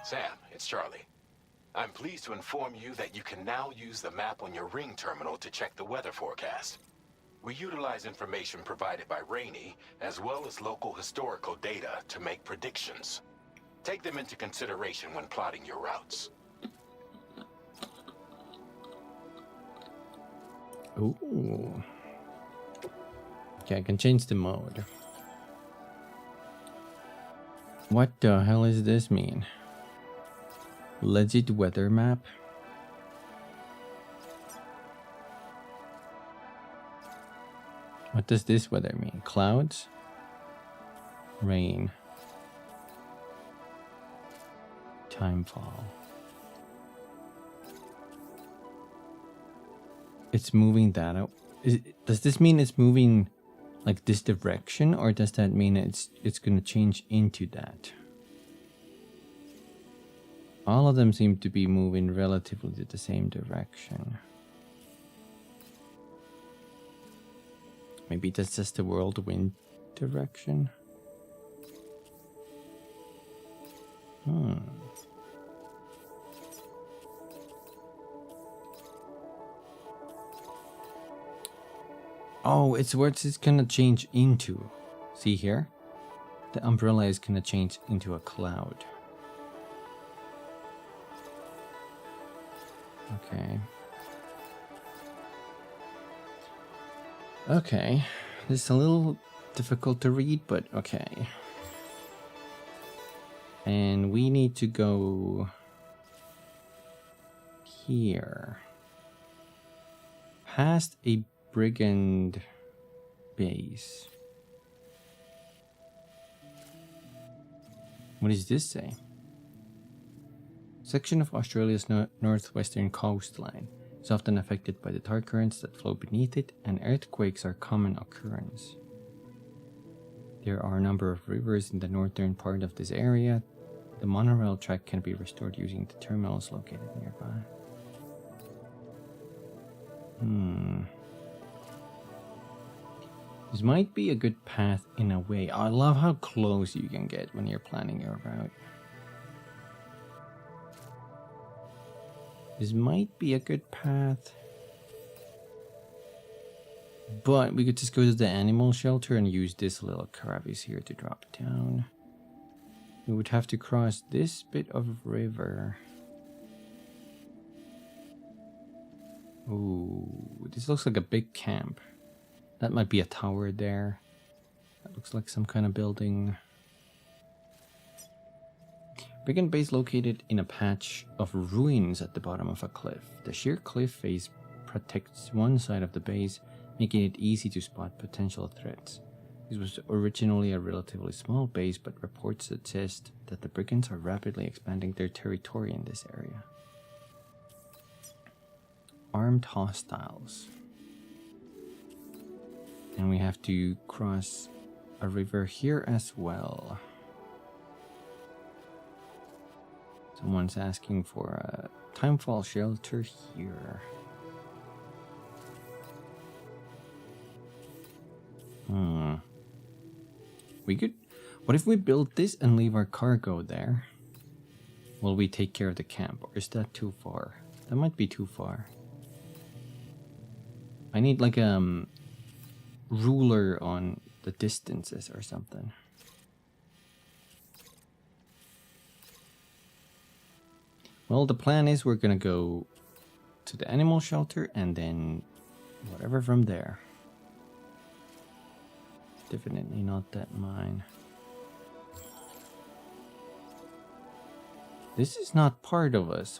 Sam, it's Charlie. I'm pleased to inform you that you can now use the map on your ring terminal to check the weather forecast. We utilize information provided by Rainey, as well as local historical data to make predictions. Take them into consideration when plotting your routes. Ooh. Okay, I can change the mode. What the hell does this mean? Legit weather map? What does this weather mean? Clouds? Rain. Timefall. It's moving that out. Does this mean it's moving like this direction, or does that mean it's going to change into that? All of them seem to be moving relatively to the same direction. Maybe that's just the whirlwind direction. Oh, it's what it's gonna change into. See here? The umbrella is gonna change into a cloud. Okay. Okay. This is a little difficult to read, but okay. And we need to go here. Past a brigand base. What does this say? Section of Australia's northwestern coastline is often affected by the tide currents that flow beneath it, and earthquakes are a common occurrence. There are a number of rivers in the northern part of this area. The monorail track can be restored using the terminals located nearby. This might be a good path in a way. I love how close you can get when you're planning your route. This might be a good path. But we could just go to the animal shelter and use this little crevice here to drop down. We would have to cross this bit of river. Ooh, this looks like a big camp. That might be a tower there. That looks like some kind of building. Brigand base located in a patch of ruins at the bottom of a cliff. The sheer cliff face protects one side of the base, making it easy to spot potential threats. This was originally a relatively small base, but reports suggest that the brigands are rapidly expanding their territory in this area. Armed hostiles. And we have to cross a river here as well. Someone's asking for a timefall shelter here. We could... What if we build this and leave our cargo there? Will we take care of the camp? Or is that too far? That might be too far. I need like a ruler on the distances or something. Well, the plan is we're gonna go to the animal shelter and then whatever from there. Definitely not that mine. This is not part of us,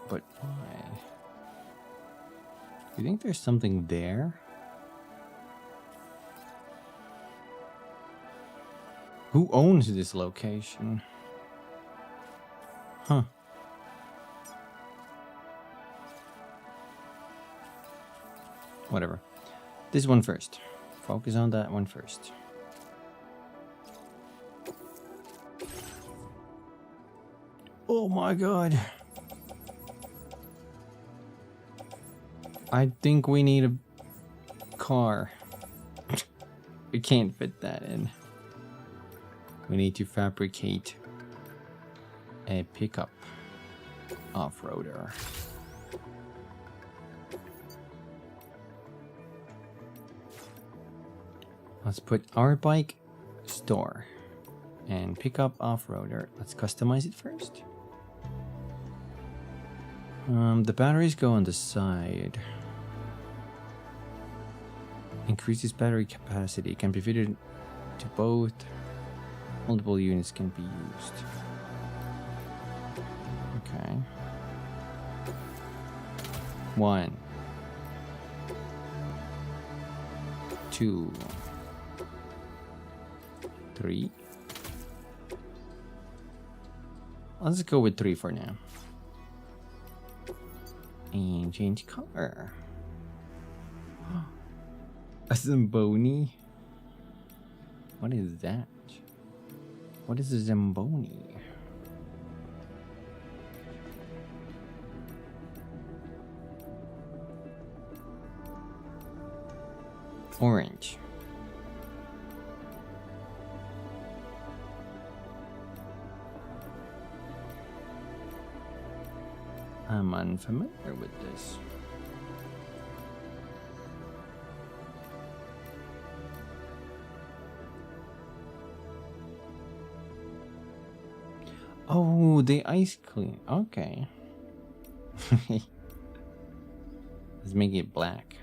but why? You think there's something there? Who owns this location? Huh. Whatever. This one first. Focus on that one first. Oh my god. I think we need a car. We can't fit that in. We need to fabricate a pickup off-roader. Let's put our bike store and pickup off-roader. Let's customize it first. The batteries go on the side. Increases battery capacity. Can be fitted to both. Multiple units can be used. Okay. 1, 2, 3. Let's go with 3 for now. And change color. A Zamboni? What is that? What is a Zamboni? Orange. I'm unfamiliar with this. Oh, the ice clean. Okay. Let's make it black.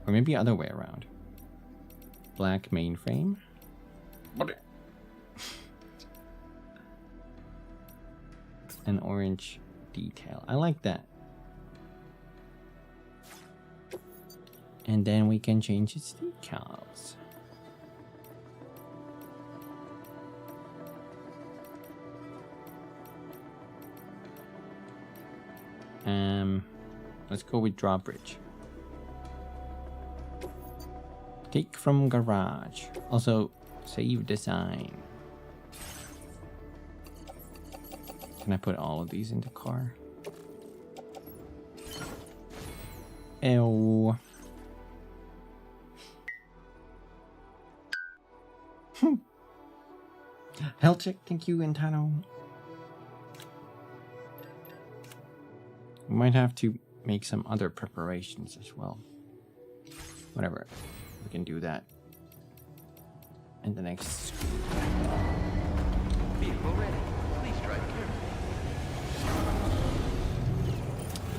Or maybe other way around. Black mainframe. An orange detail. I like that. And then we can change its decals. Let's go with drawbridge. Take from garage. Also, save design. Can I put all of these in the car? Ew. Health check, thank you, Intano. We might have to make some other preparations as well. Whatever, we can do that in the next. Vehicle ready. Please drive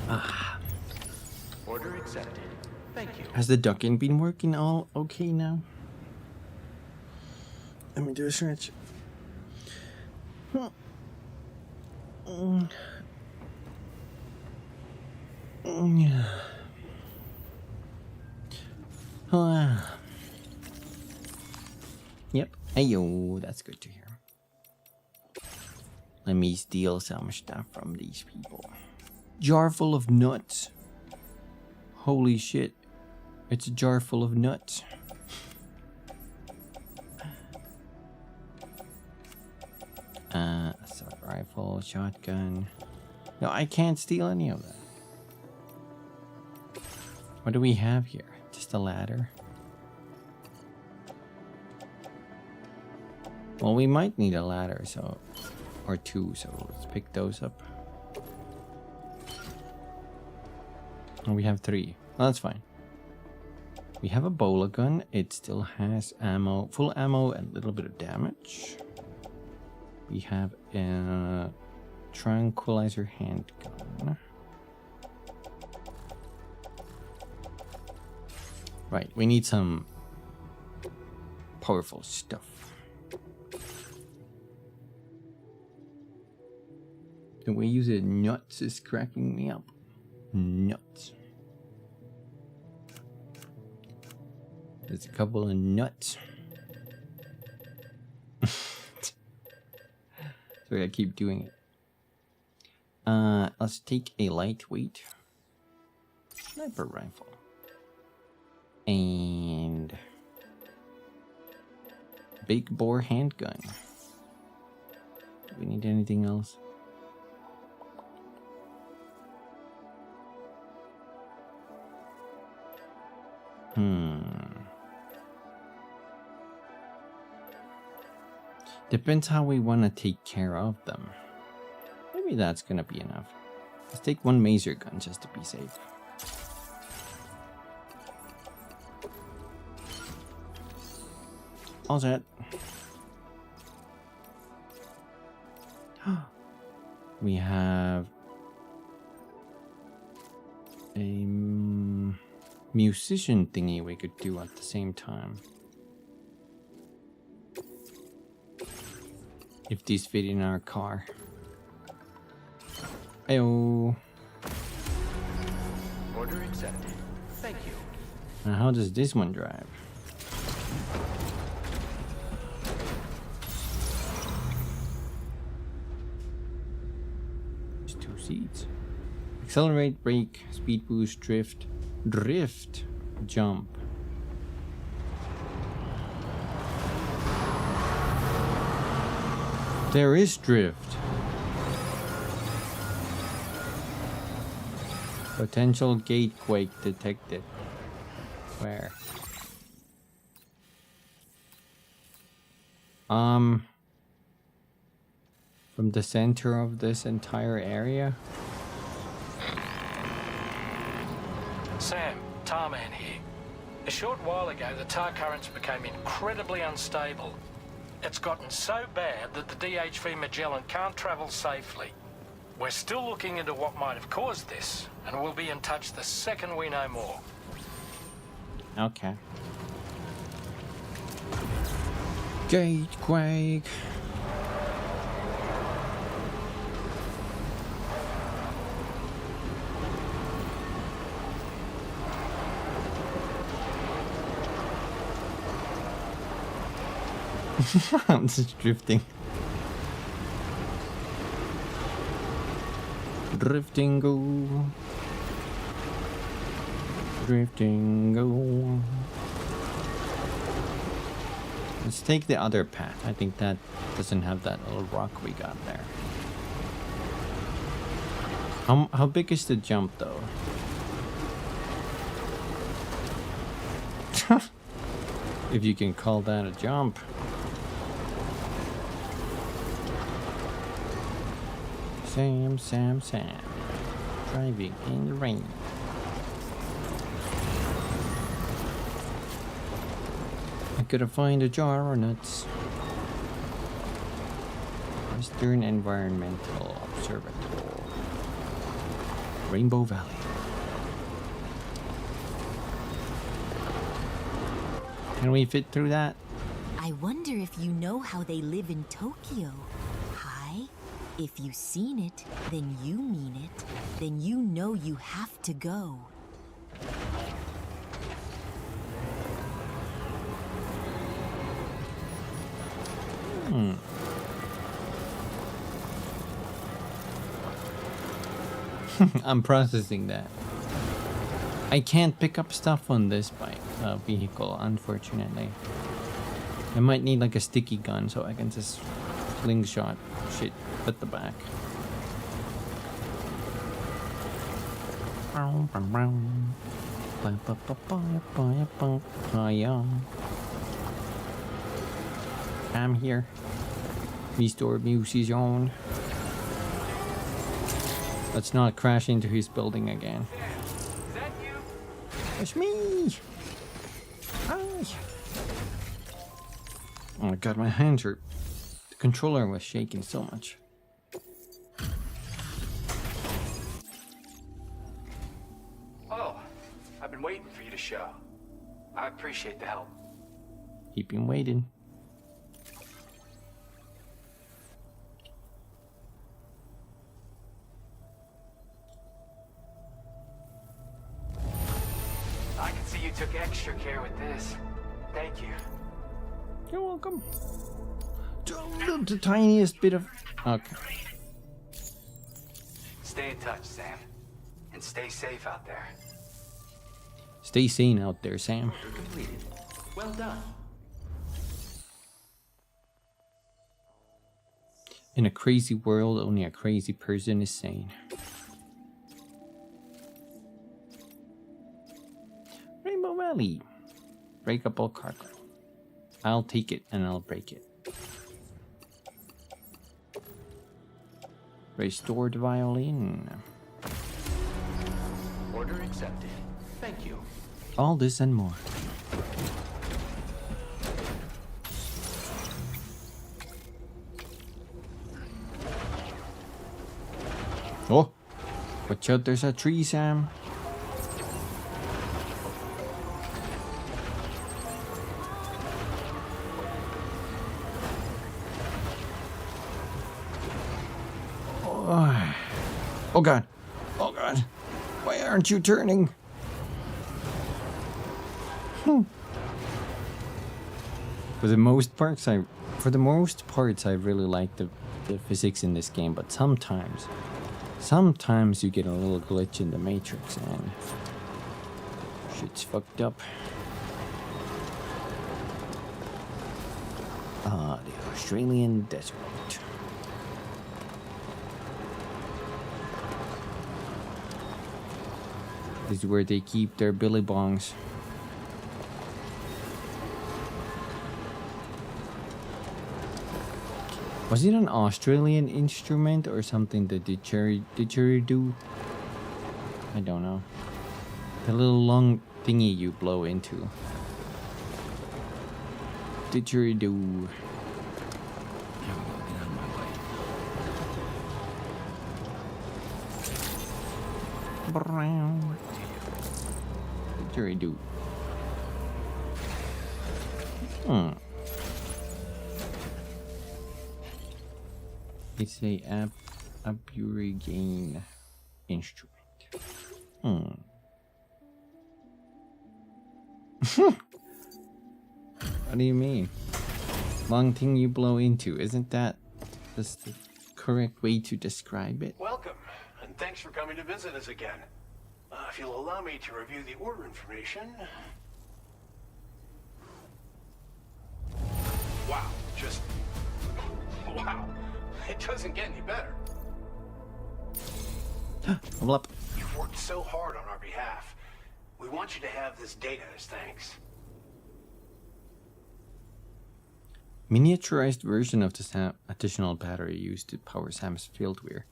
carefully. Order accepted. Thank you. Has the ducking been working all okay now? Let me do a stretch. Yep. Ayo, that's good to hear. Let me steal some stuff from these people. Jar full of nuts. Holy shit. It's a jar full of nuts. Assault rifle, shotgun. No, I can't steal any of that. What do we have here? Just a ladder? Well, we might need a ladder, so... or two, so let's pick those up. Oh, we have 3. Well, that's fine. We have a bowler gun. It still has ammo, full ammo and a little bit of damage. We have a tranquilizer handgun. Right, we need some powerful stuff. The way you said nuts is cracking me up. Nuts. There's a couple of nuts. Sorry, I keep doing it. Let's take a lightweight sniper rifle. And big bore handgun. Do we need anything else? Depends how we want to take care of them. Maybe that's gonna be enough. Let's take one maser gun just to be safe. All set. We have a musician thingy we could do at the same time. If these fit in our car. Ayo. Order accepted. Thank you. Now how does this one drive? There's 2 seats. Accelerate, brake, speed boost, drift, jump. There is drift. Potential gate quake detected. Where? From the center of this entire area? Sam, Tarman here. A short while ago, the tar currents became incredibly unstable. It's gotten so bad that the DHV Magellan can't travel safely. We're still looking into what might have caused this, and we'll be in touch the second we know more. Okay. Gatequake. I'm just drifting. Drifting go. Drifting go. Let's take the other path. I think that doesn't have that little rock we got there. How big is the jump though? If you can call that a jump. Sam. Driving in the rain. I gotta find a jar of nuts. Western Environmental Observatory. Rainbow Valley. Can we fit through that? I wonder if you know how they live in Tokyo. Hi? If you've seen it, then you mean it. Then you know you have to go. I'm processing that. I can't pick up stuff on this vehicle, unfortunately. I might need like a sticky gun so I can just slingshot shit at the back. I'm here. Restore music zone. Let's not crash into his building again. Is that you? It's me! Hi! Oh my god, my hands are... The controller was shaking so much. Oh, I've been waiting for you to show. I appreciate the help. Keep him waiting. I can see you took extra care with this. Thank you. You're welcome. The tiniest bit of... Okay. Stay in touch, Sam. And stay safe out there. Stay sane out there, Sam. Completed. Well done. In a crazy world, only a crazy person is sane. Rainbow Valley. Breakable cargo. I'll take it and I'll break it. Restore the violin. Order accepted. Thank you. All this and more. Oh! Watch out, there's a tree, Sam. Oh god. Oh god. Why aren't you turning? For the most parts I really like the physics in this game, but sometimes you get a little glitch in the matrix and shit's fucked up. Ah, the Australian desert. This is where they keep their billy bongs. Was it an Australian instrument or something that the didgeridoo? I don't know. The little long thingy you blow into. Didgeridoo. Didgeridoo. It's a aburigane instrument. What do you mean? Long thing you blow into, isn't that just the correct way to describe it? Welcome, and thanks for coming to visit us again. If you'll allow me to review the order information... Wow, just... Wow, it doesn't get any better. Level up. You've worked so hard on our behalf. We want you to have this data as thanks. Miniaturized version of the additional battery used to power Sam's field weir.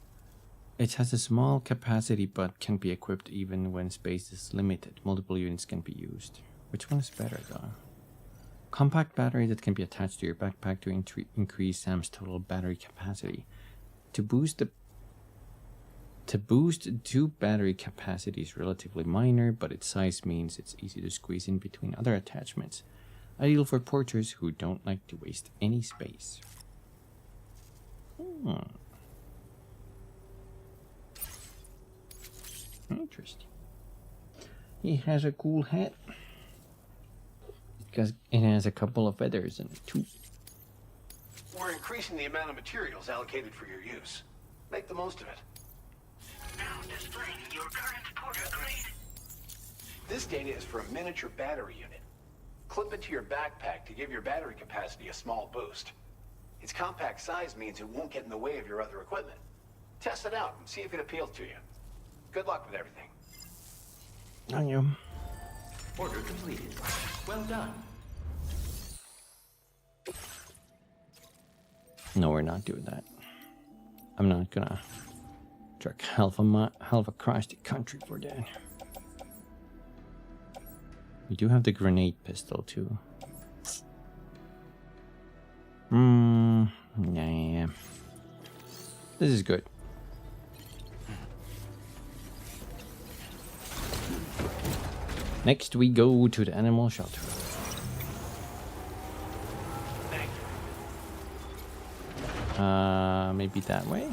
It has a small capacity but can be equipped even when space is limited. Multiple units can be used. Which one is better though? Compact battery that can be attached to your backpack to increase Sam's total battery capacity. To boost two battery capacity is relatively minor, but its size means it's easy to squeeze in between other attachments. Ideal for porters who don't like to waste any space. Interesting. He has a cool hat. Because it has a couple of feathers in it too. We're increasing the amount of materials allocated for your use. Make the most of it. Now displaying your current porter grade. This data is for a miniature battery unit. Clip it to your backpack to give your battery capacity a small boost. Its compact size means it won't get in the way of your other equipment. Test it out and see if it appeals to you. Good luck with everything. I am. Order completed. Well done. No, we're not doing that. I'm not gonna trek half across the country for that. We do have the grenade pistol too. Yeah. This is good. Next we go to the animal shelter. Maybe that way?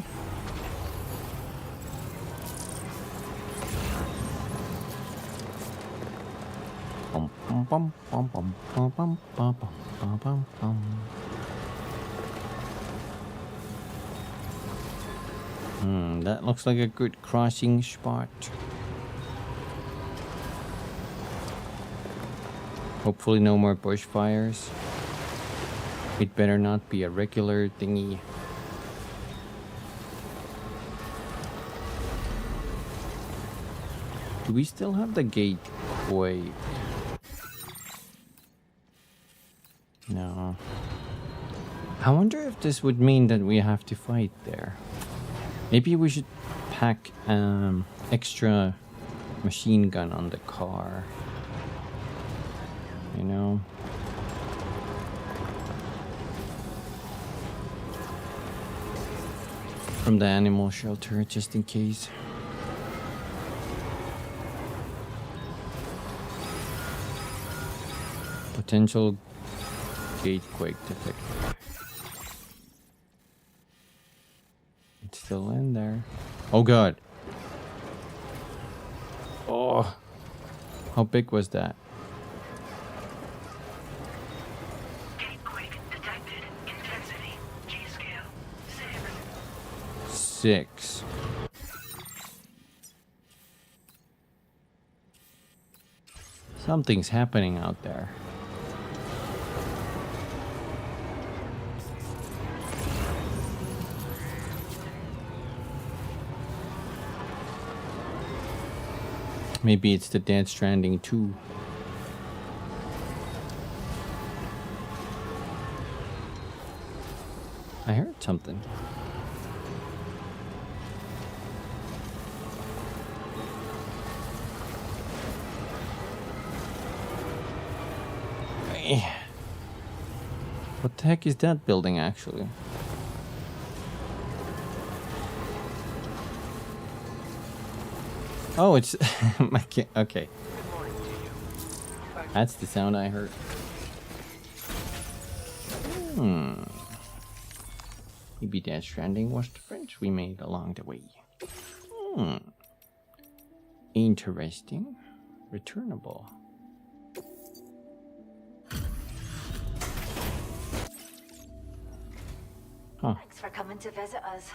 That looks like a good crossing spot. Hopefully no more bushfires. It better not be a regular thingy. Do we still have the gate? Wait. No. I wonder if this would mean that we have to fight there. Maybe we should pack extra machine gun on the car. You know? From the animal shelter, just in case. Potential gatequake detected. It's still in there. Oh god. Oh. How big was that? Gatequake detected. Intensity. G-scale. 6. Something's happening out there. Maybe it's the Dead Stranding 2. I heard something. What the heck is that building actually? Oh, it's my kid. Okay. That's the sound I heard. Maybe Dead Stranding was the friends we made along the way. Interesting. Returnable. Huh. Thanks for coming to visit us.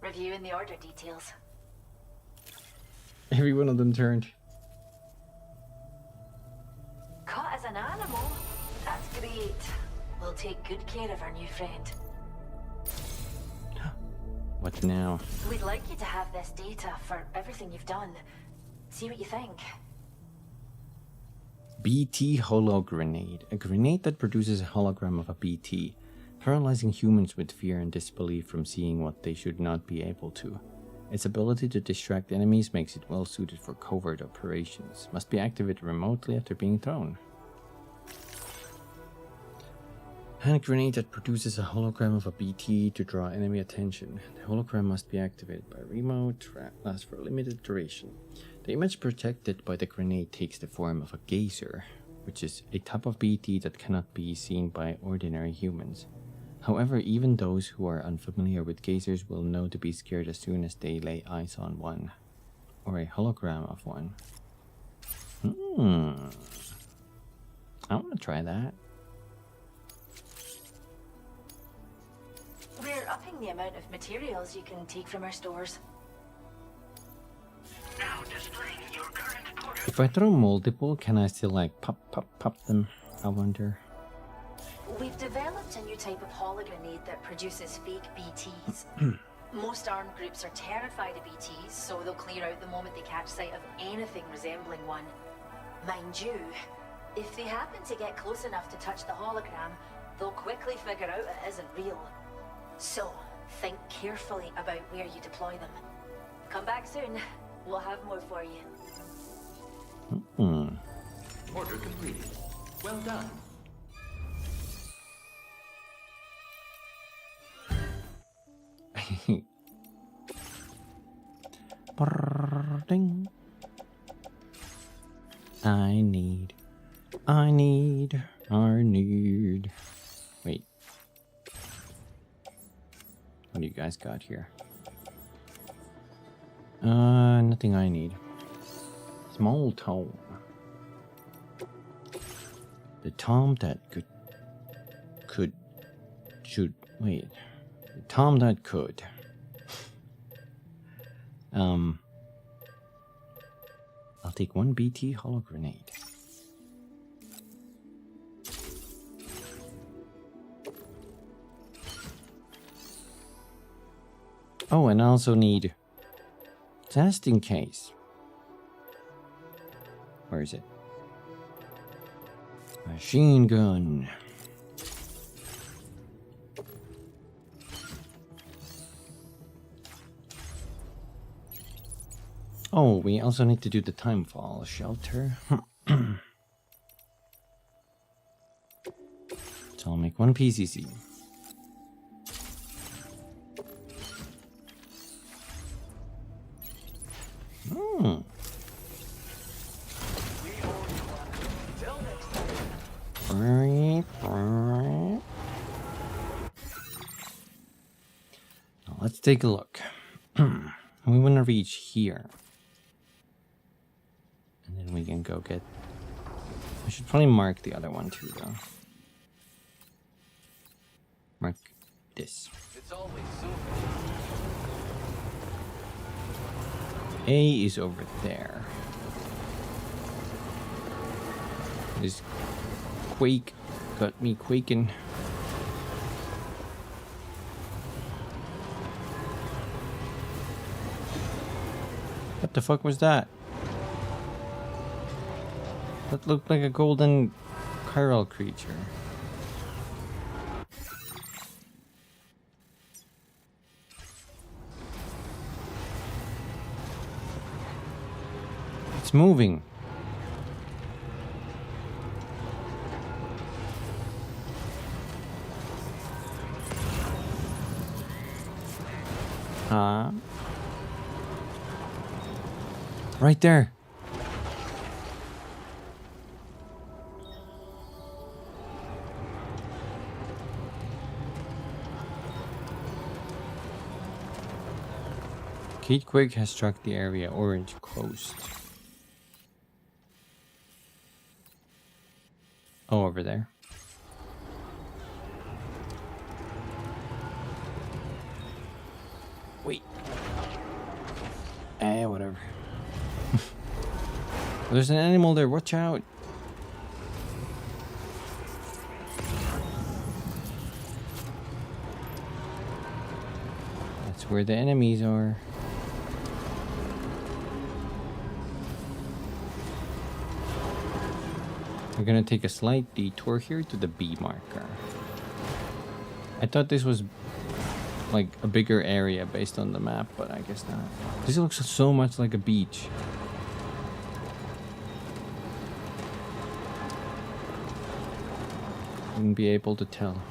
Reviewing the order details. Every one of them turned. Caught as an animal? That's great. We'll take good care of our new friend. What now? We'd like you to have this data for everything you've done. See what you think. BT Holo Grenade. A grenade that produces a hologram of a BT, paralyzing humans with fear and disbelief from seeing what they should not be able to. Its ability to distract enemies makes it well suited for covert operations. Must be activated remotely after being thrown. Hand grenade that produces a hologram of a BT to draw enemy attention. The hologram must be activated by remote, lasts for a limited duration. The image protected by the grenade takes the form of a gazer, which is a type of BT that cannot be seen by ordinary humans. However, even those who are unfamiliar with gazers will know to be scared as soon as they lay eyes on one, or a hologram of one. I want to try that. We're upping the amount of materials you can take from our stores. Now displaying your current portal. If I throw multiple, can I still like pop them? I wonder. We've developed a new type of hologrenade that produces fake BTs. Most armed groups are terrified of BTs, so they'll clear out the moment they catch sight of anything resembling one. Mind you, if they happen to get close enough to touch the hologram, they'll quickly figure out it isn't real. So, think carefully about where you deploy them. Come back soon. We'll have more for you. Order completed. Well done. Ding. I need. Wait. What do you guys got here? Nothing I need. Small tome. The tome that wait. The tome that could. I'll take one BT holo grenade. Oh, and I also need just in case. Where is it? Machine gun. Oh, we also need to do the timefall shelter. So I'll make one PCC. Now let's take a look. We want to reach here. And then we can go get... I should probably mark the other one too, though. Mark this. It's always so. A is over there. This quake got me quaking. What the fuck was that? That looked like a golden chiral creature. It's moving. Right there. Kate Quake has struck the area Orange Coast. Oh, over there. Wait. Whatever. There's an animal there, watch out. That's where the enemies are. We're gonna take a slight detour here to the B marker. I thought this was like a bigger area based on the map, but I guess not. This looks so much like a beach. Wouldn't be able to tell.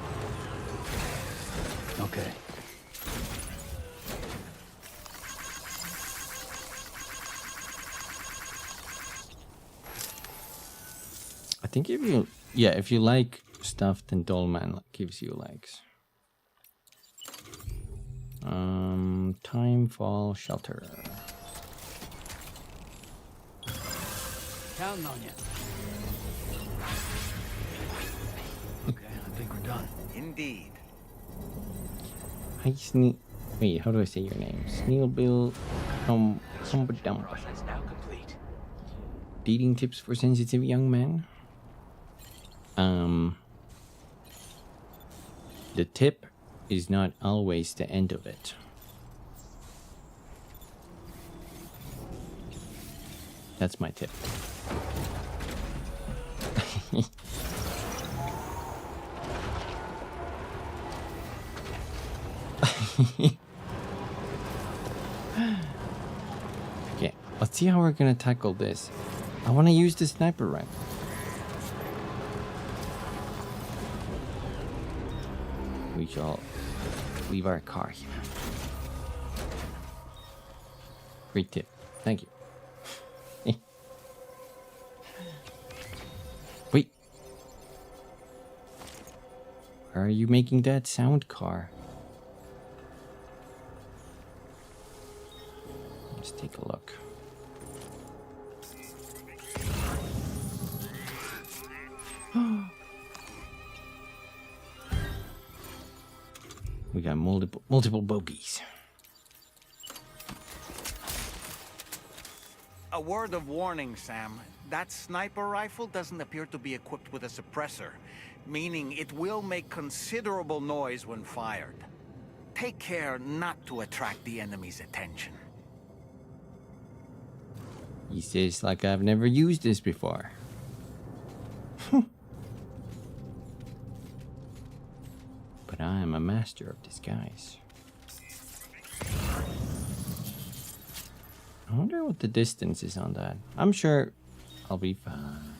Okay. I think if you like stuff, then Dollman gives you likes. Timefall Shelter. Counting on you. Okay, I think we're done. Indeed. Hi, Wait, how do I say your name? Sneelbill Humbadump. Process now complete. Dating tips for sensitive young men. The tip is not always the end of it. That's my tip. Okay, let's see how we're gonna tackle this. I want to use the sniper rifle. We shall leave our car here. Great tip. Thank you. Wait. Where are you making that sound, car? Let's take a look. We got multiple bogeys. A word of warning, Sam. That sniper rifle doesn't appear to be equipped with a suppressor, meaning it will make considerable noise when fired. Take care not to attract the enemy's attention. He says like I've never used this before. But I am a master of disguise. I wonder what the distance is on that. I'm sure I'll be fine.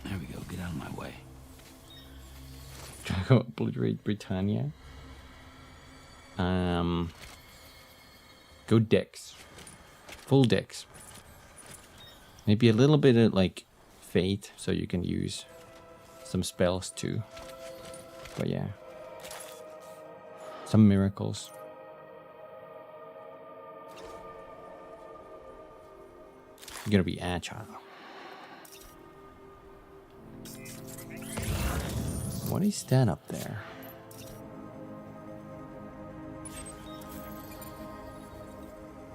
There we go. Get out of my way. Try to obliterate Britannia. Go Dex. Full Dex. Maybe a little bit of like Fate, so you can use some spells too. But yeah. Some miracles. You're gonna be agile. What is that up there?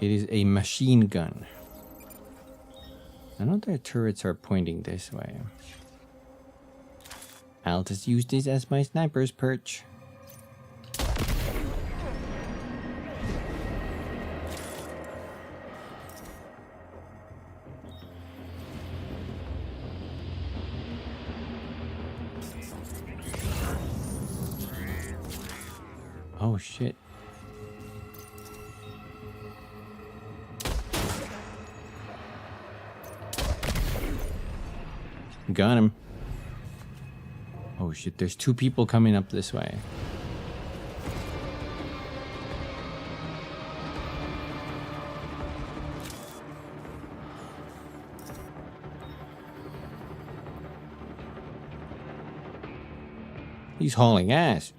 It is a machine gun. I know their turrets are pointing this way. I'll just use this as my sniper's perch. Oh shit. Got him. Oh shit, there's two people coming up this way. He's hauling ass.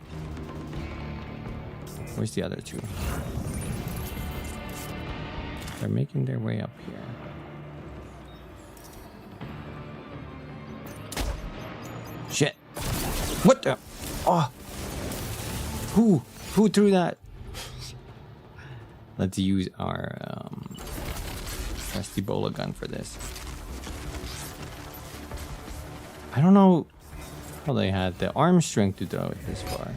Where's the other two? They're making their way up here. Shit. What the? Oh. Who threw that? Let's use our trusty bola gun for this. I don't know how they had the arm strength to throw it this far.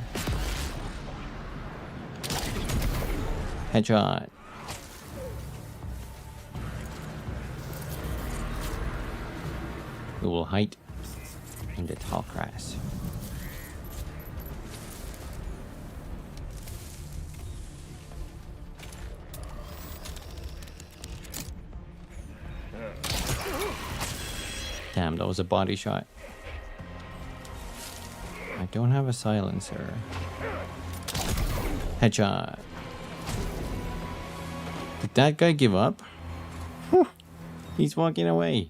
Headshot. We will hide in the tall grass. Damn, that was a body shot. I don't have a silencer. Headshot. Did that guy give up? Whew. He's walking away.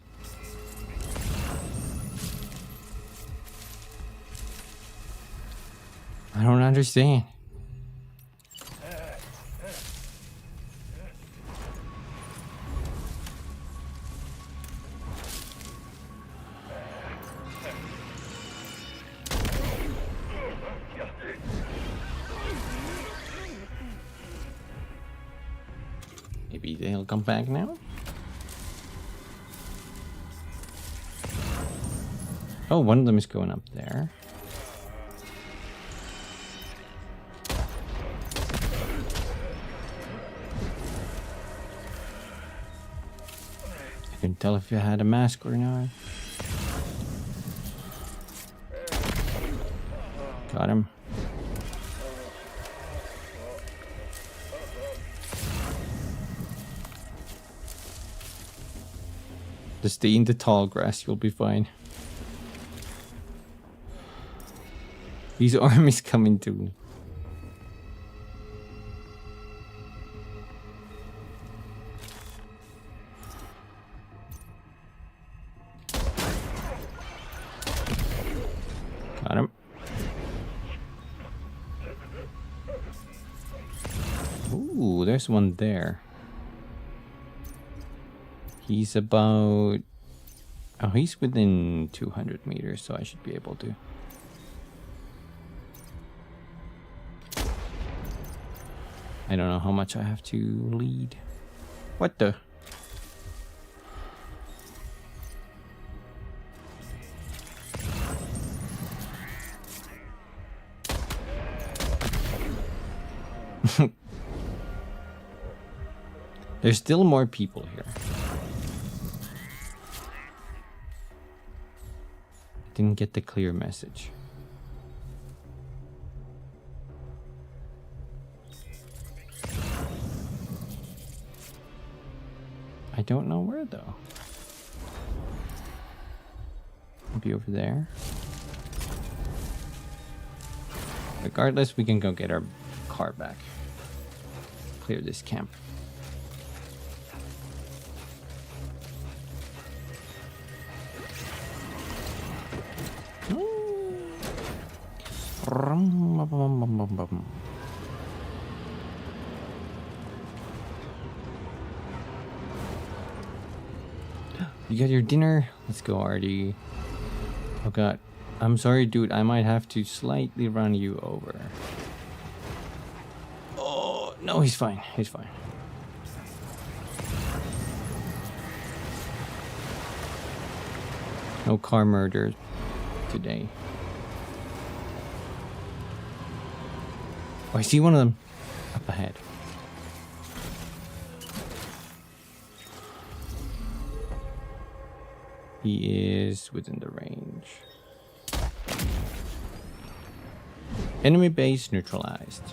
I don't understand. Maybe they'll come back now? Oh, one of them is going up there. I couldn't tell if you had a mask or not. Got him. Just stay in the tall grass, you'll be fine. These armies coming too. Got him. Ooh, there's one there. He's about... Oh, he's within 200 meters, so I should be able to. I don't know how much I have to lead. What the? There's still more people here. Didn't get the clear message. I don't know where though. Maybe over there. Regardless, we can go get our car back. Clear this camp. You got your dinner? Let's go, Artie. Oh god. I'm sorry, dude. I might have to slightly run you over. Oh, no, he's fine. He's fine. No car murder today. Oh, I see one of them up ahead. He is within the range. Enemy base neutralized.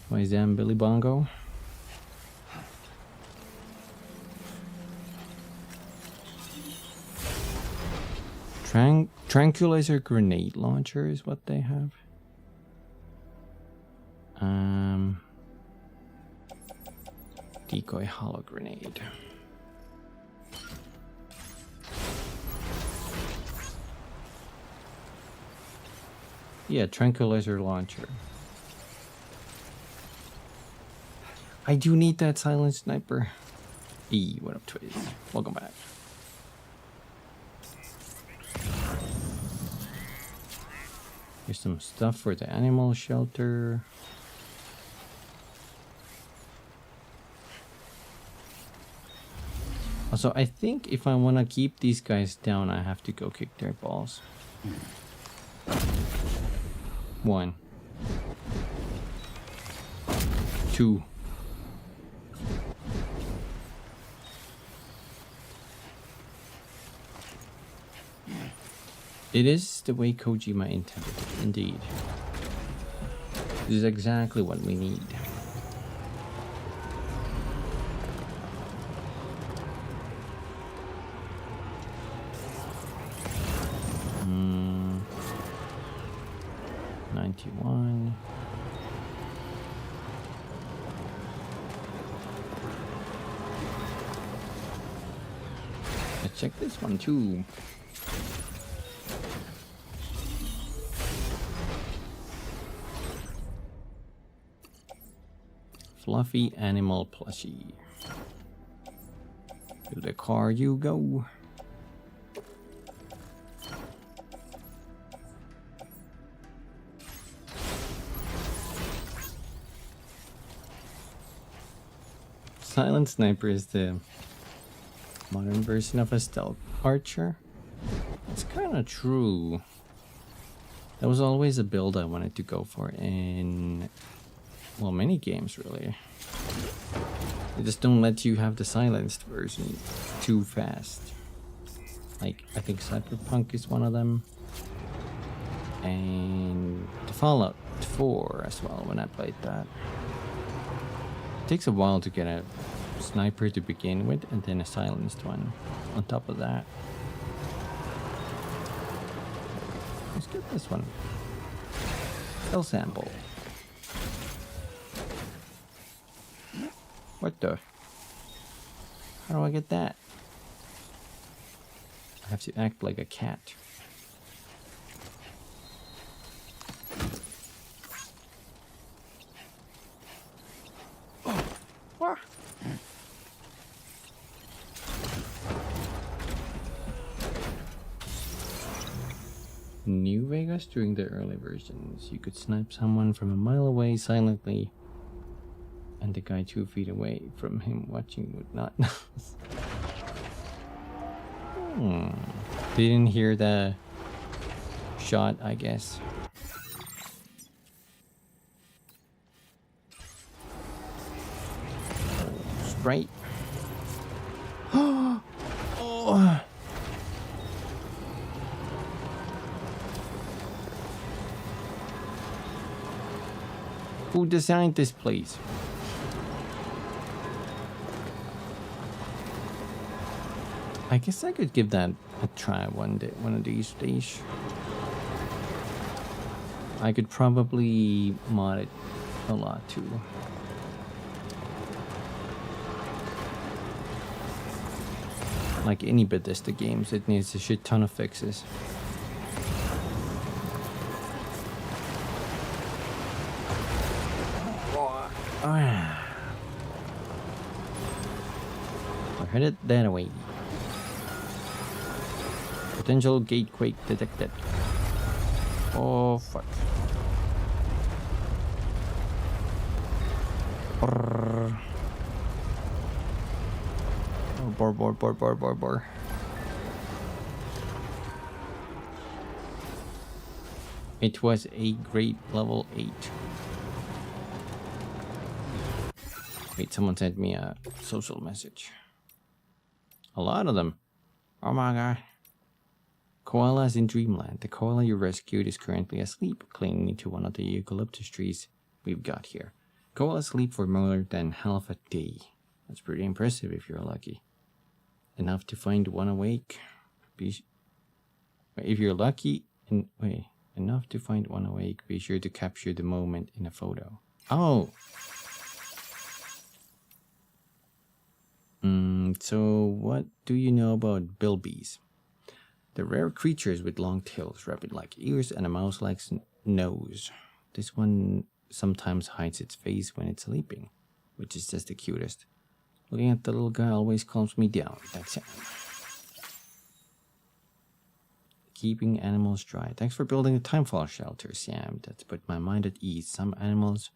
Why is that Billy Bongo? Tranquilizer grenade launcher is what they have. Decoy hollow grenade. Yeah, tranquilizer launcher. I do need that silent sniper. E, what up, Twiz? Welcome back. Here's some stuff for the animal shelter. Also, I think if I want to keep these guys down, I have to go kick their balls. 1, 2. It is the way Kojima intended it, indeed. This is exactly what we need. 21. Let's check this one too. Fluffy animal plushie. To the car you go. Silent Sniper is the modern version of a stealth archer. It's kind of true. That was always a build I wanted to go for in, well, many games really. They just don't let you have the silenced version too fast. Like, I think Cyberpunk is one of them. And the Fallout 4 as well, when I played that. It takes a while to get a sniper to begin with, and then a silenced one on top of that. Let's get this one. Cell sample. What the? How do I get that? I have to act like a cat. New Vegas during the early versions, you could snipe someone from a mile away silently, and the guy 2 feet away from him watching would not notice. They didn't hear the shot, I guess. Sprite. Oh. Who designed this place? I guess I could give that a try one of these days. I could probably mod it a lot too. Like any Bethesda games, it needs a shit ton of fixes. We're headed that way. Potential gatequake detected. Oh fuck. Bor. It was a great level 8. Wait, someone sent me a social message. A lot of them. Oh my god. Koalas in Dreamland. The koala you rescued is currently asleep, clinging to one of the eucalyptus trees we've got here. Koalas sleep for more than half a day. That's pretty impressive if you're lucky. Enough to find one awake. If you're lucky, enough to find one awake, be sure to capture the moment in a photo. Oh! So what do you know about bilbies? They're rare creatures with long tails, rabbit-like ears, and a mouse-like nose. This one sometimes hides its face when it's sleeping, which is just the cutest. Looking at the little guy always calms me down. That's it. Keeping animals dry. Thanks for building a timefall shelter, Sam. That's put my mind at ease. Some animals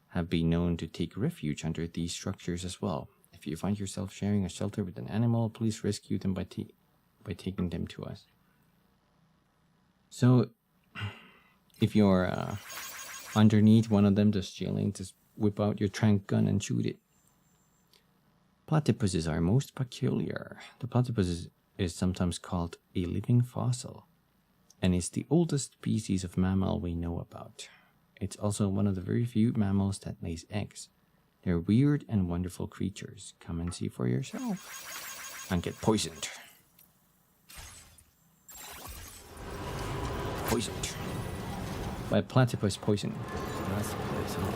have been known to take refuge under these structures as well. If you find yourself sharing a shelter with an animal, please rescue them by taking them to us. So, if you're underneath one of them just chilling, just whip out your tranq gun and shoot it. Platypuses are most peculiar. The platypus is sometimes called a living fossil, and is the oldest species of mammal we know about. It's also one of the very few mammals that lays eggs. They're weird and wonderful creatures. Come and see for yourself. And get poisoned. by platypus poison. That's the place, huh?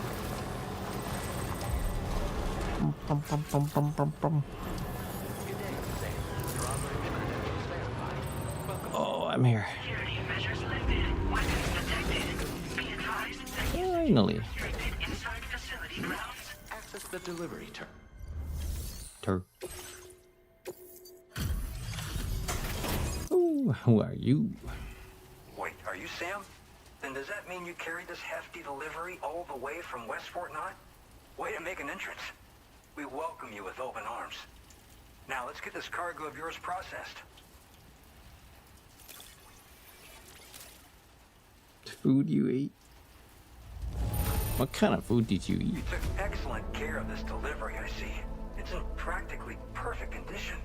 Oh, I'm here. Finally. Access the delivery Ooh, who are you? Wait, are you Sam? Then does that mean you carried this hefty delivery all the way from West Fort Knott? Way to make an entrance. We welcome you with open arms. Now let's get this cargo of yours processed. The food you ate? What kind of food did you eat? You took excellent care of this delivery, I see. It's in practically perfect condition.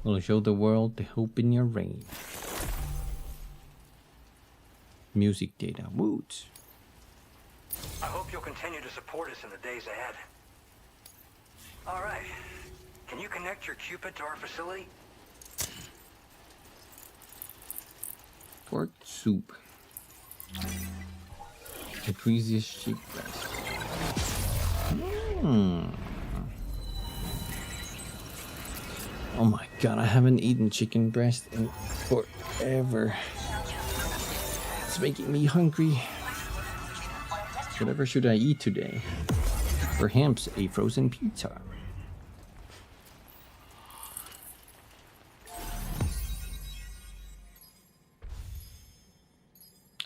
Will show the world the hope in your reign. Music data. Woods. I hope you'll continue to support us in the days ahead. All right. Can you connect your Cupid to our facility? Pork soup. The greasiest sheep breast. Oh my god, I haven't eaten chicken breast in forever. It's making me hungry. Whatever should I eat today? Perhaps a frozen pizza.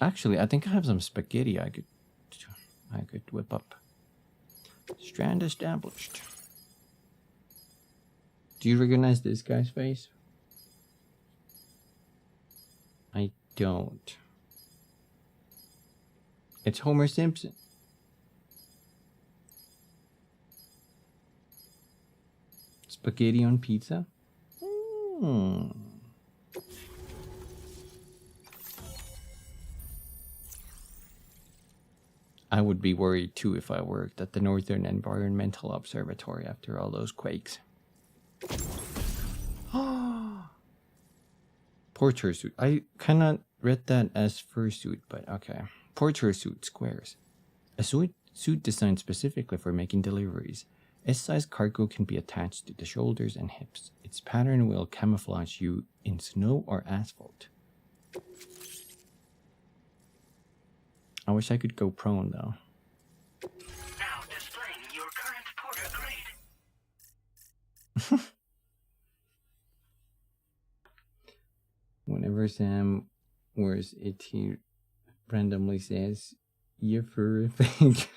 Actually, I think I have some spaghetti I could whip up. Strand established. Do you recognize this guy's face? I don't. It's Homer Simpson. Spaghetti on pizza? I would be worried too if I worked at the Northern Environmental Observatory after all those quakes. Porter suit. I cannot read that as fursuit, but okay. Porter suit squares. A suit designed specifically for making deliveries. S-size cargo can be attached to the shoulders and hips. Its pattern will camouflage you in snow or asphalt. I wish I could go prone though. Now displaying your current porter grade. Whenever Sam wears it, he randomly says, "You're terrific."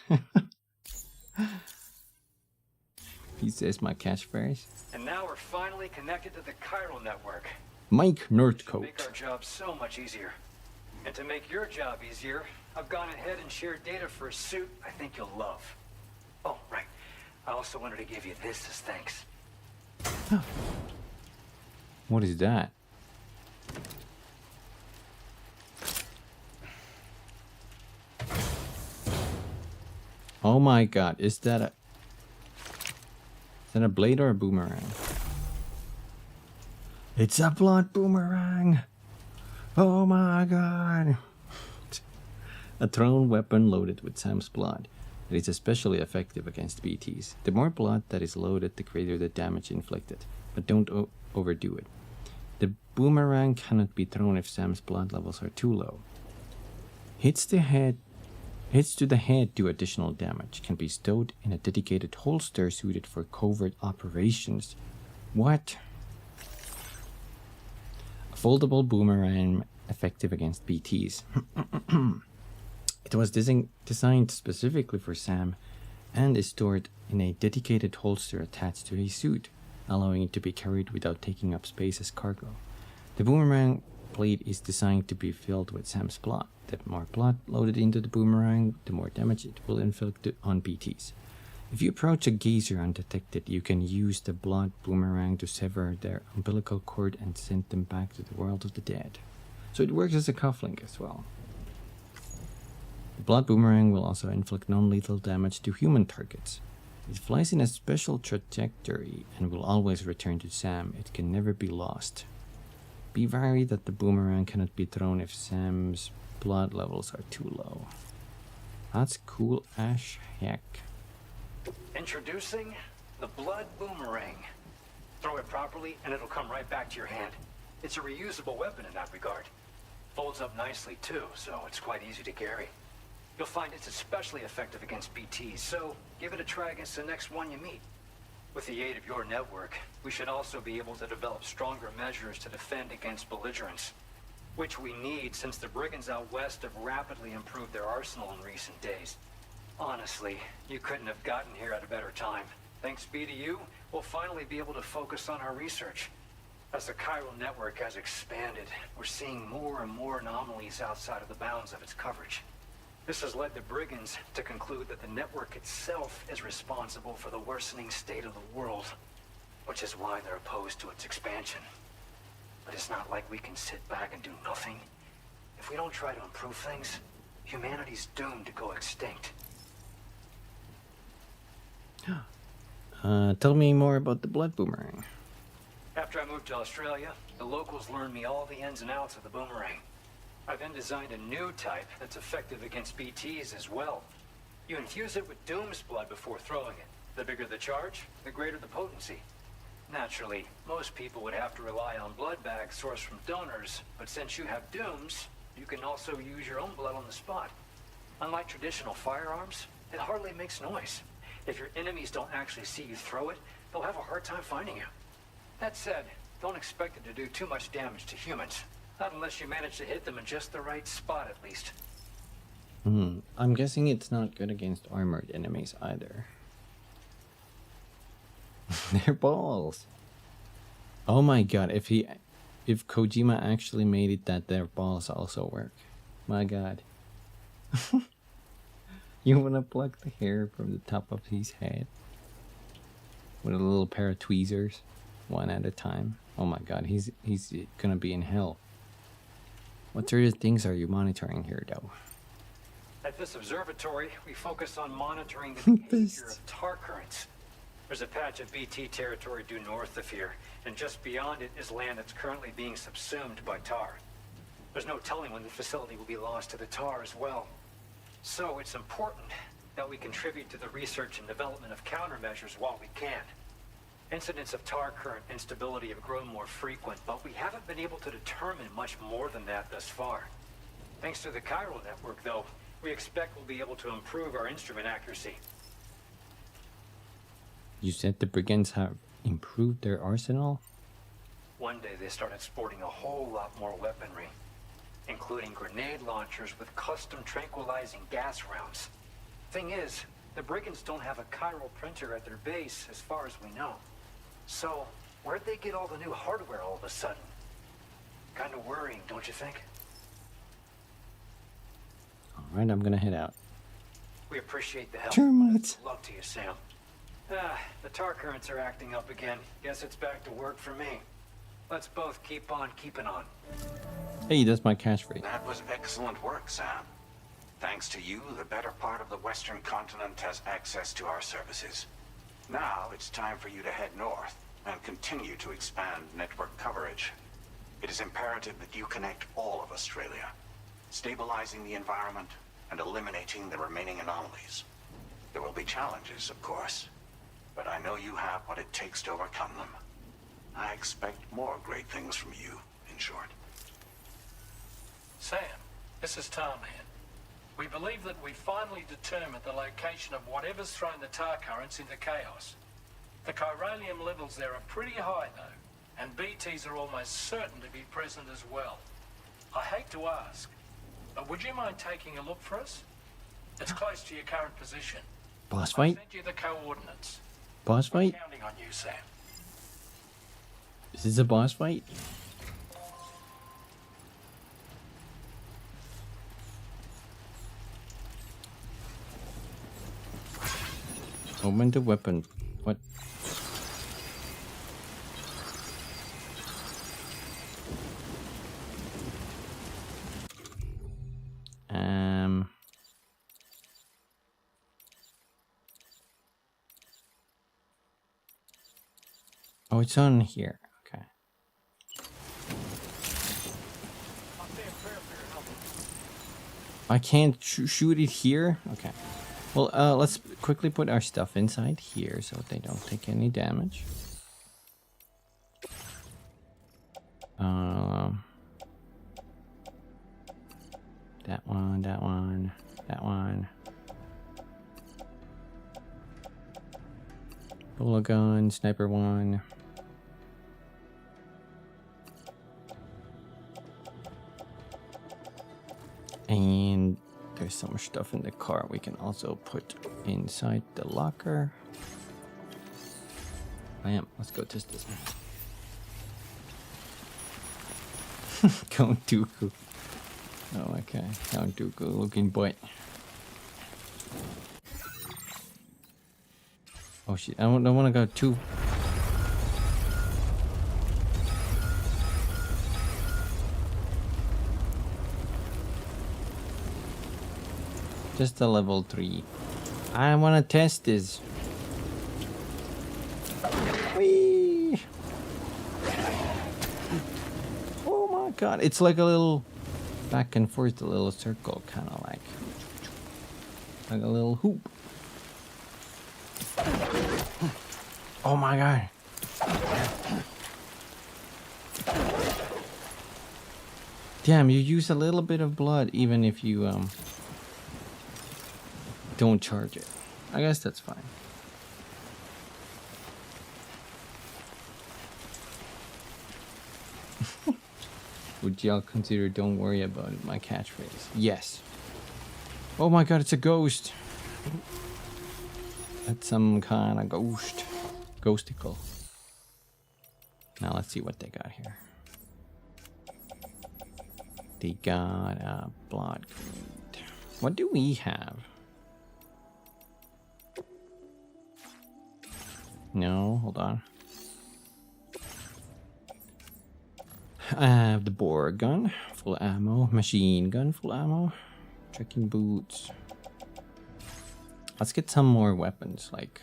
He says my catchphrase. And now we're finally connected to the chiral network. Mike Nerdcoat. Make our job so much easier. And to make your job easier, I've gone ahead and shared data for a suit I think you'll love. Oh, right. I also wanted to give you this as thanks. What is that? Oh my god, is that a blade or a boomerang? It's a blood boomerang! Oh my god! A thrown weapon loaded with Sam's blood. It is especially effective against BTs. The more blood that is loaded, the greater the damage inflicted. But don't overdo it. The boomerang cannot be thrown if Sam's blood levels are too low. Hits to the head do additional damage. Can be stowed in a dedicated holster suited for covert operations. What? A foldable boomerang effective against BTs. It was designed specifically for Sam and is stored in a dedicated holster attached to a suit, allowing it to be carried without taking up space as cargo. The boomerang blade is designed to be filled with Sam's blood. The more blood loaded into the boomerang, the more damage it will inflict on BTs. If you approach a geyser undetected, you can use the blood boomerang to sever their umbilical cord and send them back to the world of the dead. So it works as a cufflink as well. The blood boomerang will also inflict non-lethal damage to human targets. It flies in a special trajectory and will always return to Sam. It can never be lost. Be wary that the boomerang cannot be thrown if Sam's blood levels are too low. That's cool as heck. Introducing the Blood Boomerang. Throw it properly and it'll come right back to your hand. It's a reusable weapon in that regard. Folds up nicely too, so it's quite easy to carry. You'll find it's especially effective against BTs, so give it a try against the next one you meet. With the aid of your network, we should also be able to develop stronger measures to defend against belligerents, which we need since the brigands out west have rapidly improved their arsenal in recent days. Honestly, you couldn't have gotten here at a better time. Thanks be to you, we'll finally be able to focus on our research. As the chiral network has expanded, we're seeing more and more anomalies outside of the bounds of its coverage. This has led the brigands to conclude that the network itself is responsible for the worsening state of the world, which is why they're opposed to its expansion. But it's not like we can sit back and do nothing. If we don't try to improve things, humanity's doomed to go extinct. Tell me more about the blood boomerang. After I moved to Australia, the locals learned me all the ins and outs of the boomerang. I then designed a new type that's effective against BTs as well. You infuse it with Doom's blood before throwing it. The bigger the charge, the greater the potency. Naturally, most people would have to rely on blood bags sourced from donors, but since you have Doom's, you can also use your own blood on the spot. Unlike traditional firearms, it hardly makes noise. If your enemies don't actually see you throw it, they'll have a hard time finding you. That said, don't expect it to do too much damage to humans. Not unless you manage to hit them in just the right spot, at least. I'm guessing it's not good against armored enemies either. They're balls. Oh my god, if Kojima actually made it that their balls also work. My god. You wanna pluck the hair from the top of his head with a little pair of tweezers, one at a time. Oh my god, he's gonna be in hell. What sort of things are you monitoring here, though? At this observatory, we focus on monitoring the behavior of tar currents. There's a patch of BT territory due north of here, and just beyond it is land that's currently being subsumed by tar. There's no telling when the facility will be lost to the tar as well. So it's important that we contribute to the research and development of countermeasures while we can. Incidents of tar current instability have grown more frequent, but we haven't been able to determine much more than that thus far. Thanks to the chiral network, though, we expect we'll be able to improve our instrument accuracy. You said the brigands have improved their arsenal? One day they started sporting a whole lot more weaponry, including grenade launchers with custom tranquilizing gas rounds. Thing is, the brigands don't have a chiral printer at their base as far as we know. So, where'd they get all the new hardware all of a sudden? Kind of worrying, don't you think? Alright, I'm gonna head out. We appreciate the help. Termites. Love to you, Sam. The tar currents are acting up again. Guess it's back to work for me. Let's both keep on keeping on. Hey, that's my catchphrase. That was excellent work, Sam. Thanks to you, the better part of the Western continent has access to our services. Now it's time for you to head north and continue to expand network coverage. It is imperative that you connect all of Australia, stabilizing the environment and eliminating the remaining anomalies. There will be challenges, of course, but I know you have what it takes to overcome them. I expect more great things from you, in short. Sam, this is Dollman. We believe that we finally determined the location of whatever's thrown the tar currents into chaos. The chiralium levels there are pretty high, though, and BTs are almost certain to be present as well. I hate to ask, but would you mind taking a look for us? It's close to your current position. Boss fight? I'll send you the coordinates. Boss fight? We're counting on you, Sam. Is this a boss fight? Open the weapon. What? Oh, it's on here. Okay. I can't shoot it here? Okay. Well, let's quickly put our stuff inside here so they don't take any damage. That one, that one, that one. Bullet gun, sniper one. And there's so much stuff in the car we can also put inside the locker. Bam, let's go test this one. Count Dooku. Oh, okay. Count Dooku looking boy. Oh shit, I don't want to go too. Just a level 3. I want to test this. Whee! Oh my god, it's like a little back and forth, a little circle, kind of like a little hoop. Oh my god. Damn, you use a little bit of blood even if you don't charge it. I guess that's fine. Would y'all consider don't worry about it, my catchphrase? Yes. Oh my god, it's a ghost. That's some kind of ghost. Ghosticle. Now let's see what they got here. They got a blood grenade. What do we have? No, hold on. I have the bore gun, full ammo, machine gun, full ammo, trekking boots. Let's get some more weapons, like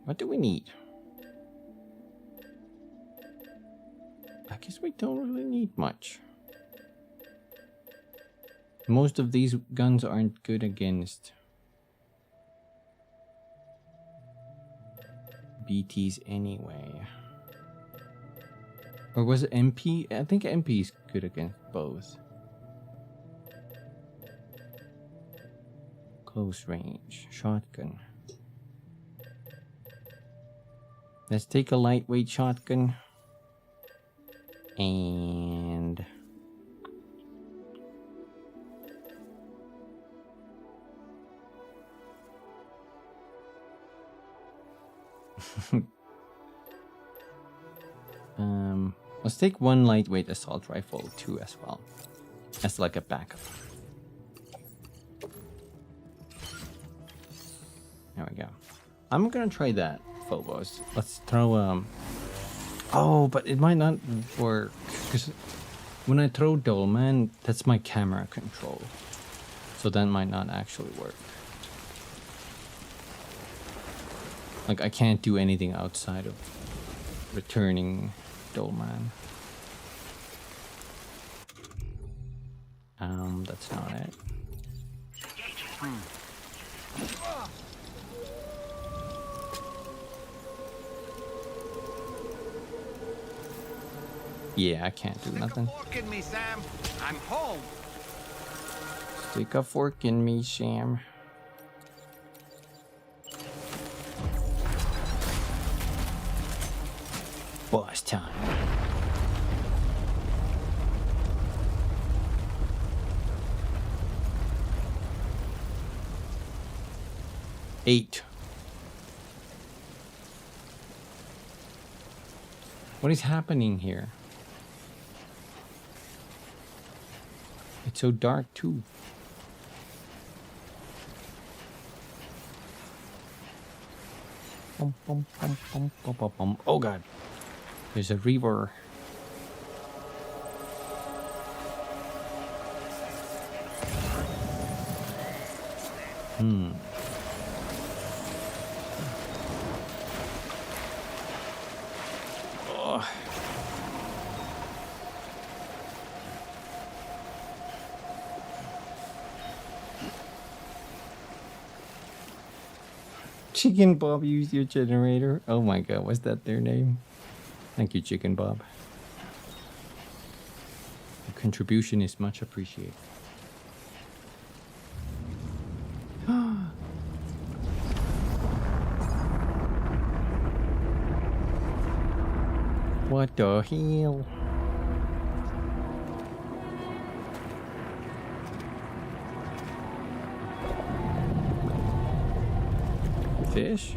what do we need? I guess we don't really need much. Most of these guns aren't good against BTs anyway. Or was it MP? I think MP is good against both. Close range, shotgun. Let's take a lightweight shotgun. And let's take one lightweight assault rifle too as well, as like a backup. There we go. I'm gonna try that, Phobos. Let's throw oh, but it might not work because when I throw Dollman, that's my camera control, so that might not actually work. Like I can't do anything outside of returning Dollman. That's not it. Yeah, I can't do nothing. Stick a fork in me, Sam. I'm home. Stick a fork in me, Sam. Boss time. Eight. What is happening here? It's so dark too. Bum, bum, bum, bum, bum, bum, bum. Oh god. There's a river. Oh. Chicken Bob used your generator. Oh my god, was that their name? Thank you, Chicken Bob. Your contribution is much appreciated. What the hell? Fish?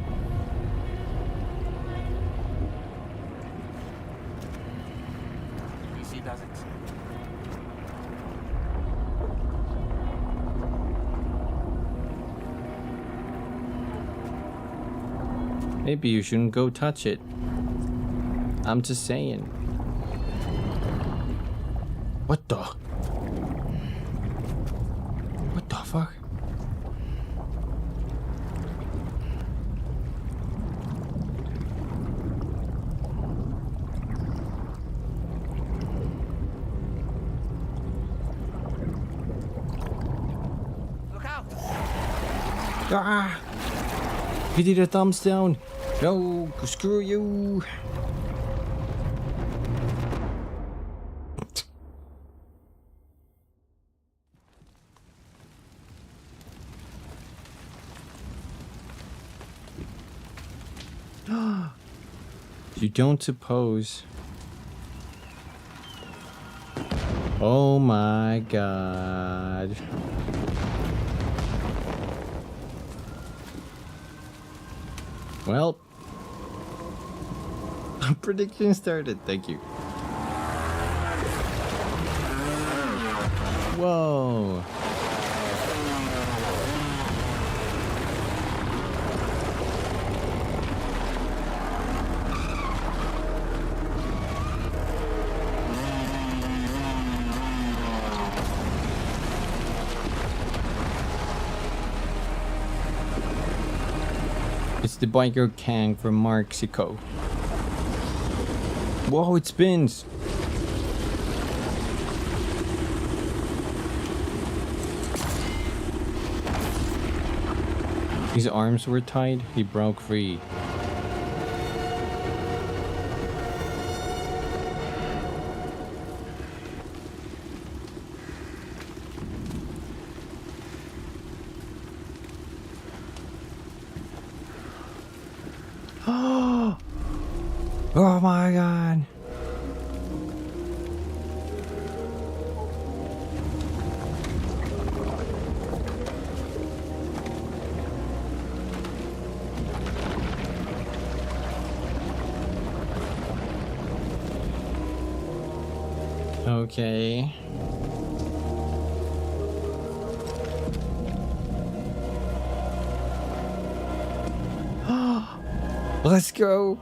Easy does it. Maybe you shouldn't go touch it. I'm just saying. What the? What the fuck? Look out! Ah! He did a thumbs down. No, screw you. You don't suppose. Oh my god. Well, prediction started. Thank you. Whoa. It's the biker gang from Mexico. Whoa, it spins. His arms were tied, he broke free. Oh my god. Okay. Let's go.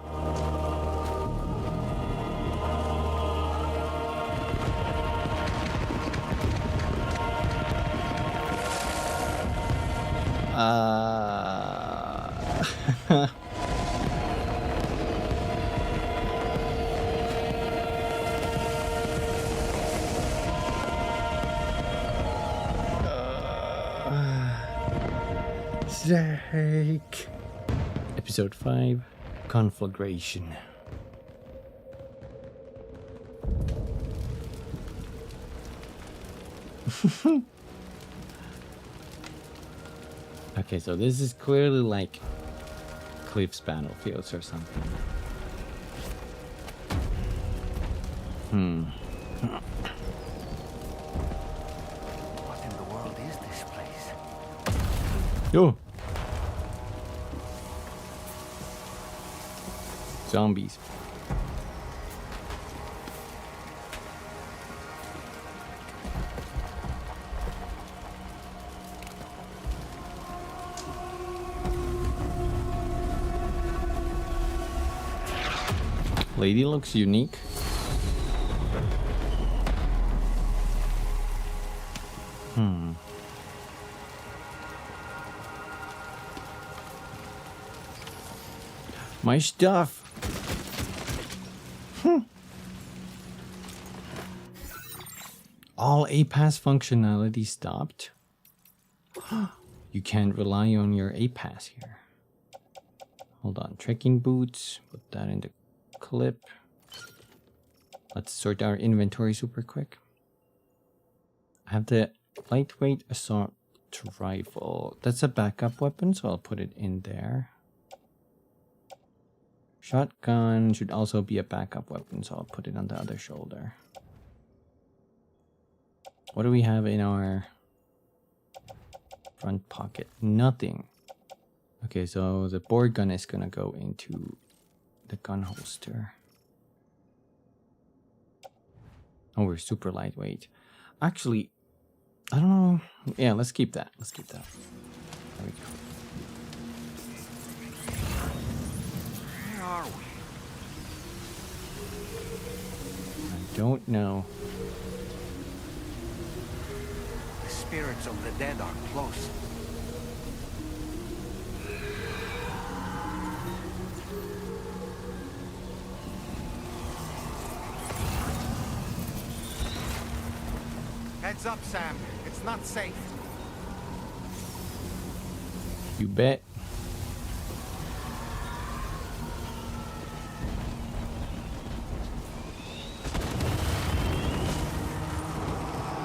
Zach. Episode 5, Conflagration. Okay, so this is clearly like Cliff's Battlefields or something. What in the world is this place? Yo! Zombies. Lady looks unique. My stuff. All A-Pass functionality stopped. You can't rely on your A-Pass here. Hold on, trekking boots. Put that in the clip. Let's sort our inventory super quick. I have the lightweight assault rifle. That's a backup weapon, so I'll put it in there. Shotgun should also be a backup weapon, so I'll put it on the other shoulder. What do we have in our front pocket? Nothing. Okay, so the board gun is gonna go into the gun holster. Oh, we're super lightweight. Actually, I don't know. Yeah, let's keep that. Let's keep that. There we go. Where are we? I don't know. The spirits of the dead are close. Heads up, Sam. It's not safe. You bet.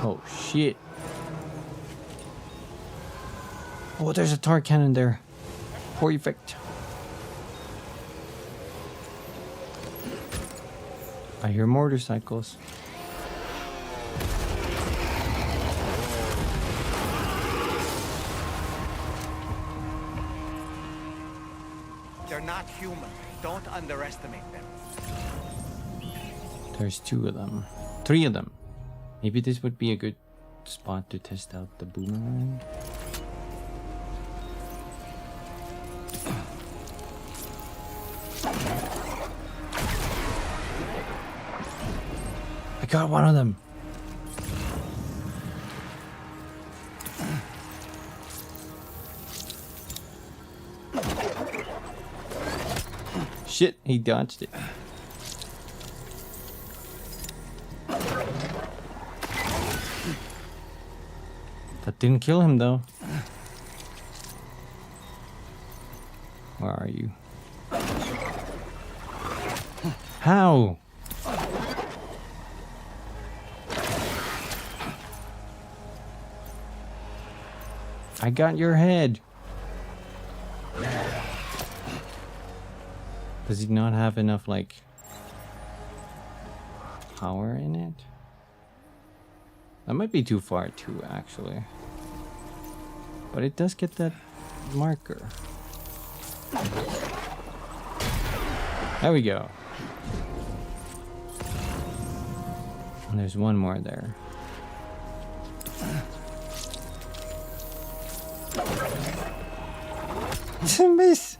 Oh shit. Oh, there's a tar cannon there. Perfect. I hear motorcycles. They're not human. Don't underestimate them. There's 2 of them. 3 of them. Maybe this would be a good spot to test out the boomerang. I got one of them. Shit, he dodged it. That didn't kill him though. Where are you? How? I got your head. Does he not have enough, like, power in it? That might be too far, too, actually. But it does get that marker. There we go. And there's one more there. It's a miss.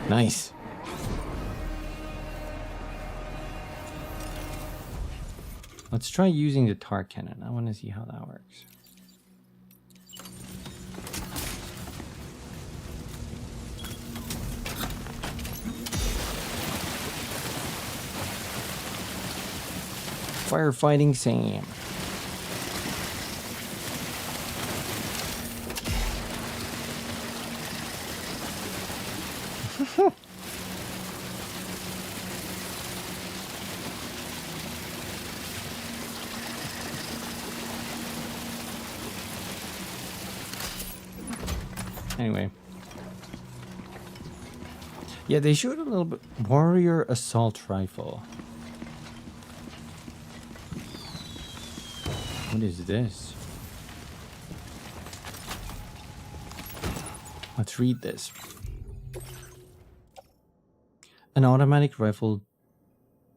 Nice. Let's try using the tar cannon. I want to see how that works. Firefighting Sam. Anyway. Yeah, they showed a little bit. Warrior assault rifle. What is this? Let's read this. An automatic rifle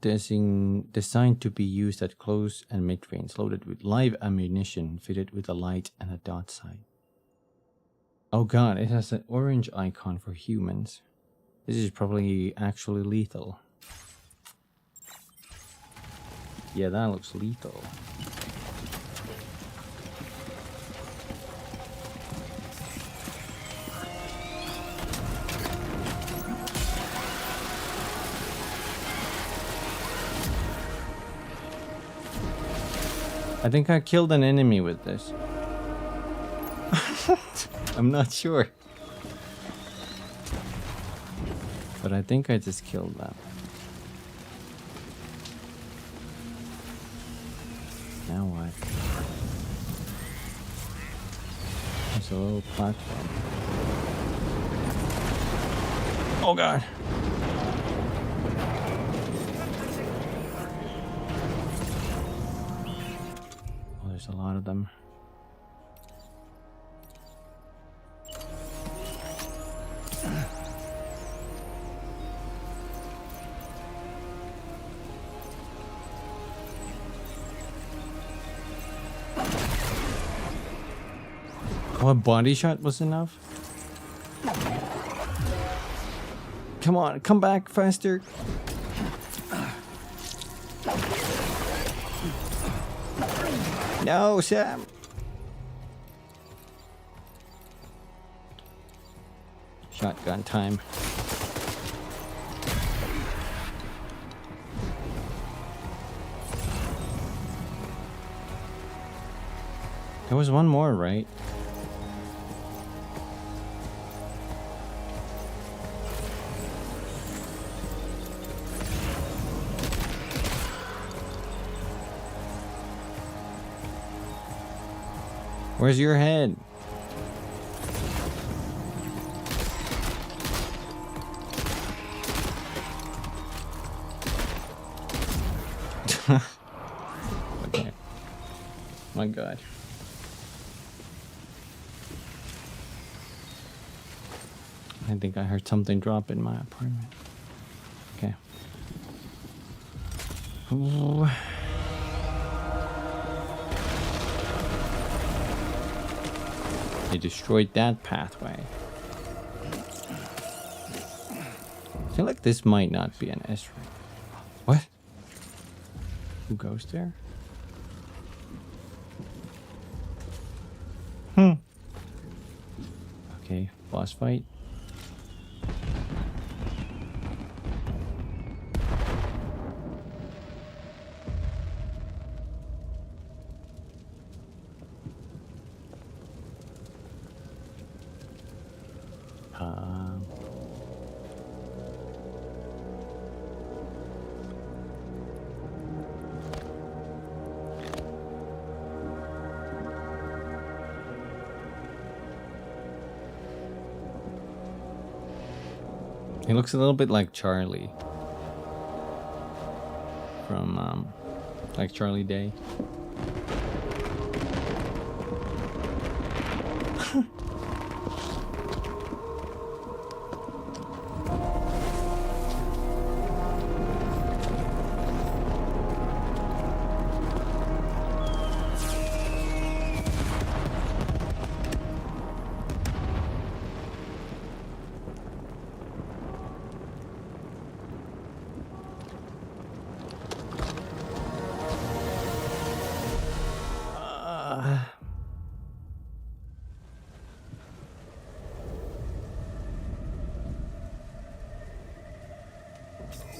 designed to be used at close and mid-range, loaded with live ammunition, fitted with a light and a dot sight. Oh god, it has an orange icon for humans. This is probably actually lethal. Yeah, that looks lethal. I think I killed an enemy with this. I'm not sure. But I think I just killed that. Now what? There's a little platform. Oh god. Oh, there's a lot of them. Oh, a body shot was enough? Come on, come back faster. No, Sam. Shotgun time. There was one more, right? Where's your head? Okay. My god. I think I heard something drop in my apartment. Okay. Ooh. They destroyed that pathway. I feel like this might not be an S-ring. What? Who goes there? Okay, boss fight. He looks a little bit like Charlie from like Charlie Day.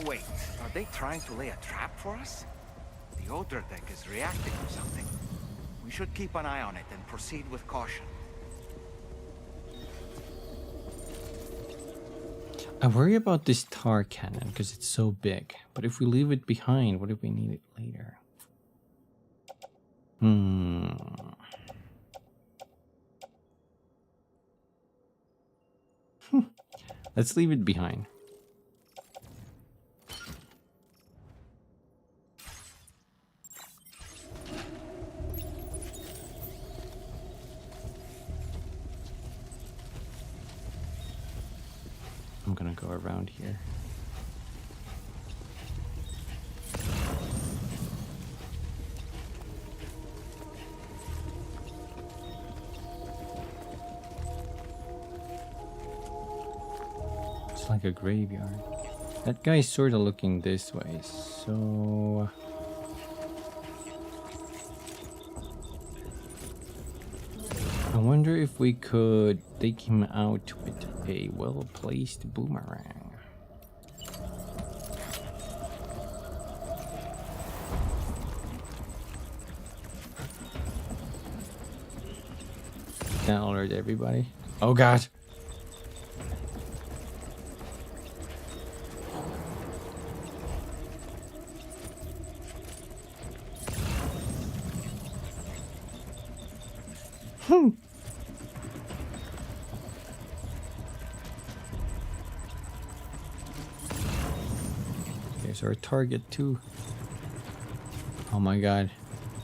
Wait, are they trying to lay a trap for us? The Odra deck is reacting or something. We should keep an eye on it and proceed with caution. I worry about this tar cannon because it's so big. But if we leave it behind, what if we need it later? Let's leave it behind. I'm gonna go around here. It's like a graveyard. That guy's sort of looking this way, so... I wonder if we could take him out with a well-placed boomerang. That alert everybody. Oh god. There's our target too. Oh my god.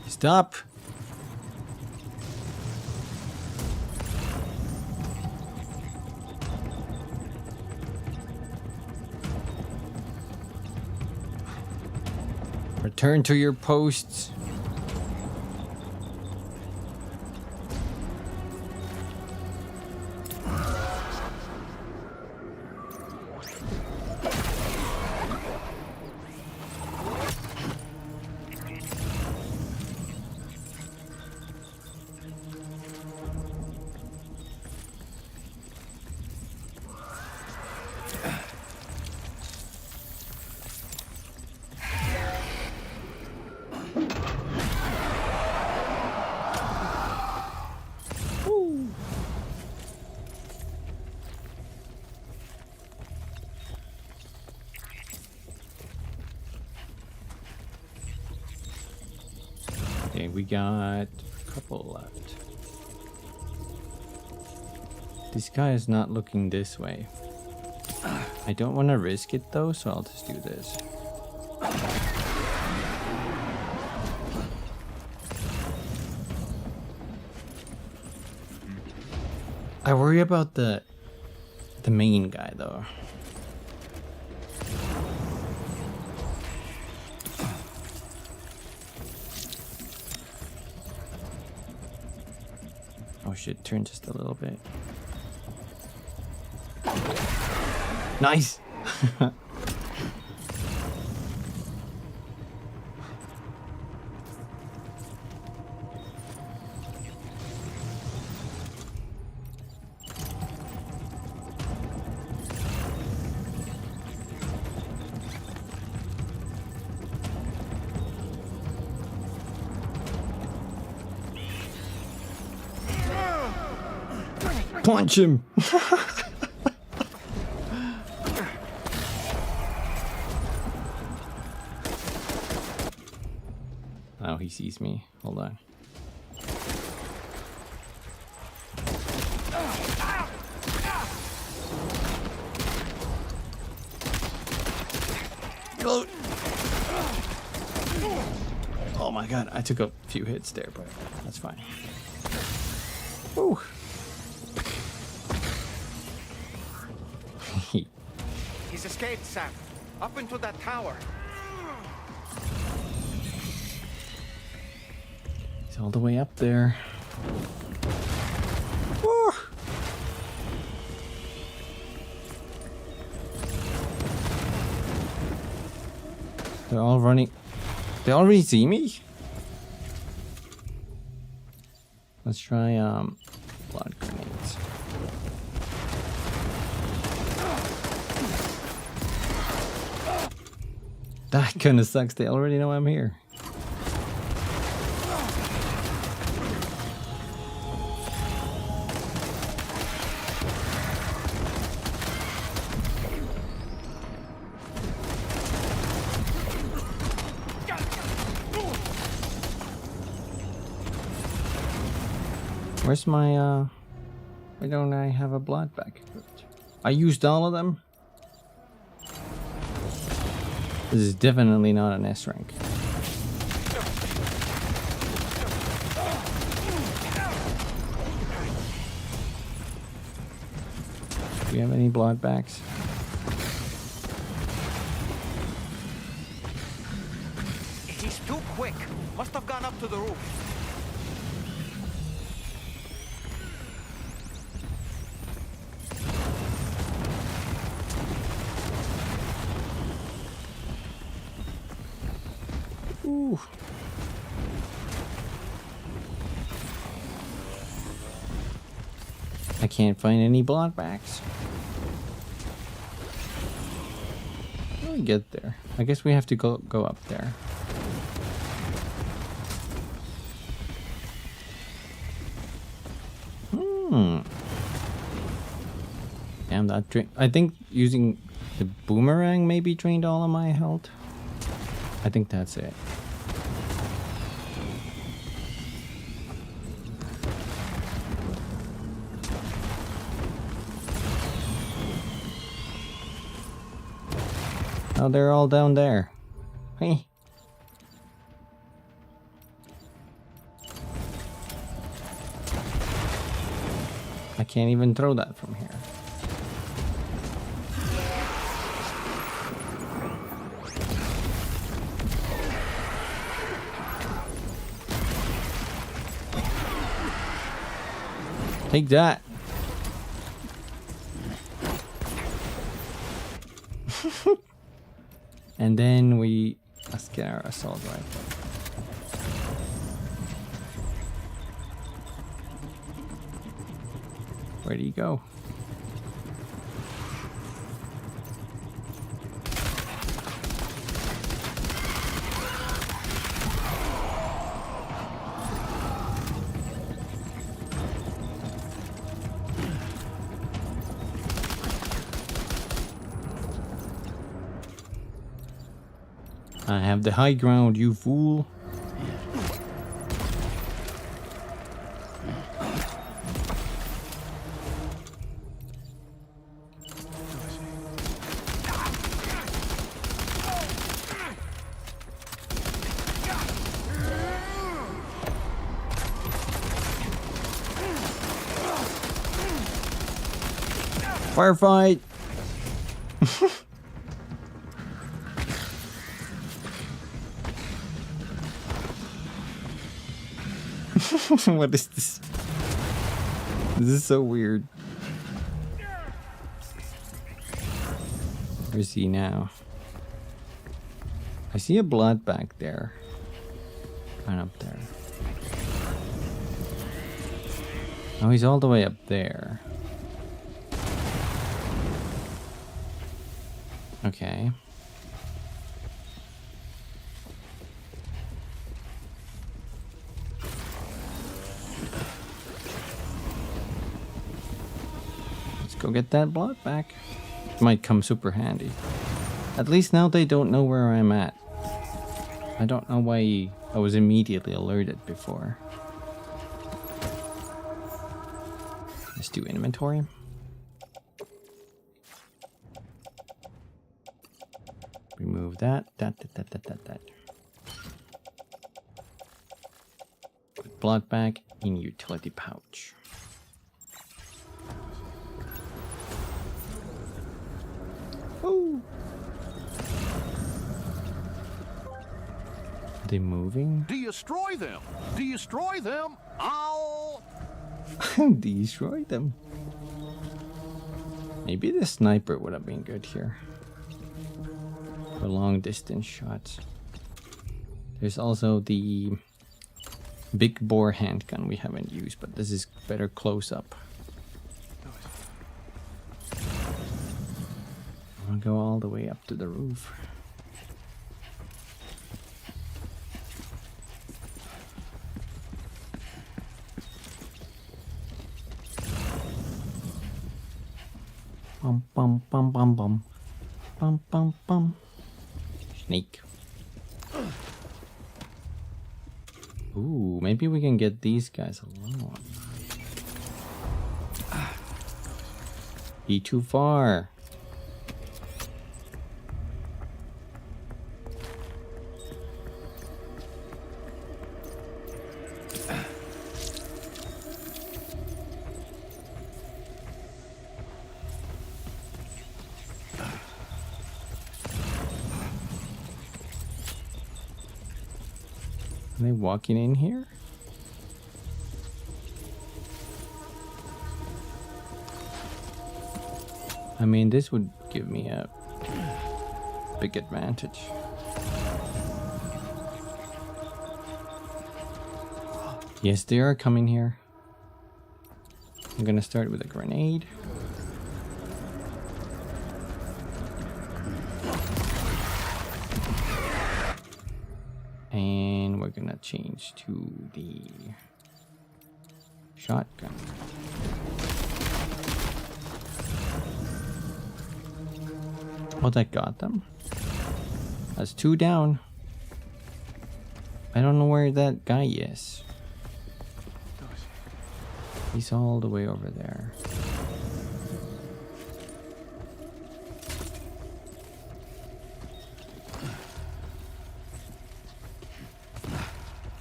Stop! Return to your posts. Okay, we got a couple left. This guy is not looking this way. I don't want to risk it though, so I'll just do this. I worry about the main guy though. Oh shit, turn just a little bit. Nice! Punch him! Oh, he sees me. Hold on. Oh my god, I took a few hits there, but that's fine. Woo. He's escaped, Sam. Up into that tower. He's all the way up there. Woo. They're all running. They already see me? Let's try blood grenades. That kind of sucks. They already know I'm here. Where's my, why don't I have a blood bag equipped? I used all of them. This is definitely not an S rank. Do we have any blood bags? He's too quick. Must have gone up to the roof. Ooh. I can't find any blood bags. How do we get there? I guess we have to go up there. Damn, that drain. I think using the boomerang maybe drained all of my health. I think that's it. Oh, they're all down there. Hey. I can't even throw that from here. Take that. And then let's get our assault rifle. Where do you go? I have the high ground, you fool. Firefight! What is this? This is so weird. Where's he now? I see a blood back there. And up there. Oh, he's all the way up there. Okay. Let's go get that blood back. Might come super handy. At least now they don't know where I'm at. I don't know why I was immediately alerted before. Let's do inventory. Remove that. Put blood back in utility pouch. Woo! Are they moving? Destroy them! Destroy them! Ow! Destroy them. Maybe the sniper would have been good here. For long distance shots. There's also the big bore handgun we haven't used, but this is better close up. I'll go all the way up to the roof. Bum bum bum bum bum. Bum bum bum. Snake. Ooh, maybe we can get these guys alone. Be too far. Are they walking in here? I mean, this would give me a big advantage. Yes, they are coming here. I'm gonna start with a grenade. And we're gonna change to the shotgun. Oh, that got them. That's 2 down. I don't know where that guy is. He's all the way over there.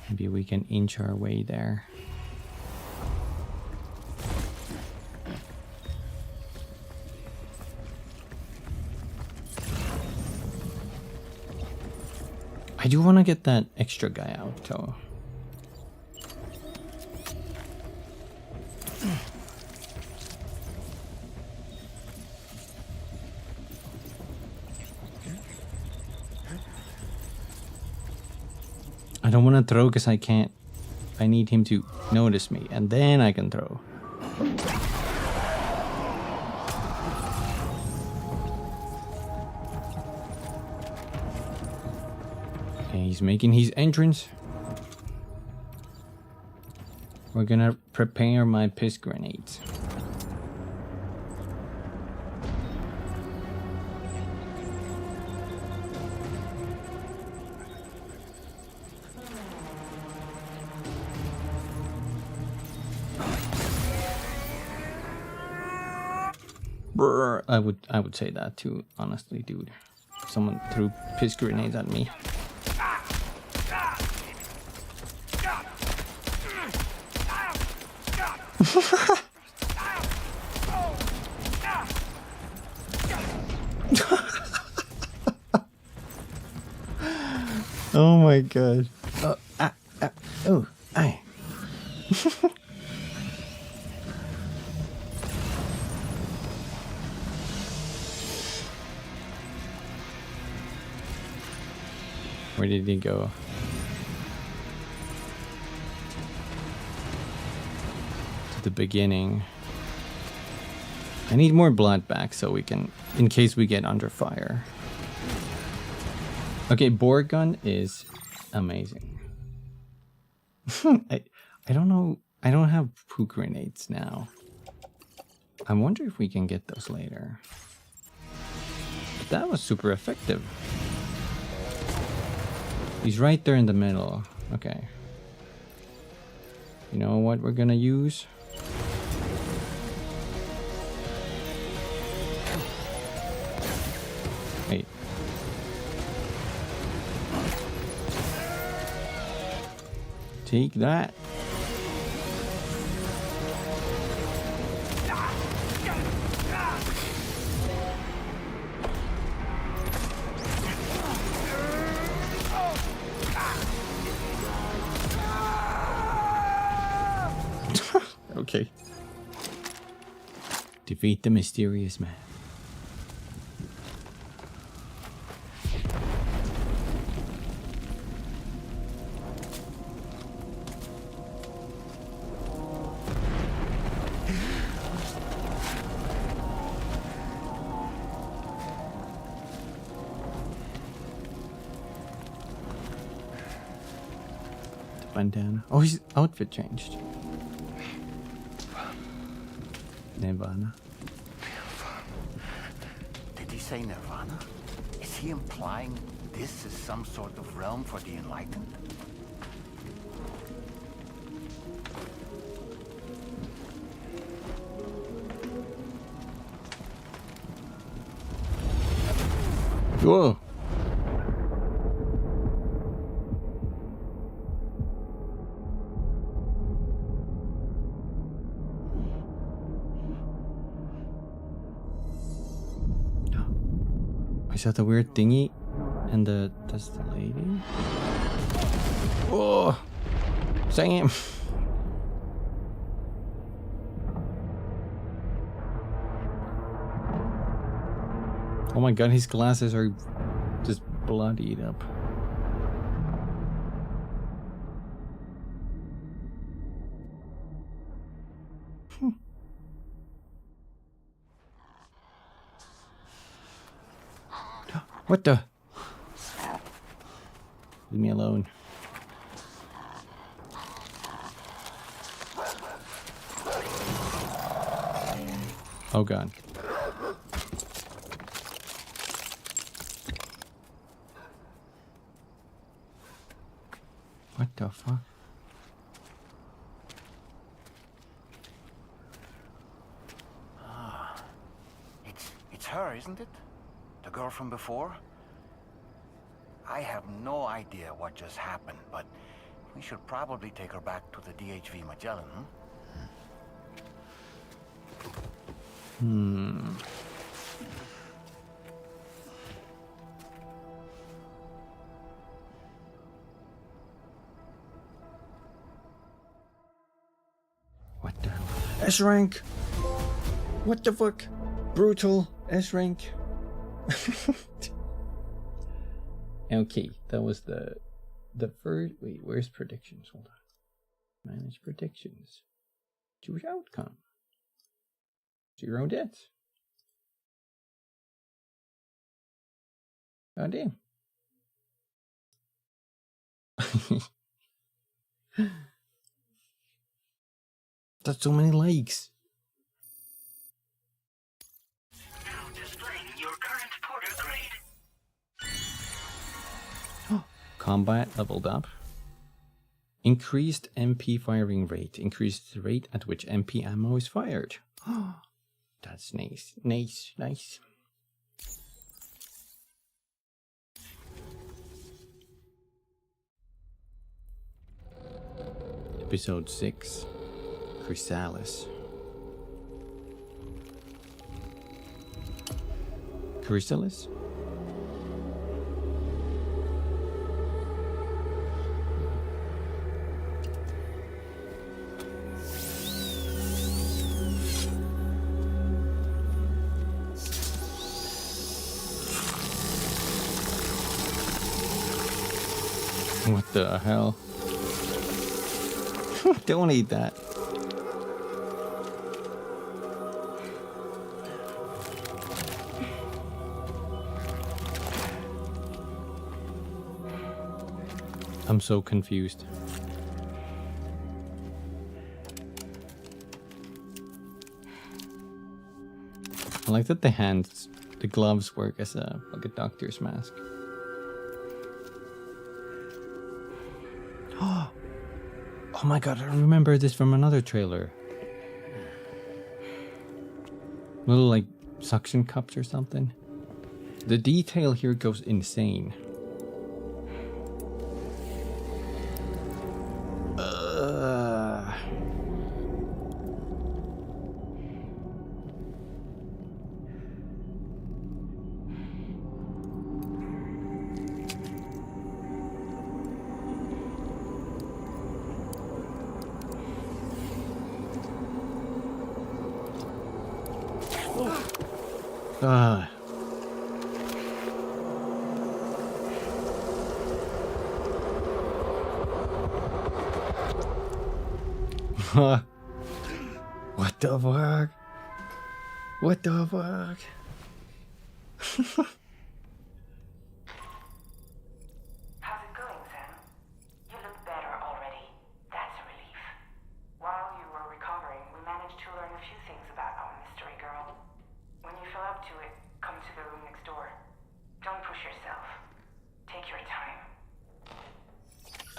Maybe we can inch our way there. I do want to get that extra guy out, though. I don't want to throw because I can't. I need him to notice me, and then I can throw. Okay, he's making his entrance. We're gonna prepare my piss grenades. Brr, I would say that too, honestly, dude. Someone threw piss grenades at me. Oh my god. Oh, aye. Where did he go? To the beginning. I need more blood back so we can, in case we get under fire. Okay, bore gun is amazing. I don't know. I don't have poo grenades now. I wonder if we can get those later. But that was super effective. He's right there in the middle. Okay. You know what we're gonna use? Wait. Take that. Okay. Defeat the mysterious man. The bandana. Oh, his outfit changed. Nirvana. Did he say Nirvana? Is he implying this is some sort of realm for the enlightened? Whoa. Is that the weird thingy? And that's the lady? Oh, Sam! Oh my god, his glasses are just bloodied up. What the? Leave me alone. Oh god. her, isn't it? The girl from before? I have no idea what just happened, but we should probably take her back to the DHV Magellan, What the hell? S rank! What the fuck? Brutal S rank. Okay, that was the first. Wait, where's predictions? Hold on. Manage predictions. Choose outcome. 0 deaths. God damn. That's so many likes. Now displaying your current porter grade. Combat leveled up. Increased MP firing rate. Increased the rate at which MP ammo is fired. That's nice. Nice. Nice. Episode 6. Chrysalis. Chrysalis? What the hell? Don't eat that. I'm so confused. I like that the gloves work as like a doctor's mask. Oh my god, I remember this from another trailer. Little like suction cups or something. The detail here goes insane. What the fuck? What the fuck? How's it going, Sam? You look better already. That's a relief. While you were recovering, we managed to learn a few things about our mystery girl. When you feel up to it, come to the room next door. Don't push yourself. Take your time.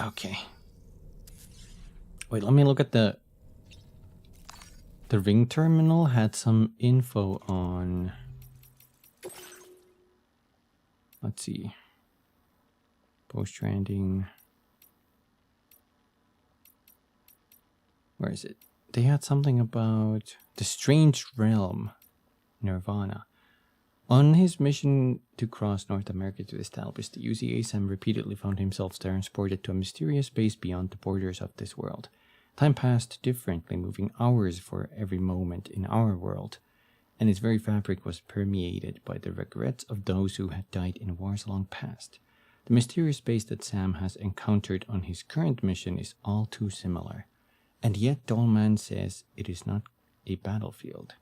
Okay. Wait, let me look at the ring terminal had some info on. Let's see. Post-Stranding. Where is it? They had something about the strange realm, Nirvana. On his mission to cross North America to establish the UCA, Sam repeatedly found himself transported to a mysterious space beyond the borders of this world. Time passed differently, moving hours for every moment in our world, and its very fabric was permeated by the regrets of those who had died in wars long past. The mysterious space that Sam has encountered on his current mission is all too similar, and yet Dollman says it is not a battlefield.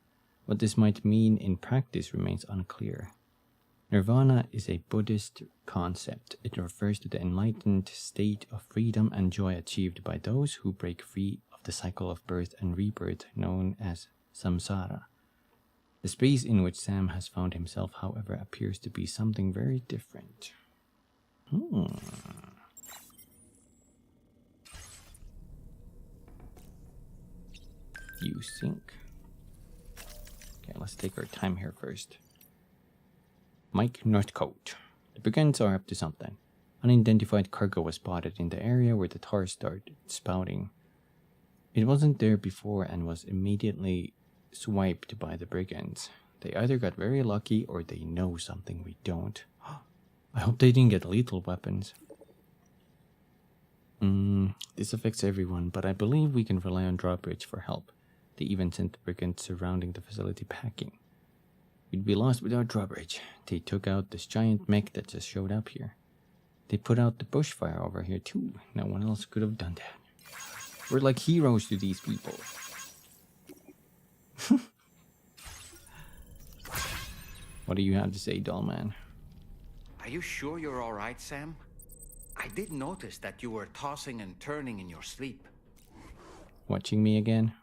What this might mean in practice remains unclear. Nirvana is a Buddhist concept. It refers to the enlightened state of freedom and joy achieved by those who break free of the cycle of birth and rebirth known as samsara. The space in which Sam has found himself, however, appears to be something very different. You think? Okay, let's take our time here first. Mike Northcote. The brigands are up to something. Unidentified cargo was spotted in the area where the tar started spouting. It wasn't there before and was immediately swiped by the brigands. They either got very lucky or they know something we don't. I hope they didn't get lethal weapons. This affects everyone, but I believe we can rely on Drawbridge for help. They even sent the brigands surrounding the facility packing. We'd be lost without Drawbridge. They took out this giant mech that just showed up here. They put out the bushfire over here too. No one else could have done that. We're like heroes to these people. What do you have to say, Dollman? Are you sure you're all right, Sam? I did notice that you were tossing and turning in your sleep. Watching me again?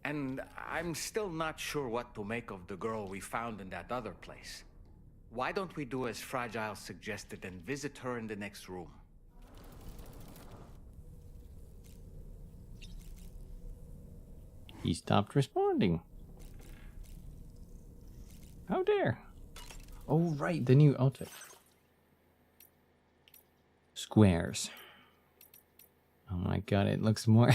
And I'm still not sure what to make of the girl we found in that other place. Why don't we do as Fragile suggested and visit her in the next room? He stopped responding. How dare? Oh, right, the new outfit. Squares. Oh my god, it looks more...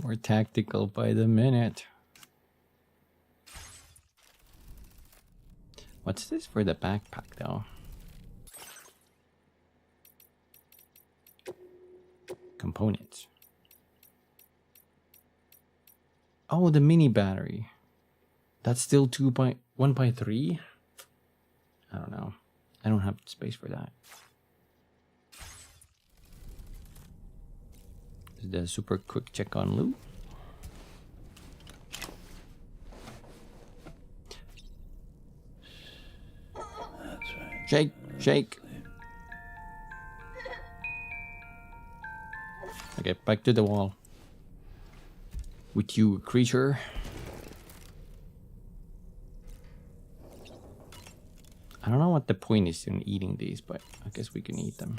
more tactical by the minute. What's this for the backpack, though? Components. Oh, the mini battery. That's still 1x3? I don't know. I don't have space for that. The super quick check on loot. That's right. Shake, shake. Okay, back to the wall. With you, creature. I don't know what the point is in eating these, but I guess we can eat them.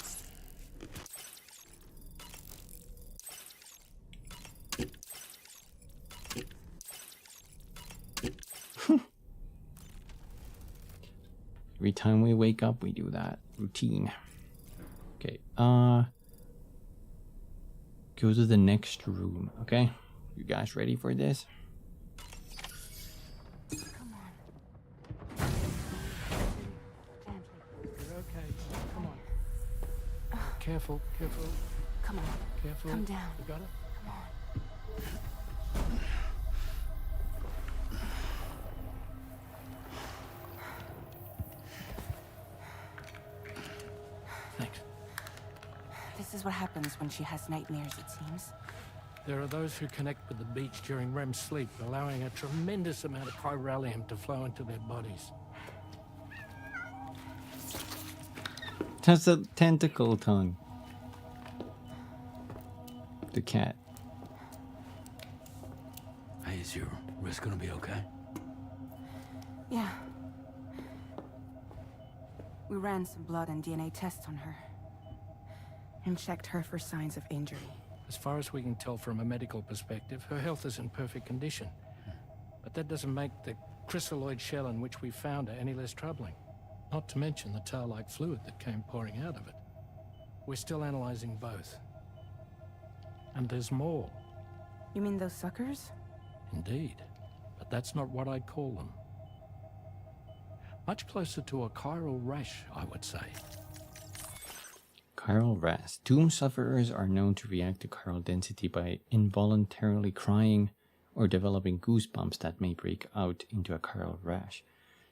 Every time we wake up, we do that. Routine. Okay, go to the next room, okay? You guys ready for this? Come on. You're okay. Come on. Careful, careful. Come on. Careful. Come down. You got it? Come on. Thanks. This is what happens when she has nightmares, it seems. There are those who connect with the beach during REM sleep, allowing a tremendous amount of chiralium to flow into their bodies. That's a tentacle tongue. The cat. Hey, is your wrist gonna be okay? Yeah. We ran some blood and DNA tests on her. And checked her for signs of injury. As far as we can tell from a medical perspective, her health is in perfect condition. But that doesn't make the crystalloid shell in which we found her any less troubling. Not to mention the tar-like fluid that came pouring out of it. We're still analyzing both. And there's more. You mean those suckers? Indeed. But that's not what I'd call them. Much closer to a chiral rash, I would say. Chiral rash. Doom sufferers are known to react to chiral density by involuntarily crying or developing goosebumps that may break out into a chiral rash.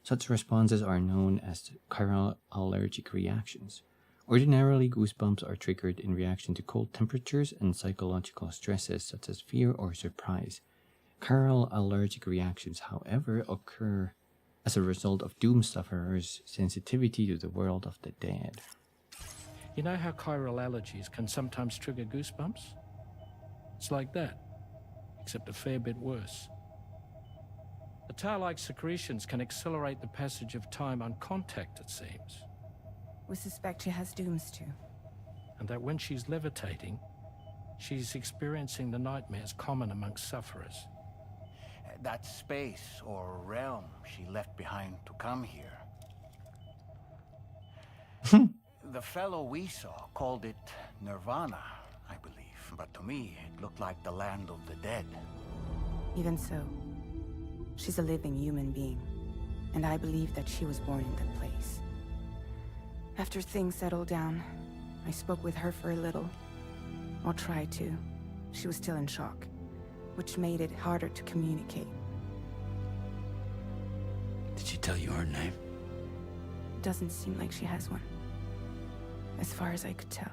Such responses are known as chiral allergic reactions. Ordinarily, goosebumps are triggered in reaction to cold temperatures and psychological stresses such as fear or surprise. Chiral allergic reactions, however, occur as a result of Doom sufferers' sensitivity to the world of the dead. You know how chiral allergies can sometimes trigger goosebumps? It's like that, except a fair bit worse. The tar-like secretions can accelerate the passage of time on contact, it seems. We suspect she has Dooms too. And that when she's levitating, she's experiencing the nightmares common amongst sufferers. That space or realm she left behind to come here. The fellow we saw called it Nirvana, I believe. But to me, it looked like the land of the dead. Even so, she's a living human being, and I believe that she was born in that place. After things settled down, I spoke with her for a little. Or tried to. She was still in shock, which made it harder to communicate. Did she tell you her name? Doesn't seem like she has one, as far as I could tell.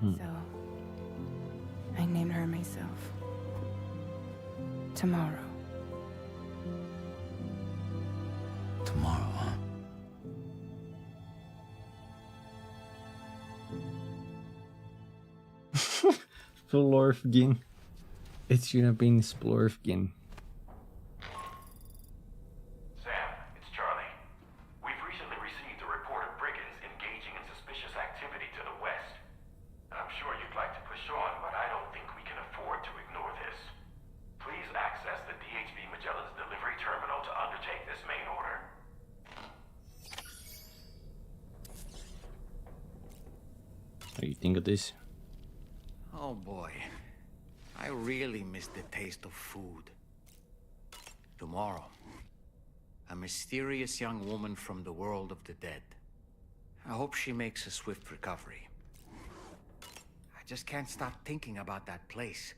So, I named her myself. Tomorrow. Tomorrow, huh? Splorfgin. It should have been Splorfgin. Sam, it's Charlie. We've recently received a report of brigands engaging in suspicious activity to the west. I'm sure you'd like to push on, but I don't think we can afford to ignore this. Please access the DHB Magellan's delivery terminal to undertake this main order. What do you think of this? Oh boy, I really miss the taste of food. Tomorrow, a mysterious young woman from the world of the dead. I hope she makes a swift recovery. I just can't stop thinking about that place.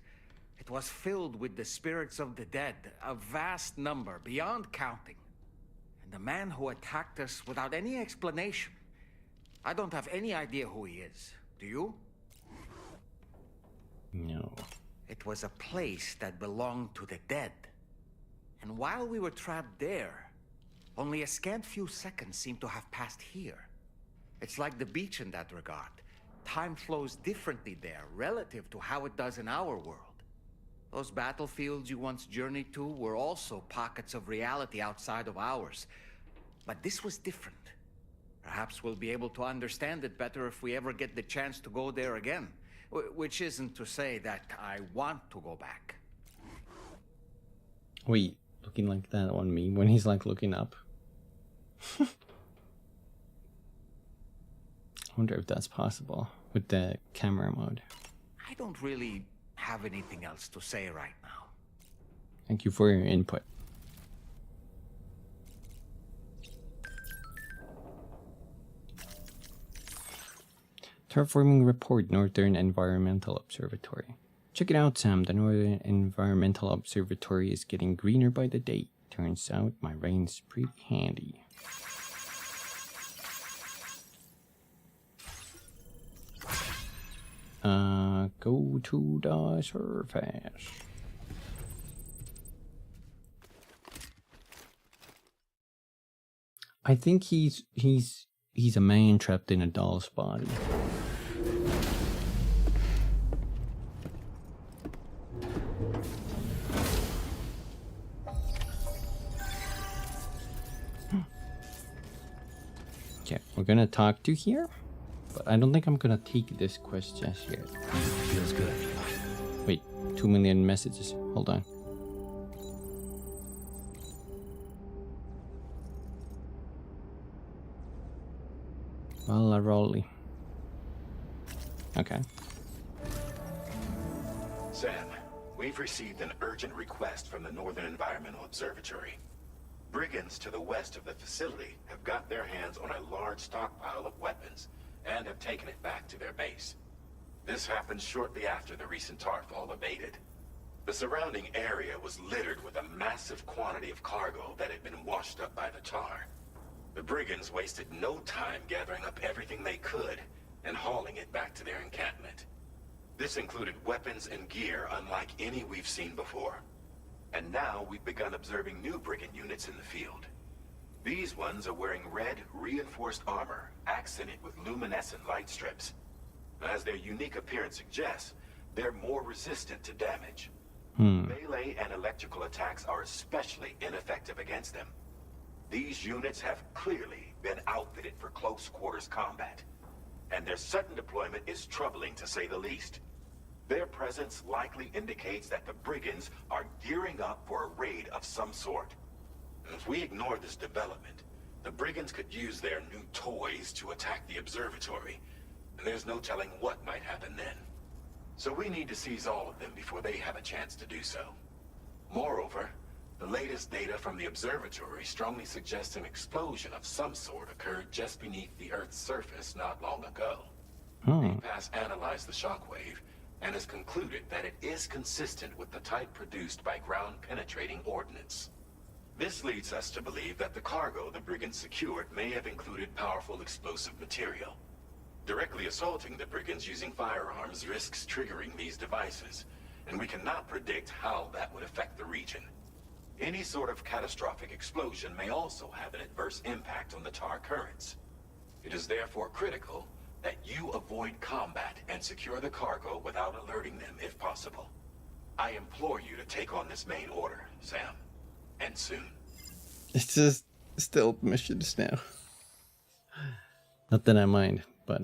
It was filled with the spirits of the dead, a vast number, beyond counting. And the man who attacked us without any explanation. I don't have any idea who he is. Do you? No. It was a place that belonged to the dead. And while we were trapped there, only a scant few seconds seemed to have passed here. It's like the beach in that regard. Time flows differently there, relative to how it does in our world. Those battlefields you once journeyed to were also pockets of reality outside of ours. But this was different. Perhaps we'll be able to understand it better if we ever get the chance to go there again. Which isn't to say that I want to go back. Wait, looking like that on me when he's like looking up. I wonder if that's possible with the camera mode. I don't really have anything else to say right now. Thank you for your input. Terraforming report, Northern Environmental Observatory. Check it out, Sam. The Northern Environmental Observatory is getting greener by the day. Turns out my rain's pretty handy. Go to the surface. I think he's a man trapped in a doll's body. Okay, we're gonna talk to here, but I don't think I'm gonna take this quest just yet. Feels good. Wait, 2 million messages. Hold on. Well, rolly. Okay. Sam, we've received an urgent request from the Northern Environmental Observatory. Brigands to the west of the facility have got their hands on a large stockpile of weapons and have taken it back to their base. This happened shortly after the recent Tarfall abated. The surrounding area was littered with a massive quantity of cargo that had been washed up by the tar. The brigands wasted no time gathering up everything they could and hauling it back to their encampment. This included weapons and gear unlike any we've seen before. And now we've begun observing new brigand units in the field. These ones are wearing red, reinforced armor, accented with luminescent light strips. As their unique appearance suggests, they're more resistant to damage. Melee and electrical attacks are especially ineffective against them. These units have clearly been outfitted for close quarters combat, and their sudden deployment is troubling to say the least. Their presence likely indicates that the brigands are gearing up for a raid of some sort. If we ignore this development, the brigands could use their new toys to attack the observatory, and there's no telling what might happen then. So we need to seize all of them before they have a chance to do so. Moreover, the latest data from the observatory strongly suggests an explosion of some sort occurred just beneath the Earth's surface not long ago. Pass analyzed the shockwave and has concluded that it is consistent with the type produced by ground-penetrating ordnance. This leads us to believe that the cargo the brigands secured may have included powerful explosive material. Directly assaulting the brigands using firearms risks triggering these devices, and we cannot predict how that would affect the region. Any sort of catastrophic explosion may also have an adverse impact on the tar currents. It is therefore critical that you avoid combat and secure the cargo without alerting them if possible. I implore you to take on this main order, Sam. And soon. It's just stealth missions now. Not that I mind, but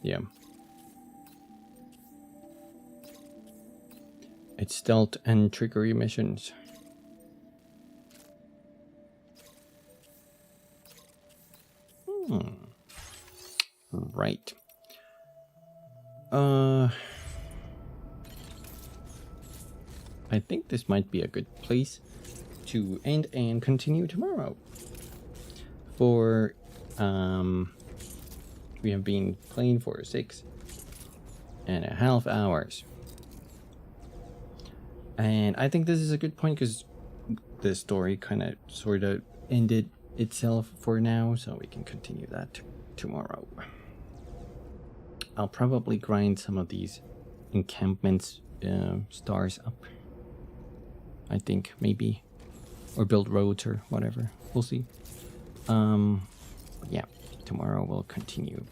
yeah. It's stealth and trickery missions. Right. I think this might be a good place to end and continue tomorrow. For we have been playing for 6.5 hours. And I think this is a good point because the story kind of sort of ended itself for now, so we can continue that tomorrow. I'll probably grind some of these encampments stars up. I think maybe, or build roads or whatever. We'll see. Yeah, tomorrow we'll continue.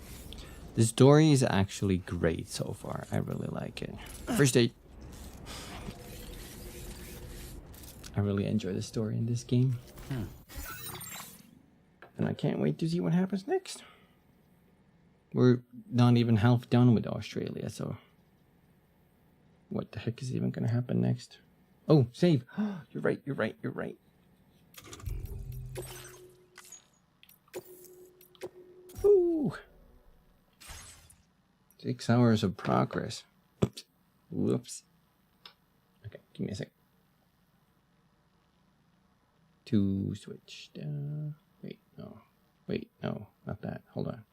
The story is actually great so far. I really like it. First date. I really enjoy the story in this game. And I can't wait to see what happens next. We're not even half done with Australia, so what the heck is even gonna happen next? Oh, save! You're right, you're right, you're right. Ooh. 6 hours of progress. Whoops. Okay, give me a sec. To switch down. Wait, no. Wait, no, not that. Hold on.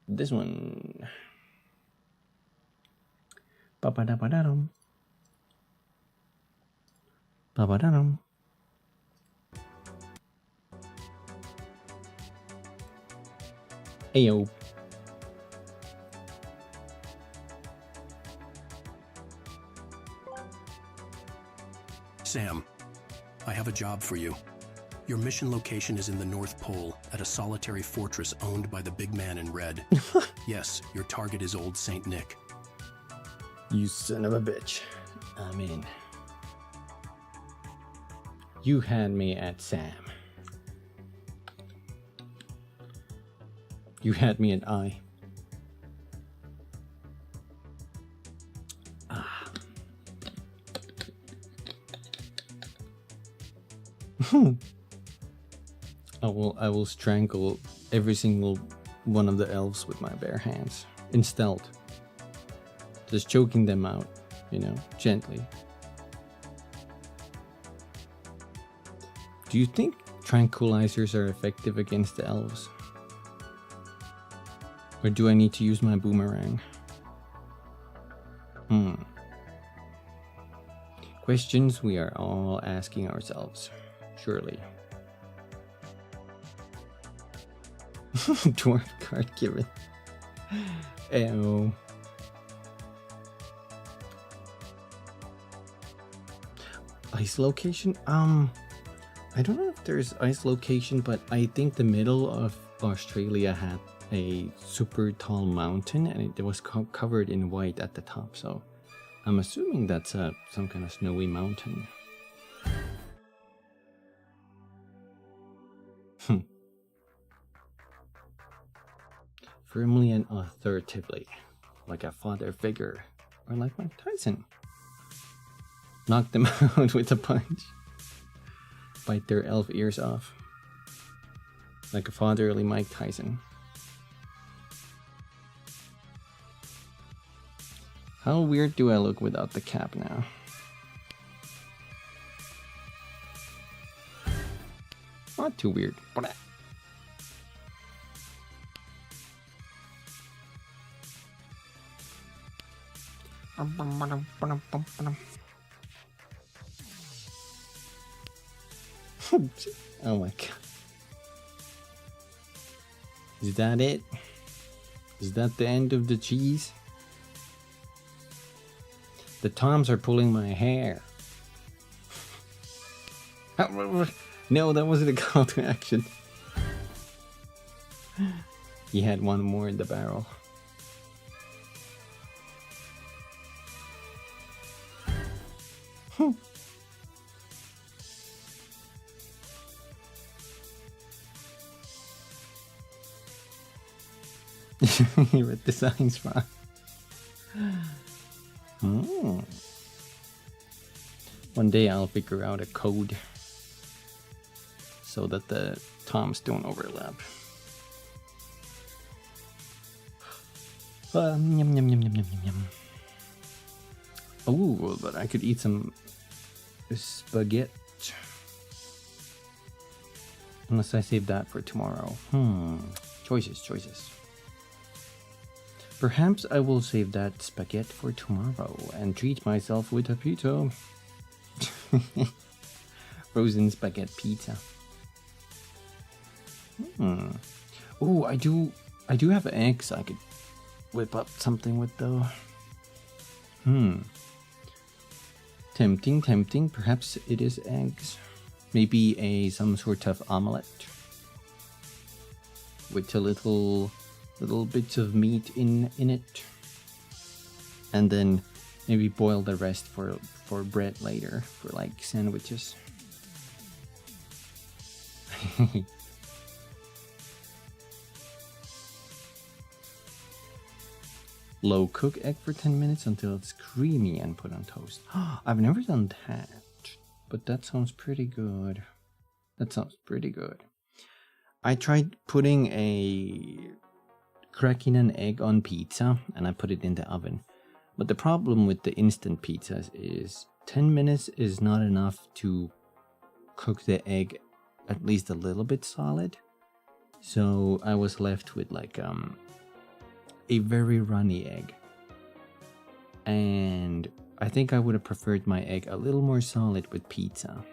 This one. Ba-ba-da-ba-da-dum. Ba-ba-da-dum. Ayo. Sam, I have a job for you. Your mission location is in the North Pole, at a solitary fortress owned by the big man in red. Yes, your target is Old Saint Nick. You son of a bitch. I'm in. You had me at Sam. You had me at I. I will strangle every single one of the elves with my bare hands in stealth, just choking them out, you know, gently. Do you think tranquilizers are effective against the elves, or do I need to use my boomerang? Questions we are all asking ourselves, surely. Dwarf card given. Ew. Ice location? I don't know if there's ice location, but I think the middle of Australia had a super tall mountain and it was covered in white at the top, so I'm assuming that's some kind of snowy mountain. firmly and authoritatively, like a father figure, or like Mike Tyson. Knock them out with a punch. Bite their elf ears off. Like a fatherly Mike Tyson. How weird do I look without the cap now? Not too weird. Oh my god. Is that it? Is that the end of the cheese? The Toms are pulling my hair. No, that wasn't a call to action. He had one more in the barrel. You read the signs wrong. Oh. One day I'll figure out a code so that the toms don't overlap. Yum, yum, yum, yum, yum, yum, yum. Oh, but I could eat some spaghetti. Unless I save that for tomorrow. Choices. Perhaps I will save that spaghetti for tomorrow and treat myself with a pizza. Frozen spaghetti pizza. Oh, I do have eggs I could whip up something with though. Tempting. Perhaps it is eggs. Maybe some sort of omelette with a little bits of meat in it, and then maybe boil the rest for bread later for like sandwiches. Low cook egg for 10 minutes until it's creamy and put on toast. I've never done that, but that sounds pretty good. I tried cracking an egg on pizza, and I put it in the oven. But the problem with the instant pizzas is 10 minutes is not enough to cook the egg at least a little bit solid. So I was left with like a very runny egg. And I think I would have preferred my egg a little more solid with pizza.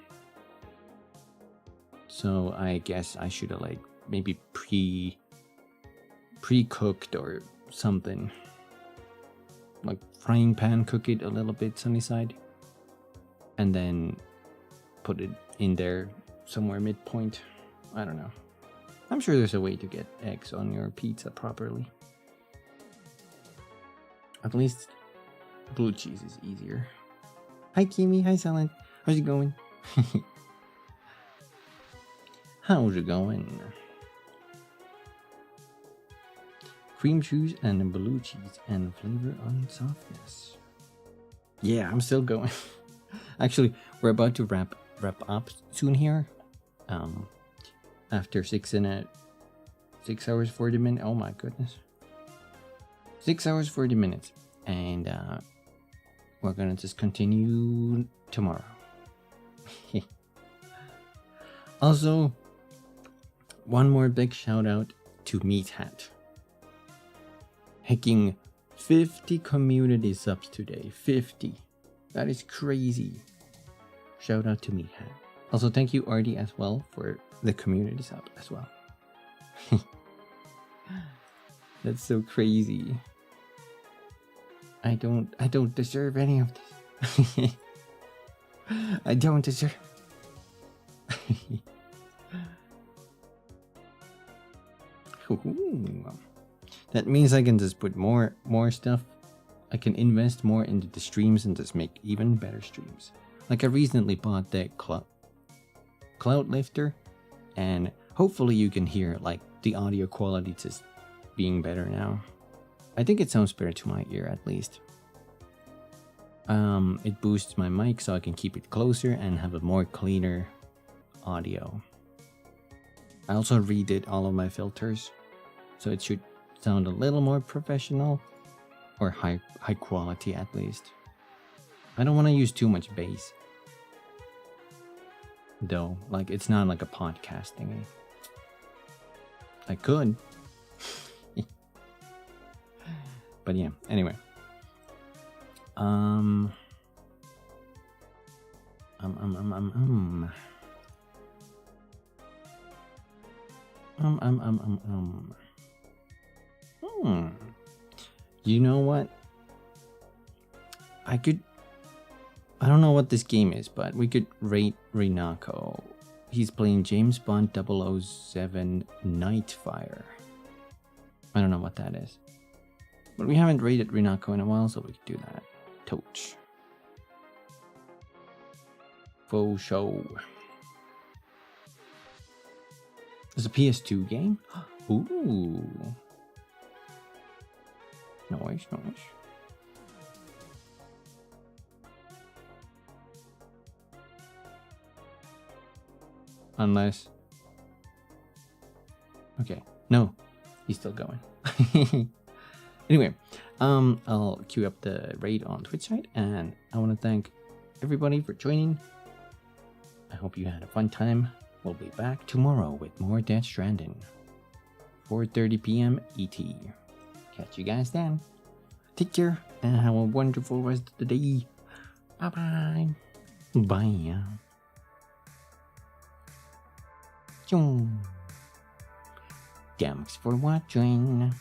So I guess I should have like maybe pre-cooked or something. Like frying pan cook it a little bit sunny side. And then put it in there somewhere midpoint. I don't know. I'm sure there's a way to get eggs on your pizza properly. At least blue cheese is easier. Hi Kimi, hi Silent. How's it going? How's it going? Cream cheese and blue cheese and flavor on softness. Yeah, I'm still going. Actually, we're about to wrap up soon here. After 6 hours 40 minutes. Oh my goodness. 6 hours 40 minutes, and we're gonna just continue tomorrow. Also, one more big shout out to Meat Hat. Hitting 50 community subs today. 50. That is crazy. Shout out to Meat Hat. Also, thank you Artie as well for the community sub as well. That's so crazy. I don't deserve any of this. I don't deserve. That means I can just put more stuff. I can invest more into the streams and just make even better streams. Like I recently bought the cloud lifter, and hopefully you can hear like the audio quality just being better now. I think it sounds better to my ear at least. It boosts my mic so I can keep it closer and have a more cleaner audio. I also redid all of my filters, so it should sound a little more professional, or high quality at least. I don't want to use too much bass, though. Like, it's not like a podcast thingy. I could. But yeah, anyway. You know what? I don't know what this game is, but we could rate Rinako. He's playing James Bond 007 Nightfire. I don't know what that is. But we haven't rated Rinako in a while, so we could do that. Touch. Faux show. It's a PS2 game? Ooh. Nice. Unless... Okay. No. He's still going. Anyway, I'll queue up the raid on Twitch site, and I want to thank everybody for joining. I hope you had a fun time. We'll be back tomorrow with more Death Stranding. 4:30 p.m. ET. Catch you guys then. Take care, and have a wonderful rest of the day. Bye-bye. Bye. Thanks for watching.